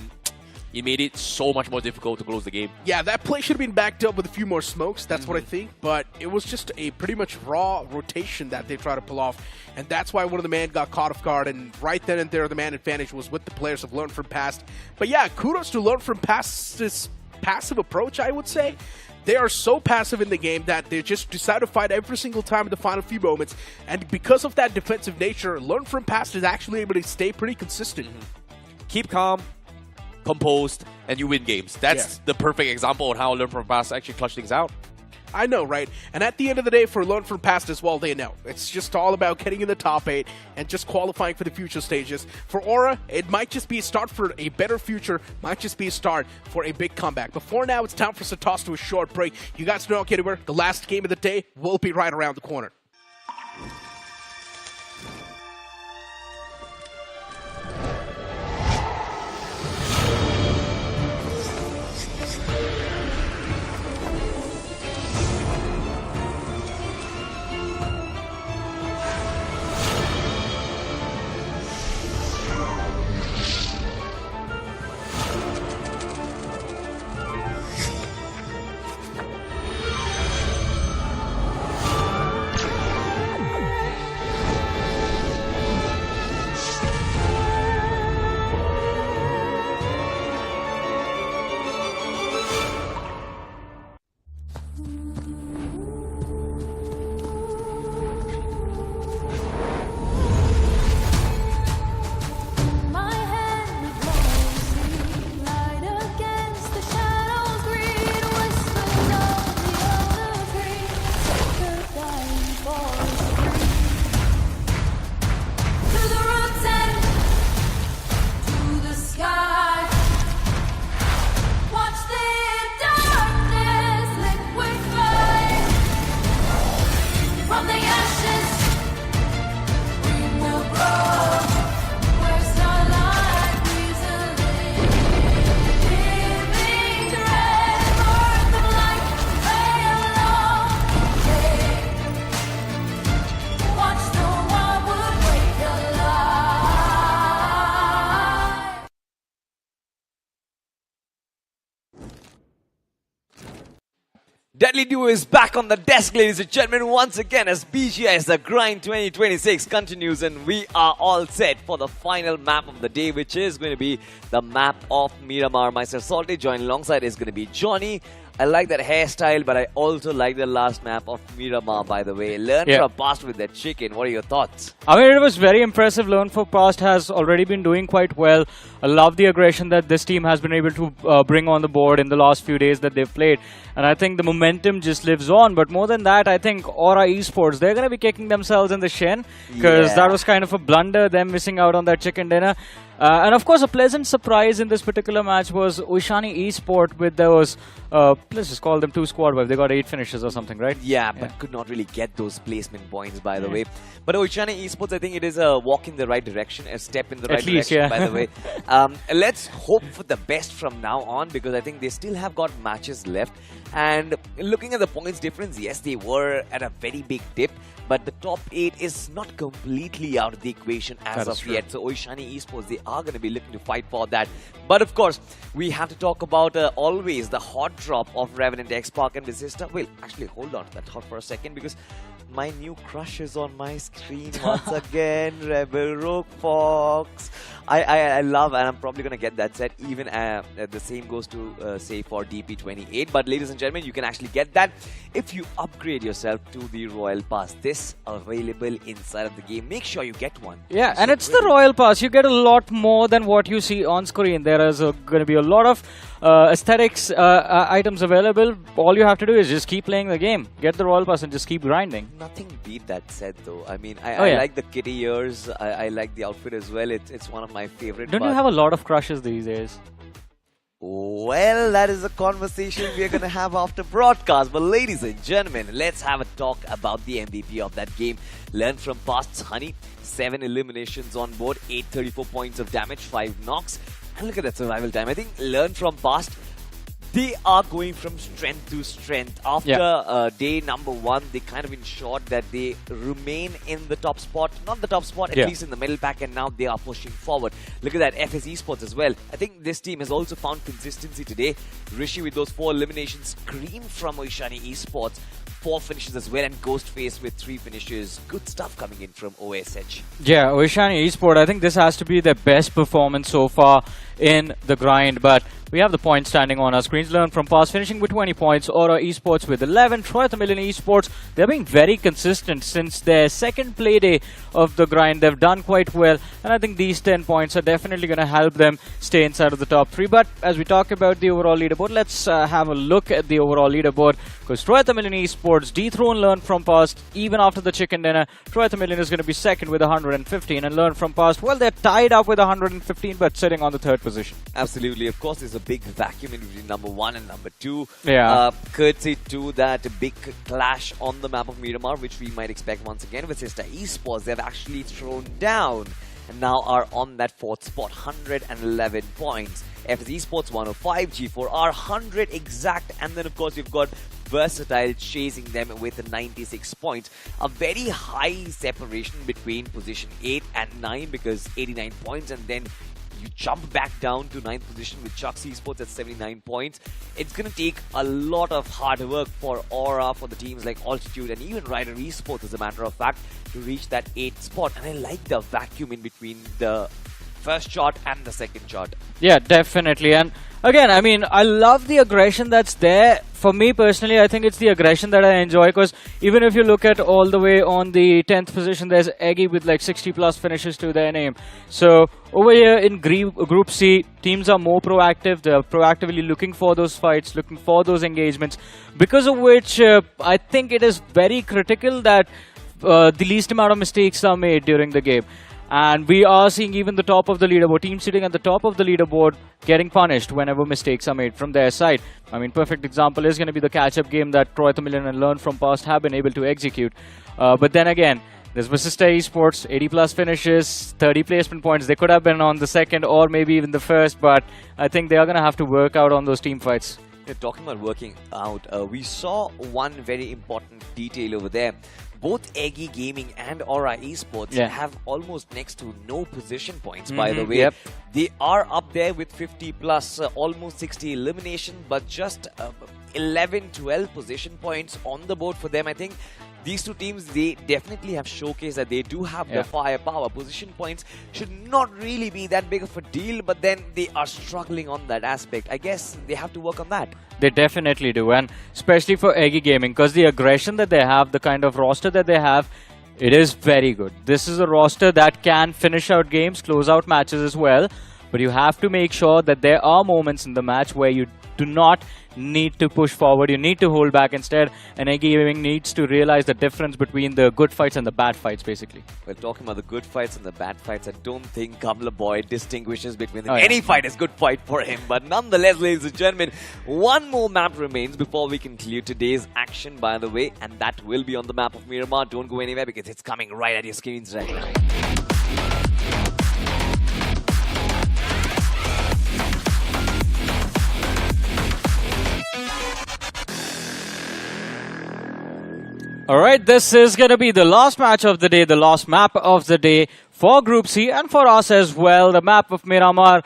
it made it so much more difficult to close the game. Yeah, that play should have been backed up with a few more smokes. That's what I think. But it was just a pretty much raw rotation that they tried to pull off. And that's why one of the man got caught off guard. And right then and there, the man advantage was with the players of Learn From Past. But yeah, kudos to Learn From Past's passive approach, I would say. They are so passive in the game that they just decide to fight every single time in the final few moments. And because of that defensive nature, Learn From Past is actually able to stay pretty consistent. Keep calm, composed, and you win games. That's the perfect example of how Learn From Past actually clutch things out. I know, right? And at the end of the day, for Learn From Past as well, they know. It's just all about getting in the top 8 and just qualifying for the future stages. For Aura, it might just be a start for a better future, might just be a start for a big comeback. But for now, it's time for us to toss to a short break. You guys don't get anywhere. The last game of the day will be right around the corner. Deadly Duo is back on the desk, ladies and gentlemen, once again as BGIS The Grind 2026 continues, and we are all set for the final map of the day, which is going to be the map of Miramar. Myself, Salty, joined alongside is going to be Johnny. I like that hairstyle, but I also like the last map of Miramar, by the way. Learn from past with that chicken. What are your thoughts? I mean, it was very impressive. Learn from past has already been doing quite well. I love the aggression that this team has been able to bring on the board in the last few days that they've played. And I think the momentum just lives on. But more than that, I think Aura Esports, they're going to be kicking themselves in the shin. Because that was kind of a blunder, them missing out on that chicken dinner. And of course, a pleasant surprise in this particular match was Oishani Esports with those, let's just call them 2 squad wipe. They got 8 finishes or something, right? Yeah, but could not really get those placement points, by the way. But Oishani Esports, I think it is a walk in the right direction, a step in the right direction, by the way. Let's hope for the best from now on, because I think they still have got matches left. And looking at the points difference, yes, they were at a very big dip. But the top 8 is not completely out of the equation as of yet. So Oishani Esports, they are going to be looking to fight for that. But of course, we have to talk about always the hot drop of Revenant Xspark and Vasista. Well, actually, hold on to that thought for a second, because my new crush is on my screen once again. Rebel Rogue Fox. I love, and I'm probably going to get that set. Even the same goes to say for DP28. But ladies and gentlemen, you can actually get that if you upgrade yourself to the Royal Pass. This available inside of the game. Make sure you get one. Yeah, and it's the Royal Pass. You get a lot more than what you see on screen. There is going to be a lot of aesthetics items available. All you have to do is just keep playing the game. Get the Royal Pass and just keep grinding. Nothing beat that set though. I mean, I like the kitty ears. I like the outfit as well. It's one of my favorite. Don't you have a lot of crushes these days? Well, that is a conversation we're going to have after broadcast. But ladies and gentlemen, let's have a talk about the MVP of that game. Learn from past's Honey. 7 eliminations on board, 834 points of damage, 5 knocks. And look at that survival time. I think Learn from past, They are going from strength to strength. After day number 1, they kind of ensured that they remain in the top spot. Not the top spot, at least in the middle pack, and now they are pushing forward. Look at that, FS Esports as well. I think this team has also found consistency today. Rishi with those 4 eliminations, Cream from Oishani Esports, 4 finishes as well, and Ghostface with 3 finishes. Good stuff coming in from OSH. Yeah, Oishani Esports, I think this has to be their best performance so far in the grind, but we have the points standing on our screens. Learn from past, finishing with 20 points. Aura Esports with 11. Tamilan Esports, they're being very consistent since their second play day of the grind. They've done quite well, and I think these 10 points are definitely going to help them stay inside of the top 3. But as we talk about the overall leaderboard, let's have a look at the overall leaderboard, because Tamilan Esports dethrone Learn from past. Even after the chicken dinner, Tamilan is going to be second with 115, and Learn from past, well, they're tied up with 115 but sitting on the 3rd position. Absolutely. Of course, there's a big vacuum in between number 1 and number 2. Courtesy to that big clash on the map of Miramar, which we might expect once again. Vasista Esports, they've actually thrown down and now are on that 4th spot, 111 points. FS Esports 105, G4R 100 exact, and then of course you've got Versatile chasing them with 96 points. A very high separation between position 8 and 9, because 89 points, and then you jump back down to 9th position with Jux Esports at 79 points. It's going to take a lot of hard work for Aura, for the teams like Altitude, and even Rivalry Esports, as a matter of fact, to reach that 8th spot. And I like the vacuum in between the first shot and the second shot. Yeah, definitely. And again, I mean, I love the aggression that's there. For me personally, I think it's the aggression that I enjoy, because even if you look at all the way on the 10th position, there's Eggy with like 60 plus finishes to their name. So over here in Group C, teams are more proactive. They're proactively looking for those fights, looking for those engagements, because of which I think it is very critical that the least amount of mistakes are made during the game. And we are seeing even the top of the leaderboard, teams sitting at the top of the leaderboard getting punished whenever mistakes are made from their side. I mean, perfect example is going to be the catch-up game that Tamilan and Learn from past have been able to execute. But then again, there's Vasista Esports, 80 plus finishes, 30 placement points. They could have been on the 2nd or maybe even the 1st, but I think they are going to have to work out on those team fights. Talking about working out, we saw one very important detail over there. Both Eggy Gaming and Aura Esports have almost next to no position points, by the way. They are up there with 50 plus, almost 60 elimination, but just 11, 12 position points on the board for them. I think these two teams, they definitely have showcased that they do have the firepower. Position points should not really be that big of a deal, but then they are struggling on that aspect. I guess they have to work on that. They definitely do, and especially for Eggy Gaming, because the aggression that they have, the kind of roster that they have, it is very good. This is a roster that can finish out games, close out matches as well, but you have to make sure that there are moments in the match where you do not need to push forward, you need to hold back instead, and Eggy Gaming needs to realize the difference between the good fights and the bad fights, basically. Well, talking about the good fights and the bad fights, I don't think Kamla Boy distinguishes between them. Any fight is good fight for him, but nonetheless, ladies and gentlemen, one more map remains before we conclude today's action, by the way, and that will be on the map of Miramar. Don't go anywhere, because it's coming right at your screens right now. Alright, this is going to be the last match of the day, the last map of the day for Group C and for us as well. The map of Miramar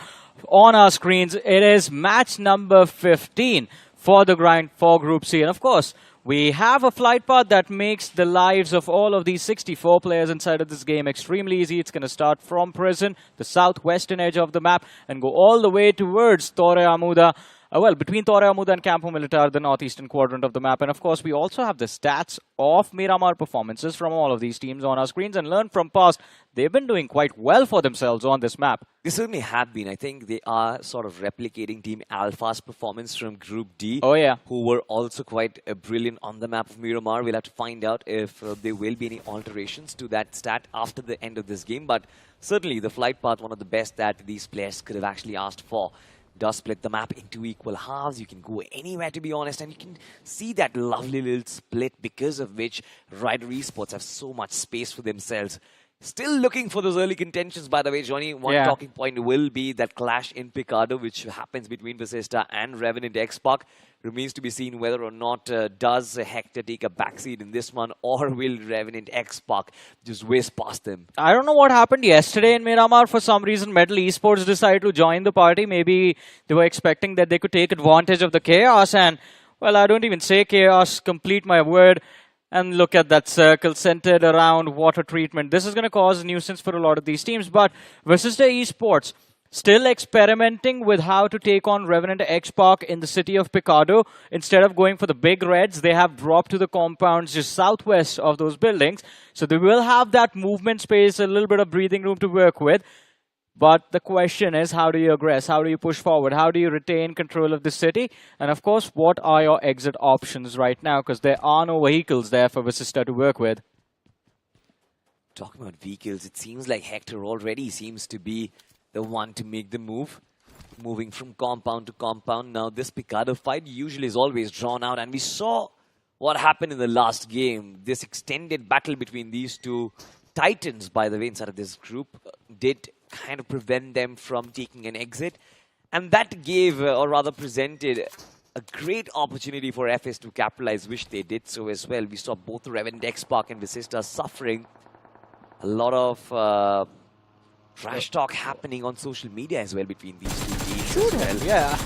on our screens. It is match number 15 for the grind for Group C. And of course, we have a flight path that makes the lives of all of these 64 players inside of this game extremely easy. It's going to start from Prison, the southwestern edge of the map, and go all the way towards Torre Amuda. Well, between Torre Amuda and Campo Militar, the northeastern quadrant of the map. And of course, we also have the stats of Miramar performances from all of these teams on our screens, and Learn from past. They've been doing quite well for themselves on this map. They certainly have been. I think they are sort of replicating Team Alpha's performance from Group D. Oh, yeah. Who were also quite brilliant on the map of Miramar. We'll have to find out if there will be any alterations to that stat after the end of this game. But certainly, the flight path, one of the best that these players could have actually asked for. Does split the map into equal halves. You can go anywhere, to be honest, and you can see that lovely little split, because of which Rivalry Esports have so much space for themselves. Still looking for those early contentions, by the way, Johnny. One talking point will be that clash in Picado, which happens between Vasista and Revenant Xspark. Remains to be seen whether or not does Hector take a backseat in this one, or will Revenant Xspark just whiz past them. I don't know what happened yesterday in Miramar. For some reason, Metal Esports decided to join the party. Maybe they were expecting that they could take advantage of the chaos, and, well, I don't even say chaos, complete my word. And look at that circle centered around water treatment. This is going to cause a nuisance for a lot of these teams. But Vasista Esports still experimenting with how to take on Revenant Xspark in the city of Picado. Instead of going for the big reds, they have dropped to the compounds just southwest of those buildings. So they will have that movement space, a little bit of breathing room to work with. But the question is, how do you aggress? How do you push forward? How do you retain control of the city? And of course, what are your exit options right now? Because there are no vehicles there for Vasista to work with. Talking about vehicles, it seems like Hector already seems to be the one to make the move. Moving from compound to compound. Now, this Picado fight usually is always drawn out. And we saw what happened in the last game. This extended battle between these two Titans, by the way, inside of this group, did kind of prevent them from taking an exit. And that gave, or rather presented, a great opportunity for FS to capitalize, which they did so as well. We saw both Revenant Xspark and Vasista suffering. A lot of trash talk happening on social media as well between these two teams. Should as well. yeah.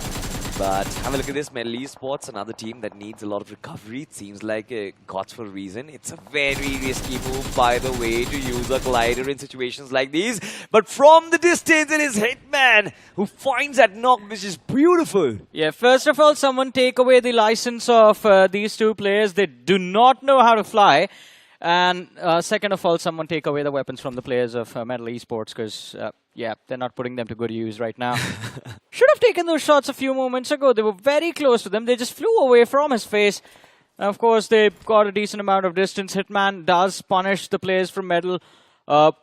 But have a look at this, Metal Esports, another team that needs a lot of recovery. It seems like gods for a reason. It's a very risky move, by the way, to use a glider in situations like these. But from the distance, it is Hitman who finds that knock, which is beautiful. Yeah, first of all, someone take away the license of these two players. They do not know how to fly. And second of all, someone take away the weapons from the players of Metal Esports, because, yeah, they're not putting them to good use right now. Should have taken those shots a few moments ago. They were very close to them. They just flew away from his face. And of course, they got a decent amount of distance. Hitman does punish the players from Metal,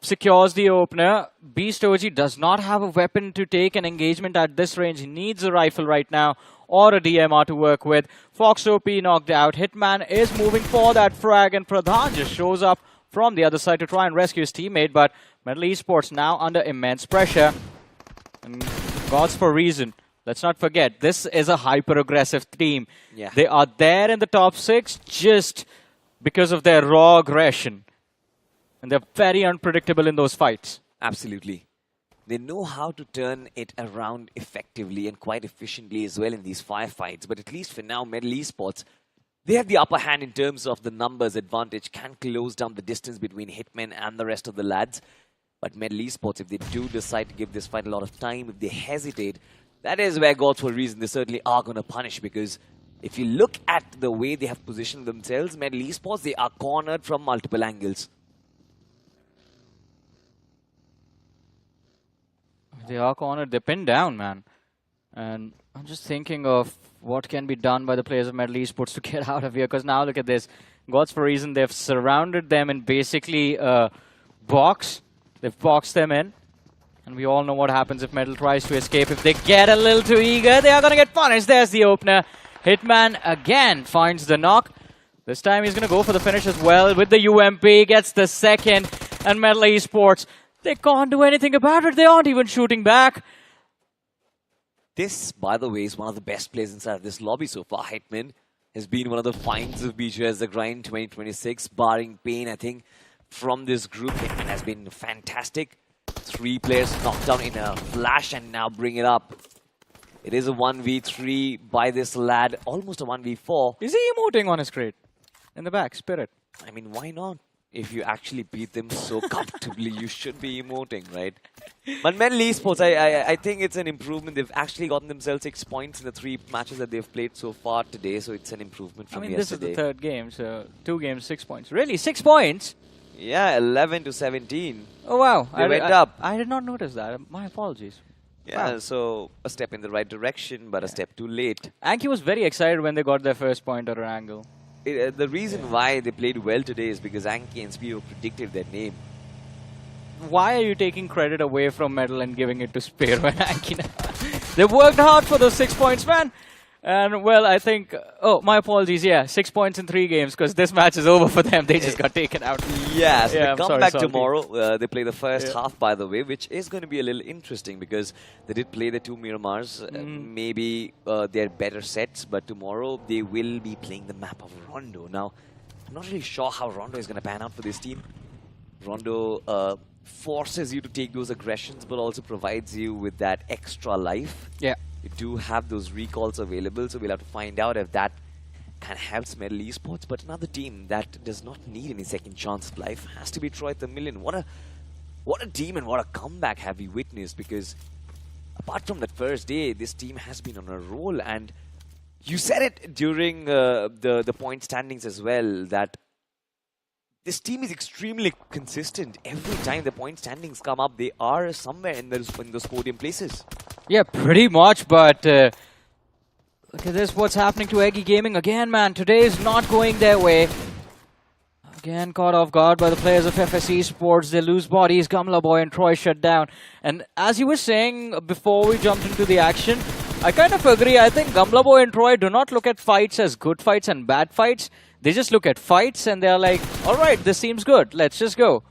secures the opener. Beast OG does not have a weapon to take an engagement at this range. He needs a rifle right now, or a DMR to work with. Fox OP knocked out. Hitman is moving for that frag, and Pradhan just shows up from the other side to try and rescue his teammate. But Metal Esports now under immense pressure. And gods for reason. Let's not forget, this is a hyper-aggressive team. Yeah. They are there in the top 6 just because of their raw aggression. And they're very unpredictable in those fights. Absolutely. They know how to turn it around effectively and quite efficiently as well in these firefights. But at least for now, Metal Esports, they have the upper hand in terms of the numbers advantage, can close down the distance between Hitmen and the rest of the lads. But Metal Esports, if they do decide to give this fight a lot of time, if they hesitate, that is where gods for a reason they certainly are going to punish. Because if you look at the way they have positioned themselves, Metal Esports, they are cornered from multiple angles. They are cornered. They're pinned down, man. And I'm just thinking of what can be done by the players of Metal Esports to get out of here. Because now look at this. Gods for a reason, they've surrounded them in basically a box. They've boxed them in. And we all know what happens if Metal tries to escape. If they get a little too eager, they are going to get punished. There's the opener. Hitman again finds the knock. This time he's going to go for the finish as well with the UMP. Gets the second. And Metal Esports, they can't do anything about it. They aren't even shooting back. This, by the way, is one of the best players inside of this lobby so far. Hitman has been one of the finds of BGIS The Grind 2026, barring Pain, I think, from this group. Hitman has been fantastic. 3 players knocked down in a flash, and now bring it up. It is a 1v3 by this lad, almost a 1v4. Is he emoting on his crate? In the back, Spirit. I mean, why not? If you actually beat them so comfortably, you should be emoting, right? But Metal Esports, I think it's an improvement. They've actually gotten themselves 6 points in the 3 matches that they've played so far today, so it's an improvement from yesterday. This is the 3rd game, so 2 games, 6 points. Really? 6 points? Yeah, 11 to 17. Oh, wow. They went up. I did not notice that. My apologies. Yeah, wow. So a step in the right direction, but a step too late. Anki was very excited when they got their first point at Erangel. The reason why they played well today is because Anki and Spiro predicted their name. Why are you taking credit away from Metal and giving it to Spiro and Anki now? They worked hard for those 6 points, man. And well, I think, oh, my apologies, yeah, 6 points in 3 games because this match is over for them. They just got taken out. Yeah, so Yeah, they I'm come back sorry. tomorrow. They play the first half, by the way, which is going to be a little interesting because they did play the 2 Miramars. Maybe they're better sets, but tomorrow they will be playing the map of Rondo. Now, I'm not really sure how Rondo is going to pan out for this team. Rondo forces you to take those aggressions, but also provides you with that extra life. Yeah. You do have those recalls available, so we'll have to find out if that kind of helps Revenant Esports. But another team that does not need any second chance of life has to be Tamilan. What a team and what a comeback have we witnessed, because apart from that first day, this team has been on a roll. And you said it during the point standings as well, that this team is extremely consistent. Every time the point standings come up, they are somewhere in those podium places. Yeah, pretty much, but look at this, what's happening to Eggy Gaming again, man. Today is not going their way. Again, caught off guard by the players of FS Esports. They lose bodies, Gamla Boy and Troy shut down. And as you were saying before we jumped into the action, I kind of agree. I think Gamla Boy and Troy do not look at fights as good fights and bad fights. They just look at fights and they're like, alright, this seems good, let's just go.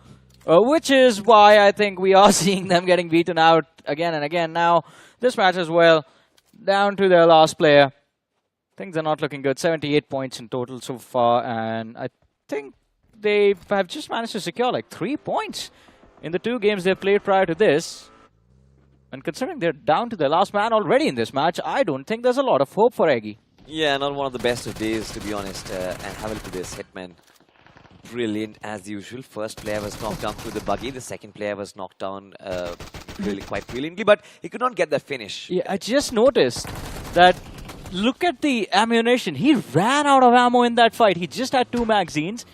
Which is why I think we are seeing them getting beaten out again and again. Now, this match as well, down to their last player. Things are not looking good. 78 points in total so far, and I think they have just managed to secure like 3 points in the 2 games they've played prior to this. And considering they're down to their last man already in this match, I don't think there's a lot of hope for Eggy. Yeah, not one of the best of days, to be honest. And have a look at this. Hitman, brilliant as usual. First player was knocked down through the buggy. The second player was knocked down really quite brilliantly, but he could not get that finish. Yeah, I just noticed that, look at the ammunition. He ran out of ammo in that fight. He just had 2 magazines,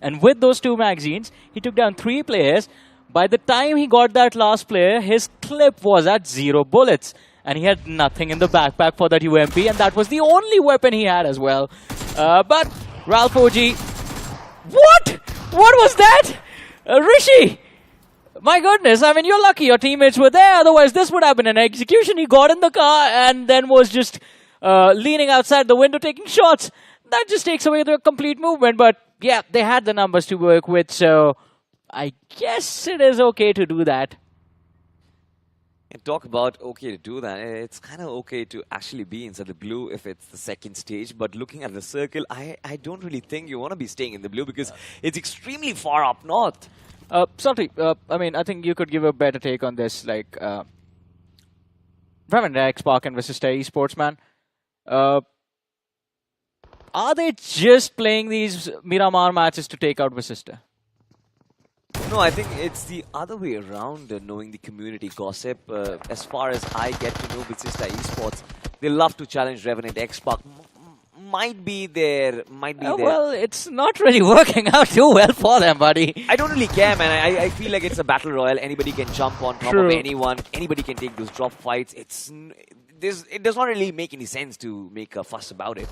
and with those 2 magazines, he took down 3 players. By the time he got that last player, his clip was at 0 bullets. And he had nothing in the backpack for that UMP, and that was the only weapon he had as well. But Ralph OG, what? What was that? Rishi, my goodness, I mean, you're lucky your teammates were there, otherwise this would have been an execution. He got in the car and then was just leaning outside the window taking shots. That just takes away the complete movement, but yeah, they had the numbers to work with, so I guess it is okay to do that. And talk about okay to do that. It's kind of okay to actually be inside the blue if it's the second stage. But looking at the circle, I don't really think you want to be staying in the blue because it's extremely far up north. Salty, I mean, I think you could give a better take on this. Like, Revenant Xspark and Vasista Esports, man. Are they just playing these Miramar matches to take out Vasista? No, I think it's the other way around, knowing the community gossip. As far as I get to know Vasista Esports, they love to challenge Revenant Xspark. Might be there. Well, it's not really working out too well for them, buddy. I don't really care, man. I feel like it's a battle royale. Anybody can jump on top of anyone. Anybody can take those drop fights. It does not really make any sense to make a fuss about it.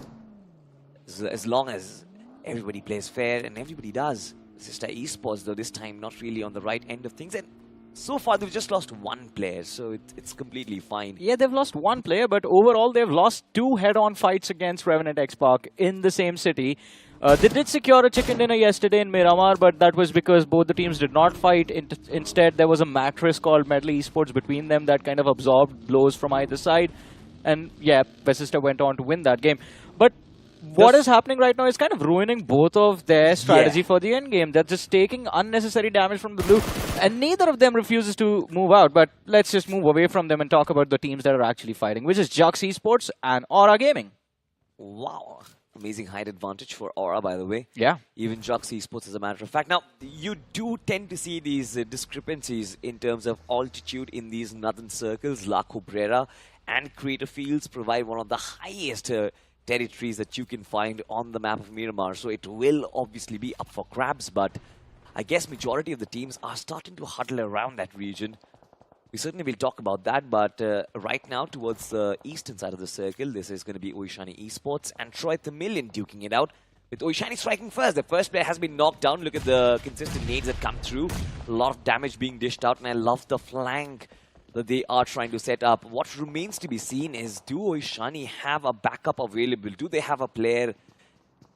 As long as everybody plays fair, and everybody does. Vasista Esports, though, this time not really on the right end of things. And so far, they've just lost 1 player, so it's completely fine. Yeah, they've lost 1 player, but overall, they've lost 2 head-on fights against Revenant Xspark in the same city. They did secure a chicken dinner yesterday in Miramar, but that was because both the teams did not fight. Instead, there was a mattress called Revenant Esports between them that kind of absorbed blows from either side. And yeah, Vasista went on to win that game. But what is happening right now is kind of ruining both of their strategy for the end game. They're just taking unnecessary damage from the blue, and neither of them refuses to move out. But let's just move away from them and talk about the teams that are actually fighting, which is Jux Esports and Aura Gaming. Wow. Amazing height advantage for Aura, by the way. Yeah. Even Jux Esports, as a matter of fact. Now, you do tend to see these discrepancies in terms of altitude in these northern circles. La Cabrera and Crater Fields provide one of the highest territories that you can find on the map of Miramar. So it will obviously be up for grabs, but I guess majority of the teams are starting to huddle around that region. We certainly will talk about that, but right now towards the eastern side of the circle, this is going to be Oishani Esports and Tamilan duking it out. With Oishani striking first. The first player has been knocked down. Look at the consistent nades that come through. A lot of damage being dished out, and I love the flank that they are trying to set up. What remains to be seen is, do Oishani have a backup available? Do they have a player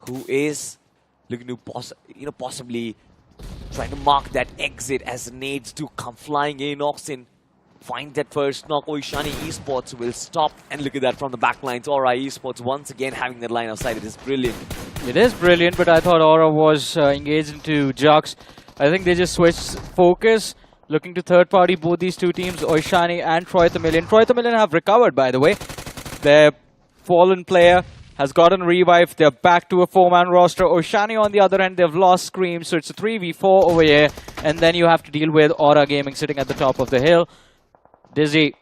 who is looking to possibly trying to mark that exit as nades do come flying in? Oxen find that first knock. Oishani Esports will stop, and look at that from the back lines. Aura Esports once again having that line of sight. It is brilliant. It is brilliant, but I thought Aura was engaged into Jux. I think they just switched focus, looking to third party both these two teams, Oishani and Troy Tamilan. Troy Tamilan have recovered, by the way. Their fallen player has gotten revived. They're back to a 4-man roster. Oishani, on the other hand, they've lost Scream, so it's a 3v4 over here. And then you have to deal with Aura Gaming sitting at the top of the hill. Dizzy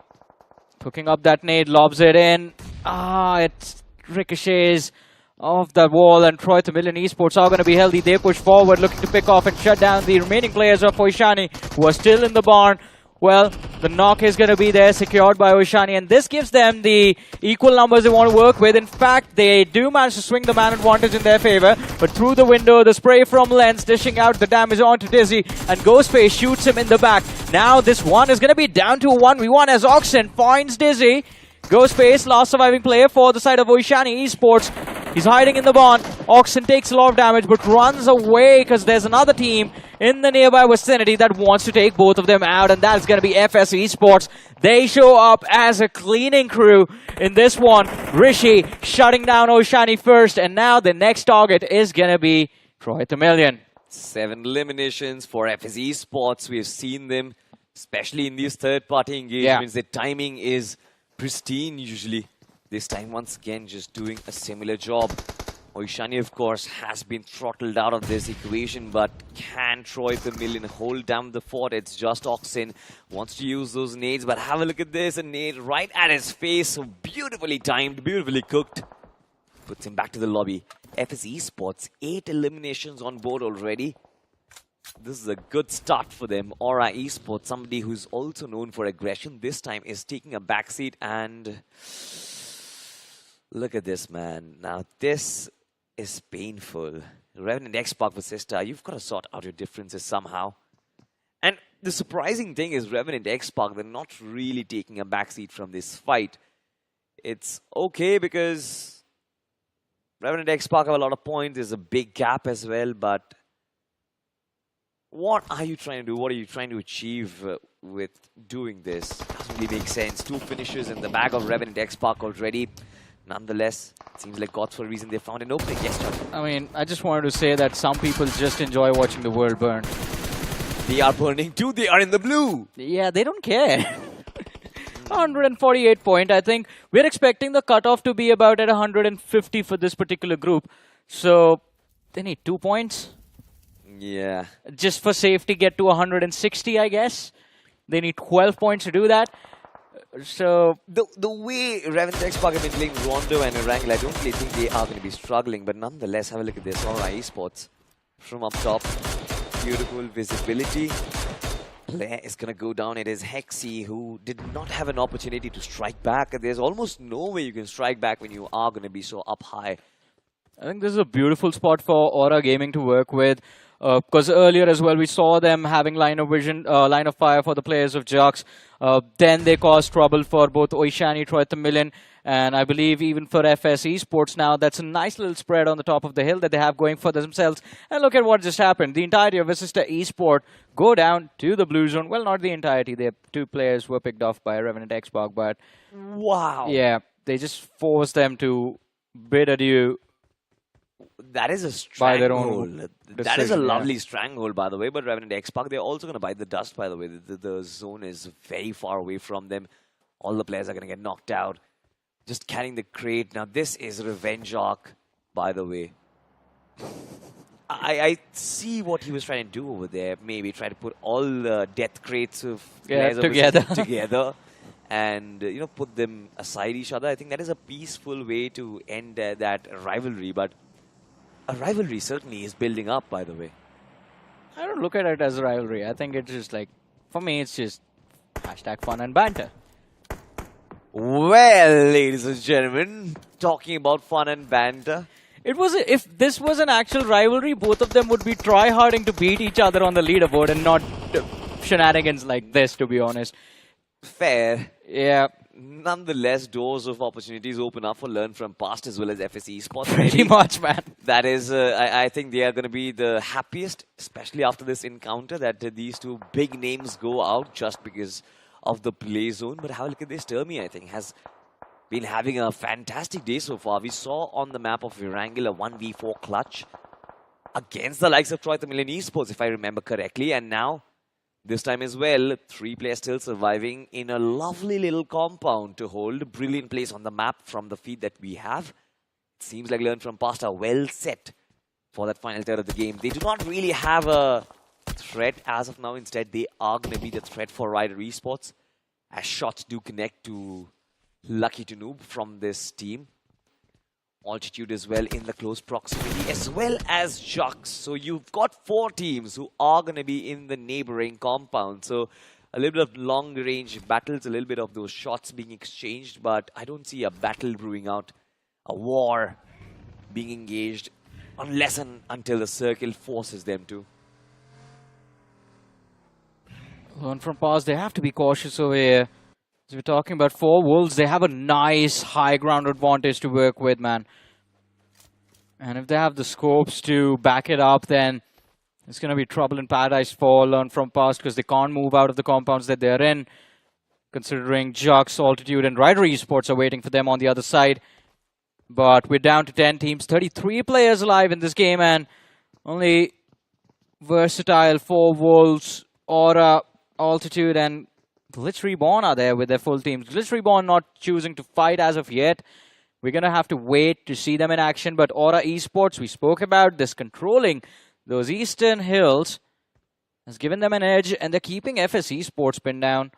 hooking up that nade, lobs it in. It ricochets off the wall, and Troy Tamilan Esports are going to be healthy. They push forward, looking to pick off and shut down the remaining players of Oishani, who are still in the barn. Well, the knock is going to be there, secured by Oishani, and this gives them the equal numbers they want to work with. In fact, they do manage to swing the man advantage in their favor, but through the window, the spray from Lens, dishing out the damage onto Dizzy, and Ghostface shoots him in the back. Now this one is going to be down to a 1v1 as Oxen finds Dizzy. Ghostface, last surviving player for the side of Oishani Esports. He's hiding in the barn. Oxen takes a lot of damage, but runs away because there's another team in the nearby vicinity that wants to take both of them out, and that's going to be FS Esports. They show up as a cleaning crew in this one. Rishi shutting down Oishani first, and now the next target is going to be Troy Tamilan. 7 eliminations for FS Esports. We have seen them, especially in these third-party engagements. The timing is pristine usually. This time, once again, just doing a similar job. Oishani, of course, has been throttled out of this equation, but can Troy Tamilan hold down the fort? It's just Oxen wants to use those nades, but have a look at this. A nade right at his face. So beautifully timed, beautifully cooked. Puts him back to the lobby. FS Esports, 8 eliminations on board already. This is a good start for them. Aura Esports, somebody who's also known for aggression, this time is taking a backseat, and look at this, man. Now, this is painful. Revenant Xspark Vasista, you've got to sort out your differences somehow. And the surprising thing is Revenant Xspark, they're not really taking a backseat from this fight. It's okay because Revenant Xspark have a lot of points. There's a big gap as well, but what are you trying to do? What are you trying to achieve with doing this? Doesn't really make sense. 2 finishes in the bag of Revenant Xspark already. Nonetheless, it seems like God, for a reason, they found an opening. Yes, John. I mean, I just wanted to say that some people just enjoy watching the world burn. They are burning too. They are in the blue. Yeah, they don't care. 148 point. I think we're expecting the cutoff to be about at 150 for this particular group. So they need 2 points. Yeah. Just for safety, get to 160, I guess. They need 12 points to do that. So the way Revenant Xspark have been playing Rondo and Erangel, I don't really think they are going to be struggling. But nonetheless, have a look at this. Aura Esports from up top. Beautiful visibility. Player is going to go down. It is Hexy, who did not have an opportunity to strike back. There's almost no way you can strike back when you are going to be so up high. I think this is a beautiful spot for Aura Gaming to work with. Because earlier as well, we saw them having line of vision, line of fire for the players of Jux. Then they caused trouble for both Oishani, Troy Tamilan, and I believe even for FS Esports now. That's a nice little spread on the top of the hill that they have going for themselves. And look at what just happened. The entirety of Vasista Esports go down to the blue zone. Well, not the entirety. Their 2 players were picked off by Revenant Xspark, but wow. Yeah, they just forced them to bid adieu. That is a stranglehold. That is a lovely yeah. stranglehold, by the way. But Revenant Xspark, they're also going to bite the dust, by the way. The zone is very far away from them. All the players are going to get knocked out. Just carrying the crate. Now, this is Revenge Arc, by the way. I see what he was trying to do over there. Maybe try to put all the death crates of players together. And, you know, put them aside each other. I think that is a peaceful way to end that rivalry. But a rivalry certainly is building up, by the way. I don't look at it as a rivalry. I think it's just like, for me, it's just hashtag fun and banter. Well, ladies and gentlemen, talking about fun and banter. It was if this was an actual rivalry, both of them would be try-harding to beat each other on the leaderboard and not shenanigans like this, to be honest. Fair. Yeah, Nonetheless, doors of opportunities open up for Learn from Past as well as FS Esports. pretty much, man. That is, I think they are going to be the happiest, especially after this encounter, that these two big names go out just because of the play zone. But have a look at this. Termi, I think, has been having a fantastic day so far. We saw on the map of Erangel a 1v4 clutch against the likes of Tamilan Esports, if I remember correctly. And now, this time as well, 3 players still surviving in a lovely little compound to hold. Brilliant place on the map from the feed that we have. It seems like Learn from Past are well set for that final third of the game. They do not really have a threat as of now. Instead, they are going to be the threat for Rivalry Esports, as shots do connect to Lucky to Noob from this team. Altitude as well in the close proximity, as well as Jux. So you've got 4 teams who are going to be in the neighboring compound. So a little bit of long-range battles, a little bit of those shots being exchanged, but I don't see a battle brewing out, a war being engaged, unless and until the circle forces them to. Learn from Past, they have to be cautious over here. As we're talking about 4 Wolves, they have a nice high ground advantage to work with, man. And if they have the scopes to back it up, then it's going to be trouble in paradise for Learn from Past, because they can't move out of the compounds that they're in, considering Jux, Altitude, and Rivalry Esports are waiting for them on the other side. But we're down to 10 teams, 33 players alive in this game, and only Versatile, 4 Wolves, Aura, Altitude, and GLITCHREBORN are there with their full teams. GLITCHREBORN not choosing to fight as of yet. We're going to have to wait to see them in action. But Aura Esports, we spoke about this, controlling those eastern hills, has given them an edge, and they're keeping FS Esports pinned down.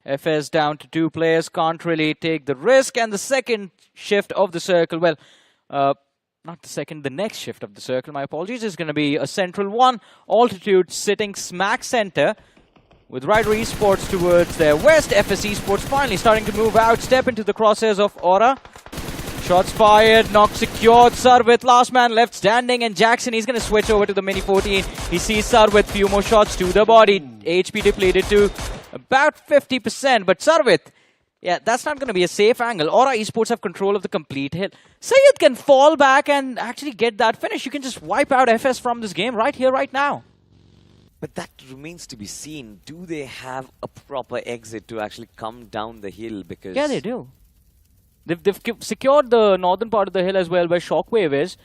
FS down to 2 players, can't really take the risk. And the second shift of the circle, well, not the second, the next shift of the circle, my apologies, is going to be a central one. Altitude sitting smack center, with Rivalry Esports towards their west. FS Esports finally starting to move out, step into the crosshairs of Aura. Shots fired, knock secured. Sarvith, last man left standing, and Jackson, he's going to switch over to the Mini 14. He sees Sarvith, few more shots to the body. HP depleted to about 50%, but Sarvith, yeah, that's not going to be a safe angle. Aura Esports have control of the complete hill. Syed can fall back and actually get that finish. You can just wipe out FS from this game right here, right now. But that remains to be seen. Do they have a proper exit to actually come down the hill? Because yeah, they do. They've secured the northern part of the hill as well, where Shockwave is.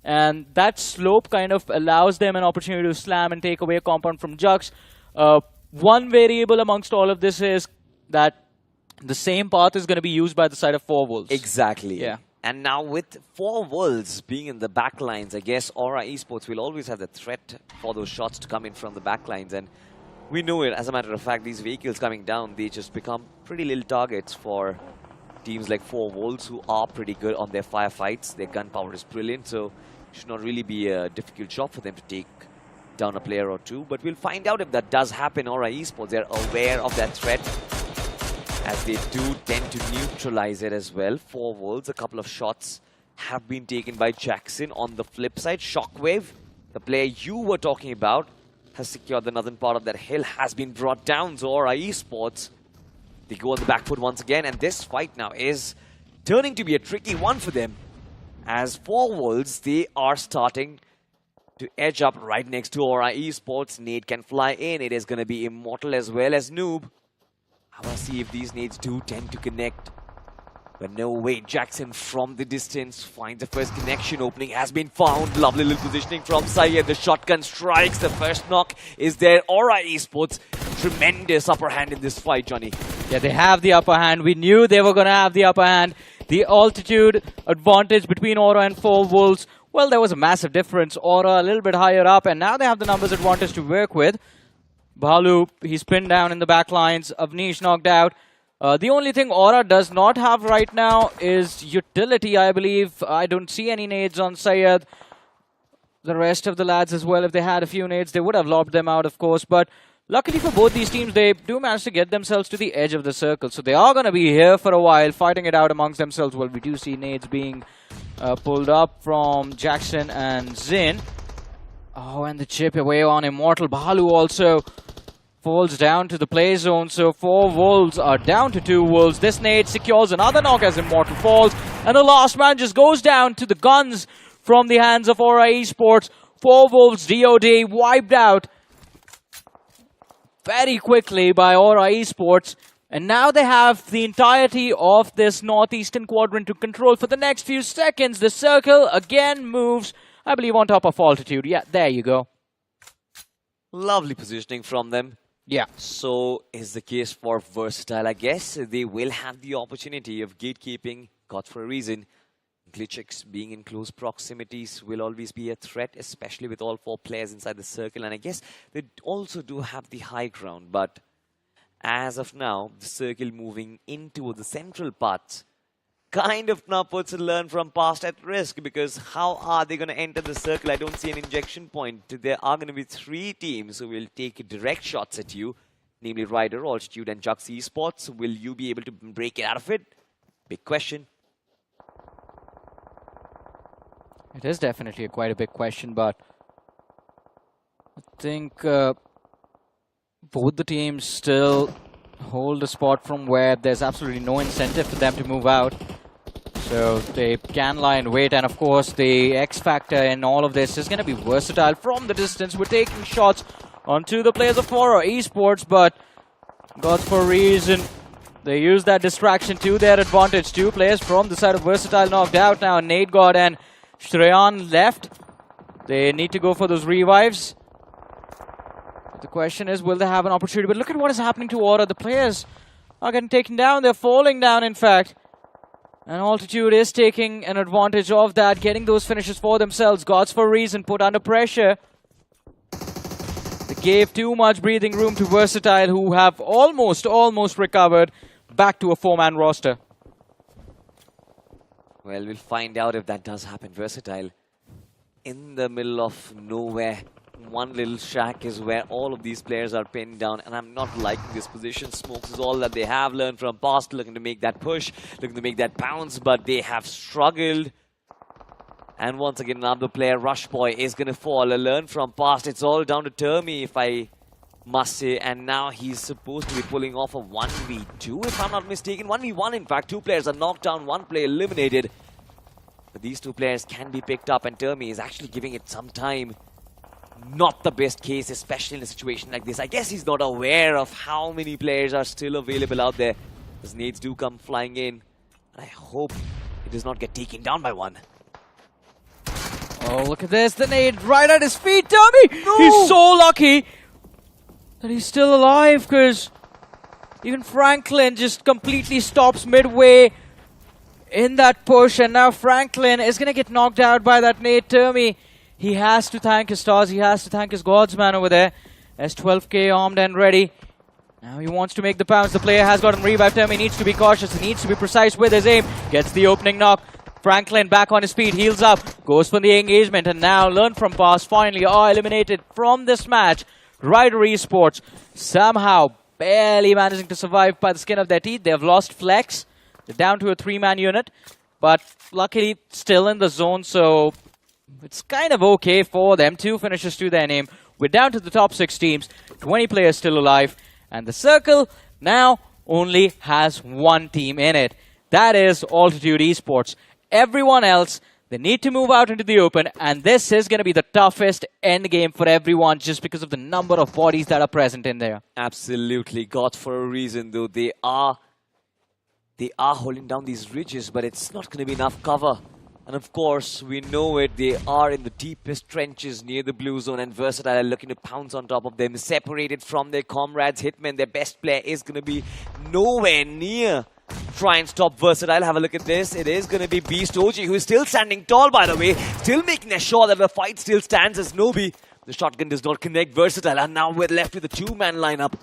And that slope kind of allows them an opportunity to slam and take away a compound from Jux. One variable amongst all of this is that the same path is going to be used by the side of 4 Wolves. Exactly. Yeah. And now with 4 Wolves being in the backlines, I guess Aura Esports will always have the threat for those shots to come in from the backlines. And we know it, as a matter of fact, these vehicles coming down, they just become pretty little targets for teams like 4 Wolves, who are pretty good on their firefights. Their gunpowder is brilliant, so it should not really be a difficult job for them to take down a player or 2. But we'll find out if that does happen. Aura Esports, they're aware of that threat, as they do tend to neutralize it as well. 4 Wolves, a couple of shots have been taken by Jackson. On the flip side, Shockwave, the player you were talking about, has secured the northern part of that hill, has been brought down. So Aura Esports, they go on the back foot once again, and this fight now is turning to be a tricky one for them. As 4 Wolves, they are starting to edge up right next to Aura Esports. Nade can fly in. It is going to be Immortal as well as Noob. I want to see if these nades do tend to connect. But no way, Jackson from the distance finds the first connection. Opening has been found. Lovely little positioning from Syed. The shotgun strikes. The first knock is there. Aura Esports, tremendous upper hand in this fight, Johnny. Yeah, they have the upper hand. We knew they were going to have the upper hand. The altitude advantage between Aura and 4 Wolves, well, there was a massive difference. Aura a little bit higher up, and now they have the numbers advantage to work with. Balu, he's pinned down in the back lines. Avnish knocked out. The only thing Aura does not have right now is utility, I believe. I don't see any nades on Syed. The rest of the lads as well, if they had a few nades, they would have lobbed them out, of course. But luckily for both these teams, they do manage to get themselves to the edge of the circle. So they are going to be here for a while, fighting it out amongst themselves. Well, we do see nades being pulled up from Jackson and Zin. Oh, and the chip away on Immortal. Balu also falls down to the play zone. So 4 Wolves are down to 2 Wolves. This nade secures another knock as Immortal falls. And the last man just goes down to the guns from the hands of Aura Esports. 4 Wolves DOD wiped out very quickly by Aura Esports. And now they have the entirety of this northeastern quadrant to control for the next few seconds. The circle again moves, I believe, on top of altitude. Yeah, there you go. Lovely positioning from them. Yeah. So is the case for Versatile. I guess they will have the opportunity of gatekeeping, got for a reason. GLITCHx being in close proximities will always be a threat, especially with all 4 players inside the circle. And I guess they also do have the high ground, but as of now, the circle moving into the central parts kind of now puts a learn from past at risk, because how are they going to enter the circle? I don't see an injection point. There are going to be 3 teams who will take direct shots at you, namely Rider, Altitude and Jux Esports. Will you be able to break it out of it? Big question. It is definitely quite a big question, but I think both the teams still hold a spot from where there's absolutely no incentive for them to move out. So they can lie in wait, and of course the X factor in all of this is going to be Versatile from the distance. We're taking shots onto the players of Aura Esports, but gods for a reason, they use that distraction to their advantage. 2 players from the side of Versatile knocked out now. Nate God and Shreyan left. They need to go for those revives. The question is, will they have an opportunity? But look at what is happening to Aura. The players are getting taken down. They're falling down, in fact. And Altitude is taking an advantage of that, getting those finishes for themselves. Gods for a reason, put under pressure. They gave too much breathing room to Versatile, who have almost recovered back to a 4-man roster. Well, we'll find out if that does happen. Versatile in the middle of nowhere. One little shack is where all of these players are pinned down, and I'm not liking this position. Smokes is all that they have learned from past, looking to make that push, looking to make that bounce, but they have struggled. And once again, another player, Rush Boy, is going to fall. A learn from past. It's all down to Termi, if I must say, and now he's supposed to be pulling off a 1v2, if I'm not mistaken. 1v1, in fact. 2 players are knocked down, 1 player eliminated. But these 2 players can be picked up, and Termi is actually giving it some time. Not the best case, especially in a situation like this. I guess he's not aware of how many players are still available out there. Those nades do come flying in. And I hope it does not get taken down by one. Oh, look at this. The nade right at his feet, Tommy! No! He's so lucky that he's still alive, because even Franklin just completely stops midway in that push. And now Franklin is going to get knocked out by that nade. Termi, he has to thank his stars. He has to thank his gods, man, over there. S12K armed and ready. Now he wants to make the pounce. The player has gotten revived. Termi needs to be cautious. He needs to be precise with his aim. Gets the opening knock. Franklin back on his feet. Heals up. Goes for the engagement. And now learn from past. Finally are eliminated from this match. Rivalry Esports somehow barely managing to survive by the skin of their teeth. They have lost Flex. They're down to a 3-man unit. But luckily still in the zone. So it's kind of okay for them. 2 finishes to their name. We're down to the top 6 teams. 20 players still alive. And the circle now only has 1 team in it. That is Altitude Esports. Everyone else, they need to move out into the open. And this is going to be the toughest end game for everyone, just because of the number of bodies that are present in there. Absolutely. God for a reason, though. They are holding down these ridges, but it's not going to be enough cover. And of course, we know it, they are in the deepest trenches near the blue zone, and Versatile are looking to pounce on top of them, separated from their comrades. Hitman, their best player, is going to be nowhere near try and stop Versatile. Have a look at this. It is going to be Beast OG, who is still standing tall, by the way, still making sure that the fight still stands as Nobi. The shotgun does not connect Versatile, and now we're left with a 2-man lineup.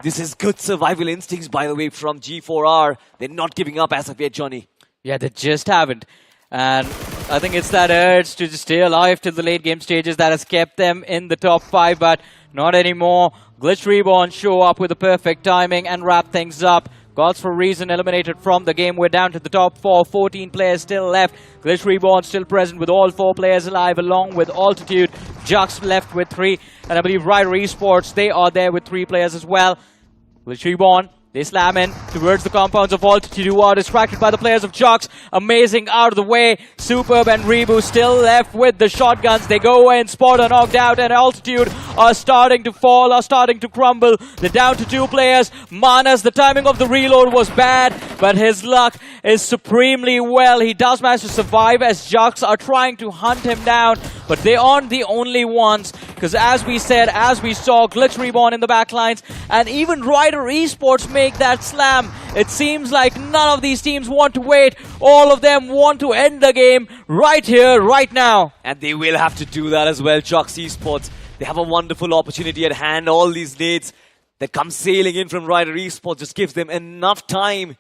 This is good survival instincts, by the way, from G4R. They're not giving up as of yet, Johnny. Yeah, they just haven't. And I think it's that urge to just stay alive till the late game stages that has kept them in the top 5, but not anymore. GLITCHxREBORN show up with the perfect timing and wrap things up. Gods for Reason eliminated from the game. We're down to the top 4, 14 players still left. GLITCHREBORN still present with all 4 players alive, along with Altitude. Jux left with 3, and I believe Rivalry Esports, they are there with 3 players as well. GLITCHREBORN, they slam in towards the compounds of Altitude, who are distracted by the players of Jux. Amazing out of the way. Superb and Reboot still left with the shotguns. They go in, Spot are knocked out, and Altitude are starting to fall, are starting to crumble. They're down to 2 players. Manas, the timing of the reload was bad, but his luck is supremely well. He does manage to survive as Jux are trying to hunt him down, but they aren't the only ones, because as we said, as we saw, GLITCHREBORN in the backlines, and even Rivalry Esports make that slam. It seems like none of these teams want to wait. All of them want to end the game right here, right now. And they will have to do that as well. Jux Esports, they have a wonderful opportunity at hand. All these nades that come sailing in from Rivalry Esports just gives them enough time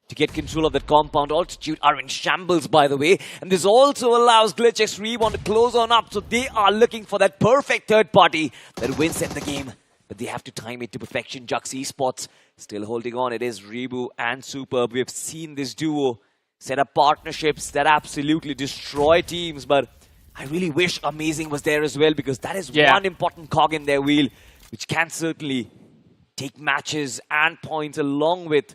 to get control of that compound. Altitude are in shambles, by the way. And this also allows GLITCHxREBORN to close on up. So they are looking for that perfect third party that wins them the game. But they have to time it to perfection. Jux Esports still holding on. It is Reboot and Superb. We have seen this duo set up partnerships that absolutely destroy teams. But I really wish Amazing was there as well, because that is one important cog in their wheel, which can certainly take matches and points along with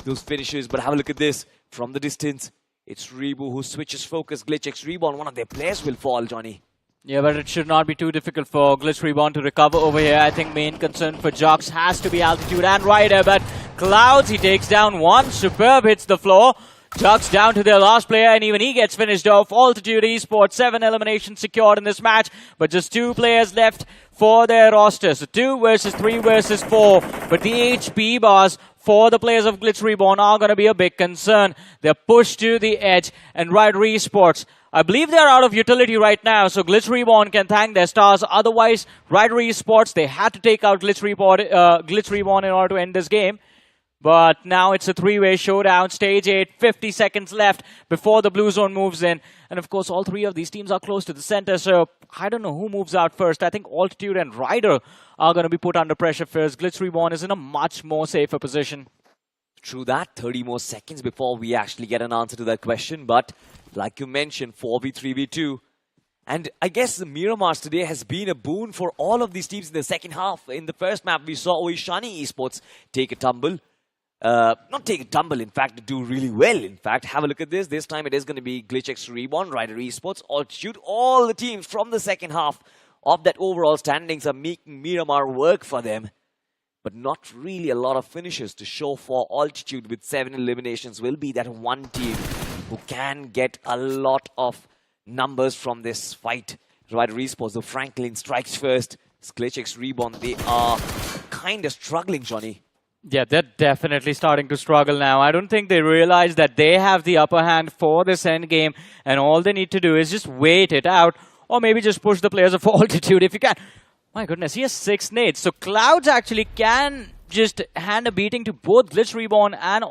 those finishes. But have a look at this. From the distance, it's Reboot who switches focus. GLITCHxREBORN, one of their players will fall, Johnny. Yeah, but it should not be too difficult for GLITCHREBORN to recover over here. I think main concern for Jux has to be Altitude and Ryder, but Clouds, he takes down one. Superb hits the floor. Jux down to their last player, and even he gets finished off. Altitude Esports, 7 eliminations secured in this match, but just 2 players left for their roster. So 2 versus 3 versus 4. But the HP bars for the players of GLITCHREBORN are going to be a big concern. They're pushed to the edge, and Rivalry Esports, I believe they're out of utility right now, so GLITCHREBORN can thank their stars. Otherwise, Rivalry Esports, they had to take out GLITCHREBORN in order to end this game. But now it's a 3-way showdown. Stage 8, 50 seconds left before the blue zone moves in. And of course, all 3 of these teams are close to the center, so I don't know who moves out first. I think Altitude and Ryder are going to be put under pressure first. GLITCHREBORN is in a much more safer position. True that, 30 more seconds before we actually get an answer to that question. But like you mentioned, 4v3v2. And I guess the Miramars today has been a boon for all of these teams in the second half. In the first map, we saw Oishani Esports take a tumble. Not take a tumble, in fact, do really well. In fact, have a look at this. This time it is going to be GLITCHxREBORN, Rivalry Esports, Altitude. All the teams from the second half of that overall standings are making Miramar work for them. But not really a lot of finishes to show for Altitude. With 7 eliminations will be that one team who can get a lot of numbers from this fight. Rivalry Esports, though Franklin strikes first. GLITCHxREBORN, they are kind of struggling, Johnny. Yeah, they're definitely starting to struggle now. I don't think they realize that they have the upper hand for this endgame, and all they need to do is just wait it out, or maybe just push the players of Altitude if you can. My goodness, he has 6 nades. So Clouds actually can just hand a beating to both GLITCHREBORN and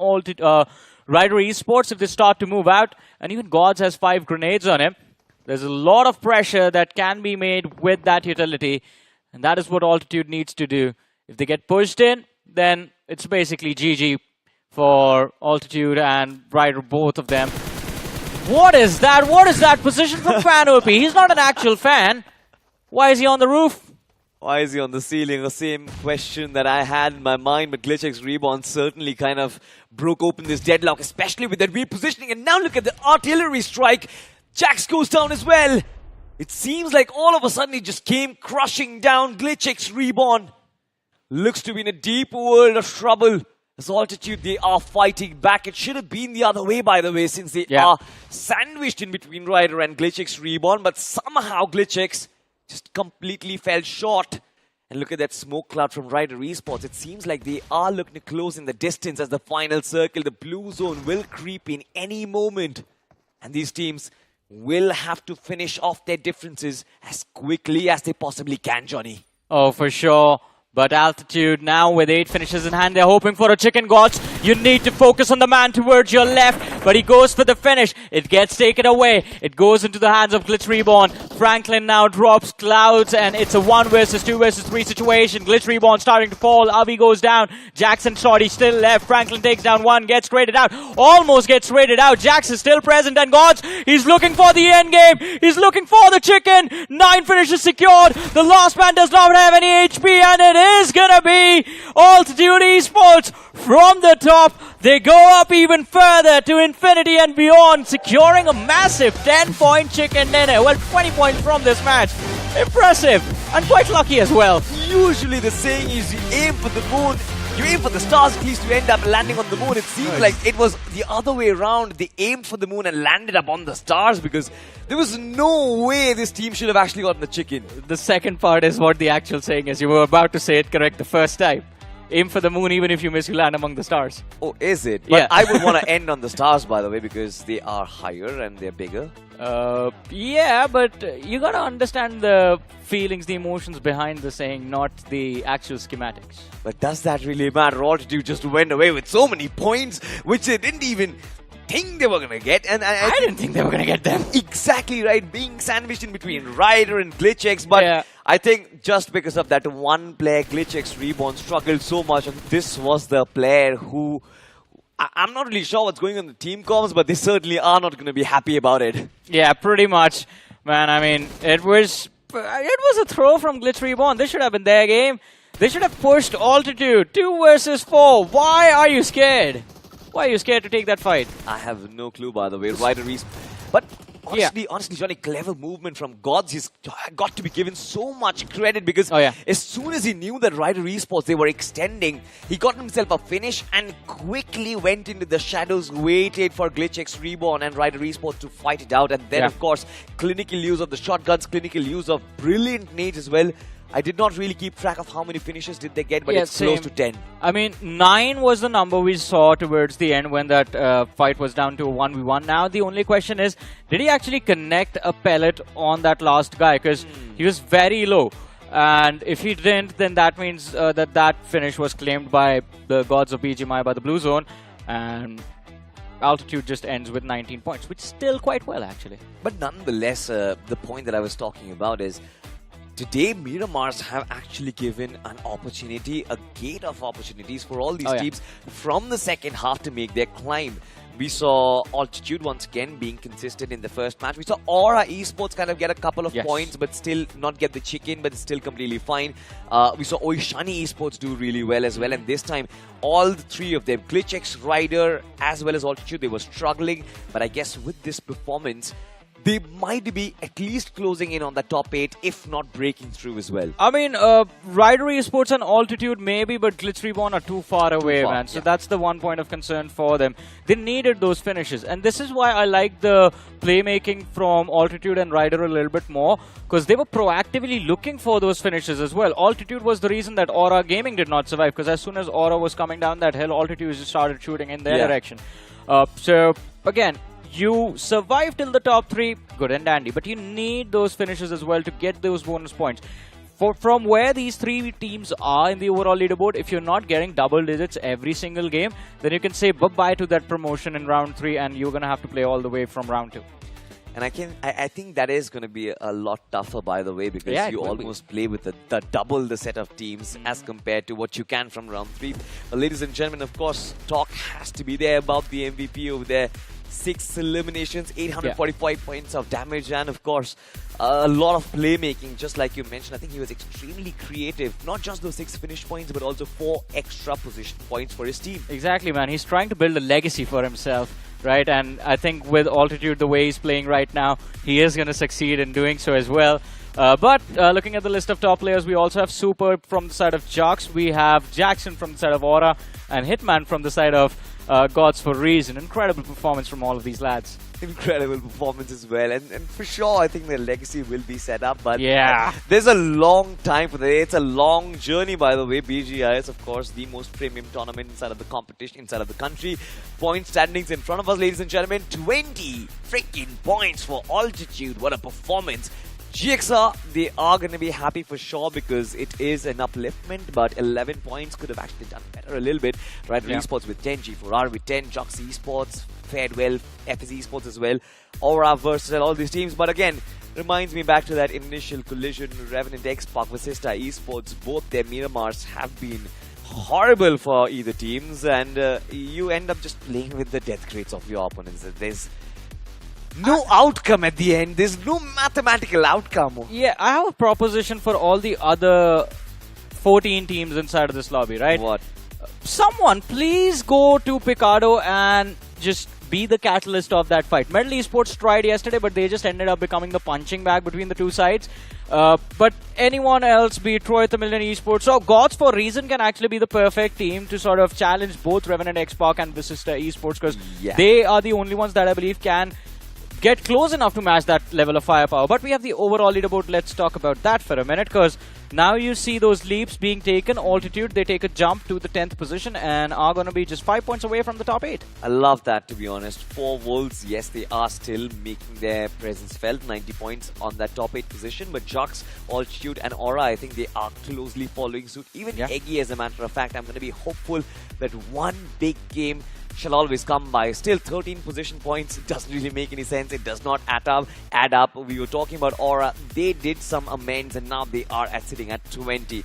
Rivalry Esports if they start to move out. And even Gods has 5 grenades on him. There's a lot of pressure that can be made with that utility, and that is what Altitude needs to do. If they get pushed in, then it's basically GG for Altitude and Ryder, both of them. What is that? What is that position from Fan OP? He's not an actual fan. Why is he on the roof? Why is he on the ceiling? The same question that I had in my mind, but GLITCHxREBORN certainly kind of broke open this deadlock, especially with that repositioning. And now look at the artillery strike. Jax goes down as well. It seems like all of a sudden he just came crushing down. GLITCHxREBORN looks to be in a deep world of trouble. As Altitude, they are fighting back. It should have been the other way, by the way, since they are sandwiched in between Ryder and GLITCHxREBORN. But somehow GLITCHx just completely fell short. And look at that smoke cloud from Rivalry Esports. It seems like they are looking to close in the distance as the final circle. The blue zone will creep in any moment. And these teams will have to finish off their differences as quickly as they possibly can, Johnny. Oh, for sure. But Altitude now with 8 finishes in hand, they're hoping for a chicken Gods. You need to focus on the man towards your left, but he goes for the finish. It gets taken away. It goes into the hands of GLITCHREBORN. Franklin now drops Clouds, and it's a 1 versus 2 versus 3 situation. GLITCHREBORN starting to fall. Avi goes down. Jackson Shorty still left. Franklin takes down one, gets traded out. Almost gets traded out. Jax is still present, and Gods, he's looking for the end game. He's looking for the chicken. 9 finishes secured. The last man does not have any HP, and it is gonna be Altitude Esports from the top. They go up even further to infinity and beyond, securing a massive 10-point chicken dinner. Well, 20 points from this match. Impressive, and quite lucky as well. Usually the saying is you aim for the moon, you aim for the stars, at least you end up landing on the moon. It seems like it was the other way around. They aimed for the moon and landed up on the stars, because there was no way this team should have actually gotten the chicken. The second part is what the actual saying is. You were about to say it correct the first time. Aim for the moon, even if you miss, you land among the stars. Oh, is it? Yeah. But I would want to end on the stars, by the way, because they are higher and they're bigger. Yeah, but you gotta understand the feelings, the emotions behind the saying, not the actual schematics. But does that really matter? Altitude just went away with so many points, which they didn't even think they were going to get. And I didn't think they were gonna get them. Exactly right, being sandwiched in between Ryder and GLITCHX. But yeah. I think just because of that one player, GLITCHxREBORN struggled so much, and this was the player who... I'm not really sure what's going on in the team comms, but they certainly are not going to be happy about it. Yeah, pretty much. Man, I mean, it was a throw from GLITCHREBORN. This should have been their game. They should have pushed Altitude 2 versus 4. Why are you scared? Why are you scared to take that fight? I have no clue, by the way. Rivalry Esports. But honestly, Johnny, clever movement from Gods. He's got to be given so much credit, because as soon as he knew that Rivalry Esports, they were extending, he got himself a finish and quickly went into the shadows, waited for GLITCHxREBORN and Rivalry Esports to fight it out. And then, of course, clinical use of the shotguns, clinical use of brilliant nades as well. I did not really keep track of how many finishes did they get, but it's close to 10. I mean, 9 was the number we saw towards the end when that fight was down to a 1v1. Now, the only question is, did he actually connect a pellet on that last guy? Because he was very low. And if he didn't, then that means that finish was claimed by the gods of BGMI, by the blue zone. And Altitude just ends with 19 points, which is still quite well, actually. But nonetheless, the point that I was talking about is, today, Miramars have actually given an opportunity, a gate of opportunities for all these teams from the second half to make their climb. We saw Altitude once again being consistent in the first match. We saw Aura Esports kind of get a couple of points, but still not get the chicken, but it's still completely fine. We saw Oishani Esports do really well as well. And this time, all the three of them, GLITCHX, Ryder, as well as Altitude, they were struggling. But I guess with this performance, they might be at least closing in on the top 8, if not breaking through as well. I mean, Rivalry Esports and Altitude maybe, but GLITCHREBORN are too far away, man. So that's the one point of concern for them. They needed those finishes. And this is why I like the playmaking from Altitude and Ryder a little bit more, because they were proactively looking for those finishes as well. Altitude was the reason that Aura Gaming did not survive, because as soon as Aura was coming down that hill, Altitude just started shooting in their direction. So, again, you survive till the top 3, good and dandy, but you need those finishes as well to get those bonus points. From where these 3 teams are in the overall leaderboard, if you're not getting double digits every single game, then you can say bye-bye to that promotion in round 3, and you're going to have to play all the way from round 2. And I think that is going to be a lot tougher, by the way, because you almost play with the double the set of teams as compared to what you can from round 3. But ladies and gentlemen, of course, talk has to be there about the MVP over there. 6 eliminations, 845 points of damage, and of course, a lot of playmaking, just like you mentioned. I think he was extremely creative. Not just those 6 finish points, but also 4 extra position points for his team. Exactly, man. He's trying to build a legacy for himself, right? And I think with Altitude, the way he's playing right now, he is going to succeed in doing so as well. But looking at the list of top players, we also have Super from the side of Jux. We have Jackson from the side of Aura, and Hitman from the side of Gods for Reason. Incredible performance from all of these lads. Incredible performance as well, and for sure I think their legacy will be set up, but there's a long time for that. It's a long journey, by the way. BGIS, of course, the most premium tournament inside of the competition, inside of the country. Point standings in front of us, ladies and gentlemen. 20 freaking points for Altitude. What a performance. GXR, they are going to be happy for sure because it is an upliftment, but 11 points could have actually done better a little bit. Rivalry Esports with 10, G4R with 10, Jux Esports fared well, FS Esports as well, Aura versus all these teams. But again, reminds me back to that initial collision, Revenant Xspark, Vasista Esports, both their Miramars have been horrible for either teams, and you end up just playing with the death rates of your opponents. There's no outcome at the end. There's no mathematical outcome. Yeah, I have a proposition for all the other 14 teams inside of this lobby, right? What? Someone please go to Picardo and just be the catalyst of that fight. Metal Esports tried yesterday, but they just ended up becoming the punching bag between the two sides. But anyone else, be it Troy Tamilan Esports or Gods for Reason, can actually be the perfect team to sort of challenge both Revenant Xspark and Vasista Esports, because they are the only ones that I believe can get close enough to match that level of firepower. But we have the overall leaderboard. Let's talk about that for a minute, because now you see those leaps being taken. Altitude, they take a jump to the 10th position and are going to be just 5 points away from the top 8. I love that, to be honest. 4 Wolves, yes, they are still making their presence felt. 90 points on that top 8 position. But Jux, Altitude and Aura, I think they are closely following suit. Even Eggy, as a matter of fact, I'm going to be hopeful that one big game shall always come by. Still 13 position points, it doesn't really make any sense. It does not add up. We were talking about Aura, they did some amends and now they are sitting at 20.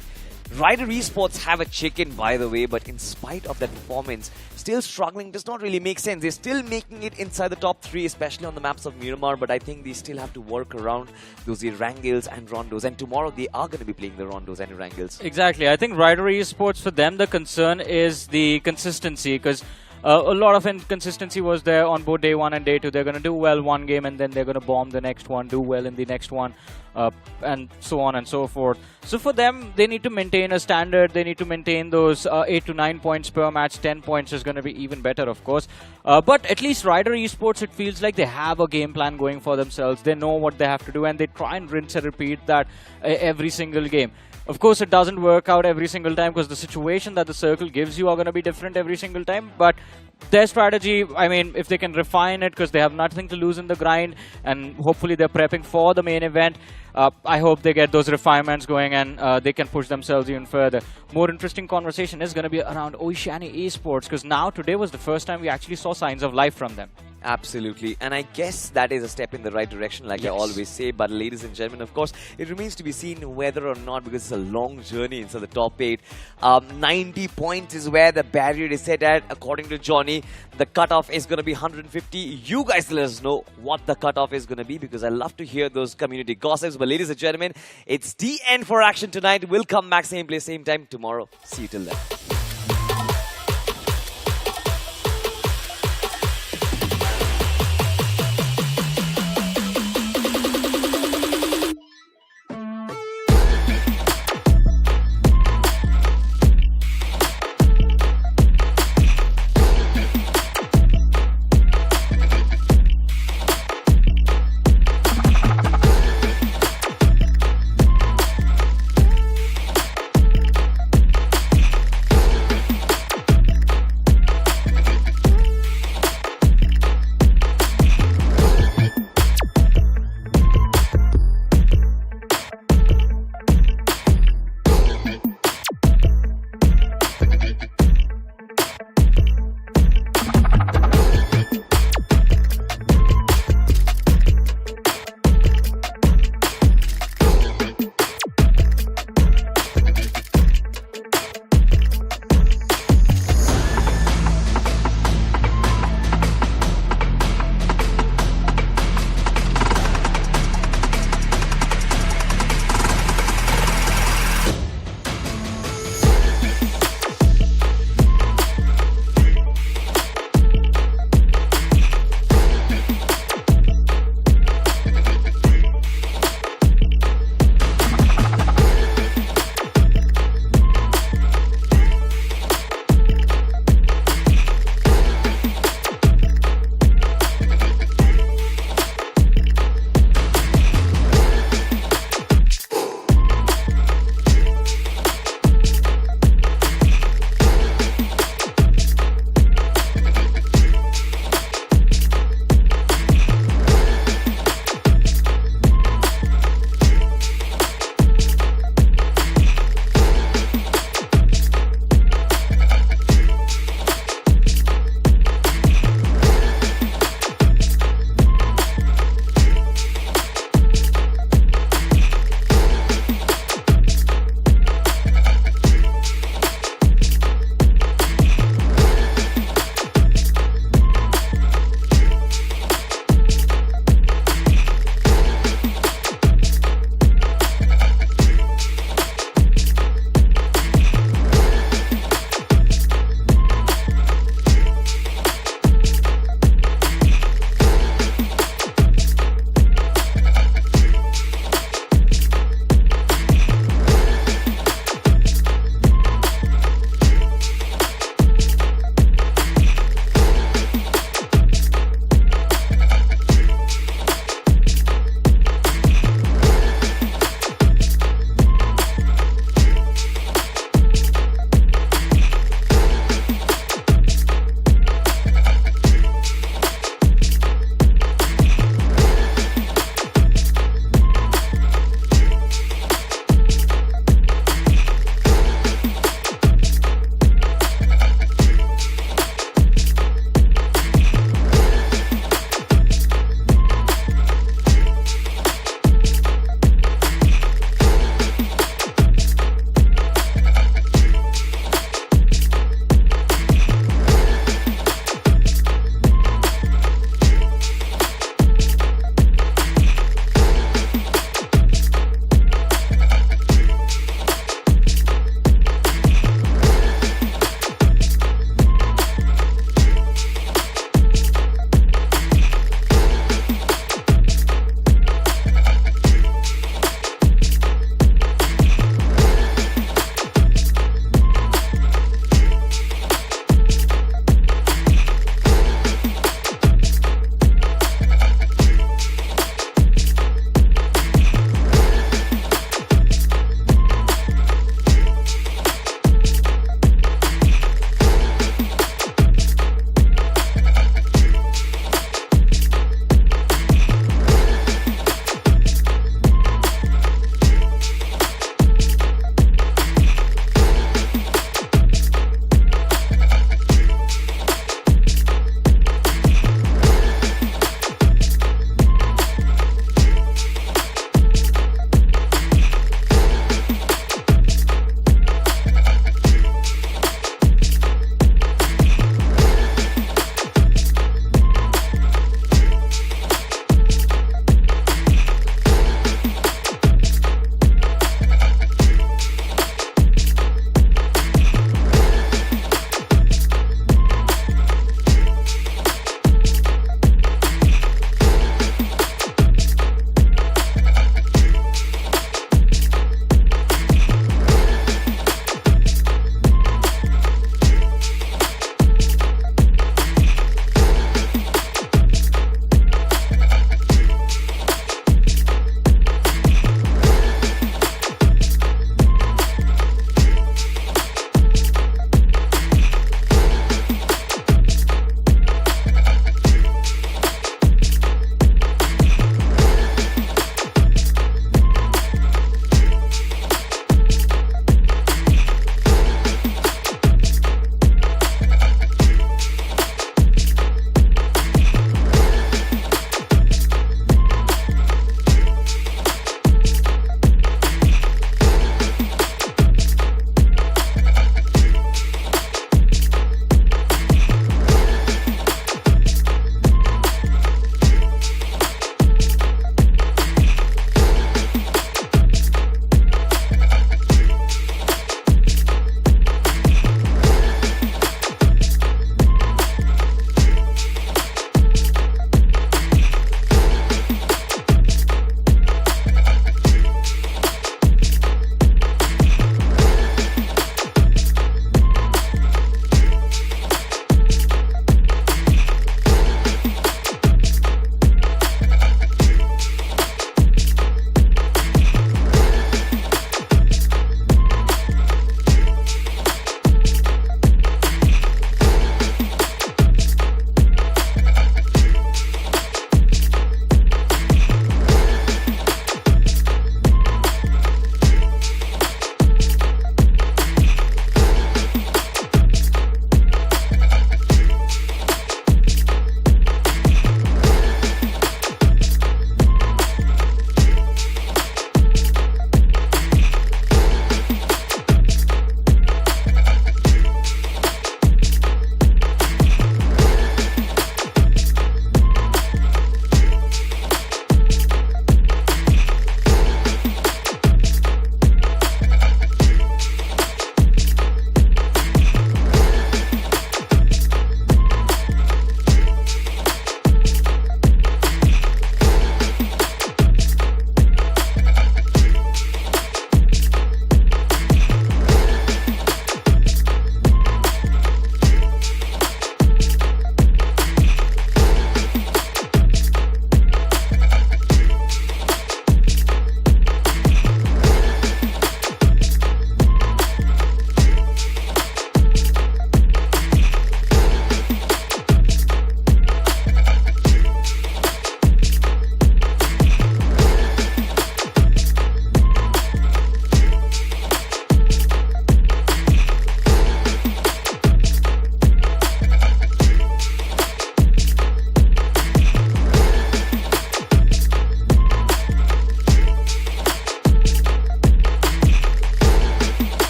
Rivalry Esports have a chicken, by the way, but in spite of that performance, still struggling, does not really make sense. They're still making it inside the top 3, especially on the maps of Miramar, but I think they still have to work around those Erangels and Rondos, and tomorrow they are going to be playing the Rondos and Erangels. Exactly. I think Rivalry Esports, for them, the concern is the consistency, because a lot of inconsistency was there on both day 1 and day 2. They're going to do well one game and then they're going to bomb the next one, do well in the next one, and so on and so forth. So for them, they need to maintain a standard. They need to maintain those 8 to 9 points per match. 10 points is going to be even better, of course. But at least Rivalry Esports, it feels like they have a game plan going for themselves. They know what they have to do and they try and rinse and repeat that every single game. Of course, it doesn't work out every single time because the situation that the circle gives you are going to be different every single time. But their strategy, I mean, if they can refine it, because they have nothing to lose in the grind and hopefully they're prepping for the main event, I hope they get those refinements going and they can push themselves even further. More interesting conversation is going to be around Oishani Esports, because now today was the first time we actually saw signs of life from them. Absolutely, and I guess that is a step in the right direction, like I always say. But ladies and gentlemen, of course, it remains to be seen whether or not, because it's a long journey into the top 8. 90 points is where the barrier is set at, according to Johnny. The cutoff is going to be 150. You guys let us know what the cutoff is going to be, because I love to hear those community gossips. But ladies and gentlemen, it's the end for action tonight. We'll come back same place, same time tomorrow. See you till then.